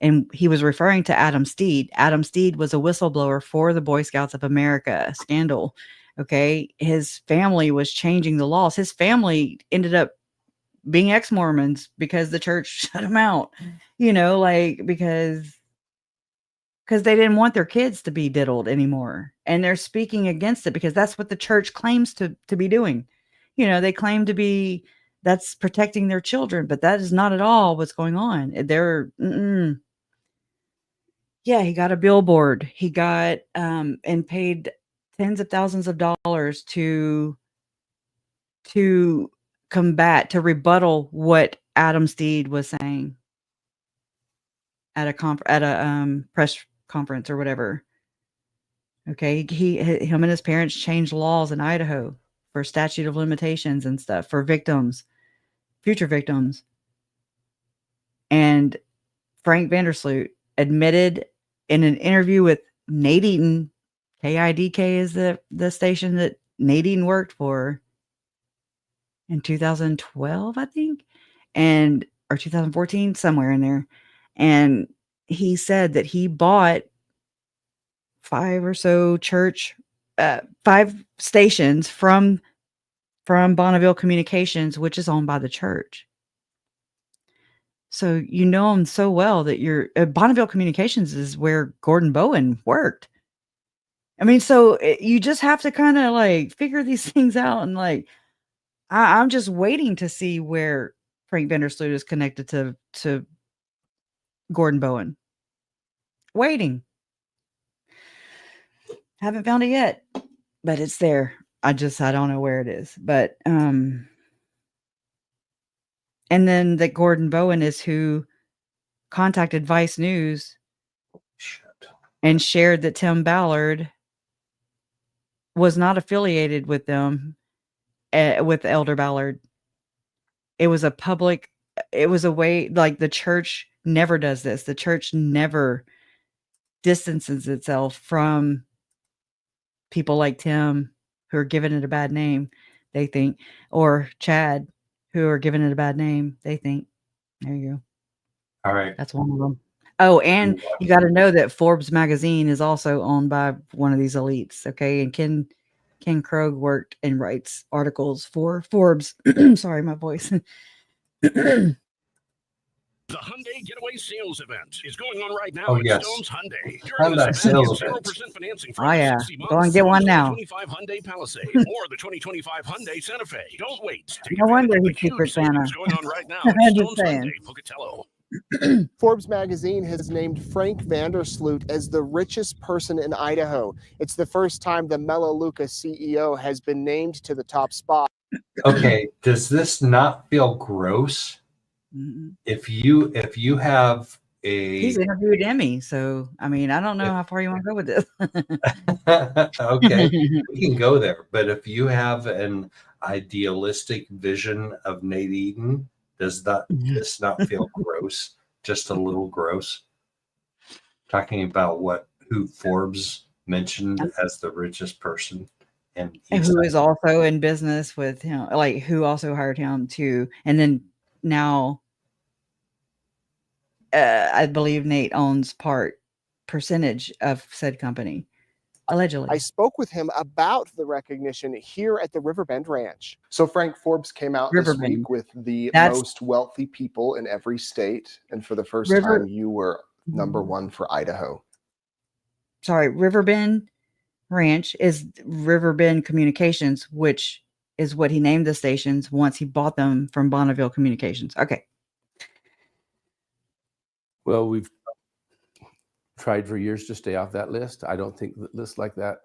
and he was referring to Adam Steed. Adam Steed was a whistleblower for the Boy Scouts of America scandal. Okay. His family was changing the laws. His family ended up being ex-Mormons because the church shut him out, because they didn't want their kids to be diddled anymore. And they're speaking against it because that's what the church claims to be doing. They claim to be, that's protecting their children, but that is not at all what's going on. Yeah, he got a billboard. He got and paid tens of thousands of dollars to rebuttal what Adam Steed was saying at a press conference or whatever. Okay, him and his parents changed laws in Idaho for statute of limitations and stuff for victims, future victims. And Frank Vandersloot admitted in an interview with Nate Eaton, KIDK is the station that Nate Eaton worked for. in 2012, I think, or 2014, somewhere in there. And he said that he bought 5 or so church, 5 stations from Bonneville Communications, which is owned by the church. So you know him so well that Bonneville Communications is where Gordon Bowen worked. I mean, so you just have to kind of like figure these things out. And like, I'm just waiting to see where Frank Vandersloot is connected to Gordon Bowen. Waiting. Haven't found it yet, but it's there. I don't know where it is. But and then that Gordon Bowen is who contacted Vice News and shared that Tim Ballard was not affiliated with them, with Elder Ballard. It was a way, like, the church never does this. The church never distances itself from people like Tim, who are giving it a bad name, they think, or Chad, who are giving it a bad name, they think. There you go. All right. That's one of them. Oh, and you got to know that Forbes magazine is also owned by one of these elites. Okay. And Ken Krogh worked and writes articles for Forbes. Sorry, my voice. The Hyundai Getaway Sales Event is going on right now Oh, at yes. Stone's Hyundai. Hyundai sales event. 0% financing for Oh, yeah. 60 months. Go and get one now. The 2025 Hyundai Palisade or the 2025 Hyundai Santa Fe. Don't wait. Take No wonder advantage he's of the Secret huge Santa. savings going on right now I'm at just Stone's saying. Hyundai Pocatello. Forbes magazine has named Frank Vandersloot as the richest person in Idaho. It's the first time the Melaleuca CEO has been named to the top spot. Okay, does this not feel gross? If you have He's a interviewed Emmy, so I mean, I don't know how far you want to go with this. okay, we can go there. But if you have an idealistic vision of Nate Eden, does this not feel gross? Just a little gross? Talking about who Forbes mentioned as the richest person, and Who is also in business with him, like who also hired him to, and then now I believe Nate owns percentage of said company, allegedly. I spoke with him about the recognition here at the Riverbend Ranch. So Frank, Forbes came out this week with the most wealthy people in every state. And for the first time, you were number 1 for Idaho. Sorry, Riverbend Ranch is Riverbend Communications, which is what he named the stations once he bought them from Bonneville Communications. Okay. Well, we've tried for years to stay off that list. I don't think that lists like that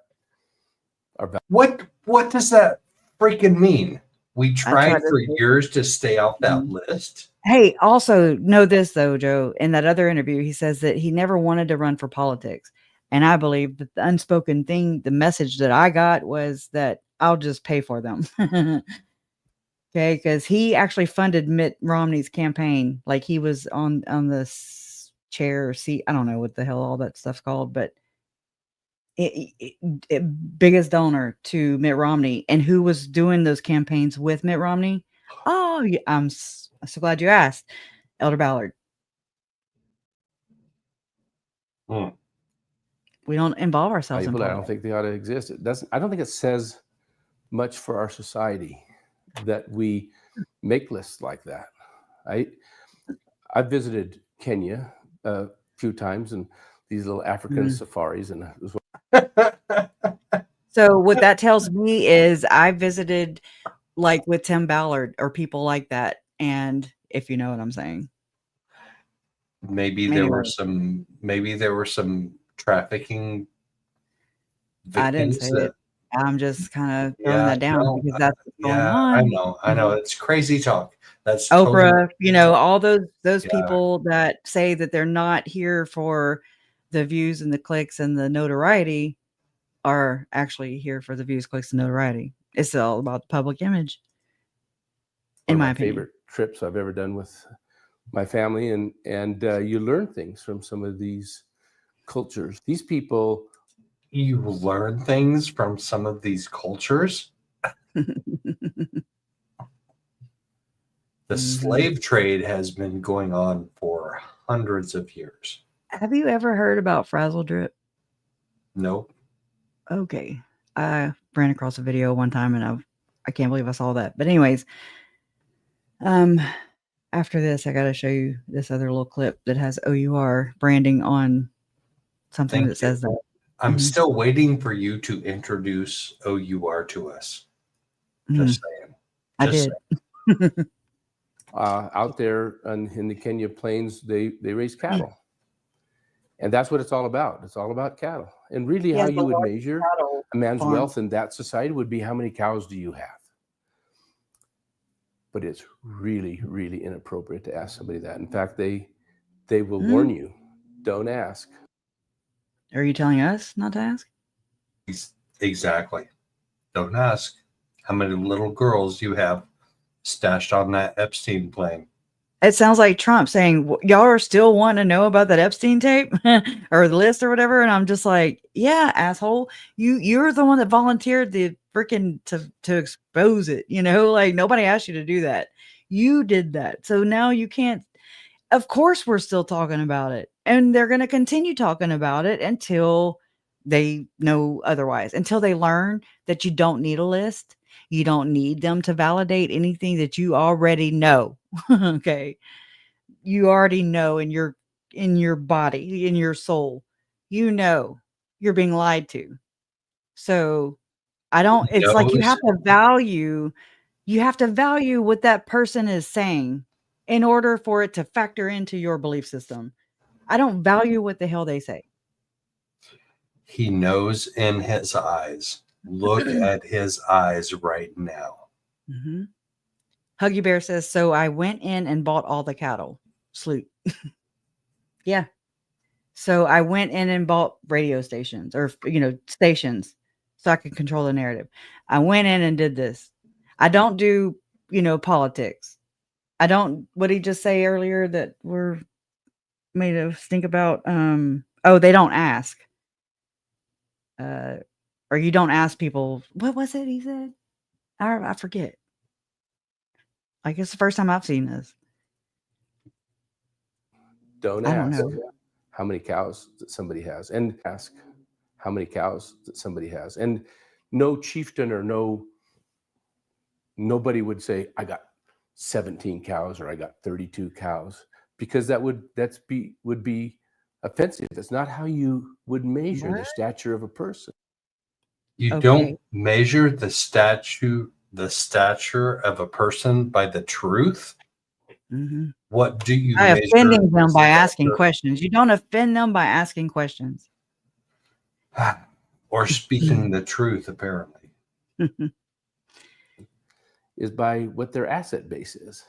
are bad. What does that freaking mean? We tried for years to stay off that list. Hey, also know this though, Joe, in that other interview, he says that he never wanted to run for politics. And I believe that the unspoken thing, the message that I got was that I'll just pay for them. Okay, because he actually funded Mitt Romney's campaign. Like he was on the chair or seat. I don't know what the hell all that stuff's called, but biggest donor to Mitt Romney. And who was doing those campaigns with Mitt Romney? Oh, yeah, I'm so glad you asked. Elder Ballard. We don't involve ourselves in I don't politics. think they ought to exist. It doesn't. I don't think it says much for our society that we make lists like that. I visited Kenya a few times and these little African safaris, and it was So what that tells me is I visited like with Tim Ballard or people like that, and if you know what I'm saying. Maybe there were some trafficking victims. I didn't say it. I'm just kind of throwing that down because that's what's going on. I know. It's crazy talk. That's Oprah, all those people that say that they're not here for the views and the clicks and the notoriety are actually here for the views, clicks, and notoriety. It's all about the public image. In my opinion. Favorite trips I've ever done with my family, and you learn things from some of these cultures. These people. You learn things from some of these cultures. The slave trade has been going on for hundreds of years. Have you ever heard about Frazzle Drip? Nope. Okay. I ran across a video one time and I can't believe I saw that. But anyways, after this, I got to show you this other little clip that has OUR branding on something Thank that says you. that. I'm still waiting for you to introduce OUR to us. Just saying. I did. Saying. Out there in the Kenya plains, they raise cattle. And that's what it's all about. It's all about cattle. And really how you would measure a man's wealth in that society would be how many cows do you have? But it's really, really inappropriate to ask somebody that. In fact, they will warn you, don't ask. Are you telling us not to ask? Exactly. Don't ask. How many little girls you have stashed on that Epstein plane? It sounds like Trump saying, y'all are still wanting to know about that Epstein tape or the list or whatever. And I'm just like, yeah, asshole, you're the one that volunteered the freaking to expose it. You know, like nobody asked you to do that. You did that. So now you can't. Of course, we're still talking about it, and they're going to continue talking about it until they know otherwise, until they learn that you don't need a list. You don't need them to validate anything that you already know. Okay. You already know in your body, in your soul, you know, you're being lied to. So it's like you have to value what that person is saying in order for it to factor into your belief system. I don't value what the hell they say. He knows in his eyes. Look at his eyes right now. Huggy Bear says, so I went in and bought all the cattle. Sloot. Yeah. So I went in and bought radio stations or, stations so I could control the narrative. I went in and did this. I don't do, politics. I don't, what did he just say earlier that we're made us think about? They don't ask. Or you don't ask people, what was it he said? I forget. Like it's the first time I've seen this. Don't I ask don't know. how many cows that somebody has, and ask how many cows that somebody has. And no chieftain or nobody would say, I got 17 cows or I got 32 cows, because that would be offensive. That's not how you would measure the stature of a person. You don't measure the stature of a person by the truth. What do you By measure? offending them by asking questions. You don't offend them by asking questions. Or speaking the truth, apparently. Is by what their asset base is.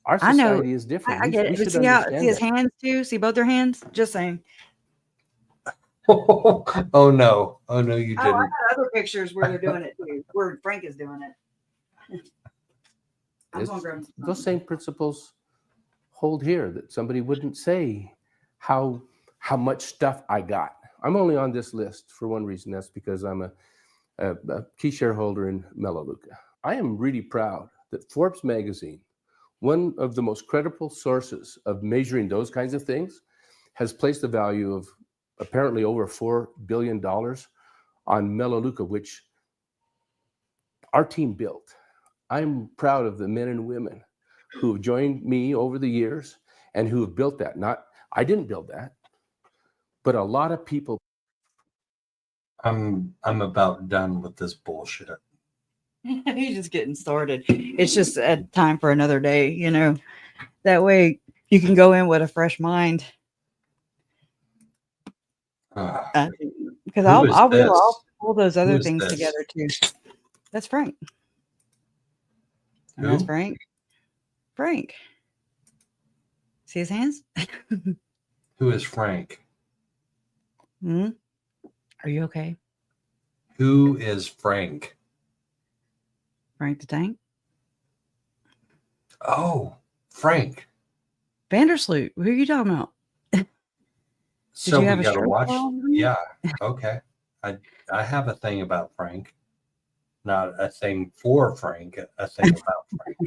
Our society is different. I get it. But see his hands too? See both their hands? Just saying. Oh no, you didn't. I got other pictures where they're doing it too, where Frank is doing it. Those same principles hold here, that somebody wouldn't say how much stuff I got. I'm only on this list for one reason. That's because I'm a key shareholder in Melaleuca. I am really proud that Forbes magazine, one of the most credible sources of measuring those kinds of things, has placed the value of apparently over $4 billion on Melaleuca, which our team built. I'm proud of the men and women who have joined me over the years and who have built that. I didn't build that, but a lot of people. I'm about done with this bullshit. He's just getting started. It's just a time for another day, That way you can go in with a fresh mind. Because I'll pull those other things together too. That's Frank. And that's Frank. Frank. See his hands? Who is Frank? Are you okay? Who is Frank? Frank the Tank. Oh, Frank. Vandersloot. Who are you talking about? So we gotta watch. Yeah. Okay. I have a thing about Frank. Not a thing for Frank, a thing about Frank.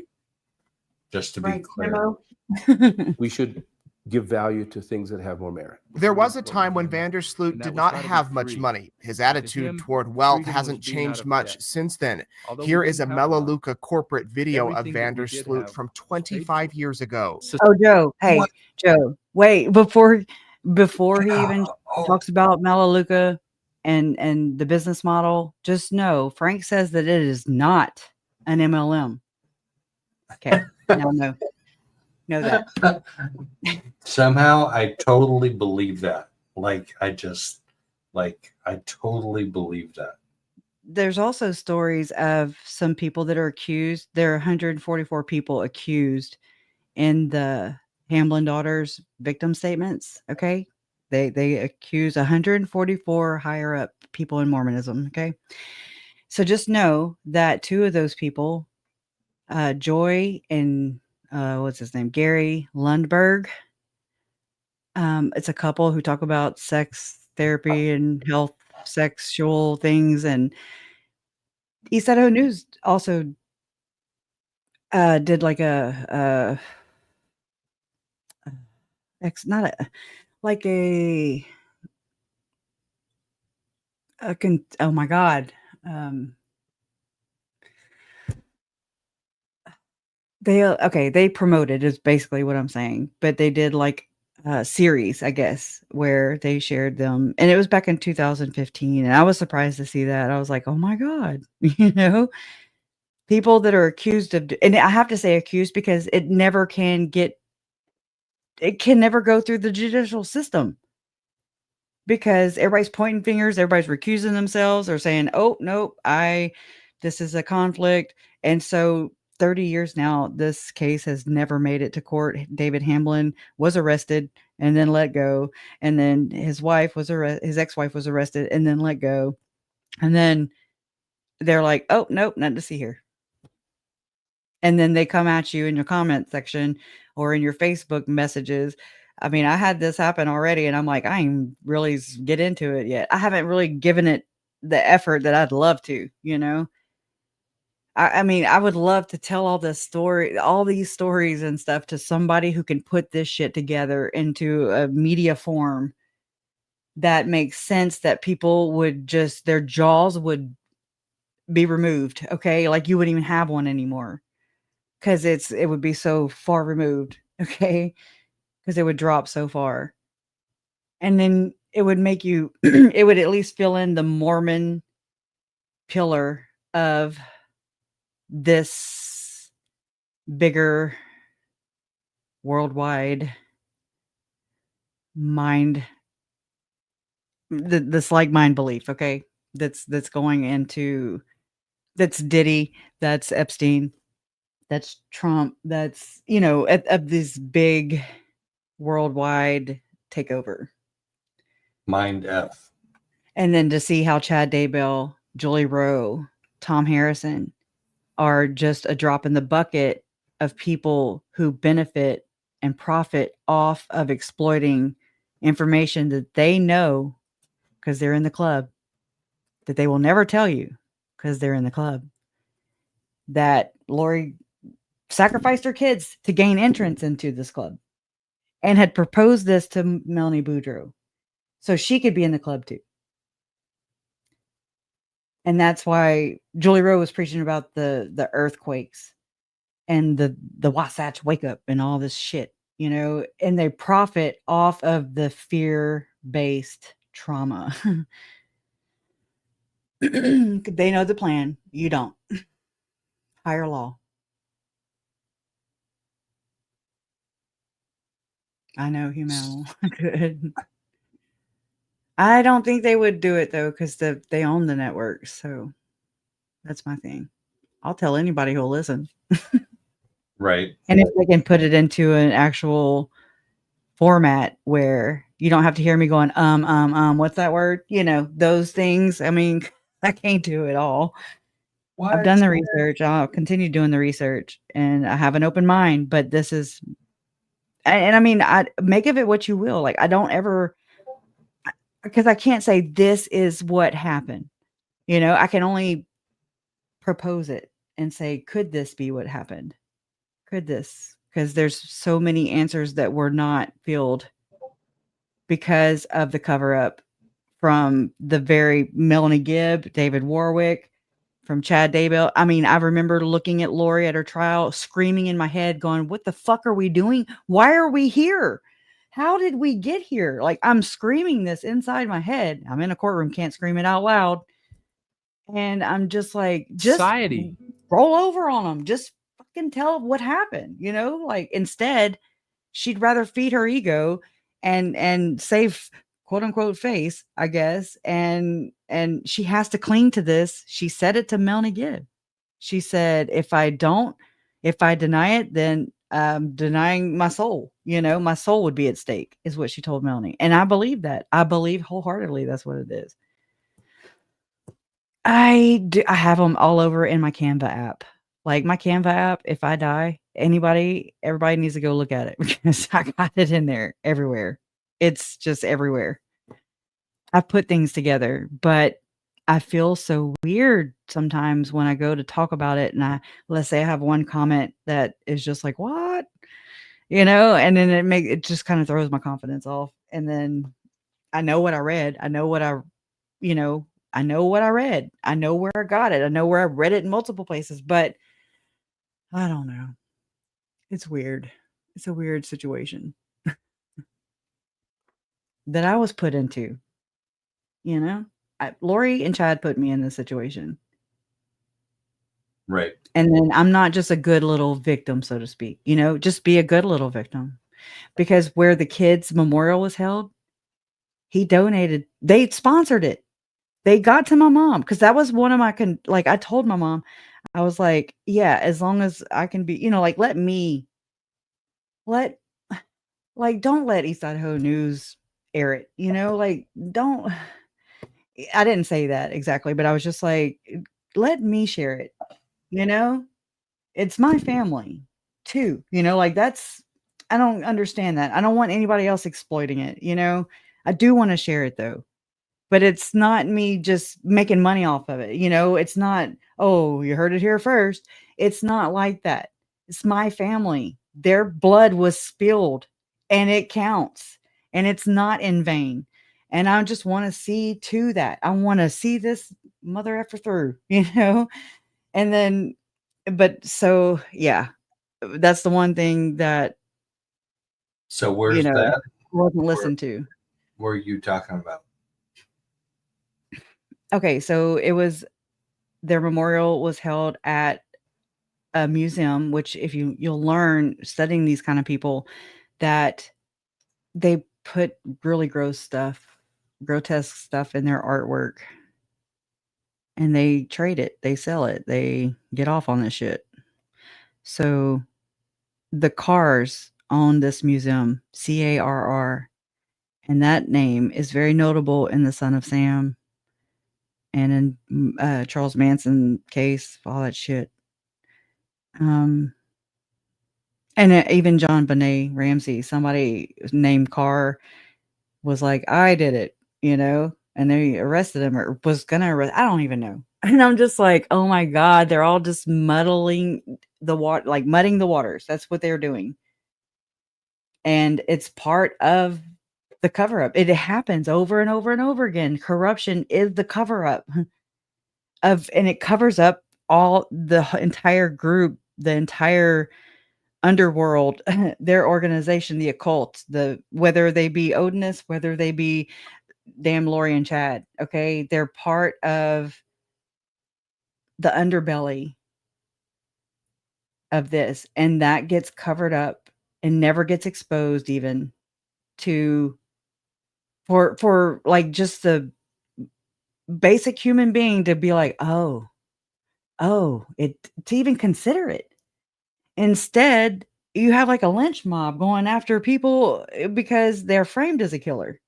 just to be Frank's clear. memo. We should give value to things that have more merit. There was a time when Vandersloot did not have much money. His attitude toward wealth hasn't changed much since then. Here is a Melaleuca corporate video of Vandersloot from 25 years ago. Oh, Joe. Hey, Joe. Wait, before he even talks about Melaleuca and the business model, just know Frank says that it is not an MLM. Okay. Now know that. Somehow I totally believe that. I totally believe that. There's also stories of some people that are accused. There are 144 people accused in the Hamblin daughters victim statements. Okay. They accuse 144 higher up people in Mormonism. Okay. So just know that two of those people, Joy and what's his name? Gary Lundberg. It's a couple who talk about sex therapy and health, sexual things. And East Idaho News also did like oh my God. They promoted is basically what I'm saying, but they did like a series, I guess, where they shared them, and it was back in 2015, and I was surprised to see that. I was like, oh my God, people that are accused of, and I have to say accused because it can never go through the judicial system because everybody's pointing fingers, everybody's recusing themselves or saying, oh, nope, this is a conflict. And so 30 years now, this case has never made it to court. David Hamblin was arrested and then let go. And then his ex-wife was arrested and then let go. And then they're like, oh, nope, nothing to see here. And then they come at you in your comment section or in your Facebook messages. I mean, I had this happen already and I'm like, I ain't really get into it yet. I haven't really given it the effort that I'd love to, I mean, I would love to tell all these stories and stuff to somebody who can put this shit together into a media form that makes sense, that people would their jaws would be removed. Okay. Like you wouldn't even have one anymore because it would be so far removed. Okay. Because it would drop so far. And then it would make you, it would at least fill in the Mormon pillar of this bigger worldwide mind, this like mind belief, okay, that's going into, that's Diddy, that's Epstein, that's Trump, that's of this big worldwide takeover. Mind F. And then to see how Chad Daybell, Julie Rowe, Tom Harrison are just a drop in the bucket of people who benefit and profit off of exploiting information that they know because they're in the club, that they will never tell you because they're in the club, that Lori sacrificed her kids to gain entrance into this club and had proposed this to Melanie Boudreaux so she could be in the club too. And that's why Julie Rowe was preaching about the earthquakes and the Wasatch wake up and all this shit, and they profit off of the fear-based trauma. They know the plan. You don't. Higher law. I know, Humel. Good. I don't think they would do it though, because they own the network. So that's my thing. I'll tell anybody who'll listen. Right. And if they can put it into an actual format where you don't have to hear me going, what's that word? Those things. I mean, I can't do it all. I've done the research. I'll continue doing the research and I have an open mind, but this is, and I mean, I make of it what you will. Like I don't ever, because I can't say this is what happened. I can only propose it and say, could this be what happened? Could this? Because there's so many answers that were not filled because of the cover up from the very Melanie Gibb, David Warwick, from Chad Daybell. I mean, I remember looking at Lori at her trial, screaming in my head, going, what the fuck are we doing? Why are we here? How did we get here? Like, I'm screaming this inside my head. I'm in a courtroom, can't scream it out loud. And I'm just like, just Society. roll over on them. Just fucking tell what happened. You know, like instead, she'd rather feed her ego and save quote unquote face, I guess. And she has to cling to this. She said it to Melanie Gibb. She said, if I deny it, then denying my soul, you know, my soul would be at stake, is what she told Melanie. And I believe that. I believe wholeheartedly that's what it is. I have them all over in my Canva app. Like my Canva app, if I die, everybody needs to go look at it because I got it in there everywhere. It's just everywhere. I put things together, but I feel so weird sometimes when I go to talk about it and let's say I have one comment that is just like, what? You know, and then it just kind of throws my confidence off. And then I know what I read. I know what I read. I know where I got it. I know where I read it in multiple places, but I don't know. It's weird. It's a weird situation that I was put into, you know? Lori and Chad put me in this situation. Right. And then I'm not just a good little victim, so to speak, you know, just be a good little victim. Because where the kids' memorial was held, they sponsored it. They got to my mom because that was one of my, I told my mom, I was like, yeah, as long as I can be, you know, like, don't let East Idaho News air it, you know, like, I didn't say that exactly, but I was just like, let me share it, you know, it's my family too, you know, like I don't understand that. I don't want anybody else exploiting it, you know, I do want to share it though. But it's not me just making money off of it. You know, it's not, oh, you heard it here first. It's not like that. It's my family. Their blood was spilled and it counts and it's not in vain. And I just want to see to that. I want to see this mother effer through, you know? And then, but so, yeah, that's the one thing that, so where's that? Wasn't listened to. What are you talking about? Okay, so their memorial was held at a museum, which if you'll learn studying these kind of people that they put really grotesque stuff in their artwork and they trade it, they sell it, they get off on this shit. So the cars on this museum, CARR, and that name is very notable in the Son of Sam and in Charles Manson case, all that shit. And even John Benet Ramsey, somebody named Carr was like, I did it, you know, and they arrested him or was going to arrest. I don't even know. And I'm just like, oh my God, they're all just muddling the water, like mudding the waters. That's what they're doing. And it's part of the cover up. It happens over and over and over again. Corruption is the cover up and it covers up all the entire group, the entire underworld, their organization, the occult, whether they be Odinists, whether they be damn Lori and Chad. Okay. They're part of the underbelly of this. And that gets covered up and never gets exposed even for like just the basic human being to be like, to even consider it. Instead, you have like a lynch mob going after people because they're framed as a killer.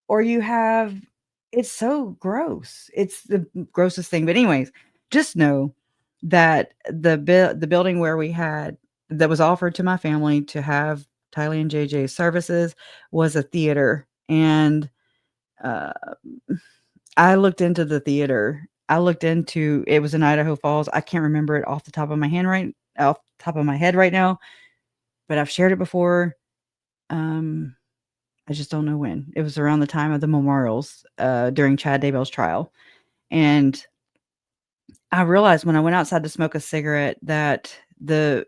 Or it's so gross. It's the grossest thing. But anyways, just know that the building where that was offered to my family to have Tylee and JJ's services was a theater. And I looked into the theater. It was in Idaho Falls. I can't remember it off the top of my top of my head right now, but I've shared it before. I just don't know when. It was around the time of the memorials during Chad Daybell's trial. And I realized when I went outside to smoke a cigarette that the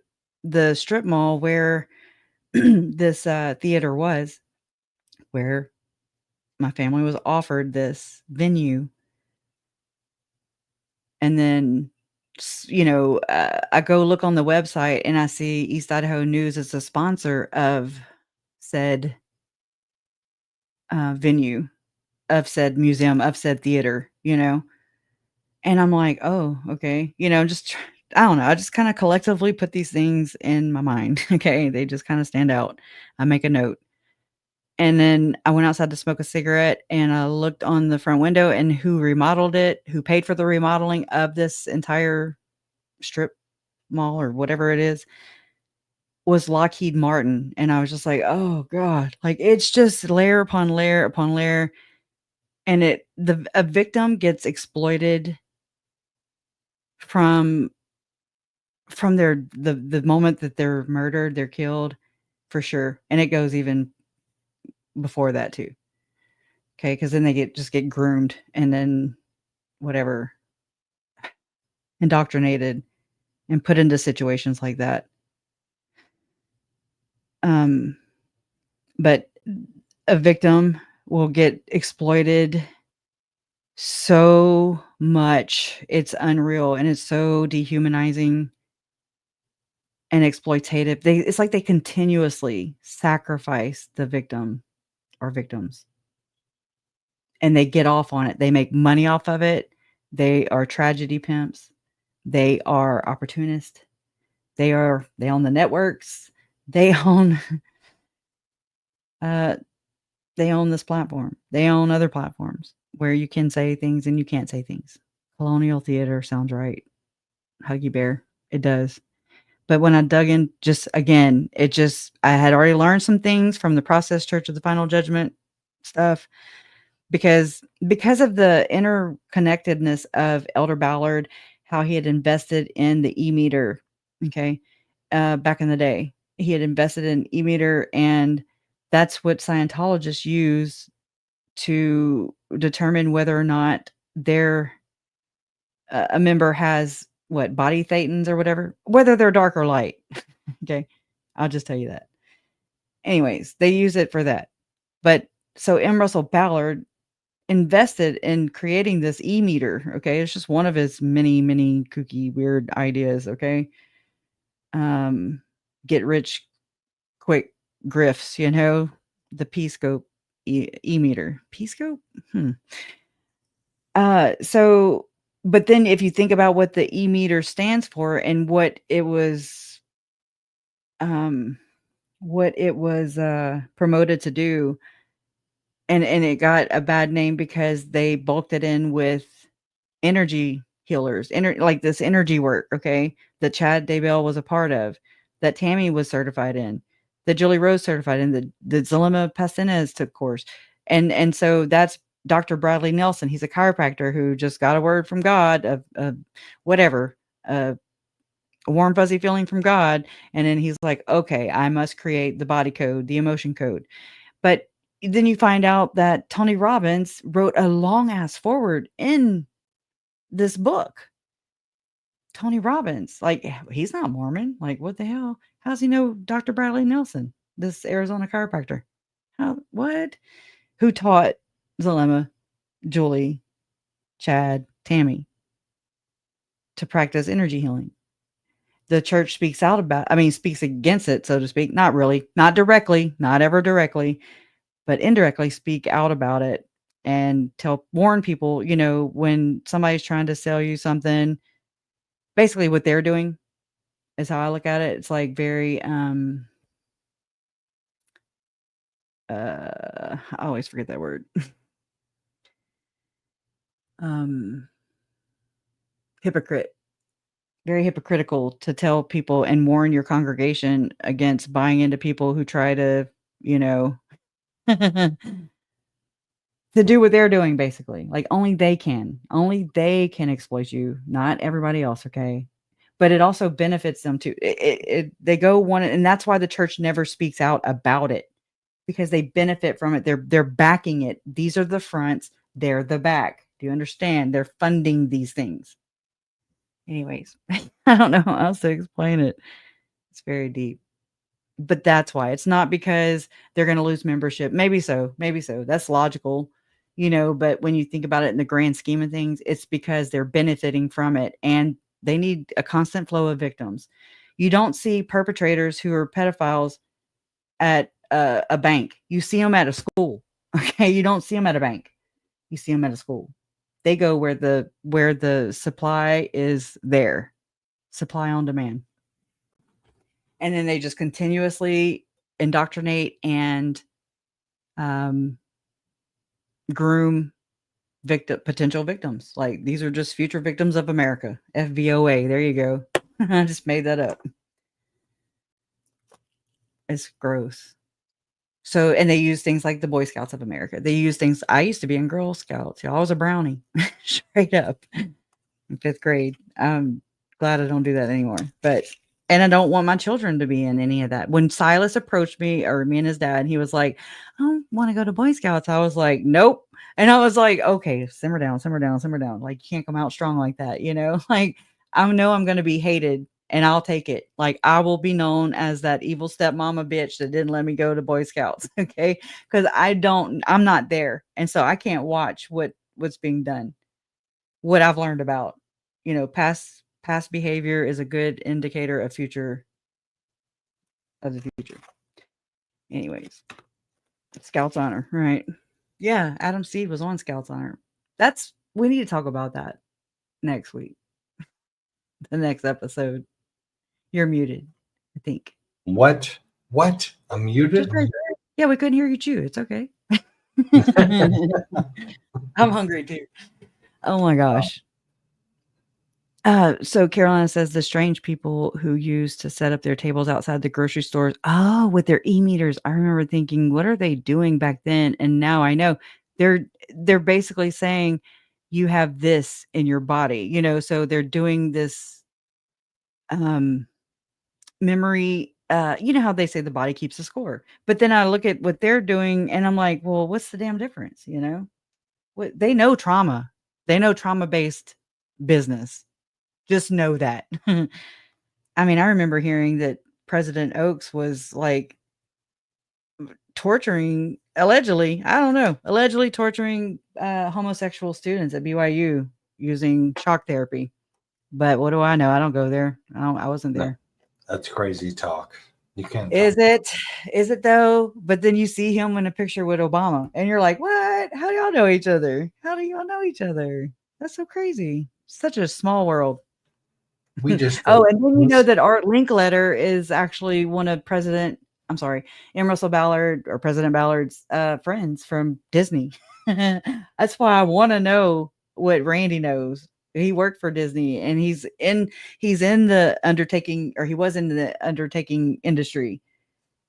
strip mall where this theater was, where my family was offered this venue, and then I go look on the website and I see East Idaho News is a sponsor of said venue, of said museum, of said theater, and I'm like, oh, okay, just I don't know, I just kind of collectively put these things in my mind. Okay, they just kind of stand out. I make a note. And then I went outside to smoke a cigarette and I looked on the front window, and who remodeled it, who paid for the remodeling of this entire strip mall or whatever it is, was Lockheed Martin. And I was just like, oh God, like it's just layer upon layer upon layer. And a victim gets exploited from the moment that they're murdered, they're killed, for sure. And it goes even before that too. Okay, because then they just get groomed and then whatever, indoctrinated and put into situations like that. But a victim will get exploited so much. It's unreal, and it's so dehumanizing and exploitative. It's like they continuously sacrifice the victim or victims, and they get off on it. They make money off of it. They are tragedy pimps. They are opportunists. They own the networks. They own they own this platform. They own other platforms where you can say things and you can't say things. Colonial theater sounds right. Huggy Bear, it does. But when I dug in, I had already learned some things from the Process Church of the Final Judgment stuff, because of the interconnectedness of Elder Ballard, how he had invested in the e-meter, okay, back in the day. He had invested in e-meter, and that's what Scientologists use to determine whether or not a member has body thetans or whatever, whether they're dark or light. Okay, I'll just tell you that. Anyways, they use it for that. But so M. Russell Ballard invested in creating this e-meter. Okay, it's just one of his many, many kooky, weird ideas. Okay, get rich quick grifts. The P-scope e-meter. P-scope. So, but then if you think about what the e-meter stands for and what it was promoted to do, and it got a bad name because they bulked it in with energy healers, like this energy work, okay, that Chad Daybell was a part of, that Tammy was certified in, that Julie Rose certified in, the Zalima Pastenes took course. And so that's Dr. Bradley Nelson. He's a chiropractor who just got a word from God of whatever, a warm, fuzzy feeling from God. And then he's like, okay, I must create the body code, the emotion code. But then you find out that Tony Robbins wrote a long ass forward in this book. Tony Robbins, like, he's not Mormon. Like, what the hell? How's he know Dr. Bradley Nelson, this Arizona chiropractor? What? Who taught Zalima, Julie, Chad, Tammy to practice energy healing? The church speaks against it, so to speak. Not really, not directly, not ever directly, but indirectly speak out about it and warn people, when somebody's trying to sell you something. Basically what they're doing is how I look at it. It's like very, I always forget that word. Hypocrite. Very hypocritical to tell people and warn your congregation against buying into people who try to, to do what they're doing, basically. Like only they can exploit you, not everybody else. Okay. but it also benefits them too. They go one, and that's why the church never speaks out about it, because they benefit from it. They're backing it. These are the fronts, they're the back. Do you understand? They're funding these things. Anyways, I don't know how else to explain it. It's very deep. But that's why. It's not because they're going to lose membership. Maybe so. Maybe so. That's logical, but when you think about it in the grand scheme of things, it's because they're benefiting from it, and they need a constant flow of victims. You don't see perpetrators who are pedophiles at a bank. You see them at a school. Okay. You don't see them at a bank. You see them at a school. They go where the supply is there. Supply on demand. And then they just continuously indoctrinate and groom potential victims. Like, these are just future victims of America. FVOA. There you go. I just made that up. It's gross. So, and they use things like the Boy Scouts of America. They use things. I used to be in Girl Scouts. I was a brownie, straight up, in 5th grade. I'm glad I don't do that anymore. And I don't want my children to be in any of that. When Silas approached me, or me and his dad, he was like, "I don't want to go to Boy Scouts." I was like, "Nope." And I was like, "Okay, simmer down, simmer down, simmer down. Like, you can't come out strong like that, Like, I know I'm going to be hated, and I'll take it. Like, I will be known as that evil stepmama bitch that didn't let me go to Boy Scouts." Okay. Cause I'm not there. And so I can't watch what's being done. What I've learned about, past behavior is a good indicator of the future. Anyways, Scouts Honor. Right. Yeah. Adam Seed was on Scouts Honor. We need to talk about that next week. The next episode. You're muted, I think. What? I'm muted? Yeah, we couldn't hear you chew. It's okay. I'm hungry too. Oh my gosh. So Carolina says the strange people who used to set up their tables outside the grocery stores. Oh, with their e-meters. I remember thinking, what are they doing back then? And now I know they're basically saying you have this in your body, so they're doing this memory. How they say the body keeps a score, but then I look at what they're doing and I'm like, well, what's the damn difference? What they know trauma based business. Just know that. I mean, I remember hearing that President Oaks was like allegedly torturing homosexual students at BYU using shock therapy. But what do I know? I don't go there. I wasn't there. That's crazy talk. You can't. Is it though? But then you see him in a picture with Obama and you're like, what? How do y'all know each other? How do y'all know each other? That's so crazy. Such a small world. We just and then that Art Linkletter is actually one of M. Russell Ballard or President Ballard's friends from Disney. That's why I want to know what Randy knows. He worked for Disney and he's in the undertaking, or he was in the undertaking industry.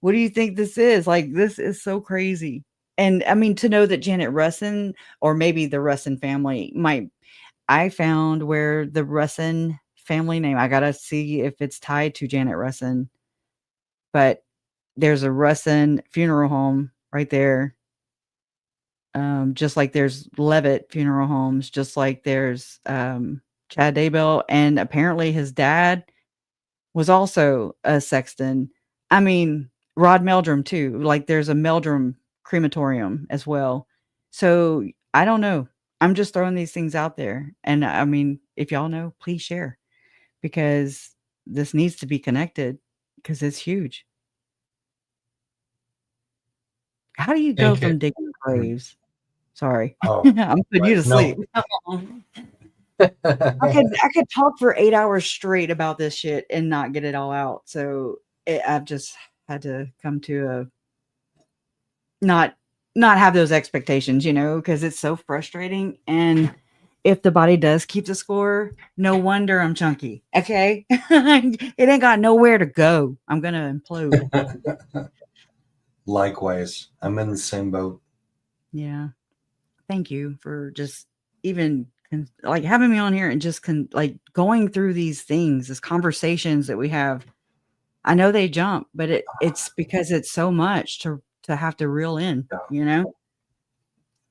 What do you think this is? Like, this is so crazy. And I mean, to know that Janet Russin, or maybe the Russin family I found where the Russin family name, I gotta see if it's tied to Janet Russin, but there's a Russin funeral home right there. Just like there's Levitt funeral homes, just like there's Chad Daybell, and apparently his dad was also a sexton. I mean, Rod Meldrum too. Like, there's a Meldrum crematorium as well. So I don't know. I'm just throwing these things out there. And I mean, if y'all know, please share, because this needs to be connected, because it's huge. How do you go from digging graves? Sorry. I'm putting you to sleep. I could talk for 8 hours straight about this shit and not get it all out. So I've just had to come to a not have those expectations, because it's so frustrating. And if the body does keep the score, no wonder I'm chunky. Okay. It ain't got nowhere to go. I'm going to implode. Likewise. I'm in the same boat. Yeah. Thank you for just even like having me on here and just like going through these things, these conversations that we have. I know they jump, but it's because it's so much to have to reel in, you know?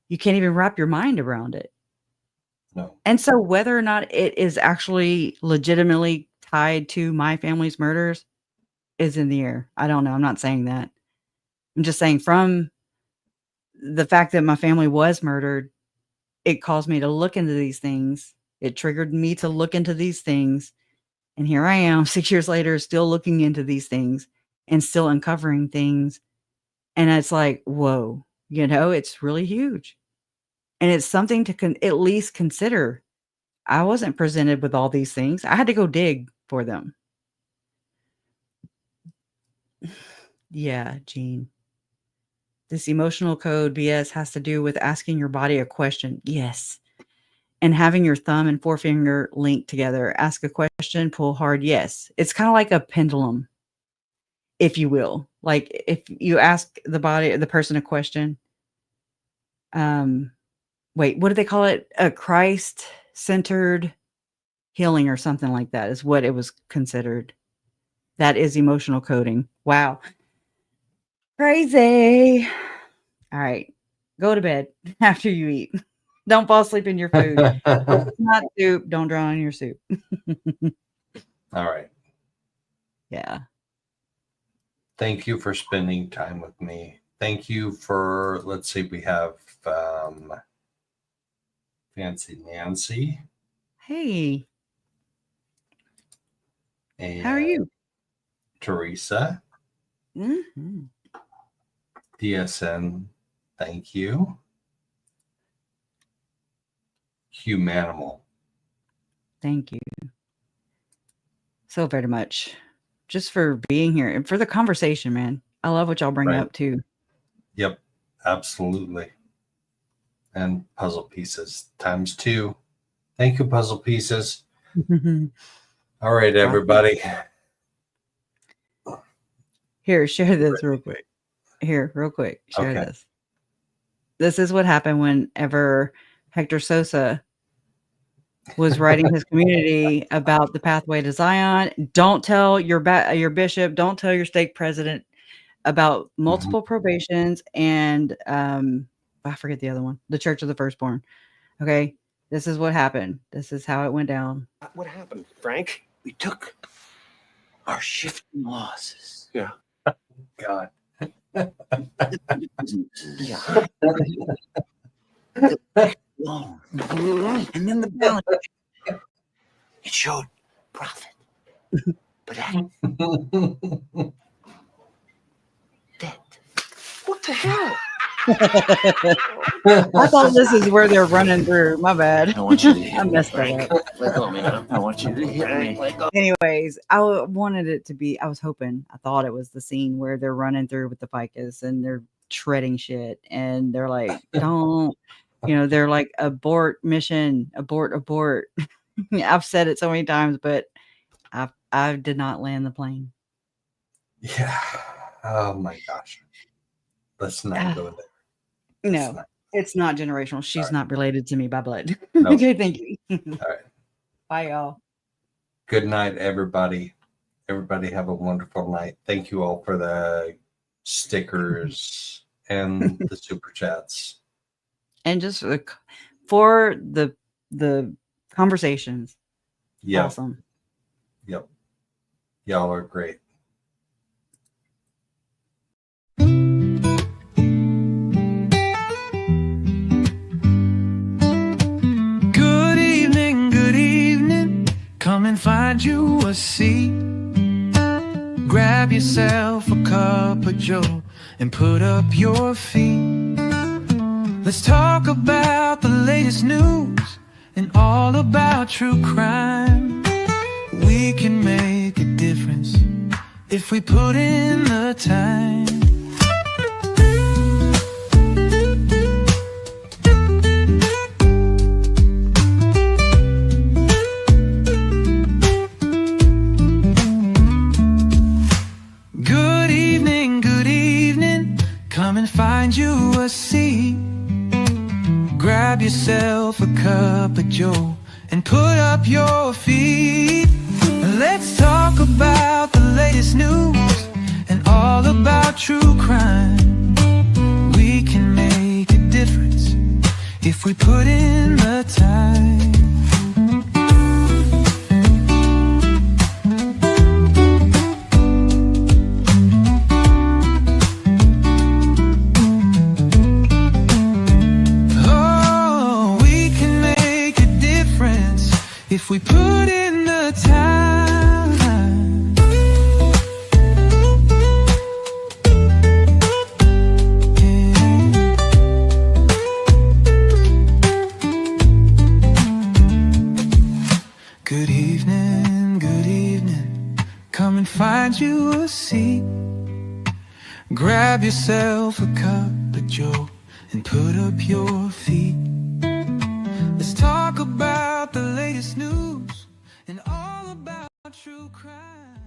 You can't even wrap your mind around it. No. And so whether or not it is actually legitimately tied to my family's murders is in the air. I don't know. I'm not saying that. I'm just saying from the fact that my family was murdered, it caused me to look into these things. It triggered me to look into these things. And here I am 6 years later, still looking into these things and still uncovering things. And it's like, whoa, you know, it's really huge. And it's something to at least consider. I wasn't presented with all these things. I had to go dig for them. Yeah, Gene. This emotional code BS has to do with asking your body a question. Yes. And having your thumb and forefinger linked together. Ask a question, pull hard. Yes. It's kind of like a pendulum, if you will. Like if you ask the person a question. Wait, what do they call it? A Christ-centered healing or something like that is what it was considered. That is emotional coding. Wow. Crazy. All right. Go to bed after you eat. Don't fall asleep in your food. If it's not soup, don't drown in your soup. All right. Yeah. Thank you for spending time with me. Thank you for, let's see, we have Fancy Nancy. Hey. And how are you? Teresa. Mm-hmm. DSN, thank you. Humanimal. Thank you so very much just for being here and for the conversation, man. I love what y'all bring up too. Yep, absolutely. And puzzle pieces ×2. Thank you, puzzle pieces. All right, everybody. Here, share this real quick. Here, real quick. Share this. This is what happened whenever Hector Sosa was writing his community about the pathway to Zion. Don't tell your bishop, don't tell your stake president about multiple probations and I forget the other one, the Church of the Firstborn. Okay, this is what happened. This is how it went down. What happened, Frank? We took our shifting losses. Yeah. God. Yeah. And then the balance, it showed profit. But debt. What the hell? I thought this is where they're running through. My bad. I want you to hit I messed me, that Frank. up. Let go, man. I want you to hit me. Anyways, I wanted it to be, I thought it was the scene where they're running through with the ficus and they're shredding shit and they're like, don't, you know, they're like, abort mission, abort. I've said it so many times, but I did not land the plane. Yeah. Oh my gosh. Let's not go there. No, it's not generational. She's not related to me by blood. No. Okay, thank you. All right. Bye, y'all. Good night, everybody. Everybody have a wonderful night. Thank you all for the stickers and the super chats. And just for the conversations. Yep. Awesome. Yep. Y'all are great. Good evening. Come and find you a seat. Grab yourself a cup of Joe and put up your feet. Let's talk about the latest news and all about true crime. We can make a difference if we put in the time. Good evening. Come and find you a seat. Grab yourself a cup of Joe and put up your feet. Let's talk about the latest news and all about true crime. We can make a difference if we put in the time. Oh, we can make a difference if we put in the time. Good evening, come and find you a seat. Grab yourself a cup of Joe and put up your feet. Let's talk about the latest news and all about true crime.